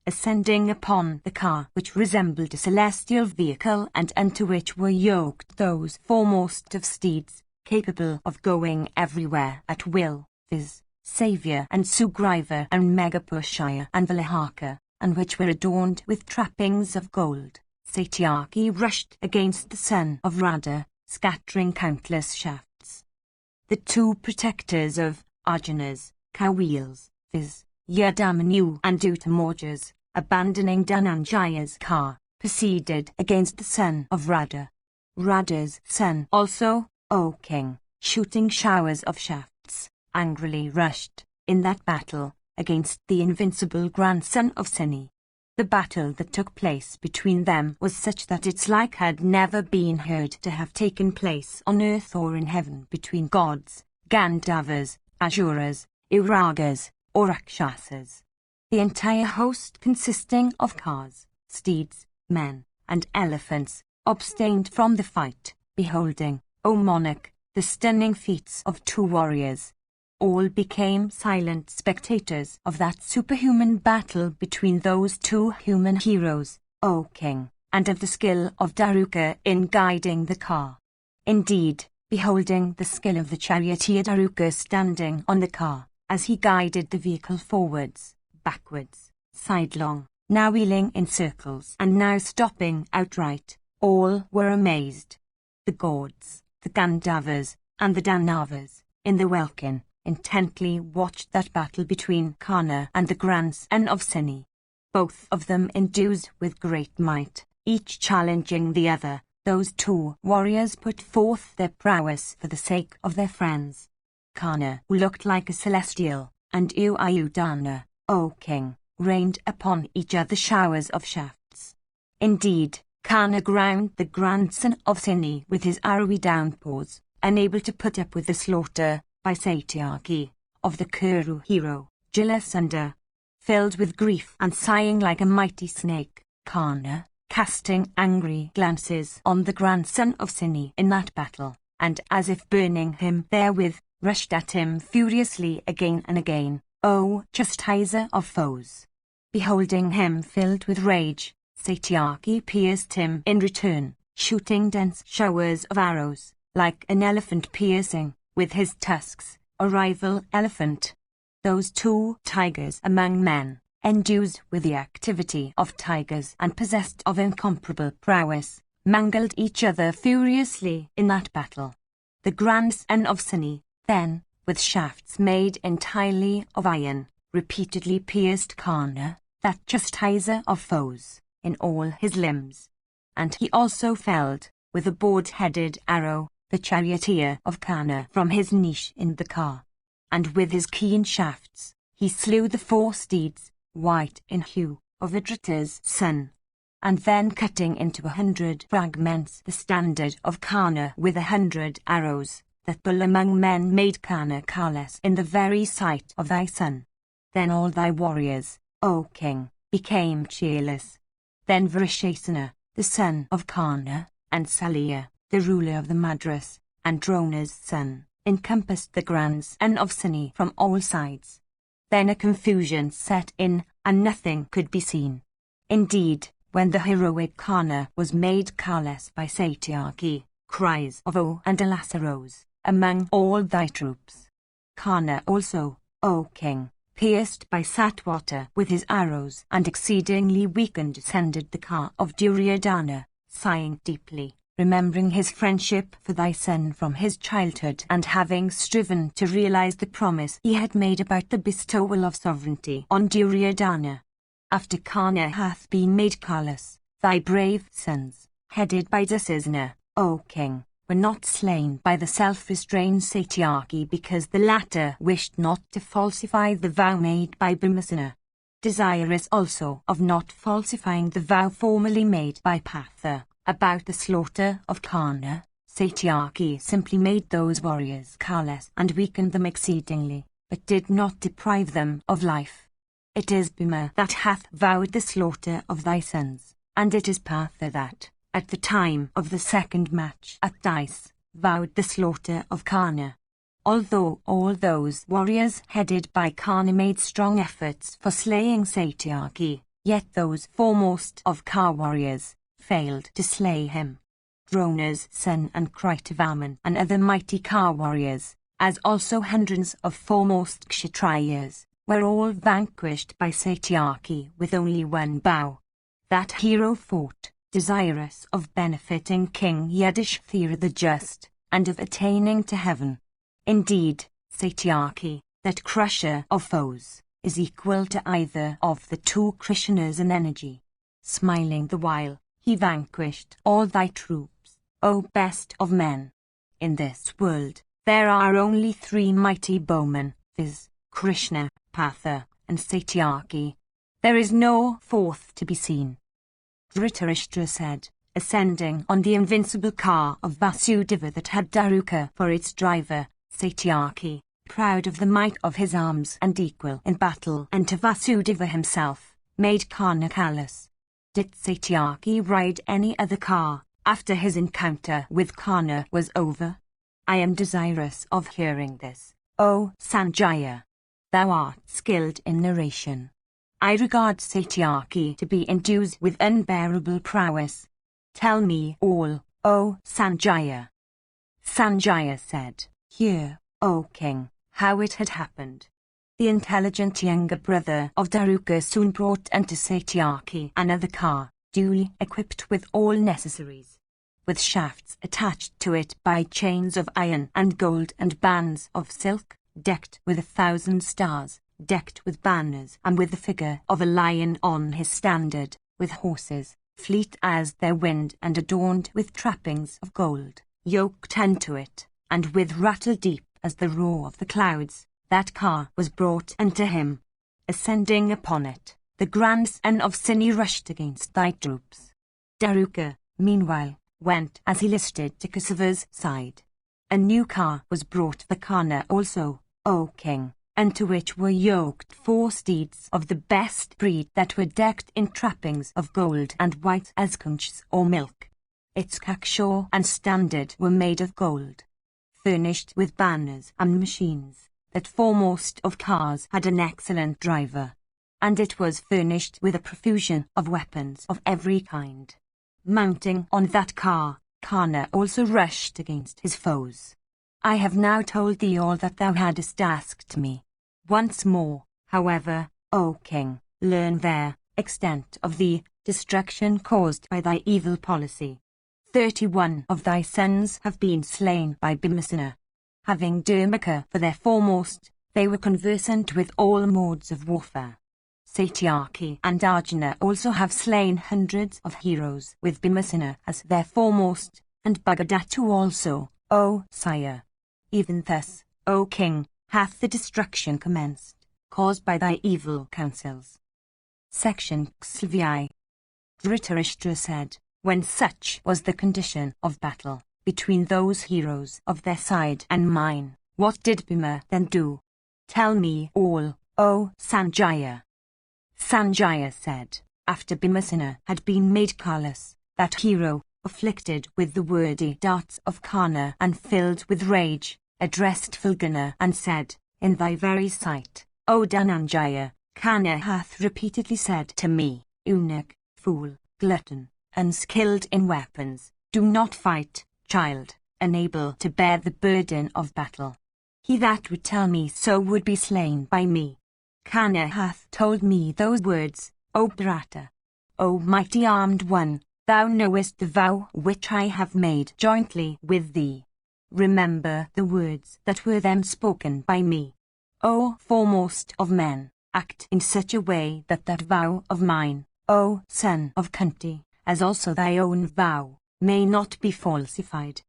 Ascending upon the car which resembled a celestial vehicle and unto which were yoked those foremost of steeds, capable of going everywhere at will, viz., Saviour and Sugriva and Megapushaya and Valahaka, and which were adorned with trappings of gold, Satyaki rushed against the son of Radha, scattering countless shafts. The two protectors of Arjuna's cow wheels, viz., Yadamanu and Uttamaujas, abandoning Dhananjaya's car, proceeded against the son of Radha. Radha's son also, O king, shooting showers of shafts, angrily rushed, in that battle, against the invincible grandson of Sini. The battle that took place between them was such that its like had never been heard to have taken place on earth or in heaven between gods, Gandharvas, Asuras, Iragas, or Rakshasas. The entire host, consisting of cars, steeds, men, and elephants, abstained from the fight, beholding, O monarch, the stunning feats of two warriors. All became silent spectators of that superhuman battle between those two human heroes, O king, and of the skill of Daruka in guiding the car. Indeed, beholding the skill of the charioteer Daruka standing on the car, as he guided the vehicle forwards, backwards, sidelong, now wheeling in circles and now stopping outright, all were amazed. The gods, the Gandharvas, and the Danavas, in the welkin, intently watched that battle between Karna and the grandson of Sini. Both of them endued with great might, each challenging the other. Those two warriors put forth their prowess for the sake of their friends. Karna, who looked like a celestial, and Ayudhana, O king, rained upon each other showers of shafts. Indeed, Karna ground the grandson of Sini with his arrowy downpours, unable to put up with the slaughter by Satyaki of the Kuru hero, Jalasundar. Filled with grief and sighing like a mighty snake, Karna, casting angry glances on the grandson of Sini in that battle, and as if burning him therewith, rushed at him furiously again and again, O chastiser of foes. Beholding him filled with rage, Satyaki pierced him in return, shooting dense showers of arrows, like an elephant piercing, with his tusks, a rival elephant. Those two tigers among men, endued with the activity of tigers and possessed of incomparable prowess, mangled each other furiously in that battle. The grandson of Sini, then, with shafts made entirely of iron, repeatedly pierced Karna, that chastiser of foes, in all his limbs. And he also felled, with a board-headed arrow, the charioteer of Karna from his niche in the car. And with his keen shafts, he slew the 4 steeds, white in hue, of Vidrata's son. And then cutting into 100 fragments the standard of Karna with 100 arrows, that bull among men made Karna carless in the very sight of thy son. Then all thy warriors, O king, became cheerless. Then Vrishasana, the son of Karna, and Saliya, the ruler of the Madras, and Drona's son, encompassed the grandson of Sini from all sides. Then a confusion set in, and nothing could be seen. Indeed, when the heroic Karna was made carless by Satyaki, cries of "Oh" and "Alas" arose among all thy troops. Karna also, O king, pierced by Satwata with his arrows and exceedingly weakened descended the car of Duryodhana, sighing deeply, remembering his friendship for thy son from his childhood and having striven to realize the promise he had made about the bestowal of sovereignty on Duryodhana. After Karna hath been made carless, thy brave sons, headed by Dusasana, O king, were not slain by the self-restrained Satyaki because the latter wished not to falsify the vow made by Bhimasena. Desirous also of not falsifying the vow formerly made by Partha about the slaughter of Karna, Satyaki simply made those warriors carless and weakened them exceedingly, but did not deprive them of life. It is Bhima that hath vowed the slaughter of thy sons, and it is Partha that, at the time of the second match at dice, vowed the slaughter of Karna. Although all those warriors headed by Karna made strong efforts for slaying Satyaki, yet those foremost of Kar warriors failed to slay him. Drona's son and Kritavarman and other mighty Ka warriors, as also hundreds of foremost Kshatriyas, were all vanquished by Satyaki with only one bow. That hero fought, desirous of benefiting King Yudhishthira the Just, and of attaining to heaven. Indeed, Satyaki, that crusher of foes, is equal to either of the two Krishnas in energy. Smiling the while, he vanquished all thy troops, O best of men. In this world, there are only three mighty bowmen, viz., Krishna, Partha, and Satyaki. There is no fourth to be seen. Dhritarashtra said, ascending on the invincible car of Vasudeva that had Daruka for its driver, Satyaki, proud of the might of his arms and equal in battle and to Vasudeva himself, made Karna callous. Did Satyaki ride any other car, after his encounter with Karna was over? I am desirous of hearing this, O Sanjaya. Thou art skilled in narration. I regard Satyaki to be endued with unbearable prowess. Tell me all, O Sanjaya. Sanjaya said, Hear, O king, how it had happened. The intelligent younger brother of Daruka soon brought unto Satyaki another car, duly equipped with all necessaries, with shafts attached to it by chains of iron and gold and bands of silk, decked with 1,000 stars, decked with banners and with the figure of a lion on his standard, with horses, fleet as their wind and adorned with trappings of gold, yoked unto it, and with rattle deep as the roar of the clouds. That car was brought unto him. Ascending upon it, the grandson of Sini rushed against thy troops. Daruka, meanwhile, went as he listed to Kesava's side. A new car was brought for Karna also, O king, unto which were yoked 4 steeds of the best breed that were decked in trappings of gold and white as conchs or milk. Its cackshaw and standard were made of gold, furnished with banners and machines. That foremost of cars had an excellent driver, and it was furnished with a profusion of weapons of every kind. Mounting on that car, Karna also rushed against his foes. I have now told thee all that thou hadst asked me. Once more, however, O king, learn their extent of the destruction caused by thy evil policy. 31 of thy sons have been slain by Bhimasena. Having Dharmaka for their foremost, they were conversant with all modes of warfare. Satyaki and Arjuna also have slain hundreds of heroes with Bhimasena as their foremost, and Bhagadatu also, O sire. Even thus, O king, hath the destruction commenced, caused by thy evil counsels. Section Xlvi. Dhritarashtra said, when such was the condition of battle between those heroes of their side and mine, what did Bhima then do? Tell me all, O Sanjaya. Sanjaya said, after Bhimasena had been made callous, that hero, afflicted with the wordy darts of Karna and filled with rage, addressed Falguna and said, in thy very sight, O Dhananjaya, Karna hath repeatedly said to me, eunuch, fool, glutton, unskilled in weapons, do not fight, child, unable to bear the burden of battle. He that would tell me so would be slain by me. Karna hath told me those words, O Bharata. O mighty armed one, thou knowest the vow which I have made jointly with thee. Remember the words that were then spoken by me. O foremost of men, act in such a way that that vow of mine, O son of Kunti, as also thy own vow, may not be falsified.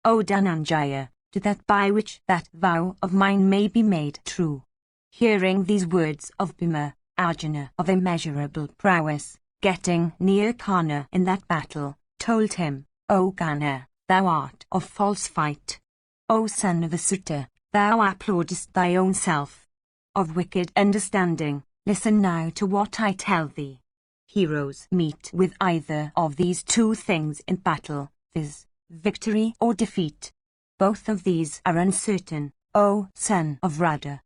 O Dhananjaya, to that by which that vow of mine may be made true. Hearing these words of Bhima, Arjuna of immeasurable prowess, getting near Karna in that battle, told him, O Karna, thou art of false fight. O son of Asuta, thou applaudest thy own self. Of wicked understanding, listen now to what I tell thee. Heroes meet with either of these two things in battle, viz., victory or defeat. Both of these are uncertain, O son of Radha.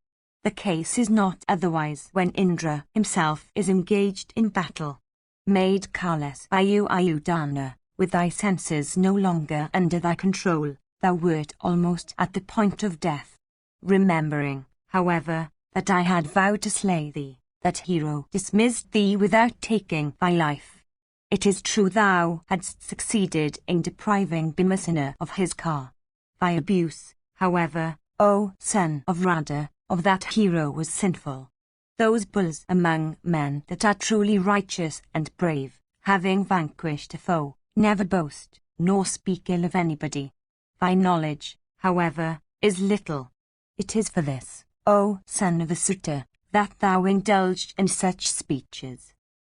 The case is not otherwise when Indra himself is engaged in battle. Made careless by you Ayudhana, with thy senses no longer under thy control, thou wert almost at the point of death. Remembering, however, that I had vowed to slay thee, that hero dismissed thee without taking thy life. It is true thou hadst succeeded in depriving Bhimsena of his car. Thy abuse, however, O son of Radha, of that hero was sinful. Those bulls among men that are truly righteous and brave, having vanquished a foe, never boast, nor speak ill of anybody. Thy knowledge, however, is little. It is for this, O son of a Sutta, that thou indulged in such speeches.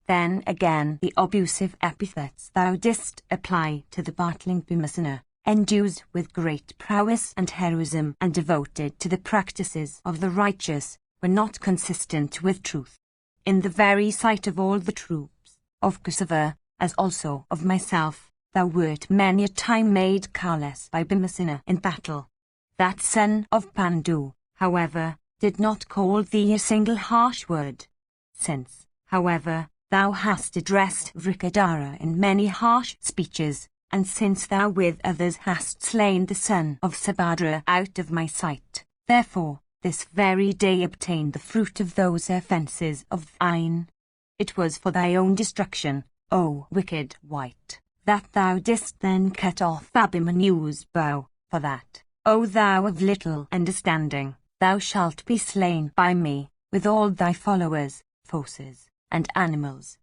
Then again the abusive epithets thou didst apply to the battling Bhimsena, endued with great prowess and heroism and devoted to the practices of the righteous, were not consistent with truth. In the very sight of all the troops of Kusava, as also of myself, thou wert many a time made careless by Bhimsena in battle. That son of Pandu, however, did not call thee a single harsh word. Since, however, thou hast addressed Vrikadara in many harsh speeches, and since thou with others hast slain the son of Subhadra out of my sight, therefore, this very day obtain the fruit of those offences of thine. It was for thy own destruction, O wicked wight, that thou didst then cut off Abhimanyu's bow, for that, O thou of little understanding, thou shalt be slain by me, with all thy followers, forces, and animals.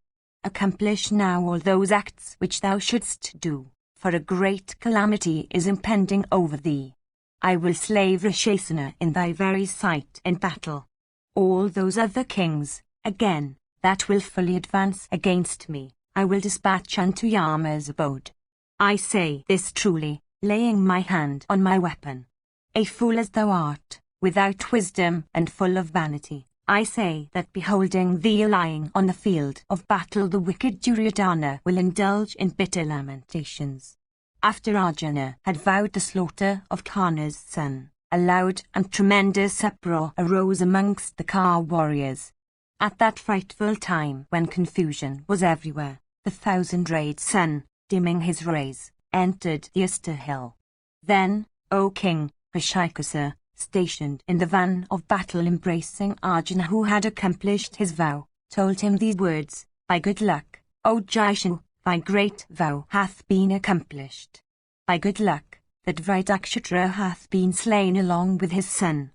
Accomplish now all those acts which thou shouldst do, for a great calamity is impending over thee. I will slay Vrishasena in thy very sight in battle. All those other kings, again, that wilfully advance against me, I will dispatch unto Yama's abode. I say this truly, laying my hand on my weapon. A fool as thou art, without wisdom and full of vanity, I say that beholding thee lying on the field of battle the wicked Duryodhana will indulge in bitter lamentations. After Arjuna had vowed the slaughter of Karna's son, a loud and tremendous uproar arose amongst the Car warriors. At that frightful time when confusion was everywhere, the thousand-rayed sun, dimming his rays, entered the Asta hill. Then, O King, Rishikasa, stationed in the van of battle embracing Arjuna who had accomplished his vow, told him these words, By good luck, O Jishu, thy great vow hath been accomplished. By good luck, that Vridakshatra hath been slain along with his son.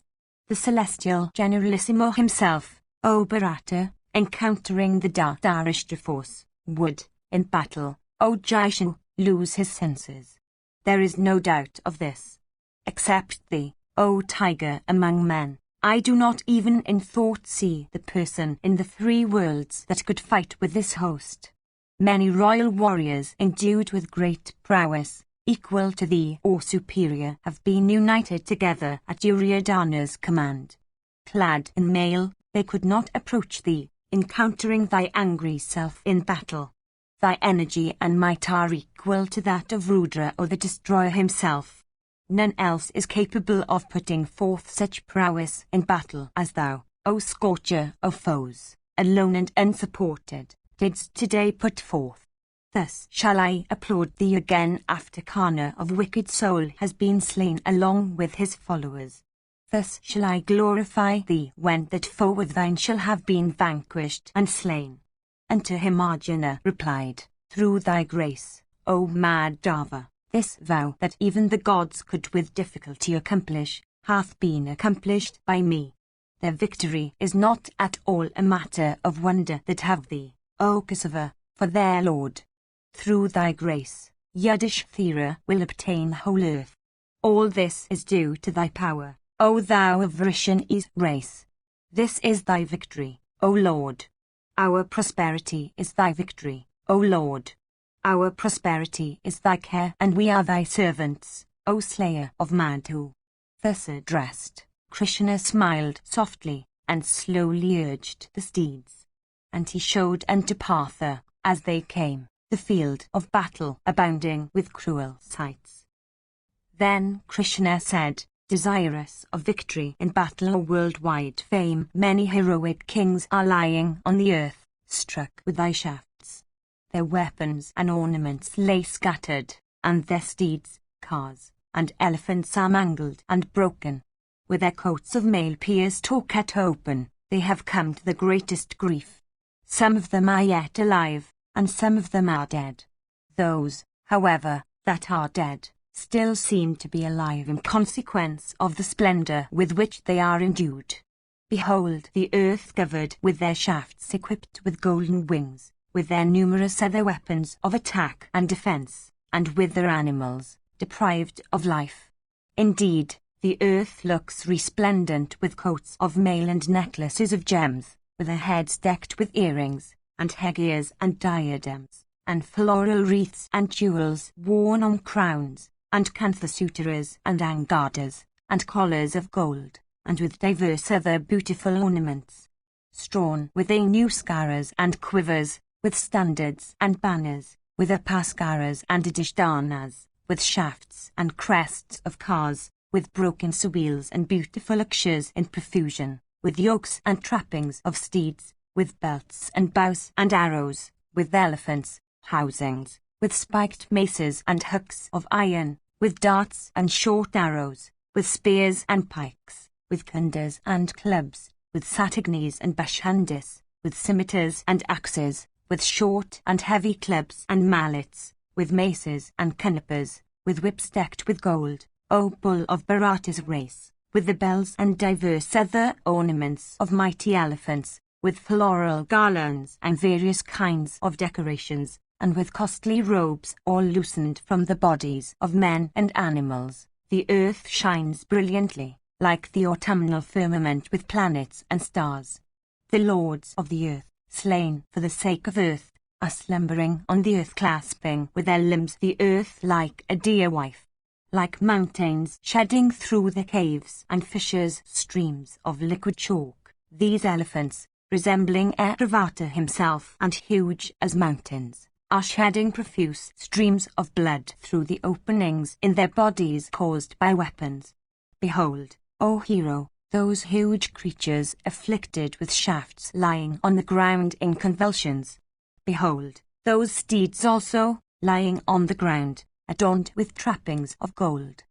The celestial generalissimo himself, O Bharata, encountering the Dhritarashtra force, would, in battle, O Jishu, lose his senses. There is no doubt of this. Except thee, O tiger among men, I do not even in thought see the person in the three worlds that could fight with this host. Many royal warriors endued with great prowess, equal to thee or superior, have been united together at Duryodhana's command. Clad in mail, they could not approach thee, encountering thy angry self in battle. Thy energy and might are equal to that of Rudra or the destroyer himself. None else is capable of putting forth such prowess in battle as thou, O scorcher of foes, alone and unsupported, didst today put forth. Thus shall I applaud thee again after Karna of wicked soul has been slain along with his followers. Thus shall I glorify thee when that foe of thine shall have been vanquished and slain. And to him Arjuna replied, Through thy grace, O Madhava, this vow that even the gods could with difficulty accomplish, hath been accomplished by me. Their victory is not at all a matter of wonder that have thee, O Kusava, for their lord. Through thy grace, Yudhishthira will obtain the whole earth. All this is due to thy power, O thou of Vrishani's race. This is thy victory, O Lord. Our prosperity is thy victory, O Lord. Our prosperity is thy care, and we are thy servants, O slayer of Madhu. Thus addressed, Krishna smiled softly, and slowly urged the steeds. And he showed unto Partha, as they came, the field of battle abounding with cruel sights. Then Krishna said, Desirous of victory in battle or worldwide fame, many heroic kings are lying on the earth, struck with thy shafts. Their weapons and ornaments lay scattered, and their steeds, cars, and elephants are mangled and broken. With their coats of mail pierced or cut open, they have come to the greatest grief. Some of them are yet alive, and some of them are dead. Those, however, that are dead, still seem to be alive in consequence of the splendor with which they are endued. Behold the earth covered with their shafts equipped with golden wings, with their numerous other weapons of attack and defense, and with their animals, deprived of life. Indeed, the earth looks resplendent with coats of mail and necklaces of gems, with their heads decked with earrings, and headgears and diadems, and floral wreaths and jewels worn on crowns, and canthasuteras and angadas, and collars of gold, and with divers other beautiful ornaments. Strewn with anuscaras and quivers, with standards and banners, with apascaras and adishdanas, with shafts and crests of cars, with broken wheels and beautiful akshas in profusion, with yokes and trappings of steeds, with belts and bows and arrows, with elephants, housings, with spiked maces and hooks of iron, with darts and short arrows, with spears and pikes, with kundas and clubs, with satignes and bashandis, with scimitars and axes, with short and heavy clubs and mallets, with maces and canopers, with whips decked with gold, O bull of Bharata's race, with the bells and divers other ornaments of mighty elephants, with floral garlands and various kinds of decorations, and with costly robes all loosened from the bodies of men and animals. The earth shines brilliantly, like the autumnal firmament with planets and stars. The lords of the earth, slain for the sake of earth, are slumbering on the earth, clasping with their limbs the earth like a dear wife. Like mountains shedding through the caves and fissures streams of liquid chalk, these elephants, resembling Airavata himself and huge as mountains, are shedding profuse streams of blood through the openings in their bodies caused by weapons. Behold, O hero, those huge creatures afflicted with shafts lying on the ground in convulsions. Behold, those steeds also, lying on the ground, adorned with trappings of gold.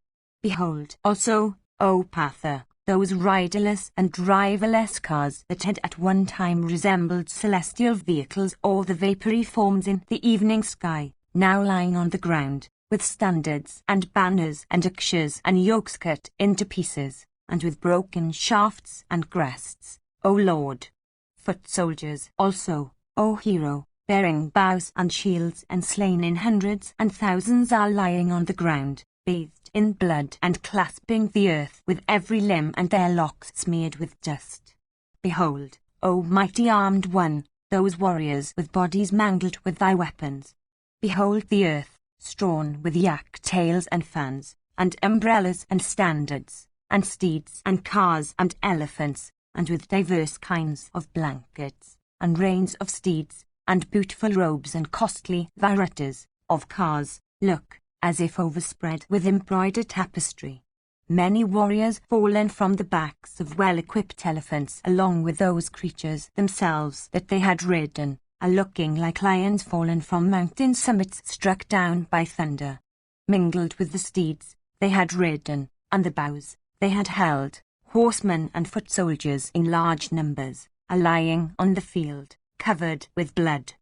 Behold also, O Partha, those riderless and driverless cars that had at one time resembled celestial vehicles or the vapory forms in the evening sky, now lying on the ground, with standards and banners and akshas and yokes cut into pieces, and with broken shafts and crests, O Lord. Foot soldiers also, O hero, bearing bows and shields and slain in hundreds and thousands are lying on the ground, bathed in blood and clasping the earth with every limb and their locks smeared with dust. Behold, O mighty armed one, those warriors with bodies mangled with thy weapons. Behold the earth, strewn with yak tails and fans, and umbrellas and standards, and steeds and cars and elephants, and with divers kinds of blankets, and reins of steeds, and beautiful robes and costly viretas of cars, look, as if overspread with embroidered tapestry. Many warriors fallen from the backs of well-equipped elephants along with those creatures themselves that they had ridden, are looking like lions fallen from mountain summits struck down by thunder. Mingled with the steeds they had ridden, and the bows they had held, horsemen and foot soldiers in large numbers, are lying on the field, covered with blood.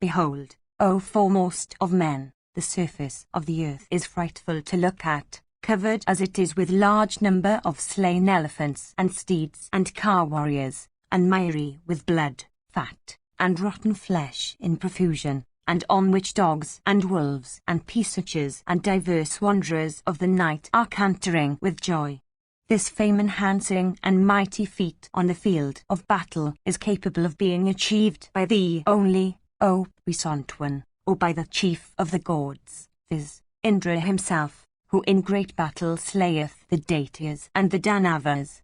Behold, O foremost of men, the surface of the earth is frightful to look at, covered as it is with large number of slain elephants and steeds and car warriors, and miry with blood, fat, and rotten flesh in profusion, and on which dogs and wolves and peasouches and diverse wanderers of the night are cantering with joy. This fame-enhancing and mighty feat on the field of battle is capable of being achieved by thee only, O puissant one, or by the chief of the gods, viz., Indra himself, who in great battle slayeth the Daityas and the Danavas.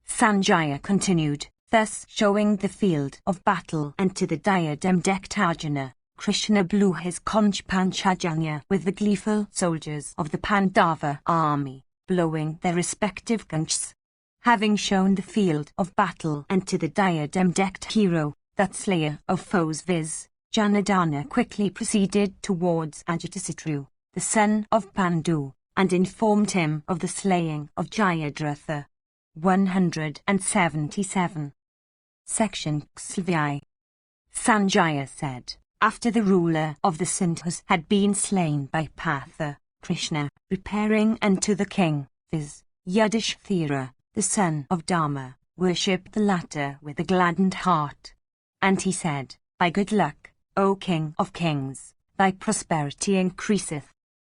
Sanjaya continued, thus showing the field of battle, and to the diadem-decked Arjuna, Krishna blew his conch Panchajanya with the gleeful soldiers of the Pandava army, blowing their respective conchs. Having shown the field of battle and to the diadem-decked hero, that slayer of foes, viz., Janardana quickly proceeded towards Ajatasattu, the son of Pandu, and informed him of the slaying of Jayadratha. 177. Section Ksvi. Sanjaya said, after the ruler of the Sindhus had been slain by Partha, Krishna, repairing unto the king, viz., Yudhishthira, the son of Dharma, worshipped the latter with a gladdened heart. And he said, by good luck, O King of kings, thy prosperity increaseth.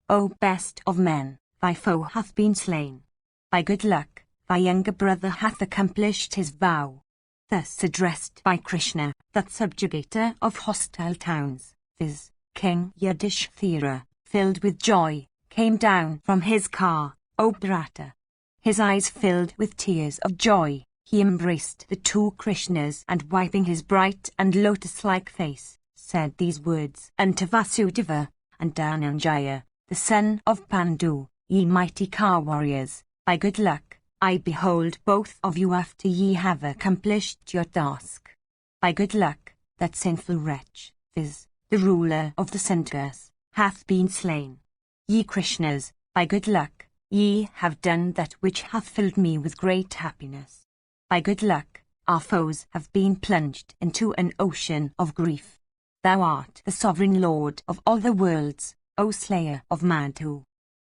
O best of men, thy foe hath been slain. By good luck, thy younger brother hath accomplished his vow. Thus addressed by Krishna, that subjugator of hostile towns, viz., King Yudhishthira, filled with joy, came down from his car, O Bharata. His eyes filled with tears of joy, he embraced the two Krishnas and wiping his bright and lotus-like face, said these words unto Vasudeva and Dhananjaya, the son of Pandu, ye mighty car warriors, by good luck, I behold both of you after ye have accomplished your task. By good luck, that sinful wretch, viz., the ruler of the Sindhus, hath been slain. Ye Krishnas, by good luck, ye have done that which hath filled me with great happiness. By good luck, our foes have been plunged into an ocean of grief. Thou art the sovereign lord of all the worlds, O slayer of Madhu.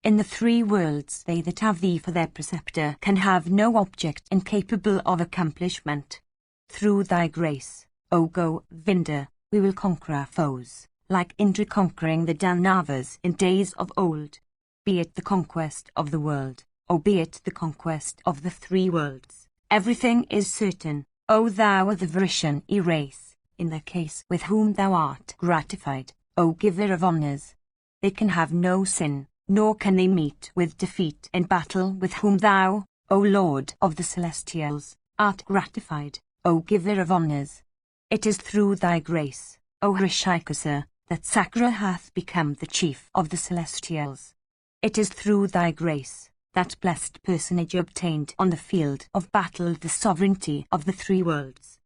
In the three worlds they that have thee for their preceptor can have no object incapable of accomplishment. Through thy grace, O Govinda, we will conquer our foes, like Indra conquering the Danavas in days of old. Be it the conquest of the world, or be it the conquest of the three worlds, everything is certain, O thou of the Vrishani race, in the case with whom thou art gratified, O giver of honours. They can have no sin, nor can they meet with defeat in battle with whom thou, O Lord of the Celestials, art gratified, O giver of honours. It is through thy grace, O Hrishikesa, that Sakra hath become the chief of the Celestials. It is through thy grace, that blessed personage obtained on the field of battle the sovereignty of the three worlds.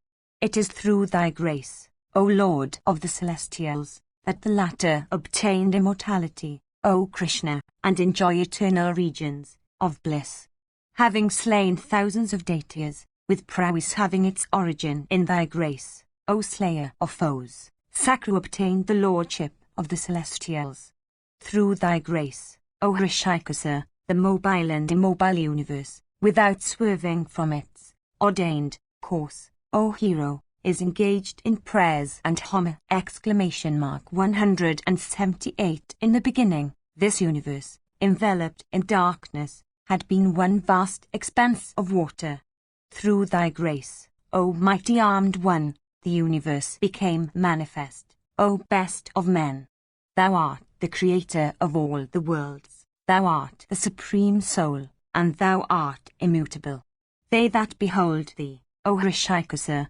It is through thy grace, O Lord of the Celestials, that the latter obtained immortality, O Krishna, and enjoy eternal regions of bliss. Having slain thousands of daityas, with prowess having its origin in thy grace, O slayer of foes, Sakra obtained the lordship of the Celestials. Through thy grace, O Hrishikesa, the mobile and immobile universe, without swerving from its ordained course, O hero, is engaged in prayers and homa! 178. In the beginning, this universe, enveloped in darkness, had been one vast expanse of water. Through thy grace, O mighty armed one, the universe became manifest, O best of men. Thou art the creator of all the worlds, thou art the supreme soul, and thou art immutable. They that behold thee, O Hrishikesa,